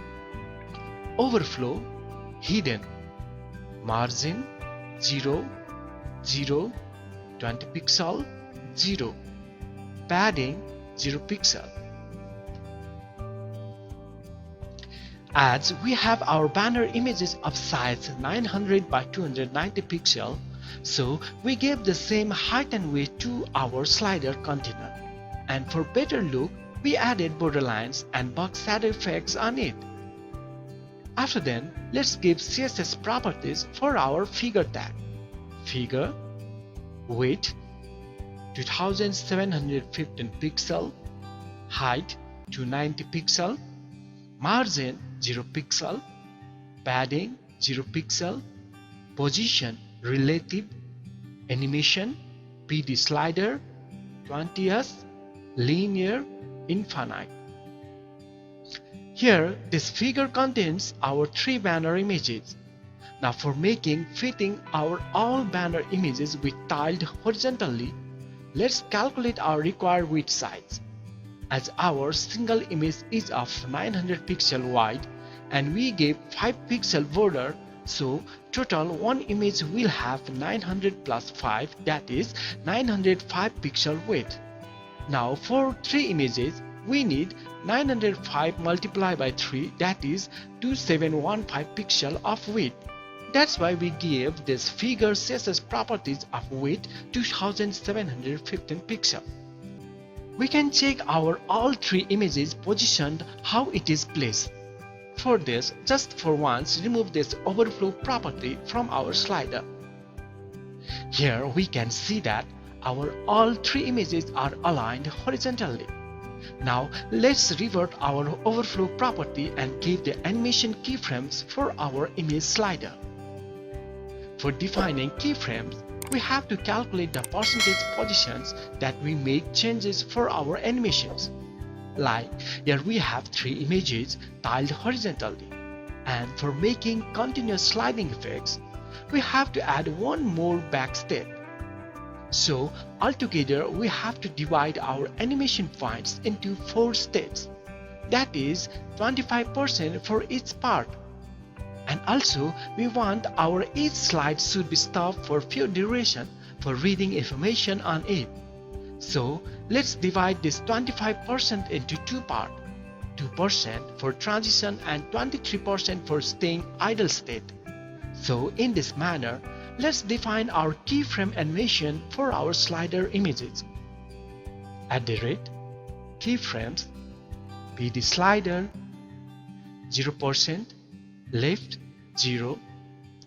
overflow hidden, margin 0, 0, 20 pixel, 0, padding 0 pixel. As we have our banner images of size 900 by 290 pixel, so we gave the same height and width to our slider container. And for better look, we added borderlines and box shadow effects on it. After then, let's give CSS properties for our figure tag. Figure width 2715 pixel, height 290 pixel, margin 0 pixel, padding 0 pixel, position relative, animation PD slider 20s, linear infinite. Here this figure contains our 3 banner images. Now for making fitting our all banner images with tiled horizontally, let's calculate our required width size. As our single image is of 900 pixel wide and we gave 5 pixel border, so total one image will have 900 plus 5, that is 905 pixel width. Now for 3 images we need 905 multiplied by 3, that is 2715 pixel of width. That's why we give this figure CSS properties of width 2715 pixel. We can check our all 3 images positioned how it is placed. For this, just for once remove this overflow property from our slider. Here we can see that our all 3 images are aligned horizontally. Now let's revert our overflow property and give the animation keyframes for our image slider. For defining keyframes, we have to calculate the percentage positions that we make changes for our animations. Like here we have 3 images tiled horizontally, and for making continuous sliding effects, we have to add one more back step. So altogether we have to divide our animation points into 4 steps, that is 25% for each part. And also we want our each slide should be stopped for few duration for reading information on it. So let's divide this 25% into 2 parts, 2% for transition and 23% for staying idle state. So in this manner, let's define our keyframe animation for our slider images. @keyframes PD slider 0%, left 0,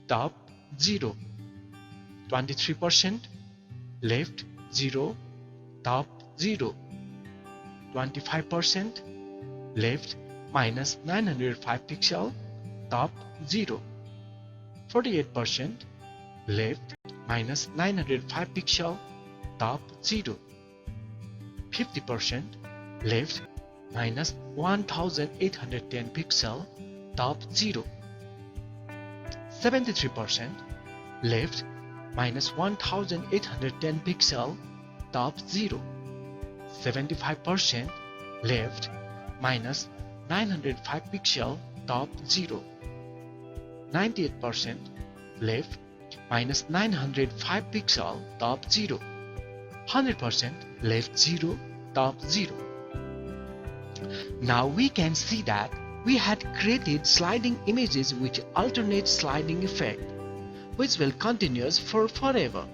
top 0, 23% left 0, top 0, 25% left minus 905 pixel, top 0, 48% left minus 905 pixel, top 0, 50% left minus 1810 pixel, top 0, 73% left minus 1810 pixel, top 0, 75% left minus 905 pixel, top 0, 98% left minus 905 pixel, top 0, 100% left 0, top 0. Now we can see that we had created sliding images which alternate sliding effect, which will continue for forever.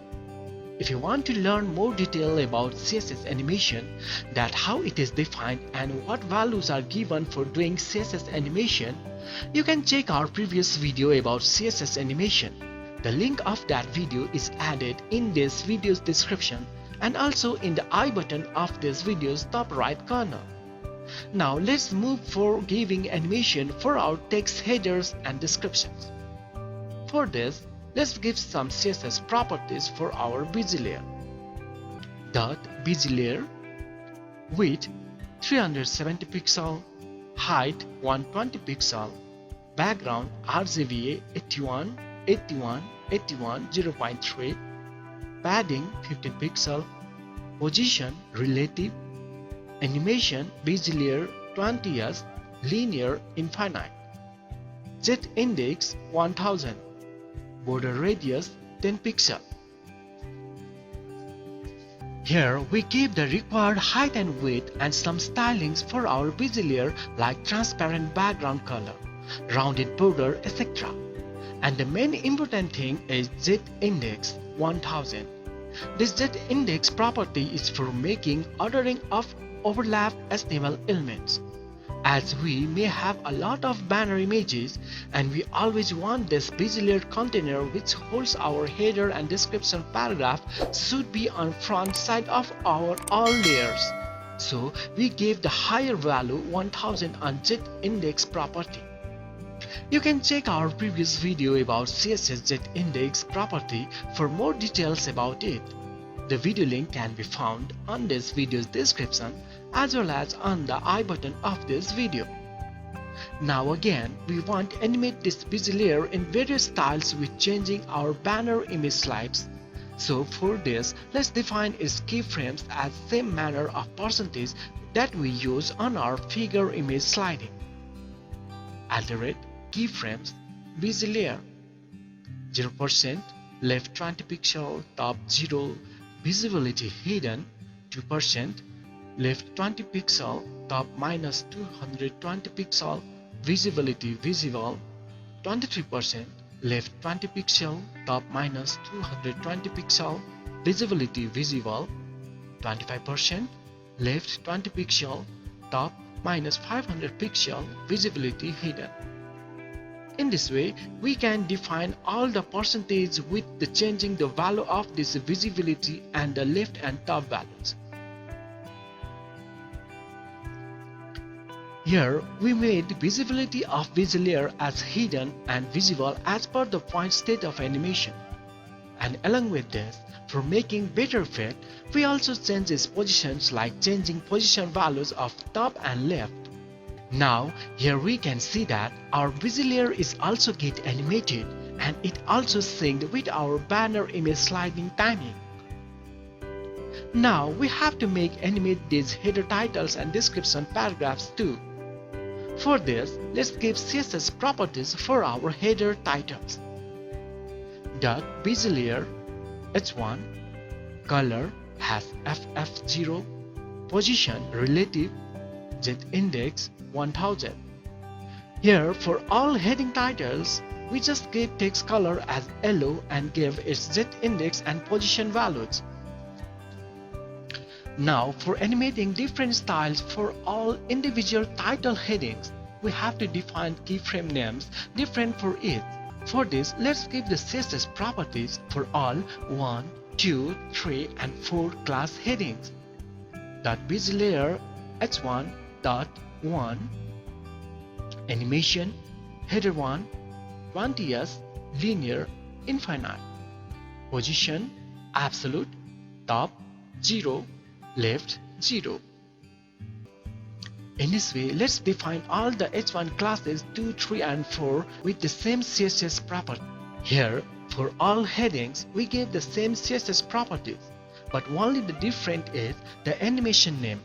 If you want to learn more detail about CSS animation, that how it is defined and what values are given for doing CSS animation, you can check our previous video about CSS animation. The link of that video is added in this video's description, and also in the I button of this video's top right corner. Now let's move for giving animation for our text headers and descriptions. For this, let's give some CSS properties for our busy layer. Busy layer, width 370 pixel, height 120 pixel, background RGBA 81, 81, 81, 0.3, padding 15 pixel, position relative, animation busy layer 20s, linear infinite, Z index 1000, border radius 10 pixel. Here we give the required height and width and some stylings for our busy layer like transparent background color, rounded border, etc. And the main important thing is Z index 1000. This Z index property is for making ordering of overlap HTML elements. As we may have a lot of banner images and we always want this busy layer container which holds our header and description paragraph should be on front side of our all layers. So we gave the higher value 1000 on Z index property. You can check our previous video about CSS Z index property for more details about it. The video link can be found on this video's description as well as on the I button of this video. Now again, we want to animate this busy layer in various styles with changing our banner image slides. So for this, let's define its keyframes as same manner of percentage that we use on our figure image sliding. @keyframes busy layer 0% left 20 pixel top 0 visibility hidden 2% left 20 pixel top minus 220 pixel visibility visible 23% left 20 pixel top minus 220 pixel visibility visible 25% left 20 pixel top minus 500 pixel visibility hidden. In this way, we can define all the percentage with the changing the value of this visibility and the left and top values. Here, we made visibility of busy layer as hidden and visible as per the point state of animation. And along with this, for making better effect, we also change its positions like changing position values of top and left. Now, here we can see that our busy layer is also get animated and it also synced with our banner image sliding timing. Now we have to make animate these header titles and description paragraphs too. For this, let's give CSS properties for our header titles. Busy layer h1 color has ff0 position relative Z index 1000. Here for all heading titles, we just gave text color as yellow and gave its Z index and position values. Now for animating different styles for all individual title headings, we have to define keyframe names different for each. For this, let's give the CSS properties for all 1, 2, 3 and 4 class headings. Busy layer h1.1 animation header 1 20s linear infinite position absolute top 0 left 0. In this way, let's define all the h1 classes 2, 3 and 4 with the same CSS property. Here, for all headings, we gave the same CSS properties, but only the different is the animation name.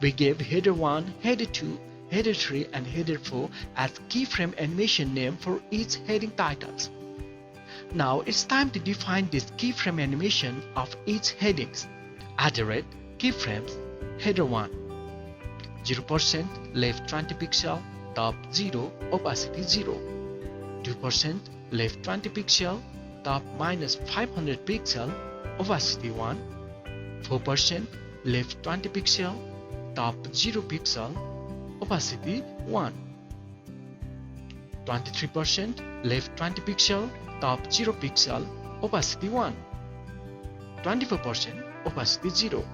We gave header 1, header 2, header 3 and header 4 as keyframe animation name for each heading titles. Now it's time to define this keyframe animation of each headings. @keyframes header 1 0% left 20 pixel top 0 opacity 0 2% left 20 pixel top minus 500 pixel opacity 1 4% left 20 pixel top 0 pixel opacity 1 23% left 20 pixel top 0 pixel opacity 1 24% opacity 0,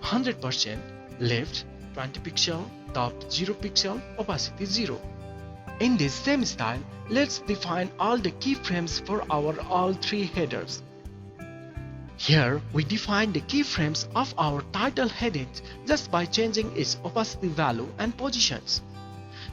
100% left 20 pixel, top 0 pixel, opacity 0. In this same style, let's define all the keyframes for our all three headers. Here we define the keyframes of our title heading just by changing its opacity value and positions.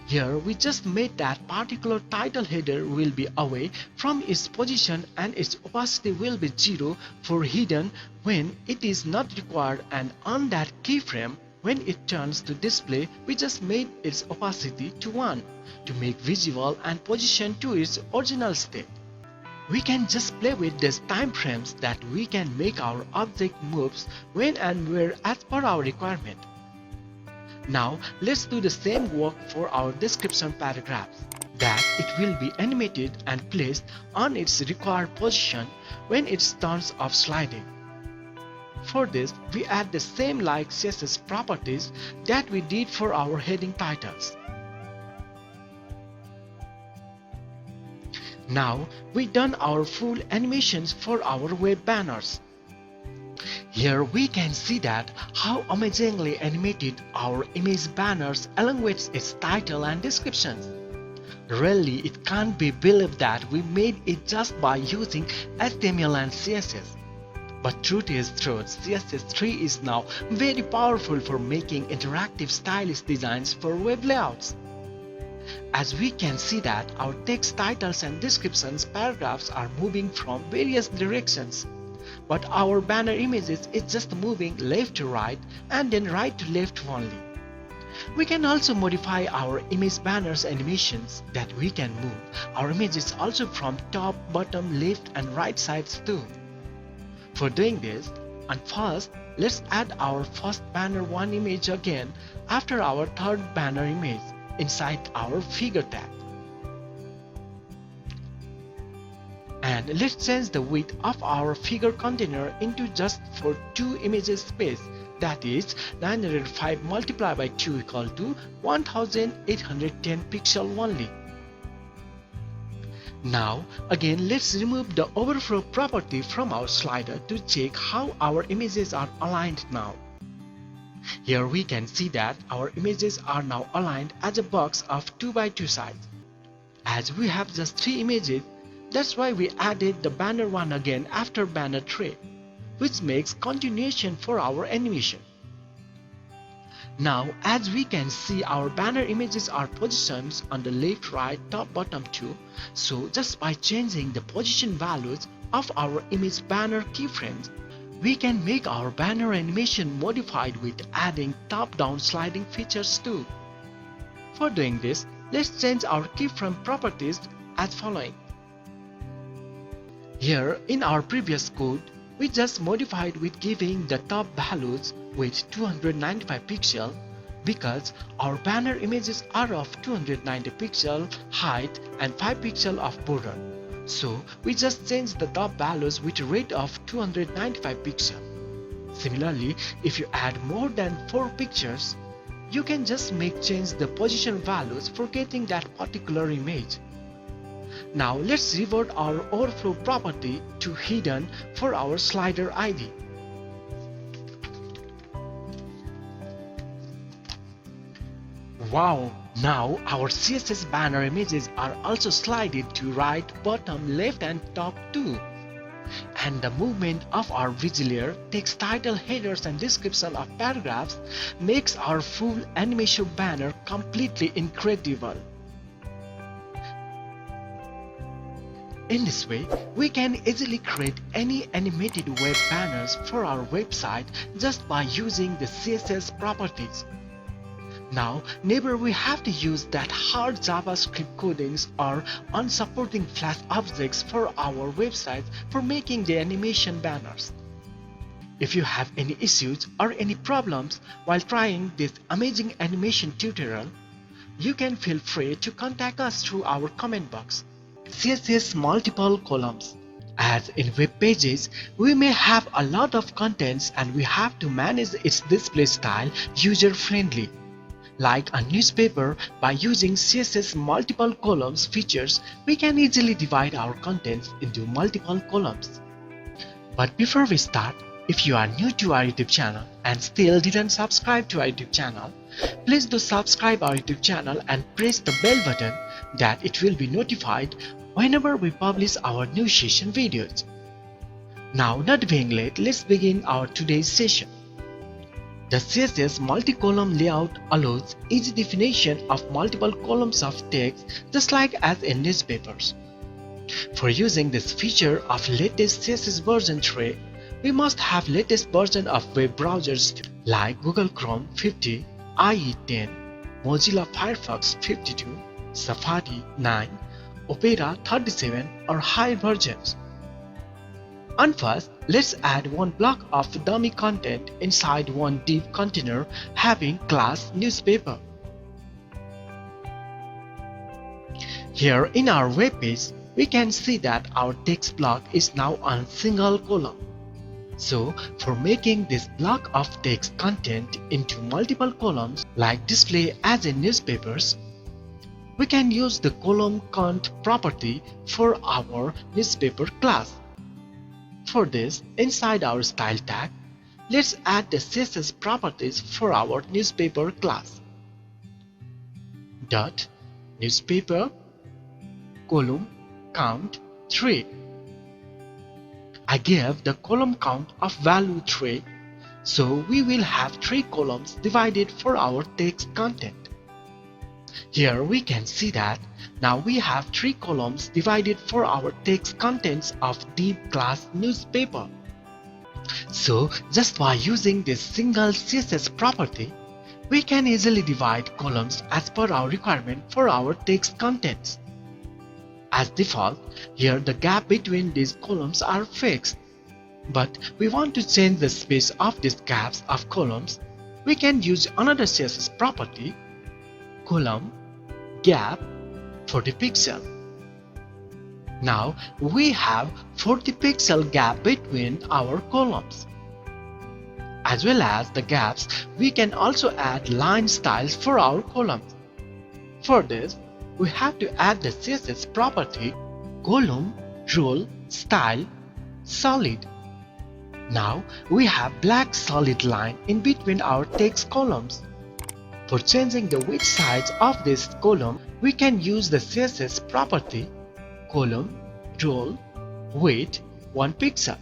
Here we just made that particular title header will be away from its position and its opacity will be 0 for hidden when it is not required, and on that keyframe when it turns to display we just made its opacity to 1 to make visible and position to its original state. We can just play with these time frames that we can make our object moves when and where as per our requirement. Now let's do the same work for our description paragraphs, that it will be animated and placed on its required position when it turns off sliding. For this we add the same like CSS properties that we did for our heading titles. Now we done our full animations for our web banners. Here we can see that how amazingly animated our image banners along with its title and descriptions. Really, it can't be believed that we made it just by using HTML and CSS. But truth is truth, CSS3 is now very powerful for making interactive stylish designs for web layouts. As we can see that our text titles and descriptions paragraphs are moving from various directions, but our banner images is just moving left to right and then right to left only. We can also modify our image banners animations that we can move our images also from top, bottom, left and right sides too. For doing this, and first let's add our first banner 1 image again after our third banner image inside our figure tag. And let's change the width of our figure container into just for 2 images space, that is 905 multiplied by 2 equal to 1810 pixel only. Now again let's remove the overflow property from our slider to check how our images are aligned now. Here we can see that our images are now aligned as a box of 2 by 2 sides. As we have just 3 images, that's why we added the banner 1 again after banner 3, which makes continuation for our animation. Now as we can see our banner images are positioned on the left, right, top, bottom too, so just by changing the position values of our image banner keyframes, we can make our banner animation modified with adding top-down sliding features too. For doing this, let's change our keyframe properties as following. Here in our previous code, we just modified with giving the top values with 295 pixel because our banner images are of 290 pixel height and 5 pixel of border. So we just change the top values with a rate of 295 pixel. Similarly, if you add more than 4 pictures, you can just change the position values for getting that particular image. Now let's revert our overflow property to hidden for our slider ID. Wow! Now our CSS banner images are also slided to right, bottom, left and top too. And the movement of our visual text title, headers and description of paragraphs makes our full animation banner completely incredible. In this way, we can easily create any animated web banners for our website just by using the CSS properties. Now, never we have to use that hard JavaScript codings or unsupporting Flash objects for our website for making the animation banners. If you have any issues or any problems while trying this amazing animation tutorial, you can feel free to contact us through our comment box. CSS multiple columns. As in web pages, we may have a lot of contents and we have to manage its display style user-friendly. Like a newspaper, by using CSS multiple columns features, we can easily divide our contents into multiple columns. But before we start, If you are new to our YouTube channel and still didn't subscribe to our YouTube channel, please do subscribe our YouTube channel and press the bell button that it will be notified whenever we publish our new session videos. Now, not being late, let's begin our today's session. The CSS multi-column layout allows easy definition of multiple columns of text just like as in newspapers. For using this feature of latest CSS version 3, we must have latest version of web browsers like Google Chrome 50, IE 10, Mozilla Firefox 52, Safari 9, Opera 37 or higher versions. And first, let's add one block of dummy content inside one div container having class newspaper. Here in our web page, we can see that our text block is now on single column. So, for making this block of text content into multiple columns like display as in newspapers, we can use the column count property for our newspaper class. For this, inside our style tag, let's add the CSS properties for our newspaper class. Dot newspaper column count 3. I gave the column count of value 3, so we will have 3 columns divided for our text content. Here we can see that now we have 3 columns divided for our text contents of div class newspaper. So just by using this single CSS property, we can easily divide columns as per our requirement for our text contents. As default, here the gap between these columns are fixed. But we want to change the space of these gaps of columns. We can use another CSS property, column gap 40 pixel. Now we have 40 pixel gap between our columns. As well as the gaps, we can also add line styles for our columns. For this, we have to add the CSS property column rule style solid. Now we have black solid line in between our text columns. For changing the width size of this column, we can use the CSS property column rule width 1 pixel.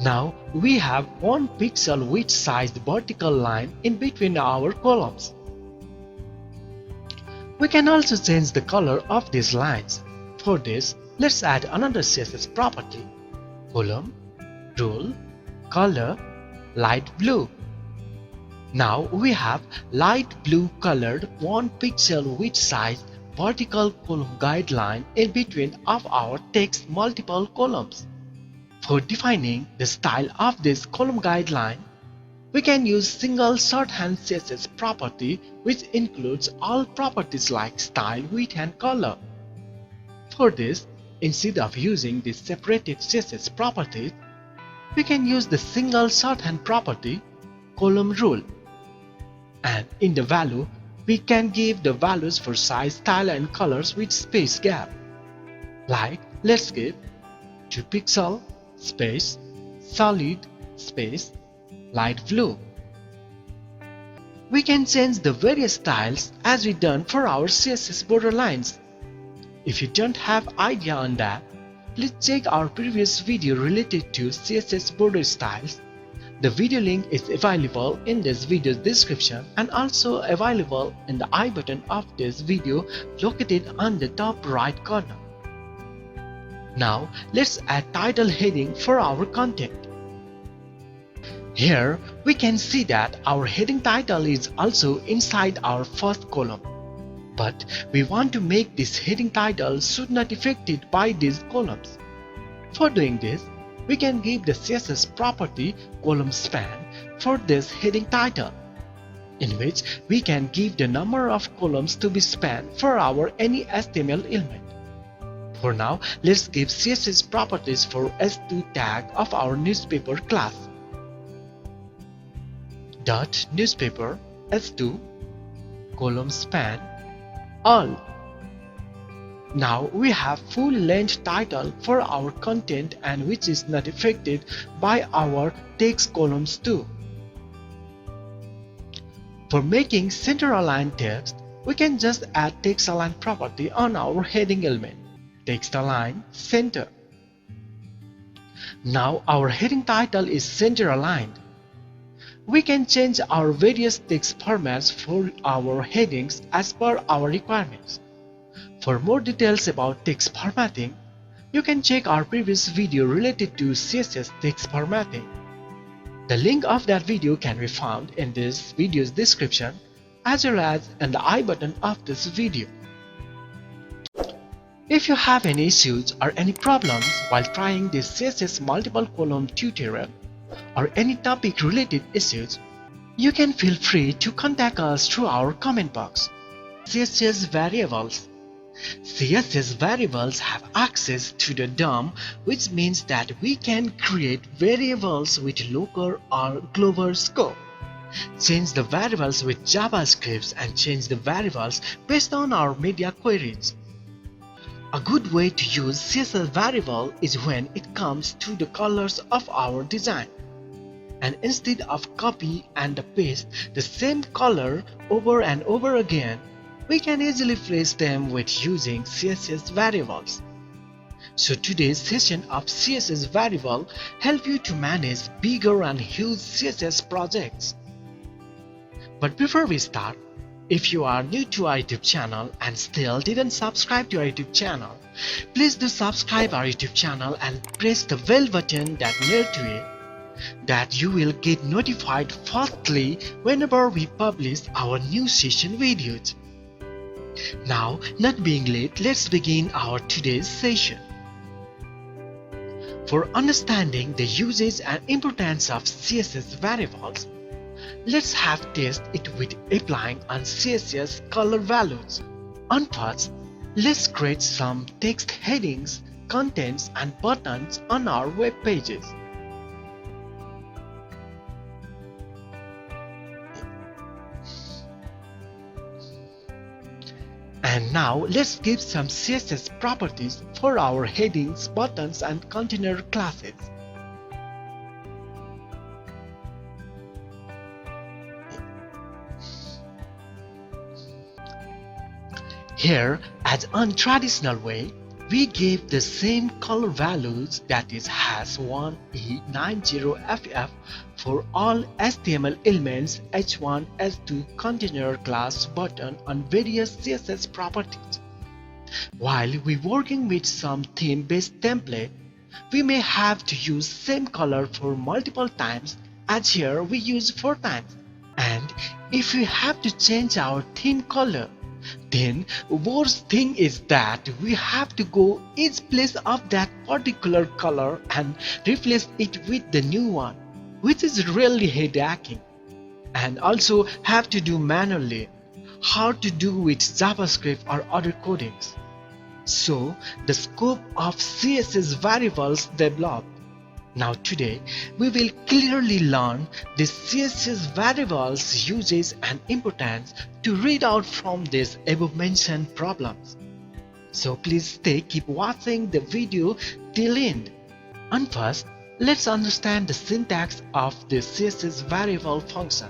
Now we have 1 pixel width sized vertical line in between our columns. We can also change the color of these lines. For this, let's add another CSS property, column rule color light blue. Now we have light blue colored 1 pixel width size vertical column guideline in between of our text multiple columns. For defining the style of this column guideline, we can use single shorthand CSS property which includes all properties like style, width and color. For this, instead of using the separated CSS properties, we can use the single shorthand property column rule. And in the value, we can give the values for size, style and colors with space gap. Like, let's give 2 pixel space solid space light blue. We can change the various styles as we done for our CSS border lines. If you don't have idea on that, please check our previous video related to CSS border styles. The video link is available in this video's description and also available in the I button of this video located on the top right corner. Now let's add title heading for our content. Here we can see that our heading title is also inside our first column. But we want to make this heading title should not affected by these columns. For doing this, we can give the CSS property column span for this heading title, in which we can give the number of columns to be spanned for our any HTML element. For now, let's give CSS properties for S2 tag of our newspaper class. Dot newspaper S2 column span all. Now we have full-length title for our content and which is not affected by our text columns too. For making center-aligned text, we can just add text align property on our heading element. Text align center. Now our heading title is center aligned. We can change our various text formats for our headings as per our requirements. For more details about text formatting, you can check our previous video related to CSS text formatting. The link of that video can be found in this video's description as well as in the I button of this video. If you have any issues or any problems while trying this CSS multiple column tutorial or any topic related issues, you can feel free to contact us through our comment box. CSS variables. CSS variables have access to the DOM, which means that we can create variables with local or global scope, change the variables with JavaScript and change the variables based on our media queries. A good way to use CSS variable is when it comes to the colors of our design. And instead of copy and paste the same color over and over again, we can easily place them with using CSS variables. So today's session of CSS variable help you to manage bigger and huge CSS projects. But before we start, if you are new to our YouTube channel and still didn't subscribe to our YouTube channel, please do subscribe our YouTube channel and press the bell button that near to it, that you will get notified firstly whenever we publish our new session videos. Now, not being late, let's begin our today's session. For understanding the usage and importance of CSS variables, let's have test it with applying on CSS color values. And first, let's create some text headings, contents and buttons on our web pages. And now let's give some CSS properties for our headings, buttons and container classes. Here, as untraditional way, we gave the same color values, that is #1E90FF for all HTML elements h1, h2, container, class, button and various CSS properties. While we working with some theme-based template, we may have to use same color for multiple times, as here we use 4 times. And if we have to change our theme color, then worst thing is that we have to go each place of that particular color and replace it with the new one, which is really headaching, and also have to do manually, hard to do with JavaScript or other codings. So the scope of CSS variables developed. Now today we will clearly learn the CSS variables uses and importance to read out from these above mentioned problems. So please keep watching the video till end. And first, let's understand the syntax of the CSS variable function.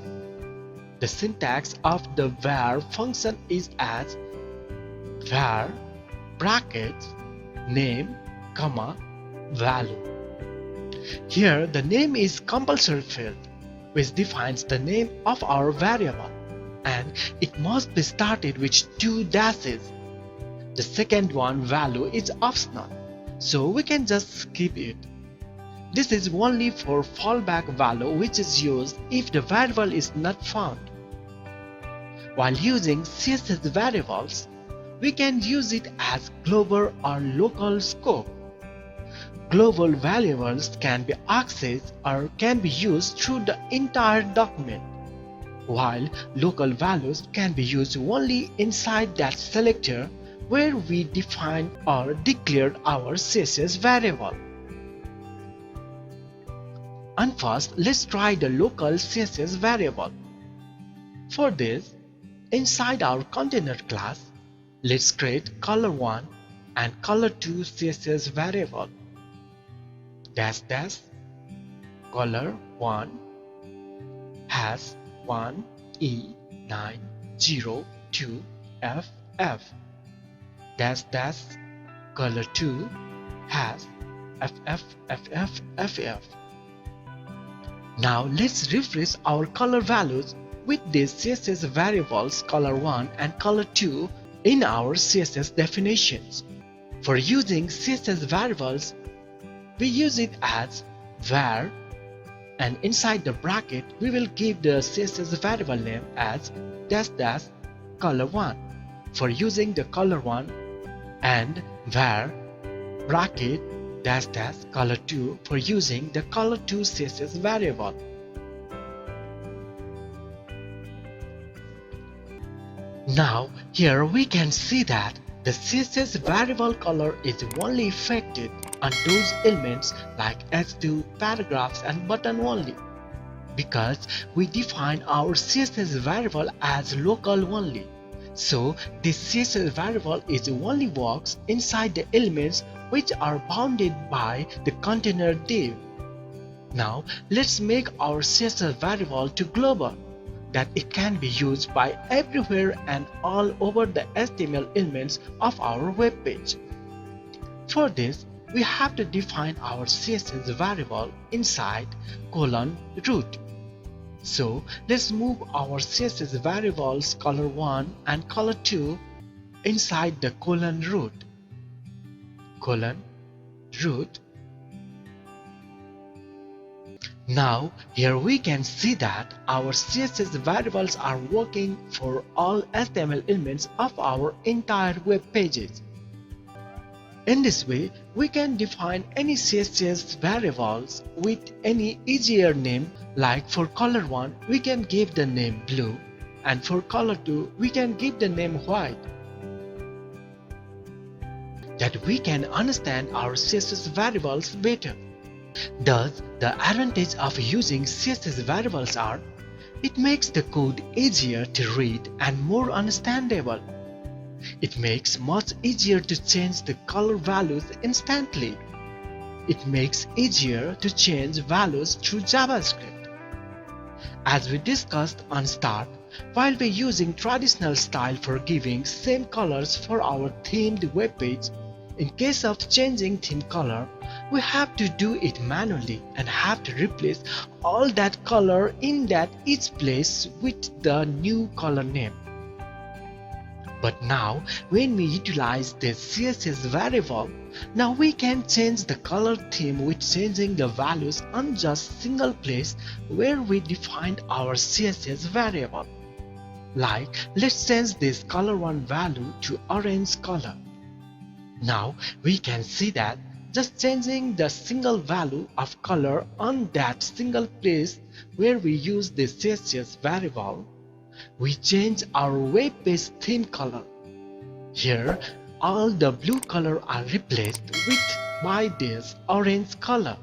The syntax of the var function is as var brackets name comma value. Here the name is compulsory field which defines the name of our variable, and it must be started with 2 dashes. The second one, value, is optional, so we can just skip it. This is only for fallback value, which is used if the variable is not found. While using CSS variables, we can use it as global or local scope. Global variables can be accessed or can be used through the entire document, while local values can be used only inside that selector where we define or declared our CSS variable. And first, let's try the local CSS variable. For this, inside our container class, let's create color1 and color2 CSS variable dash dash color1 has 1E902FF dash dash color2 has FFFFFF. Now let's refresh our color values with these CSS variables color1 and color2 in our CSS definitions. For using CSS variables, we use it as var, and inside the bracket we will give the CSS variable name as dash dash color1 for using the color1, and var bracket dash dash color2 for using the color2 CSS variable. Now here we can see that the CSS variable color is only affected on those elements like H2, paragraphs and button only, because we define our CSS variable as local only. So this CSS variable is only works inside the elements which are bounded by the container div. Now let's make our CSS variable to global, that it can be used by everywhere and all over the HTML elements of our web page. For this, we have to define our CSS variable inside :root. So let's move our CSS variables color1 and color2 inside the :root. :root. Now here we can see that our CSS variables are working for all HTML elements of our entire web pages. In this way, we can define any CSS variables with any easier name, like for color1 we can give the name blue, and for color2 we can give the name white, that we can understand our CSS variables better. Thus, the advantage of using CSS variables are, it makes the code easier to read and more understandable. It makes much easier to change the color values instantly. It makes easier to change values through JavaScript. As we discussed on start, while we're using traditional style for giving same colors for our themed web page, in case of changing theme color, we have to do it manually and have to replace all that color in that each place with the new color name. But now when we utilize the CSS variable, now we can change the color theme with changing the values on just single place where we defined our CSS variable. Like, let's change this color1 value to orange color. Now we can see that just changing the single value of color on that single place where we use the CSS variable, we change our web page theme color. Here all the blue color are replaced by this orange color.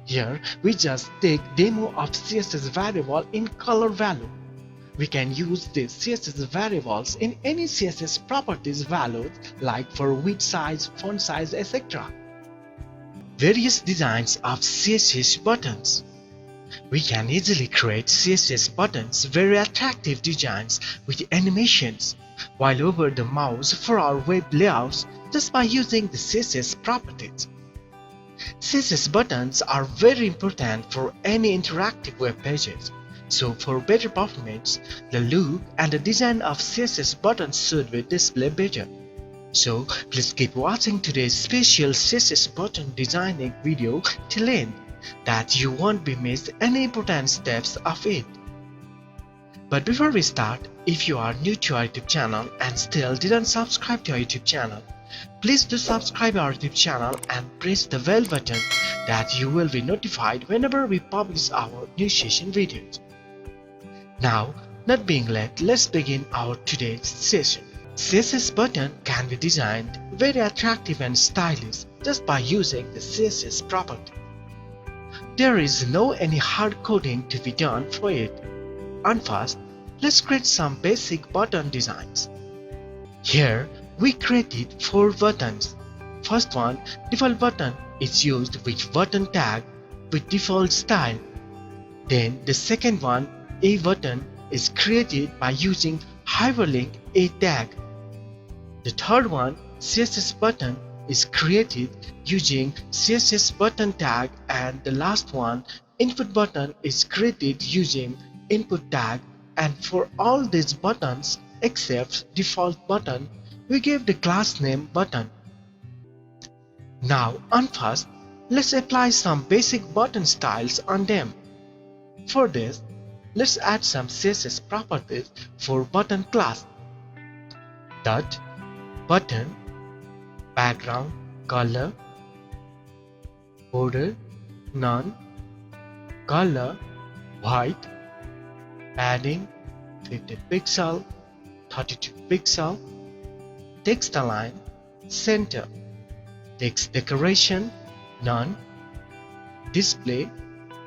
Here we just take demo of CSS variable in color value. We can use the CSS variables in any CSS properties values like for width size, font size, etc. Various designs of CSS buttons. We can easily create CSS buttons, very attractive designs with animations, while over the mouse for our web layouts just by using the CSS properties. CSS buttons are very important for any interactive web pages. So for better performance, the look and the design of CSS buttons should be displayed better. So please keep watching today's special CSS button designing video till end, that you won't be miss any important steps of it. But before we start, if you are new to our YouTube channel and still didn't subscribe to our YouTube channel, please do subscribe our YouTube channel and press the bell button, that you will be notified whenever we publish our new session videos. Now, not being late, let's begin our today's session. CSS button can be designed very attractive and stylish just by using the CSS property. There is no any hard coding to be done for it. And first, let's create some basic button designs. Here, we created 4 buttons. First one, default button, is used with button tag with default style. Then the second one, a button, is created by using hyperlink a tag. The third one, CSS button, is created using CSS button tag, and the last one, input button, is created using input tag. And for all these buttons except default button, we gave the class name button. Now on first, let's apply some basic button styles on them. For this, let's add some CSS properties for button class. Dot button background color border none color white padding 50 pixel 32 pixel text align center text decoration none display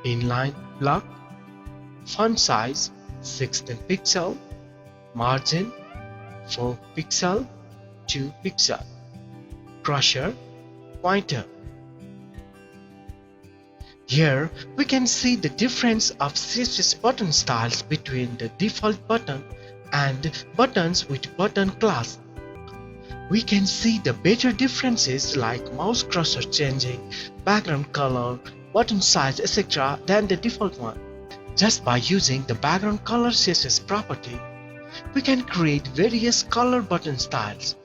inline block font size 16 pixel margin 4 pixel 2 pixel crusher pointer. Here we can see the difference of CSS button styles between the default button and buttons with button class. We can see the better differences like mouse cursor changing, background color, button size, etc. than the default one. Just by using the background color CSS property, we can create various color button styles.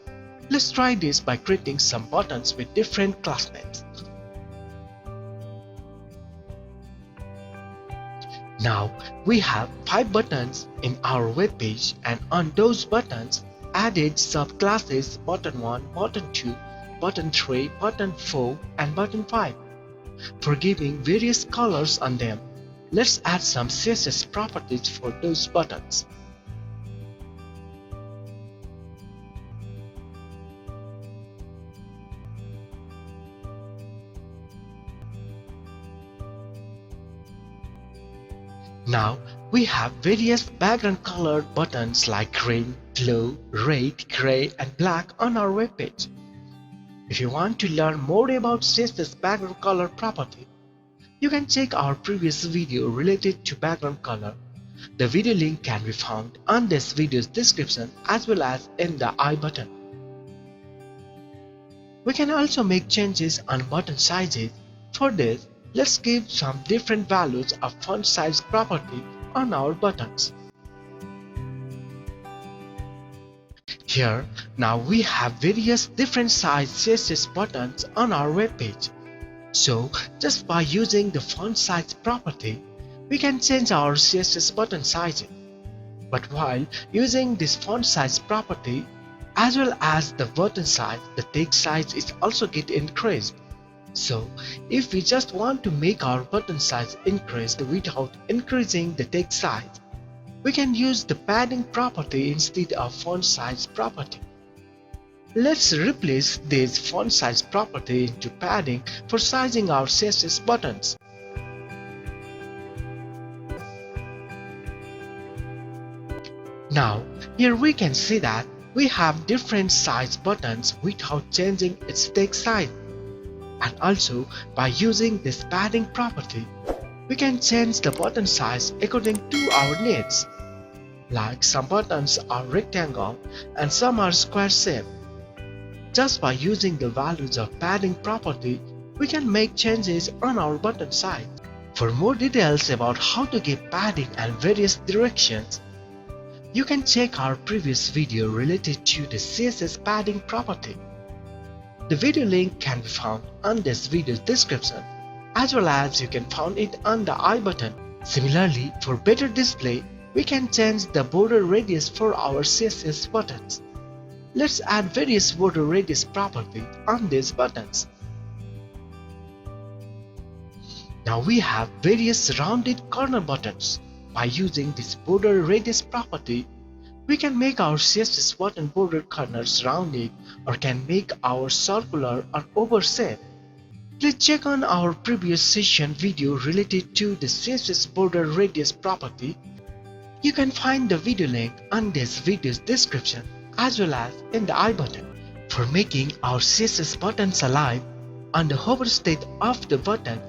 Let's try this by creating some buttons with different class names. Now we have 5 buttons in our web page, and on those buttons added subclasses button 1, button 2, button 3, button 4 and button 5 for giving various colors on them. Let's add some CSS properties for those buttons. Now we have various background color buttons like green, blue, red, gray and black on our web page. If you want to learn more about CSS background color property, you can check our previous video related to background color. The video link can be found on this video's description as well as in the I button. We can also make changes on button sizes. For this, let's give some different values of font size property on our buttons. Here, now we have various different size CSS buttons on our web page. So, just by using the font size property, we can change our CSS button sizes. But while using this font size property, as well as the button size, the text size is also get increased. So, if we just want to make our button size increased without increasing the text size, we can use the padding property instead of font size property. Let's replace this font size property into padding for sizing our CSS buttons. Now, here we can see that we have different size buttons without changing its text size. And also, by using this padding property, we can change the button size according to our needs. Like some buttons are rectangle and some are square shape. Just by using the values of padding property, we can make changes on our button size. For more details about how to give padding and various directions, you can check our previous video related to the CSS padding property. The video link can be found on this video's description, as well as you can find it on the I button. Similarly, for better display, we can change the border radius for our CSS buttons. Let's add various border radius property on these buttons. Now we have various rounded corner buttons. By using this border radius property, we can make our CSS button border corners rounded or can make our circular or oval shape. Please check on our previous session video related to the CSS border radius property. You can find the video link on this video's description as well as in the I button. For making our CSS buttons alive, on the hover state of the button,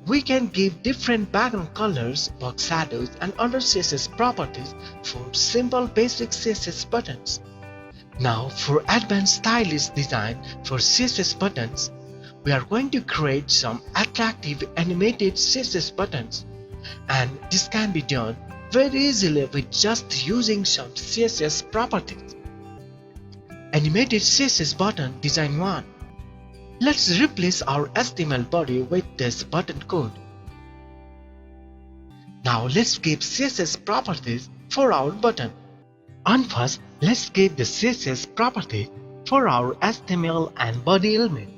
we can give different background colors, box shadows, and other CSS properties for simple basic CSS buttons. Now, for advanced stylish design for CSS buttons, we are going to create some attractive animated CSS buttons, and this can be done very easily with just using some CSS properties. Animated CSS button design 1. Let's replace our HTML body with this button code. Now let's give CSS properties for our button. And first, let's give the CSS property for our HTML and body element.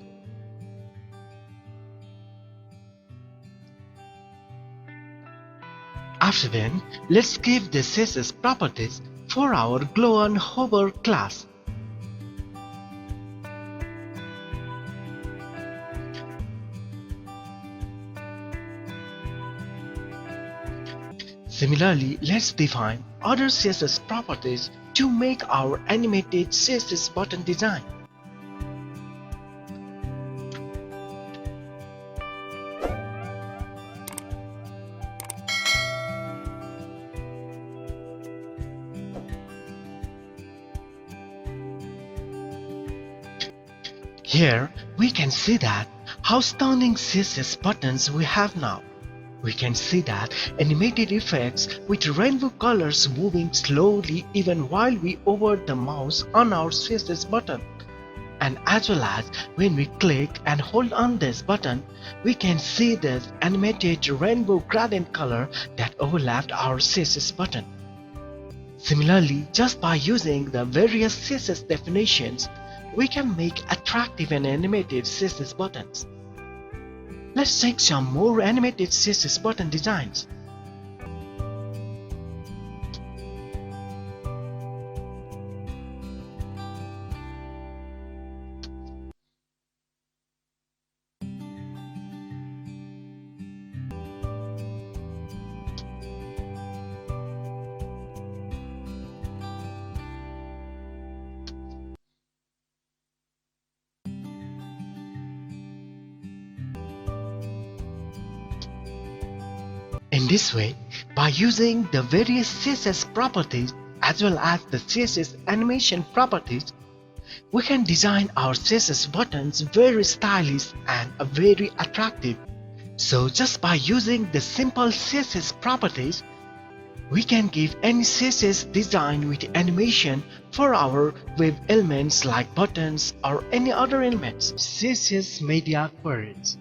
After then, let's give the CSS properties for our glow on hover class. Similarly, let's define other CSS properties to make our animated CSS button design. Here, we can see that how stunning CSS buttons we have now. We can see that animated effects with rainbow colors moving slowly even while we hover the mouse on our CSS button. And as well as when we click and hold on this button, we can see this animated rainbow gradient color that overlapped our CSS button. Similarly, just by using the various CSS definitions, we can make attractive and animated CSS buttons. Let's check some more animated CSS button designs. In this way, by using the various CSS properties as well as the CSS animation properties, we can design our CSS buttons very stylish and very attractive. So just by using the simple CSS properties, we can give any CSS design with animation for our web elements like buttons or any other elements. CSS media queries.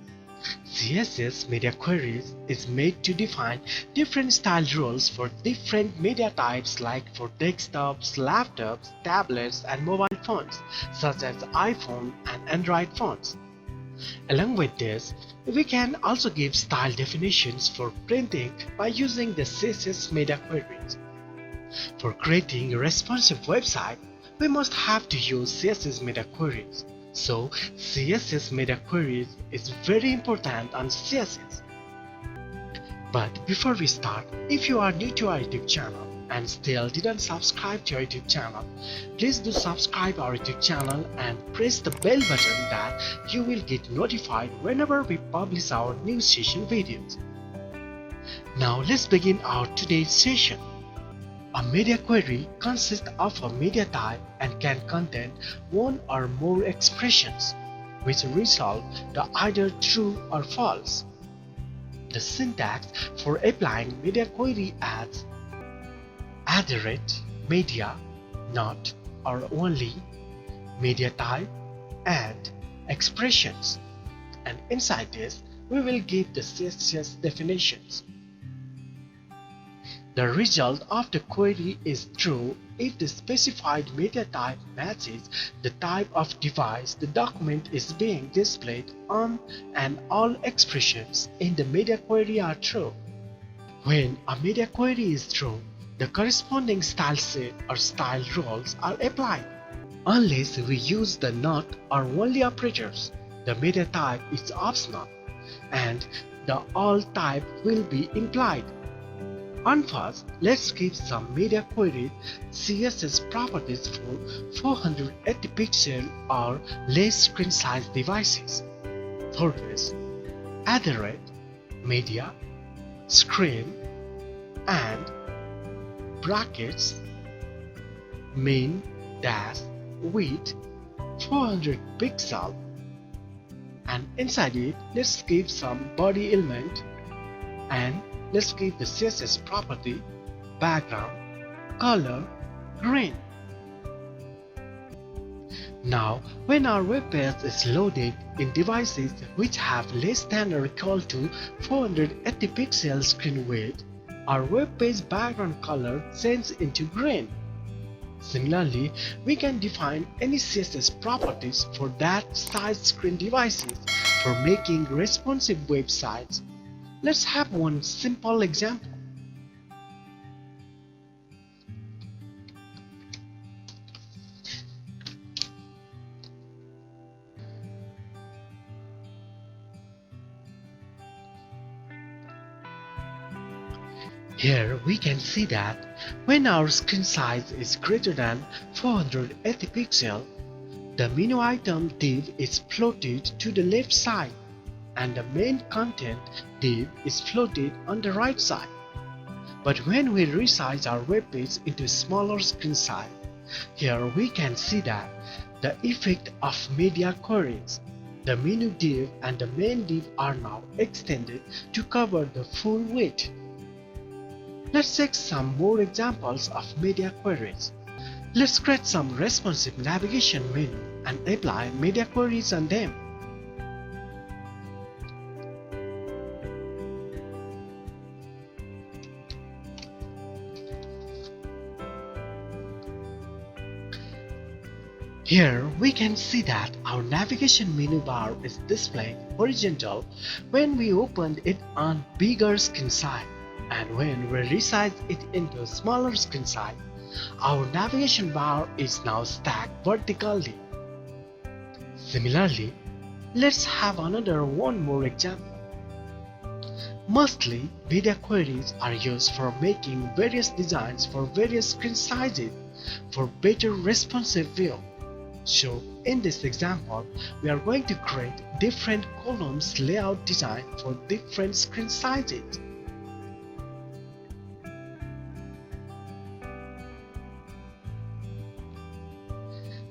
CSS media queries is made to define different style rules for different media types like for desktops, laptops, tablets, and mobile phones such as iPhone and Android phones. Along with this, we can also give style definitions for printing by using the CSS media queries. For creating a responsive website, we must have to use CSS media queries. So, CSS media queries is very important on CSS. But before we start, if you are new to our YouTube channel and still didn't subscribe to our YouTube channel, please do subscribe our YouTube channel and press the bell button that you will get notified whenever we publish our new session videos. Now let's begin our today's session. A media query consists of a media type and can contain one or more expressions, which resolve to either true or false. The syntax for applying media query adds media, not or only, media type, and expressions. And inside this, we will give the CSS definitions. The result of the query is true if the specified media type matches the type of device the document is being displayed on, and all expressions in the media query are true. When a media query is true, the corresponding style set or style rules are applied. Unless we use the not or only operators, the media type is optional and the all type will be implied. And first, let's give some media query CSS properties for 480 pixel or less screen size devices. For this, media, screen, and brackets main dash width 400 pixel, and inside it let's give some body element, and let's give the CSS property background color green. Now when our web page is loaded in devices which have less than or equal to 480 pixel screen width, our web page background color changes into green. Similarly, we can define any CSS properties for that size screen devices for making responsive websites. Let's have one simple example. Here we can see that when our screen size is greater than 480 pixel, the menu item div is floated to the left side and the main content div is floated on the right side. But when we resize our web page into smaller screen size, here we can see that the effect of media queries, the menu div and the main div are now extended to cover the full width. Let's check some more examples of media queries. Let's create some responsive navigation menu and apply media queries on them. Here we can see that our navigation menu bar is displaying horizontal when we opened it on bigger screen size, and when we resize it into smaller screen size, our navigation bar is now stacked vertically. Similarly, let's have another one more example. Mostly, media queries are used for making various designs for various screen sizes for better responsive view. So, in this example, we are going to create different columns layout design for different screen sizes.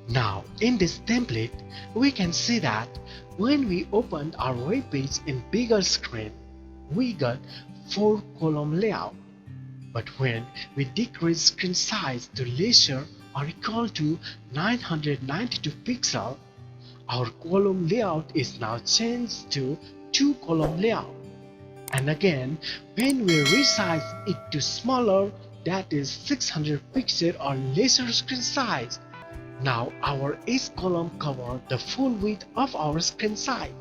Now, in this template, we can see that when we opened our web page in bigger screen, we got 4-column layout. But when we decrease screen size to lesser or equal to 992 pixel, our column layout is now changed to 2-column layout. And again, when we resize it to smaller, that is 600 pixel or lesser screen size, now our each column covers the full width of our screen size.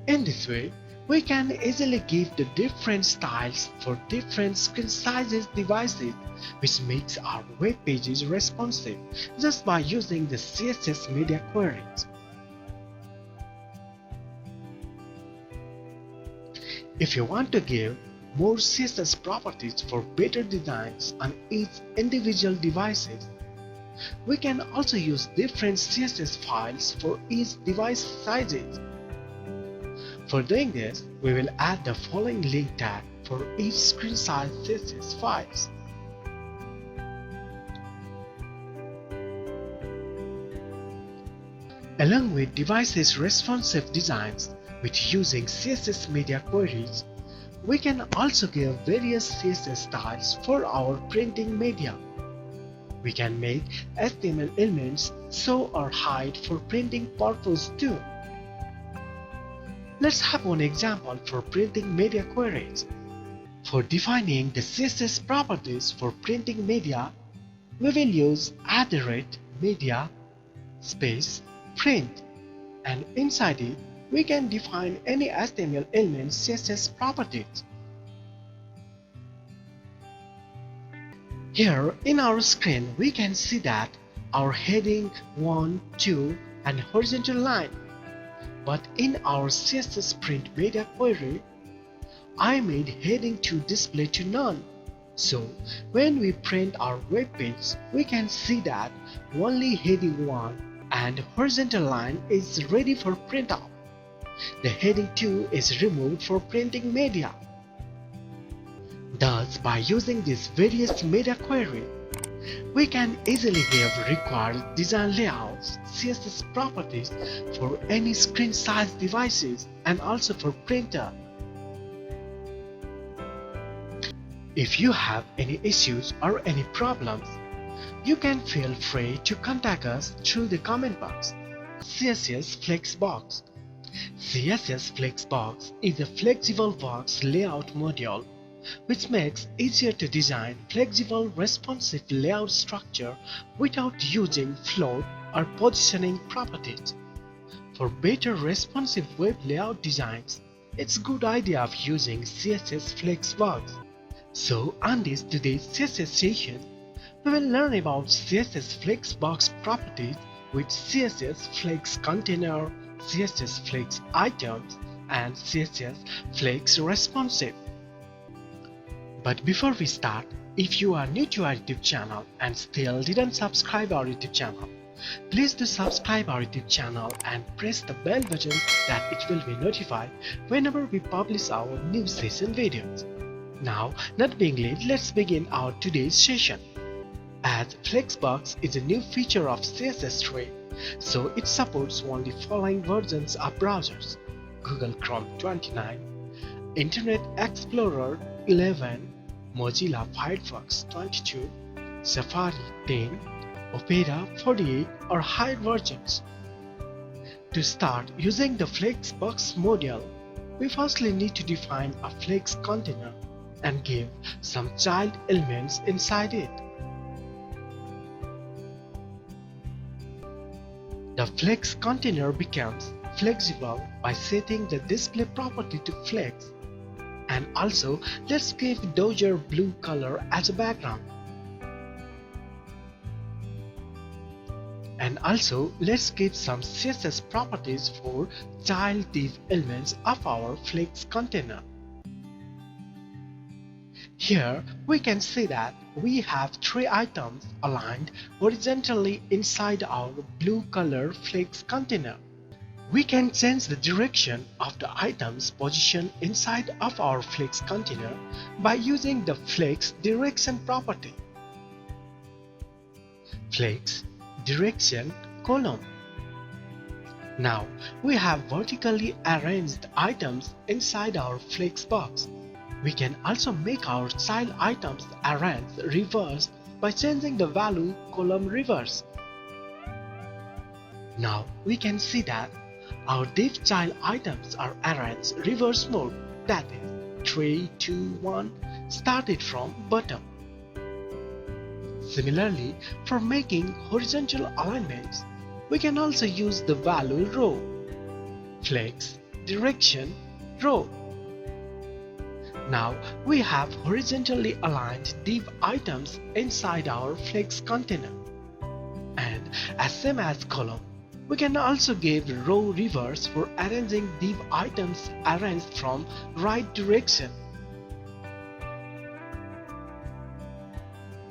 In this way, we can easily give the different styles for different screen sizes devices, which makes our web pages responsive just by using the CSS media queries. If you want to give more CSS properties for better designs on each individual devices, we can also use different CSS files for each device sizes. For doing this, we will add the following link tag for each screen size CSS files. Along with devices responsive designs with using CSS media queries, we can also give various CSS styles for our printing media. We can make HTML elements show or hide for printing purpose too. Let's have one example for printing media queries. For defining the CSS properties for printing media, we will use @media space print, and inside it we can define any HTML element CSS properties. Here in our screen we can see that our heading 1, 2 and horizontal line. But in our CSS print media query, I made heading 2 display to none. So when we print our web page, we can see that only heading 1 and horizontal line is ready for printout. The heading 2 is removed for printing media. Thus, by using this various media query, we can easily give required design layouts, CSS properties for any screen size devices and also for printer. If you have any issues or any problems, you can feel free to contact us through the comment box. CSS Flexbox. CSS Flexbox is a flexible box layout module which makes easier to design flexible responsive layout structure without using float or positioning properties. For better responsive web layout designs, it's a good idea of using CSS Flexbox. So on this today's CSS session, we will learn about CSS Flexbox properties with CSS Flex Container, CSS Flex Items, and CSS Flex Responsive. But before we start, if you are new to our YouTube channel and still didn't subscribe our YouTube channel, please do subscribe our YouTube channel and press the bell button that it will be notified whenever we publish our new session videos. Now, not being late, let's begin our today's session. As Flexbox is a new feature of CSS3, so it supports only following versions of browsers: Google Chrome 29, Internet Explorer 11, Mozilla Firefox 22, Safari 10, Opera 48 or higher versions. To start using the Flexbox module, we firstly need to define a Flex container and give some child elements inside it. The Flex container becomes flexible by setting the display property to flex, and also let's give Doger blue color as a background. And also let's give some CSS properties for child div elements of our Flex container. Here we can see that we have 3 items aligned horizontally inside our blue color Flex container. We can change the direction of the items position inside of our Flex container by using the Flex direction property. Flex direction column. Now we have vertically arranged items inside our Flex box. We can also make our child items arranged reverse by changing the value column reverse. Now we can see that our div child items are arranged reverse mode, that is 3, 2, 1, started from bottom. Similarly, for making horizontal alignments, we can also use the value row. Flex direction row. Now we have horizontally aligned div items inside our Flex container. And as same as column, we can also give row reverse for arranging div items arranged from right direction.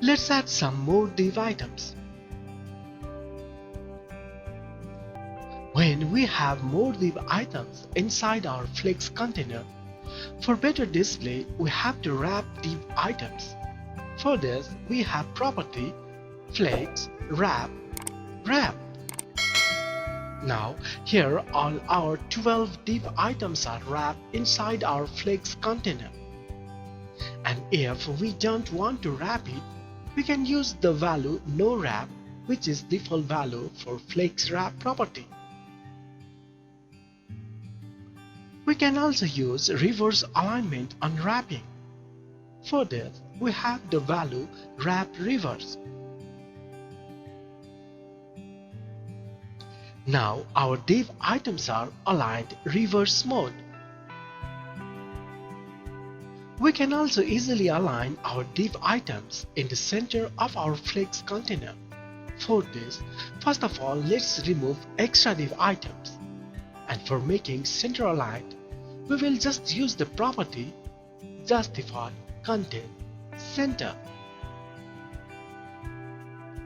Let's add some more div items. When we have more div items inside our Flex container, for better display, we have to wrap div items. For this, we have property Flex wrap wrap. Now, here all our 12 div items are wrapped inside our Flex container. And if we don't want to wrap it, we can use the value no wrap, which is default value for Flex wrap property. We can also use reverse alignment on wrapping. For this, we have the value wrap reverse. Now our div items are aligned reverse mode. We can also easily align our div items in the center of our Flex container. For this, first of all, let's remove extra div items. And for making center aligned, we will just use the property justify, content, center.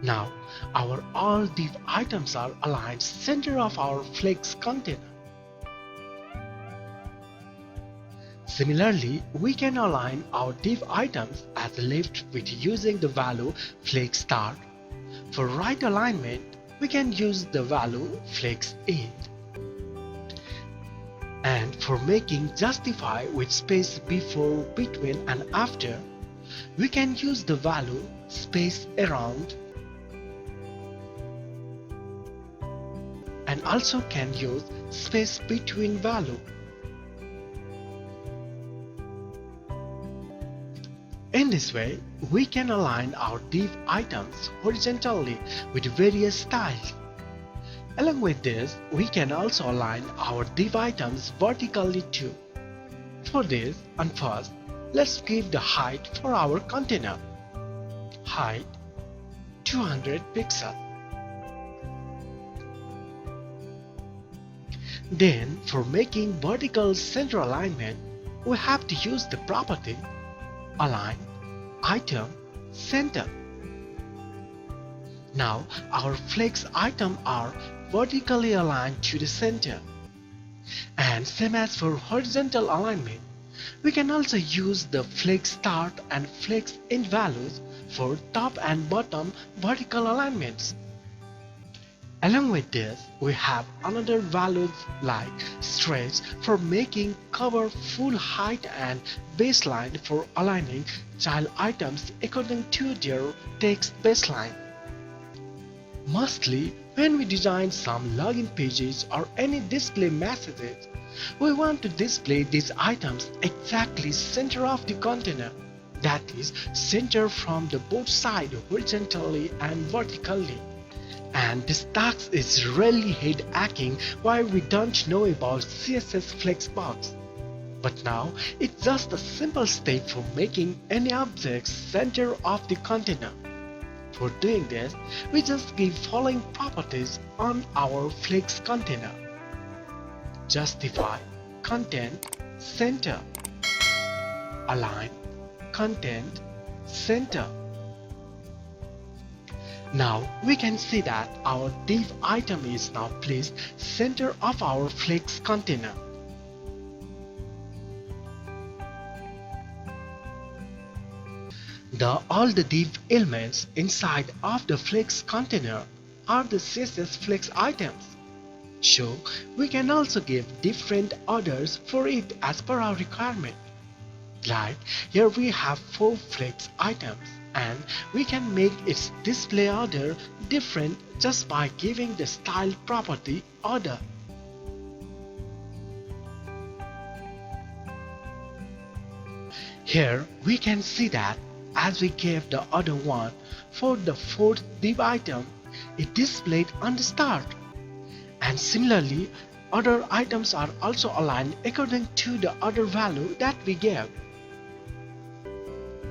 Now our all div items are aligned center of our flex container. Similarly, we can align our div items as left with using the value flex start. For right alignment, we can use the value flex end. And for making justify with space before, between and after, we can use the value space around, and also can use space between value. In this way, we can align our div items horizontally with various styles. Along with this, we can also align our div items vertically too. For this, and first, let's give the height for our container. Height 200 pixels. Then, for making vertical center alignment, we have to use the property Align Item Center. Now our flex items are vertically aligned to the center. And same as for horizontal alignment, we can also use the flex start and flex end values for top and bottom vertical alignments. Along with this, we have another values like stretch for making cover full height and baseline for aligning child items according to their text baseline. Mostly, when we design some login pages or any display messages, we want to display these items exactly center of the container, that is, center from the both sides horizontally and vertically. And this task is really head-aching while we don't know about CSS Flexbox. But now it's just a simple step for making any object center of the container. For doing this, we just give following properties on our Flex container. Justify content center. Align content center. Now we can see that our div item is now placed center of our flex container. All the div elements inside of the flex container are the CSS flex items. So we can also give different orders for it as per our requirement. Like here we have 4 flex items, and we can make its display order different just by giving the style property order. Here we can see that as we gave the order 1 for the 4th div item, it displayed on the start. And similarly, other items are also aligned according to the order value that we gave.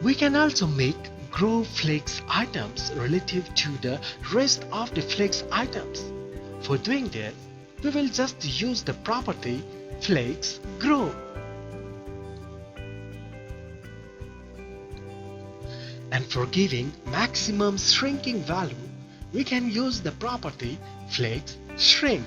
We can also make grow flex items relative to the rest of the flex items. For doing this, we will just use the property flex grow. And for giving maximum shrinking value, we can use the property flex shrink.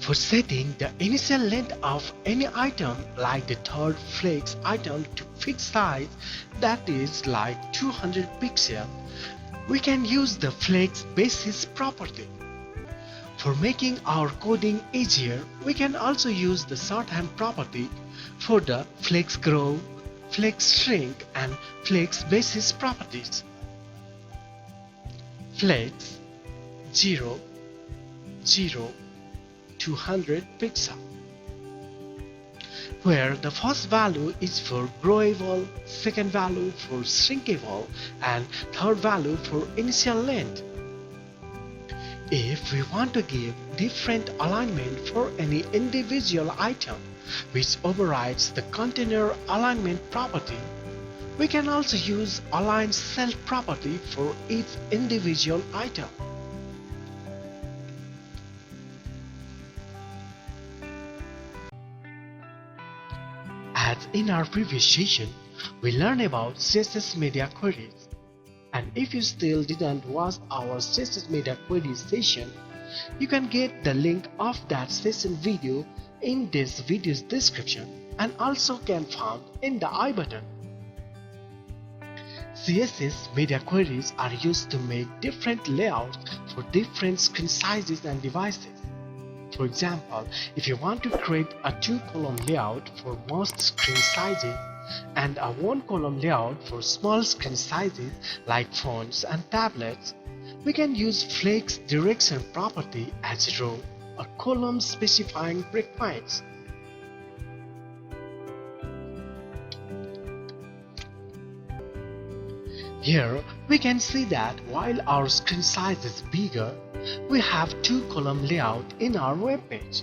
For setting the initial length of any item like the third flex item to fixed size, that is like 200 pixels, we can use the flex basis property. For making our coding easier, we can also use the shorthand property for the flex grow, flex shrink and flex basis properties. Flex 0, 0, 200 pixels, where the first value is for growable, second value for shrinkable, and third value for initial length. If we want to give different alignment for any individual item which overrides the container alignment property, we can also use align cell property for each individual item. As in our previous session, we learned about CSS media queries. And if you still didn't watch our CSS media queries session, you can get the link of that session video in this video's description and also can found in the I button. CSS media queries are used to make different layouts for different screen sizes and devices. For example, if you want to create a 2-column layout for most screen sizes and a 1-column layout for small screen sizes like phones and tablets, we can use Flex direction property as row or column specifying breakpoints. Here we can see that while our screen size is bigger, we have 2-column layout in our web page.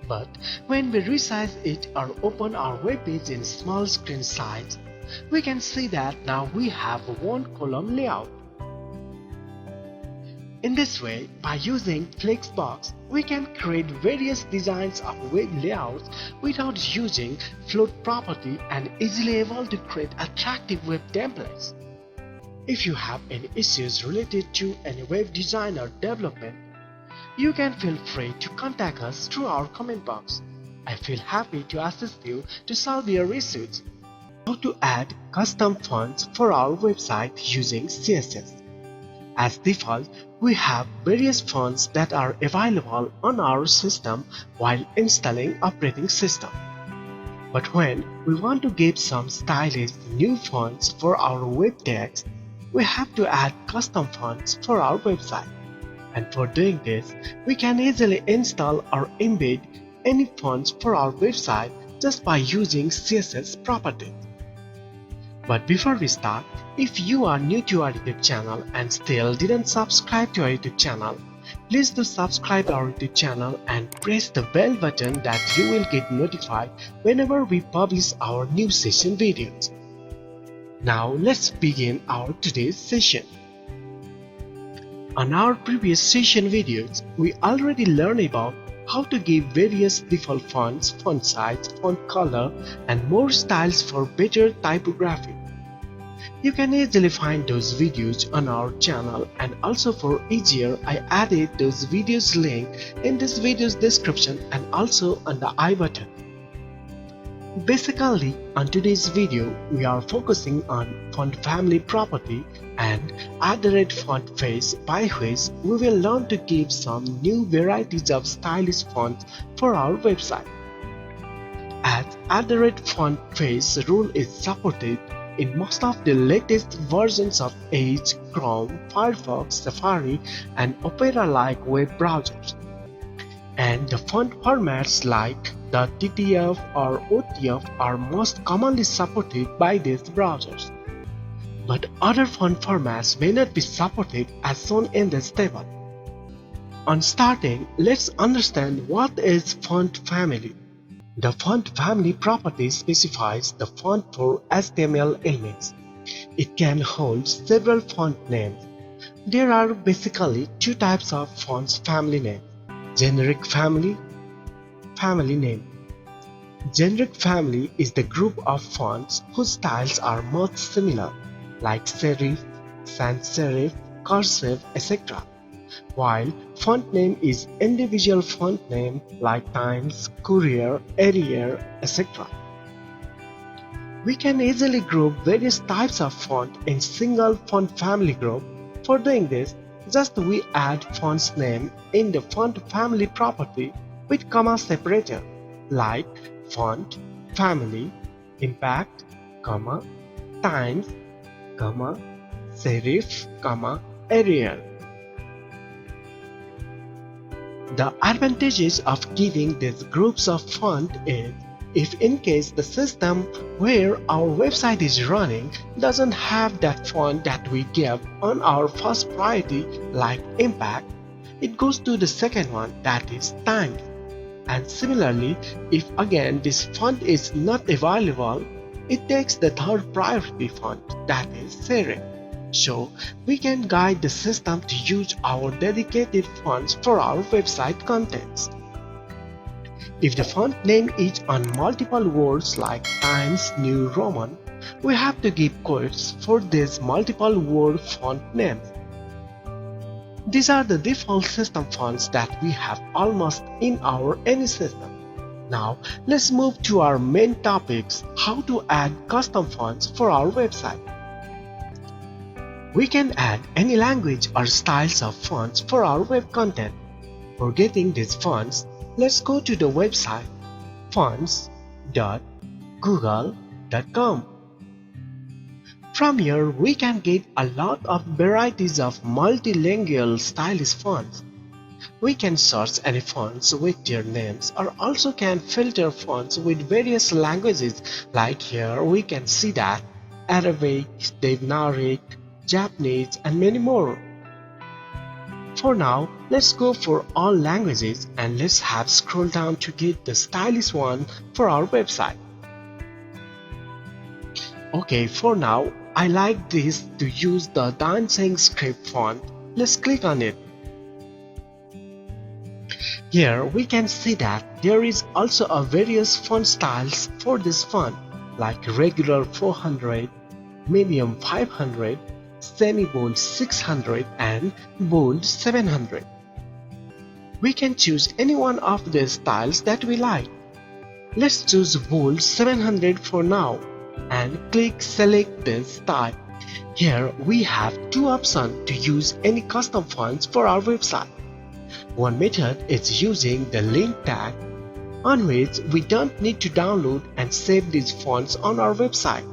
But when we resize it or open our web page in small screen size, we can see that now we have a 1-column layout. In this way, by using Flexbox, we can create various designs of web layouts without using float property and easily able to create attractive web templates. If you have any issues related to any web design or development, you can feel free to contact us through our comment box. I feel happy to assist you to solve your issues. How to add custom fonts for our website using CSS. As default, we have various fonts that are available on our system while installing operating system. But when we want to give some stylish new fonts for our web text, we have to add custom fonts for our website. And for doing this, we can easily install or embed any fonts for our website just by using CSS properties. But before we start, if you are new to our YouTube channel and still didn't subscribe to our YouTube channel, please do subscribe our YouTube channel and press the bell button that you will get notified whenever we publish our new session videos. Now let's begin our today's session. On our previous session videos, we already learned about how to give various default fonts, font size, font color, and more styles for better typography. You can easily find those videos on our channel, and also for easier, I added those videos link in this video's description and also on the I button. Basically, on today's video, we are focusing on font family property and @font face, by which we will learn to give some new varieties of stylish fonts for our website. As @font face rule is supported in most of the latest versions of Edge, Chrome, Firefox, Safari, and Opera-like web browsers. And the font formats like the TTF or OTF are most commonly supported by these browsers. But other font formats may not be supported as shown in this table. On starting, let's understand what is font family. The font family property specifies the font for HTML elements. It can hold several font names. There are basically two types of fonts family names: generic family, family name. Generic family is the group of fonts whose styles are most similar, like serif, sans serif, cursive, etc. While font name is individual font name like Times, Courier, Arial, etc. We can easily group various types of font in single font family group. For doing this, just we add font's name in the font family property with comma separator, like font, family, impact, comma, times, comma, serif, comma, Arial. The advantages of giving these groups of font is, if in case the system where our website is running doesn't have that font that we give on our first priority like impact, it goes to the second one, that is times. And similarly, if again this font is not available, it takes the third priority font, that is serif. So we can guide the system to use our dedicated fonts for our website contents. If the font name is on multiple words like Times New Roman, we have to give quotes for these multiple word font names. These are the default system fonts that we have almost in our any system. Now let's move to our main topics, how to add custom fonts for our website. We can add any language or styles of fonts for our web content. For getting these fonts, let's go to the website fonts.google.com. From here, we can get a lot of varieties of multilingual stylish fonts. We can search any fonts with their names or also can filter fonts with various languages, like here we can see that Arabic, Devanagari, Japanese and many more. For now, let's go for all languages and let's have scroll down to get the stylish one for our website. Okay, for now, I like this to use the dancing script font. Let's click on it. Here we can see that there is also a various font styles for this font, like regular 400, medium 500, semi-bold 600 and bold 700. We can choose any one of the styles that we like. Let's choose bold 700 for now and click select this style. Here we have two options to use any custom fonts for our website. One method is using the link tag, on which we don't need to download and save these fonts on our website.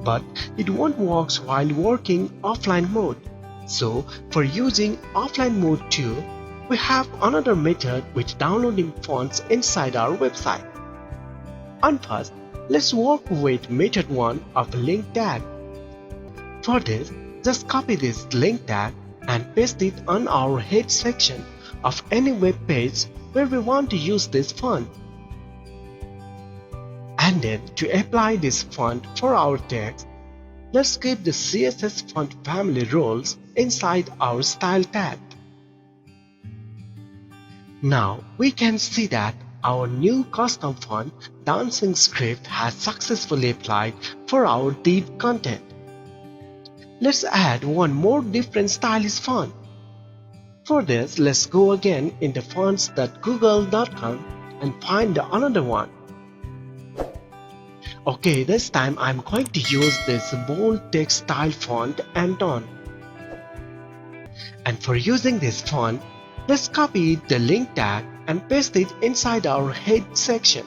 But it won't work while working offline mode. So for using offline mode too, we have another method with downloading fonts inside our website. And first, let's work with method 1 of link tag. For this, just copy this link tag and paste it on our head section of any web page where we want to use this font. And then to apply this font for our text, let's give the CSS font family roles inside our style tag. Now we can see that our new custom font dancing script has successfully applied for our div content. Let's add one more different stylish font. For this, let's go again into fonts.google.com and find another one. Okay, this time I'm going to use this bold text style font Anton. And for using this font, let's copy the link tag and paste it inside our head section.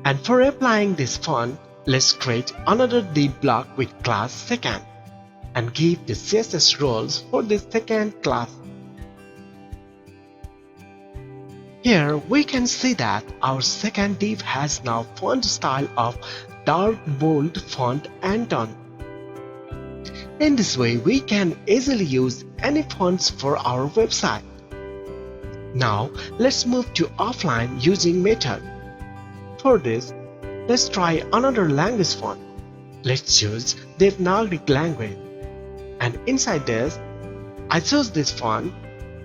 And for applying this font, let's create another div block with class second and give the CSS roles for this second class. Here we can see that our second div has now font style of dark bold font Anton. In this way, we can easily use any fonts for our website. Now let's move to offline using method. For this, let's try another language font. Let's choose Devanagari language. And inside this, I choose this font,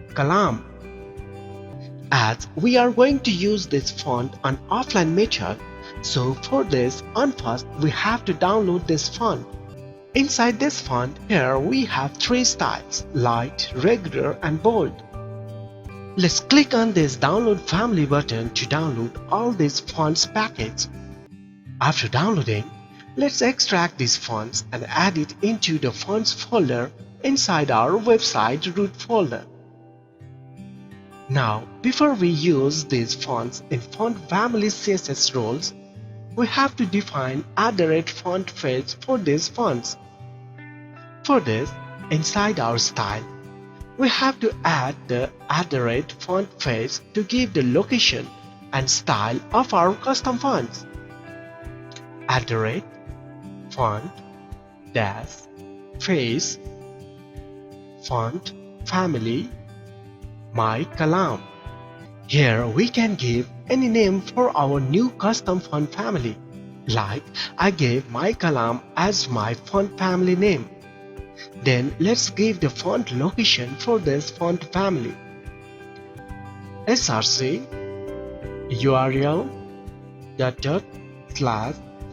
Kalam. As we are going to use this font on offline method, so for this, first we have to download this font. Inside this font, here we have three styles, light, regular and bold. Let's click on this download family button to download all these fonts package. After downloading, let's extract these fonts and add it into the fonts folder inside our website root folder. Now, before we use these fonts in font family CSS roles, we have to define @font phase for these fonts. For this, inside our style, we have to add the @font phase to give the location and style of our custom fonts. @font dash phase font family my Kalam. Here we can give any name for our new custom font family, like I gave my Kalam as my font family name. Then let's give the font location for this font family. src URL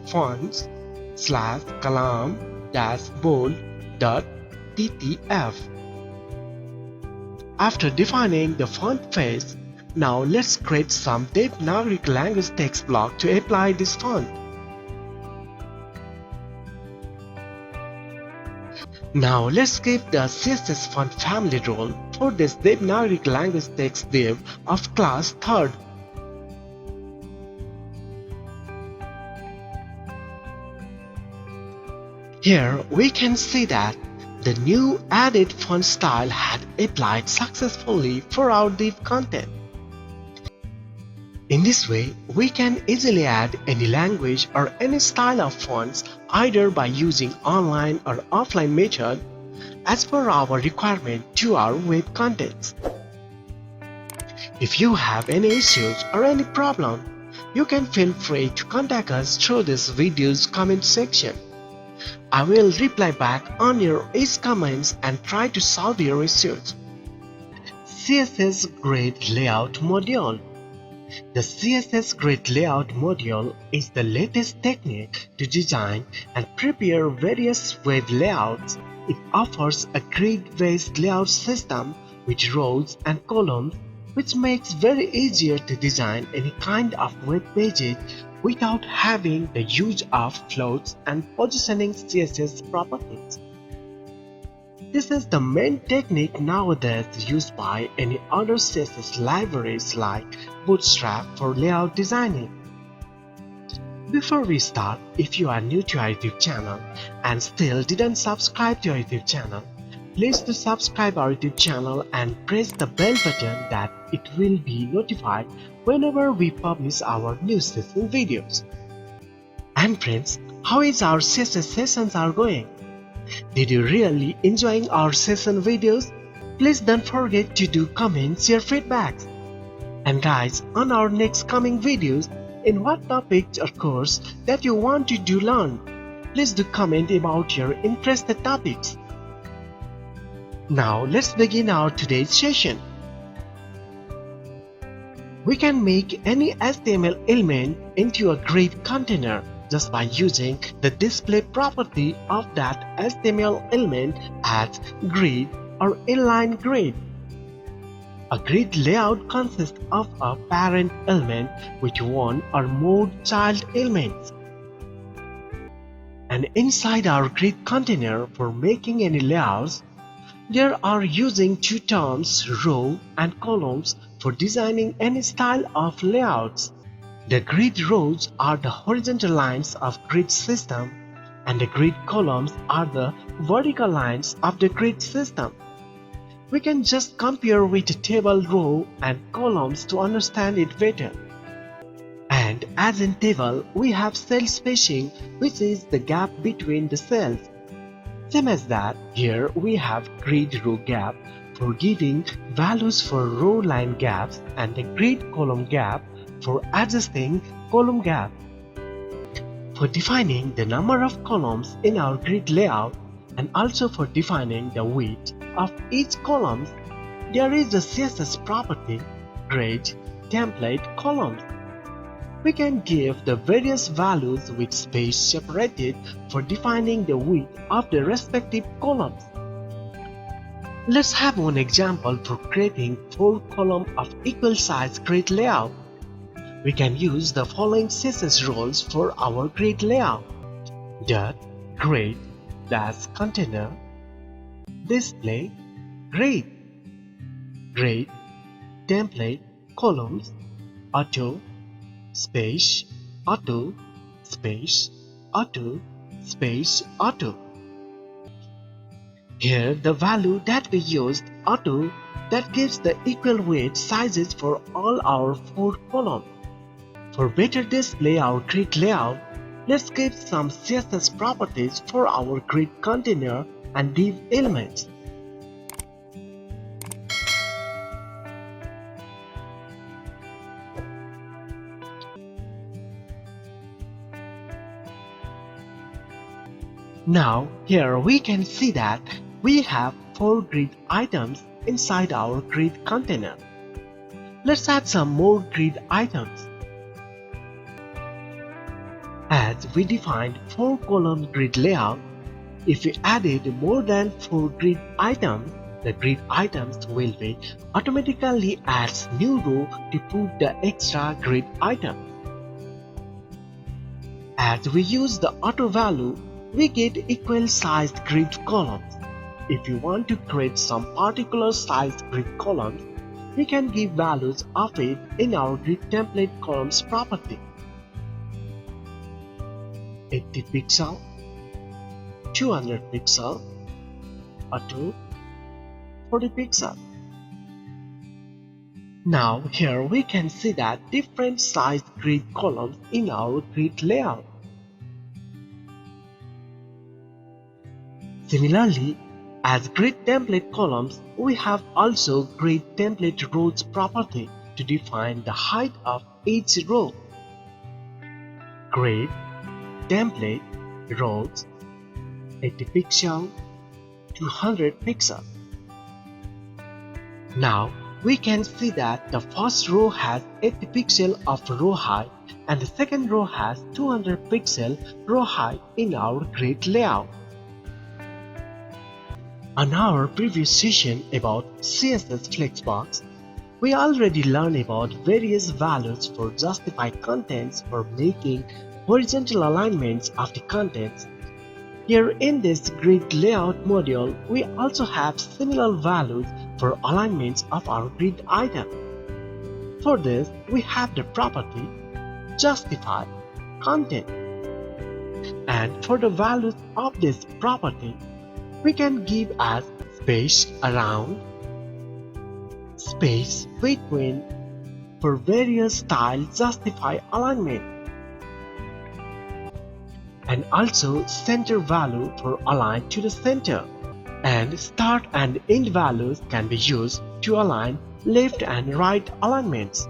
/fonts /column -bold .ttf. After defining the font face, now let's create some Devanagari language text block to apply this font. Now let's give the CSS font family role for this Devanagari language text div of class 3rd. Here we can see that the new added font style had applied successfully for our div content. In this way, we can easily add any language or any style of fonts either by using online or offline method as per our requirement to our web contents. If you have any issues or any problem, you can feel free to contact us through this video's comment section. I will reply back on your each comments and try to solve your issues. CSS Grid Layout Module. The CSS Grid Layout Module is the latest technique to design and prepare various web layouts. It offers a grid-based layout system with rows and columns, which makes it very easier to design any kind of web pages without having the use of floats and positioning CSS properties. This is the main technique nowadays used by any other CSS libraries like Bootstrap for layout designing. Before we start, if you are new to our YouTube channel and still didn't subscribe to our YouTube channel, please do subscribe our YouTube channel and press the bell button that it will be notified whenever we publish our new session videos. And friends, how is our CSS sessions are going? Did you really enjoying our session videos? Please don't forget to do comments your feedbacks. And guys, on our next coming videos, in what topics or course that you want to do learn, please do comment about your interested topics. Now let's begin our today's session. We can make any HTML element into a grid container just by using the display property of that HTML element as grid or inline grid. A grid layout consists of a parent element with one or more child elements. And inside our grid container for making any layouts, there are using two terms, row and columns, for designing any style of layouts. The grid rows are the horizontal lines of grid system and the grid columns are the vertical lines of the grid system. We can just compare with a table row and columns to understand it better. And as in table, we have cell spacing, which is the gap between the cells. Same as that, here we have grid row gap for giving values for row line gaps and the grid column gap for adjusting column gap. For defining the number of columns in our grid layout and also for defining the width of each column, there is a CSS property, grid template columns. We can give the various values with space separated for defining the width of the respective columns. Let's have one example for creating 4 columns of equal size grid layout. We can use the following CSS roles for our grid layout. Grid container display grid template columns auto space auto space auto space auto. Here the value that we used auto that gives the equal weight sizes for all our 4 columns. For better display our grid layout, let's give some CSS properties for our grid container and div elements. Now here we can see that we have 4 grid items inside our grid container. let's add some more grid items. As we defined 4-column grid layout, if we added more than 4 grid items, the grid items will be automatically adds new row to put the extra grid item. As we use the auto value, we get equal sized grid columns. If you want to create some particular sized grid columns, we can give values of it in our grid template columns property. 80 pixel, 200 pixel, or 40 pixel. Now here we can see that different sized grid columns in our grid layout. Similarly, as grid template columns, we have also grid template rows property to define the height of each row. Grid template rows 80 pixel, 200 pixel. Now we can see that the first row has 80 pixel of row height and the second row has 200 pixel row height in our grid layout. On our previous session about CSS Flexbox, we already learned about various values for justified contents for making horizontal alignments of the contents. Here in this grid layout module, we also have similar values for alignments of our grid item. For this, we have the property justify content, and for the values of this property, we can give as space around, space between for various style justify alignment, and also center value for align to the center, and start and end values can be used to align left and right alignments.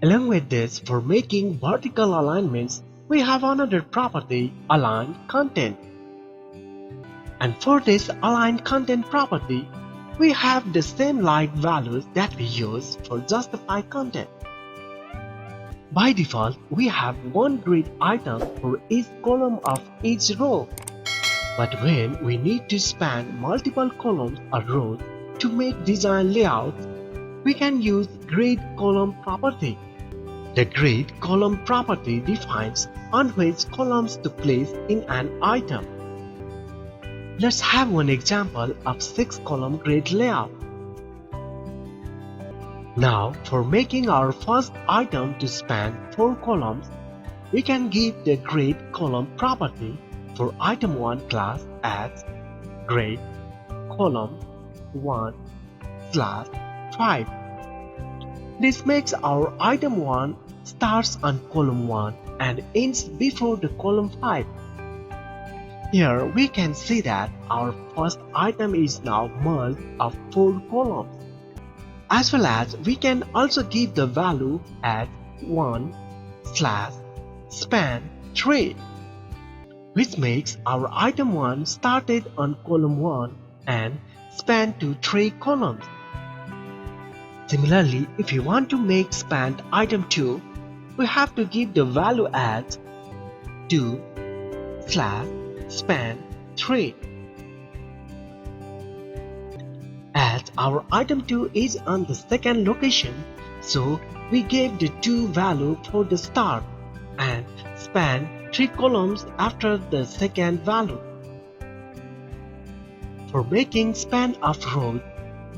Along with this, for making vertical alignments, we have another property, align content. And for this align content property, we have the same like values that we use for justify content. By default, we have one grid item for each column of each row. But when we need to span multiple columns or rows to make design layouts, we can use grid column property. The grid column property defines on which columns to place in an item. Let's have one example of 6-column grid layout. Now, for making our first item to span 4 columns, we can give the grid column property for item 1 class as grid column 1/5. This makes our item 1 starts on column 1 and ends before the column 5. Here we can see that our first item is now merged of 4 columns. As well as we can also give the value as 1/span3, which makes our item 1 started on column 1 and span to 3 columns. Similarly, if you want to make span item 2, we have to give the value as 2/span3. As our item 2 is on the second location, so we gave the 2 value for the start and span 3 columns after the second value. For making span of rows,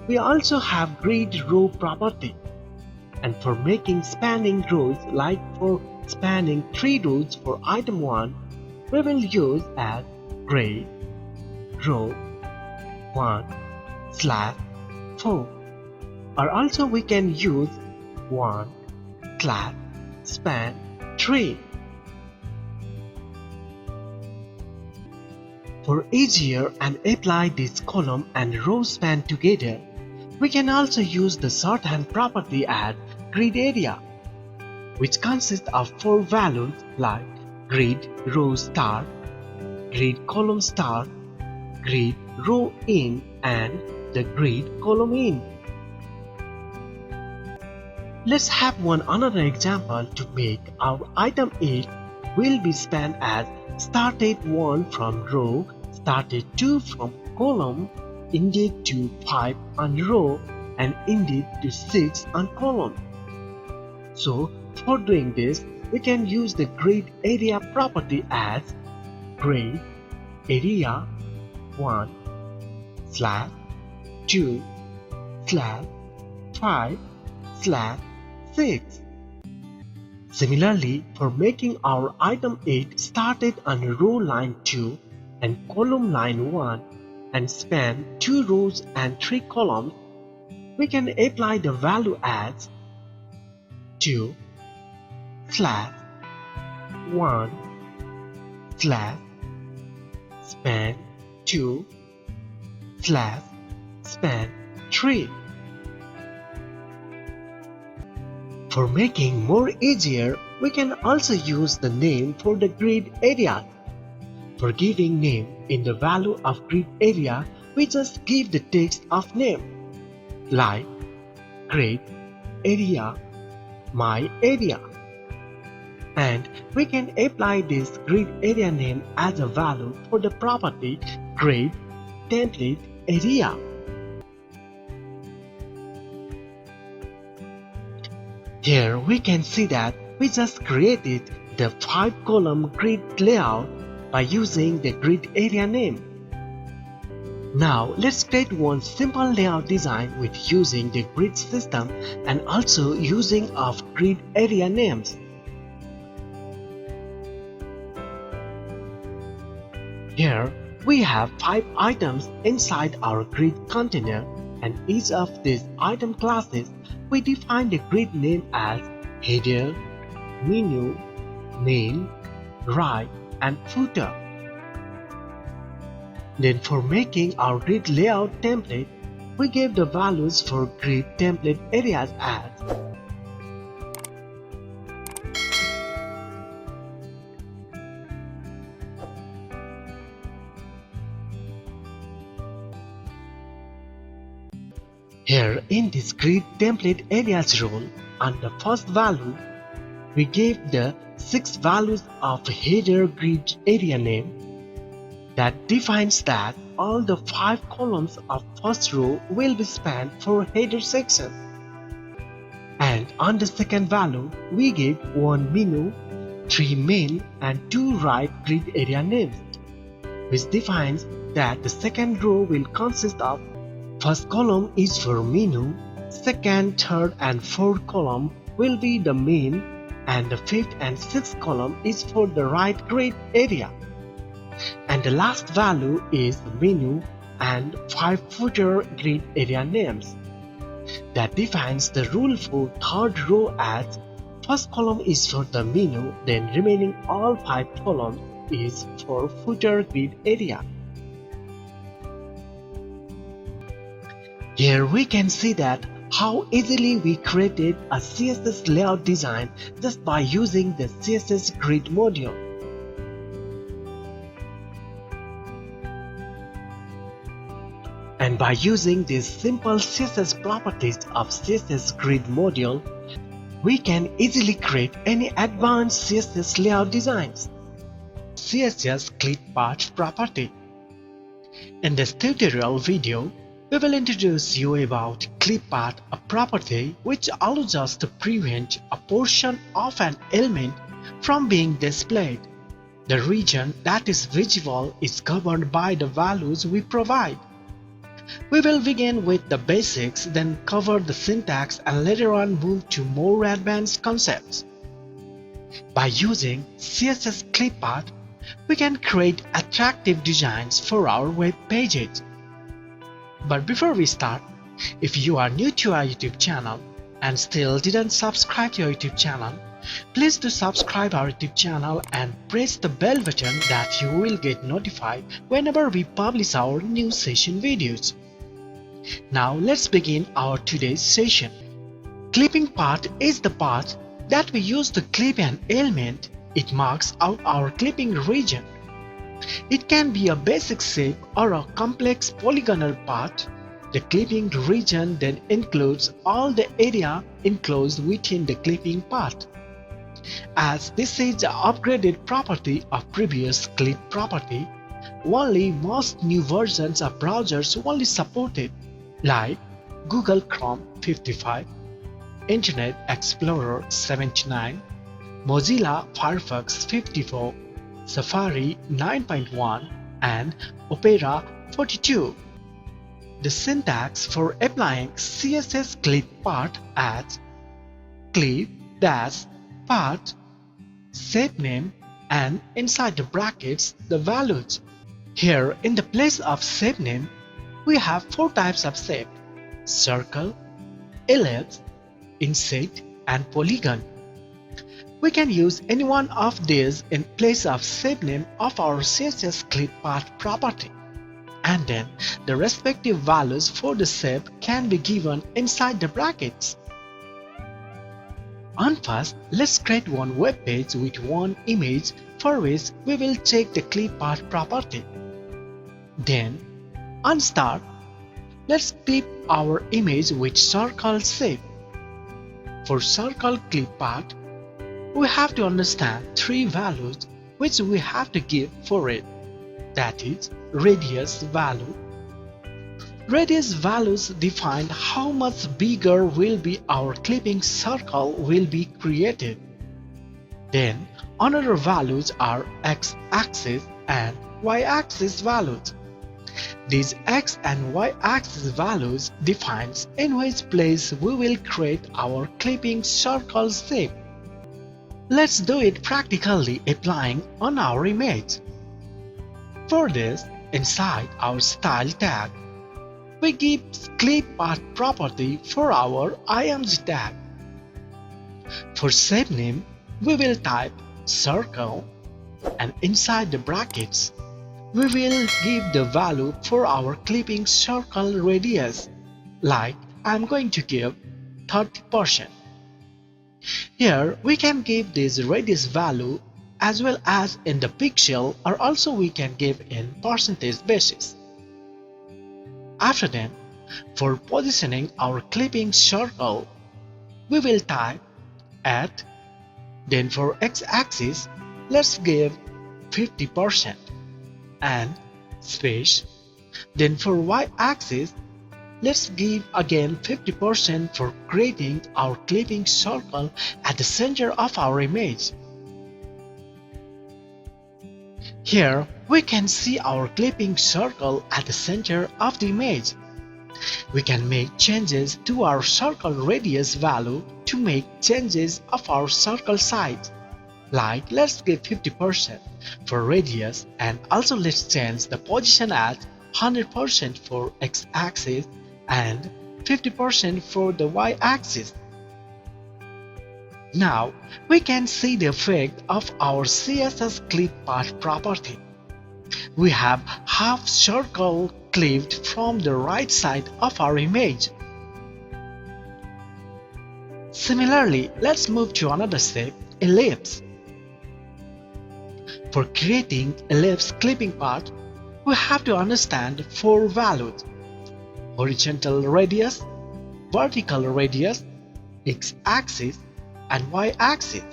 we also have grid row property. And for making spanning rows, like for spanning 3 rows for item 1, we will use as grid row 1/4, or also we can use 1/span3. For easier and apply this column and row span together, we can also use the shorthand property as grid area, which consists of 4 values like grid row start, grid column start, grid row in, and the grid column in. let's have one another example to make our item 8 will be spanned as started 1 from row, started 2 from column, indeed to 5 on row, and indeed to 6 on column. So for doing this, we can use the grid area property as grid area 1 slash 2 slash 5 slash 6. Similarly, for making our item 8 started on row line 2 and column line 1 and span 2 rows and 3 columns, we can apply the value as 2 slash 1 slash span 2 slash span 3. For making more easier, we can also use the name for the grid area. For giving name in the value of grid area, we just give the text of name, like grid area, my area. And we can apply this grid area name as a value for the property grid template area. Here we can see that we just created the 5-column grid layout by using the grid area name. Now let's create one simple layout design with using the grid system and also using of grid area names. Here we have 5 items inside our grid container, and each of these item classes we define the grid name as header, menu, main, right, and footer. Then for making our grid layout template, we gave the values for grid template areas as Here in this grid template areas role, on the first value, we gave the 6 values of header grid area name that defines that all the 5 columns of first row will be spanned for header section. And on the second value, we gave 1 menu, 3 main, and 2 right grid area names, which defines that the second row will consist of first column is for menu, second, third, and fourth column will be the main, and the fifth and sixth column is for the right grid area. And the last value is the menu and 5 footer grid area names. That defines the rule for third row as first column is for the menu, then remaining all 5 columns is for footer grid area. Here we can see that how easily we created a CSS layout design just by using the CSS grid module. And by using these simple CSS properties of CSS grid module, we can easily create any advanced CSS layout designs. CSS clip path property. In this tutorial video, we will introduce you about clip path, a property which allows us to prevent a portion of an element from being displayed. The region that is visible is governed by the values we provide. We will begin with the basics, then cover the syntax, and later on move to more advanced concepts. By using CSS clip path, we can create attractive designs for our web pages. But before we start, if you are new to our YouTube channel and still didn't subscribe to our YouTube channel, please do subscribe our YouTube channel and press the bell button that you will get notified whenever we publish our new session videos. Now let's begin our today's session. Clipping path is the path that we use to clip an element. It marks out our clipping region. It can be a basic shape or a complex polygonal path. The clipping region then includes all the area enclosed within the clipping part. As this is an upgraded property of previous clip property, only most new versions of browsers only support it, like Google Chrome 55, Internet Explorer 79, Mozilla Firefox 54, Safari 9.1, and Opera 42. The syntax for applying CSS clip part as clip-part, shape name, and inside the brackets the values. Here in the place of shape name, we have 4 types of shape: circle, ellipse, insect, and polygon. We can use any one of these in place of shape name of our CSS clip part property, and then the respective values for the shape can be given inside the brackets. On first, let's create one web page with one image for which we will check the clip part property. Then, on start, let's clip our image with circle shape. For circle clip part, we have to understand 3 values which we have to give for it. That is, radius value. Radius values define how much bigger will be our clipping circle will be created. Then another values are x-axis and y-axis values. These x and y-axis values defines in which place we will create our clipping circle shape. Let's do it practically applying on our image. For this, inside our style tag, we give clip part property for our img tag. For shape name, we will type circle, and inside the brackets, we will give the value for our clipping circle radius, like I'm going to give 30%. Here we can give this radius value as well as in the pixel, or also we can give in percentage basis. After that, for positioning our clipping circle, we will type at, then for x-axis, let's give 50% and space. Then for y-axis, let's give again 50% for creating our clipping circle at the center of our image. Here we can see our clipping circle at the center of the image. We can make changes to our circle radius value to make changes of our circle size. Like let's give 50% for radius, and also let's change the position at 100% for x-axis and 50% for the y-axis. Now we can see the effect of our CSS clip part property. We have half circle clipped from the right side of our image. Similarly, let's move to another shape, ellipse. For creating ellipse clipping part, we have to understand 4 values: horizontal radius, vertical radius, x-axis, and y-axis.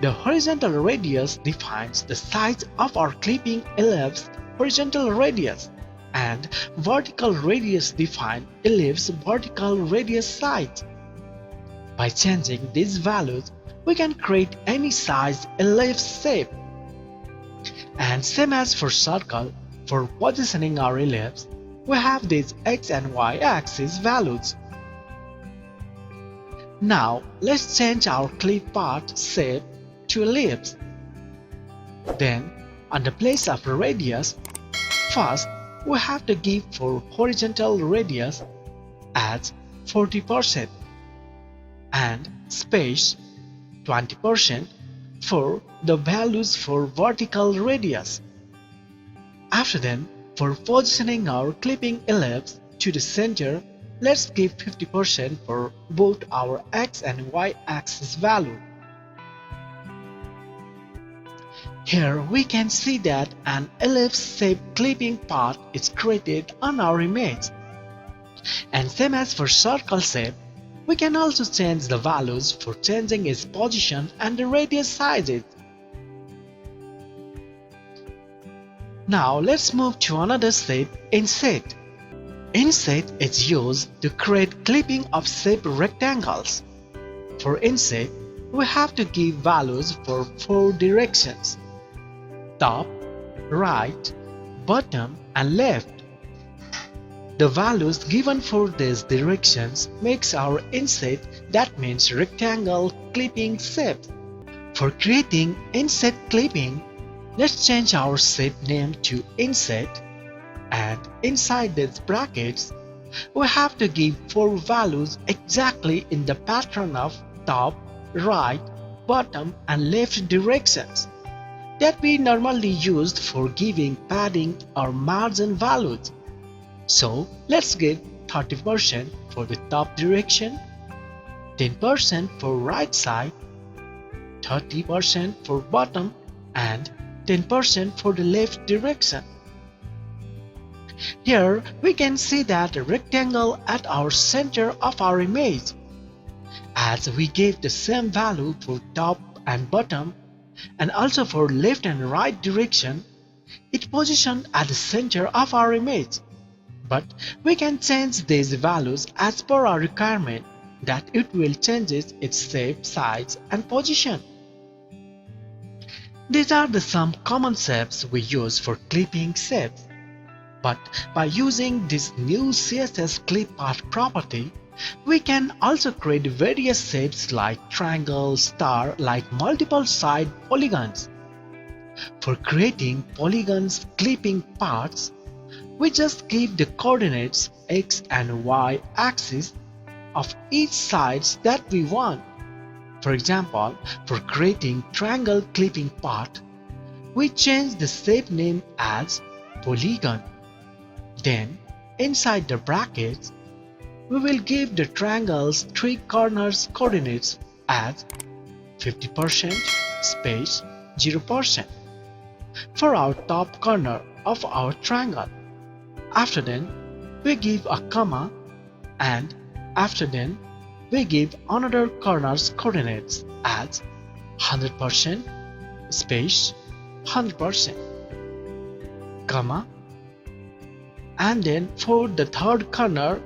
The horizontal radius defines the size of our clipping ellipse horizontal radius, and vertical radius defines ellipse vertical radius size. By changing these values, we can create any size ellipse shape. And same as for circle, for positioning our ellipse, we have these x and y axis values. Now let's change our clip part shape to ellipse. Then on the place of radius, first we have to give for horizontal radius as 40% and space 20% for the values for vertical radius. After that, for positioning our clipping ellipse to the center, let's give 50% for both our x and y axis value. Here we can see that an ellipse shaped clipping part is created on our image. And same as for circle shape, we can also change the values for changing its position and the radius sizes. Now let's move to another shape, inset. Inset is used to create clipping of shaped rectangles. For inset, we have to give values for 4 directions: top, right, bottom, and left. The values given for these directions makes our inset, that means rectangle clipping shape. For creating inset clipping, let's change our shape name to inset, and inside these brackets, we have to give 4 values exactly in the pattern of top, right, bottom, and left directions that we normally used for giving padding or margin values. So let's give 30% for the top direction, 10% for right side, 30% for bottom, and 10% for the left direction. Here we can see that a rectangle at our center of our image. As we gave the same value for top and bottom, and also for left and right direction, it positioned at the center of our image. But we can change these values as per our requirement, that it will change its shape, size, and position. These are the some common shapes we use for clipping shapes. But by using this new CSS clip path property, we can also create various shapes like triangle, star, like multiple side polygons. For creating polygons clipping parts, we just give the coordinates x and y axis of each sides that we want. For example, for creating triangle clipping part, we change the shape name as polygon. Then, inside the brackets, we will give the triangle's 3 corners coordinates as 50% space 0% for our top corner of our triangle. After then, we give a comma, and after then, we give another corner's coordinates as 100% space 100%, comma, and then for the third corner,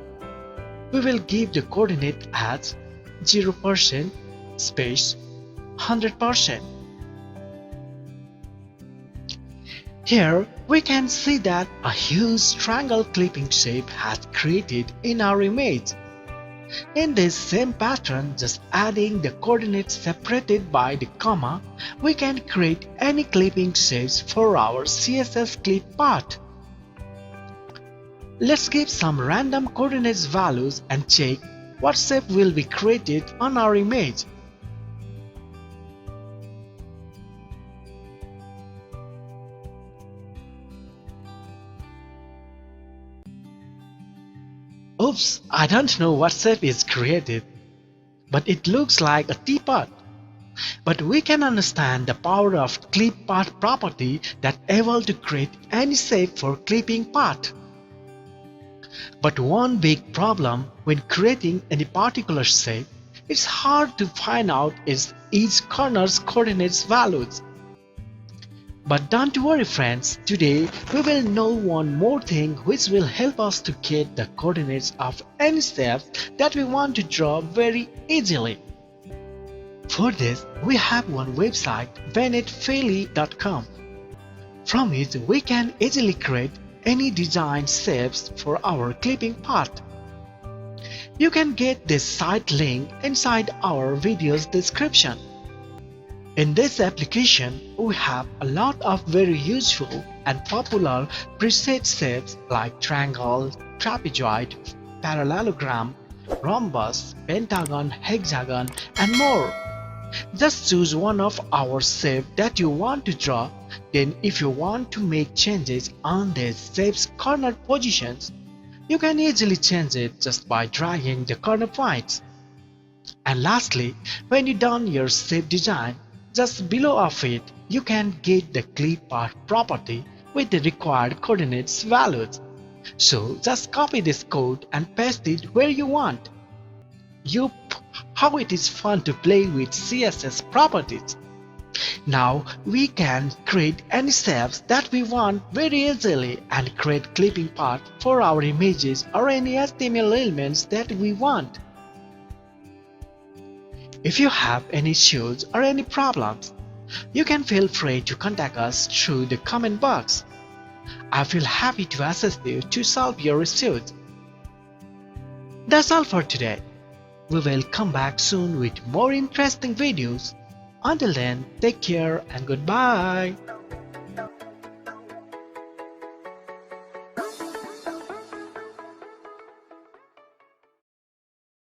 we will give the coordinate as 0% space 100%. Here we can see that a huge triangle clipping shape has created in our image. In this same pattern, just adding the coordinates separated by the comma, we can create any clipping shapes for our CSS clip part. Let's give some random coordinates values and check what shape will be created on our image. Oops, I don't know what shape is created, but it looks like a teapot. But we can understand the power of clip path property that able to create any shape for clipping path. But one big problem when creating any particular shape, it's hard to find out each corner's coordinates values. But don't worry friends, today we will know one more thing which will help us to get the coordinates of any shape that we want to draw very easily. For this, we have one website, bennettfairley.com. From it, we can easily create any design shapes for our clipping part. You can get this site link inside our video's description. In this application, we have a lot of very useful and popular preset shapes like triangle, trapezoid, parallelogram, rhombus, pentagon, hexagon, and more. Just choose one of our shapes that you want to draw. Then if you want to make changes on these shapes' corner positions, you can easily change it just by dragging the corner points. And lastly, when you done your shape design, just below of it, you can get the clip path property with the required coordinates values. So just copy this code and paste it where you want. Yup, how it is fun to play with CSS properties. Now we can create any shapes that we want very easily and create clipping path for our images or any HTML elements that we want. If you have any issues or any problems, you can feel free to contact us through the comment box. I feel happy to assist you to solve your issues. That's all for today. We will come back soon with more interesting videos. Until then, take care and goodbye.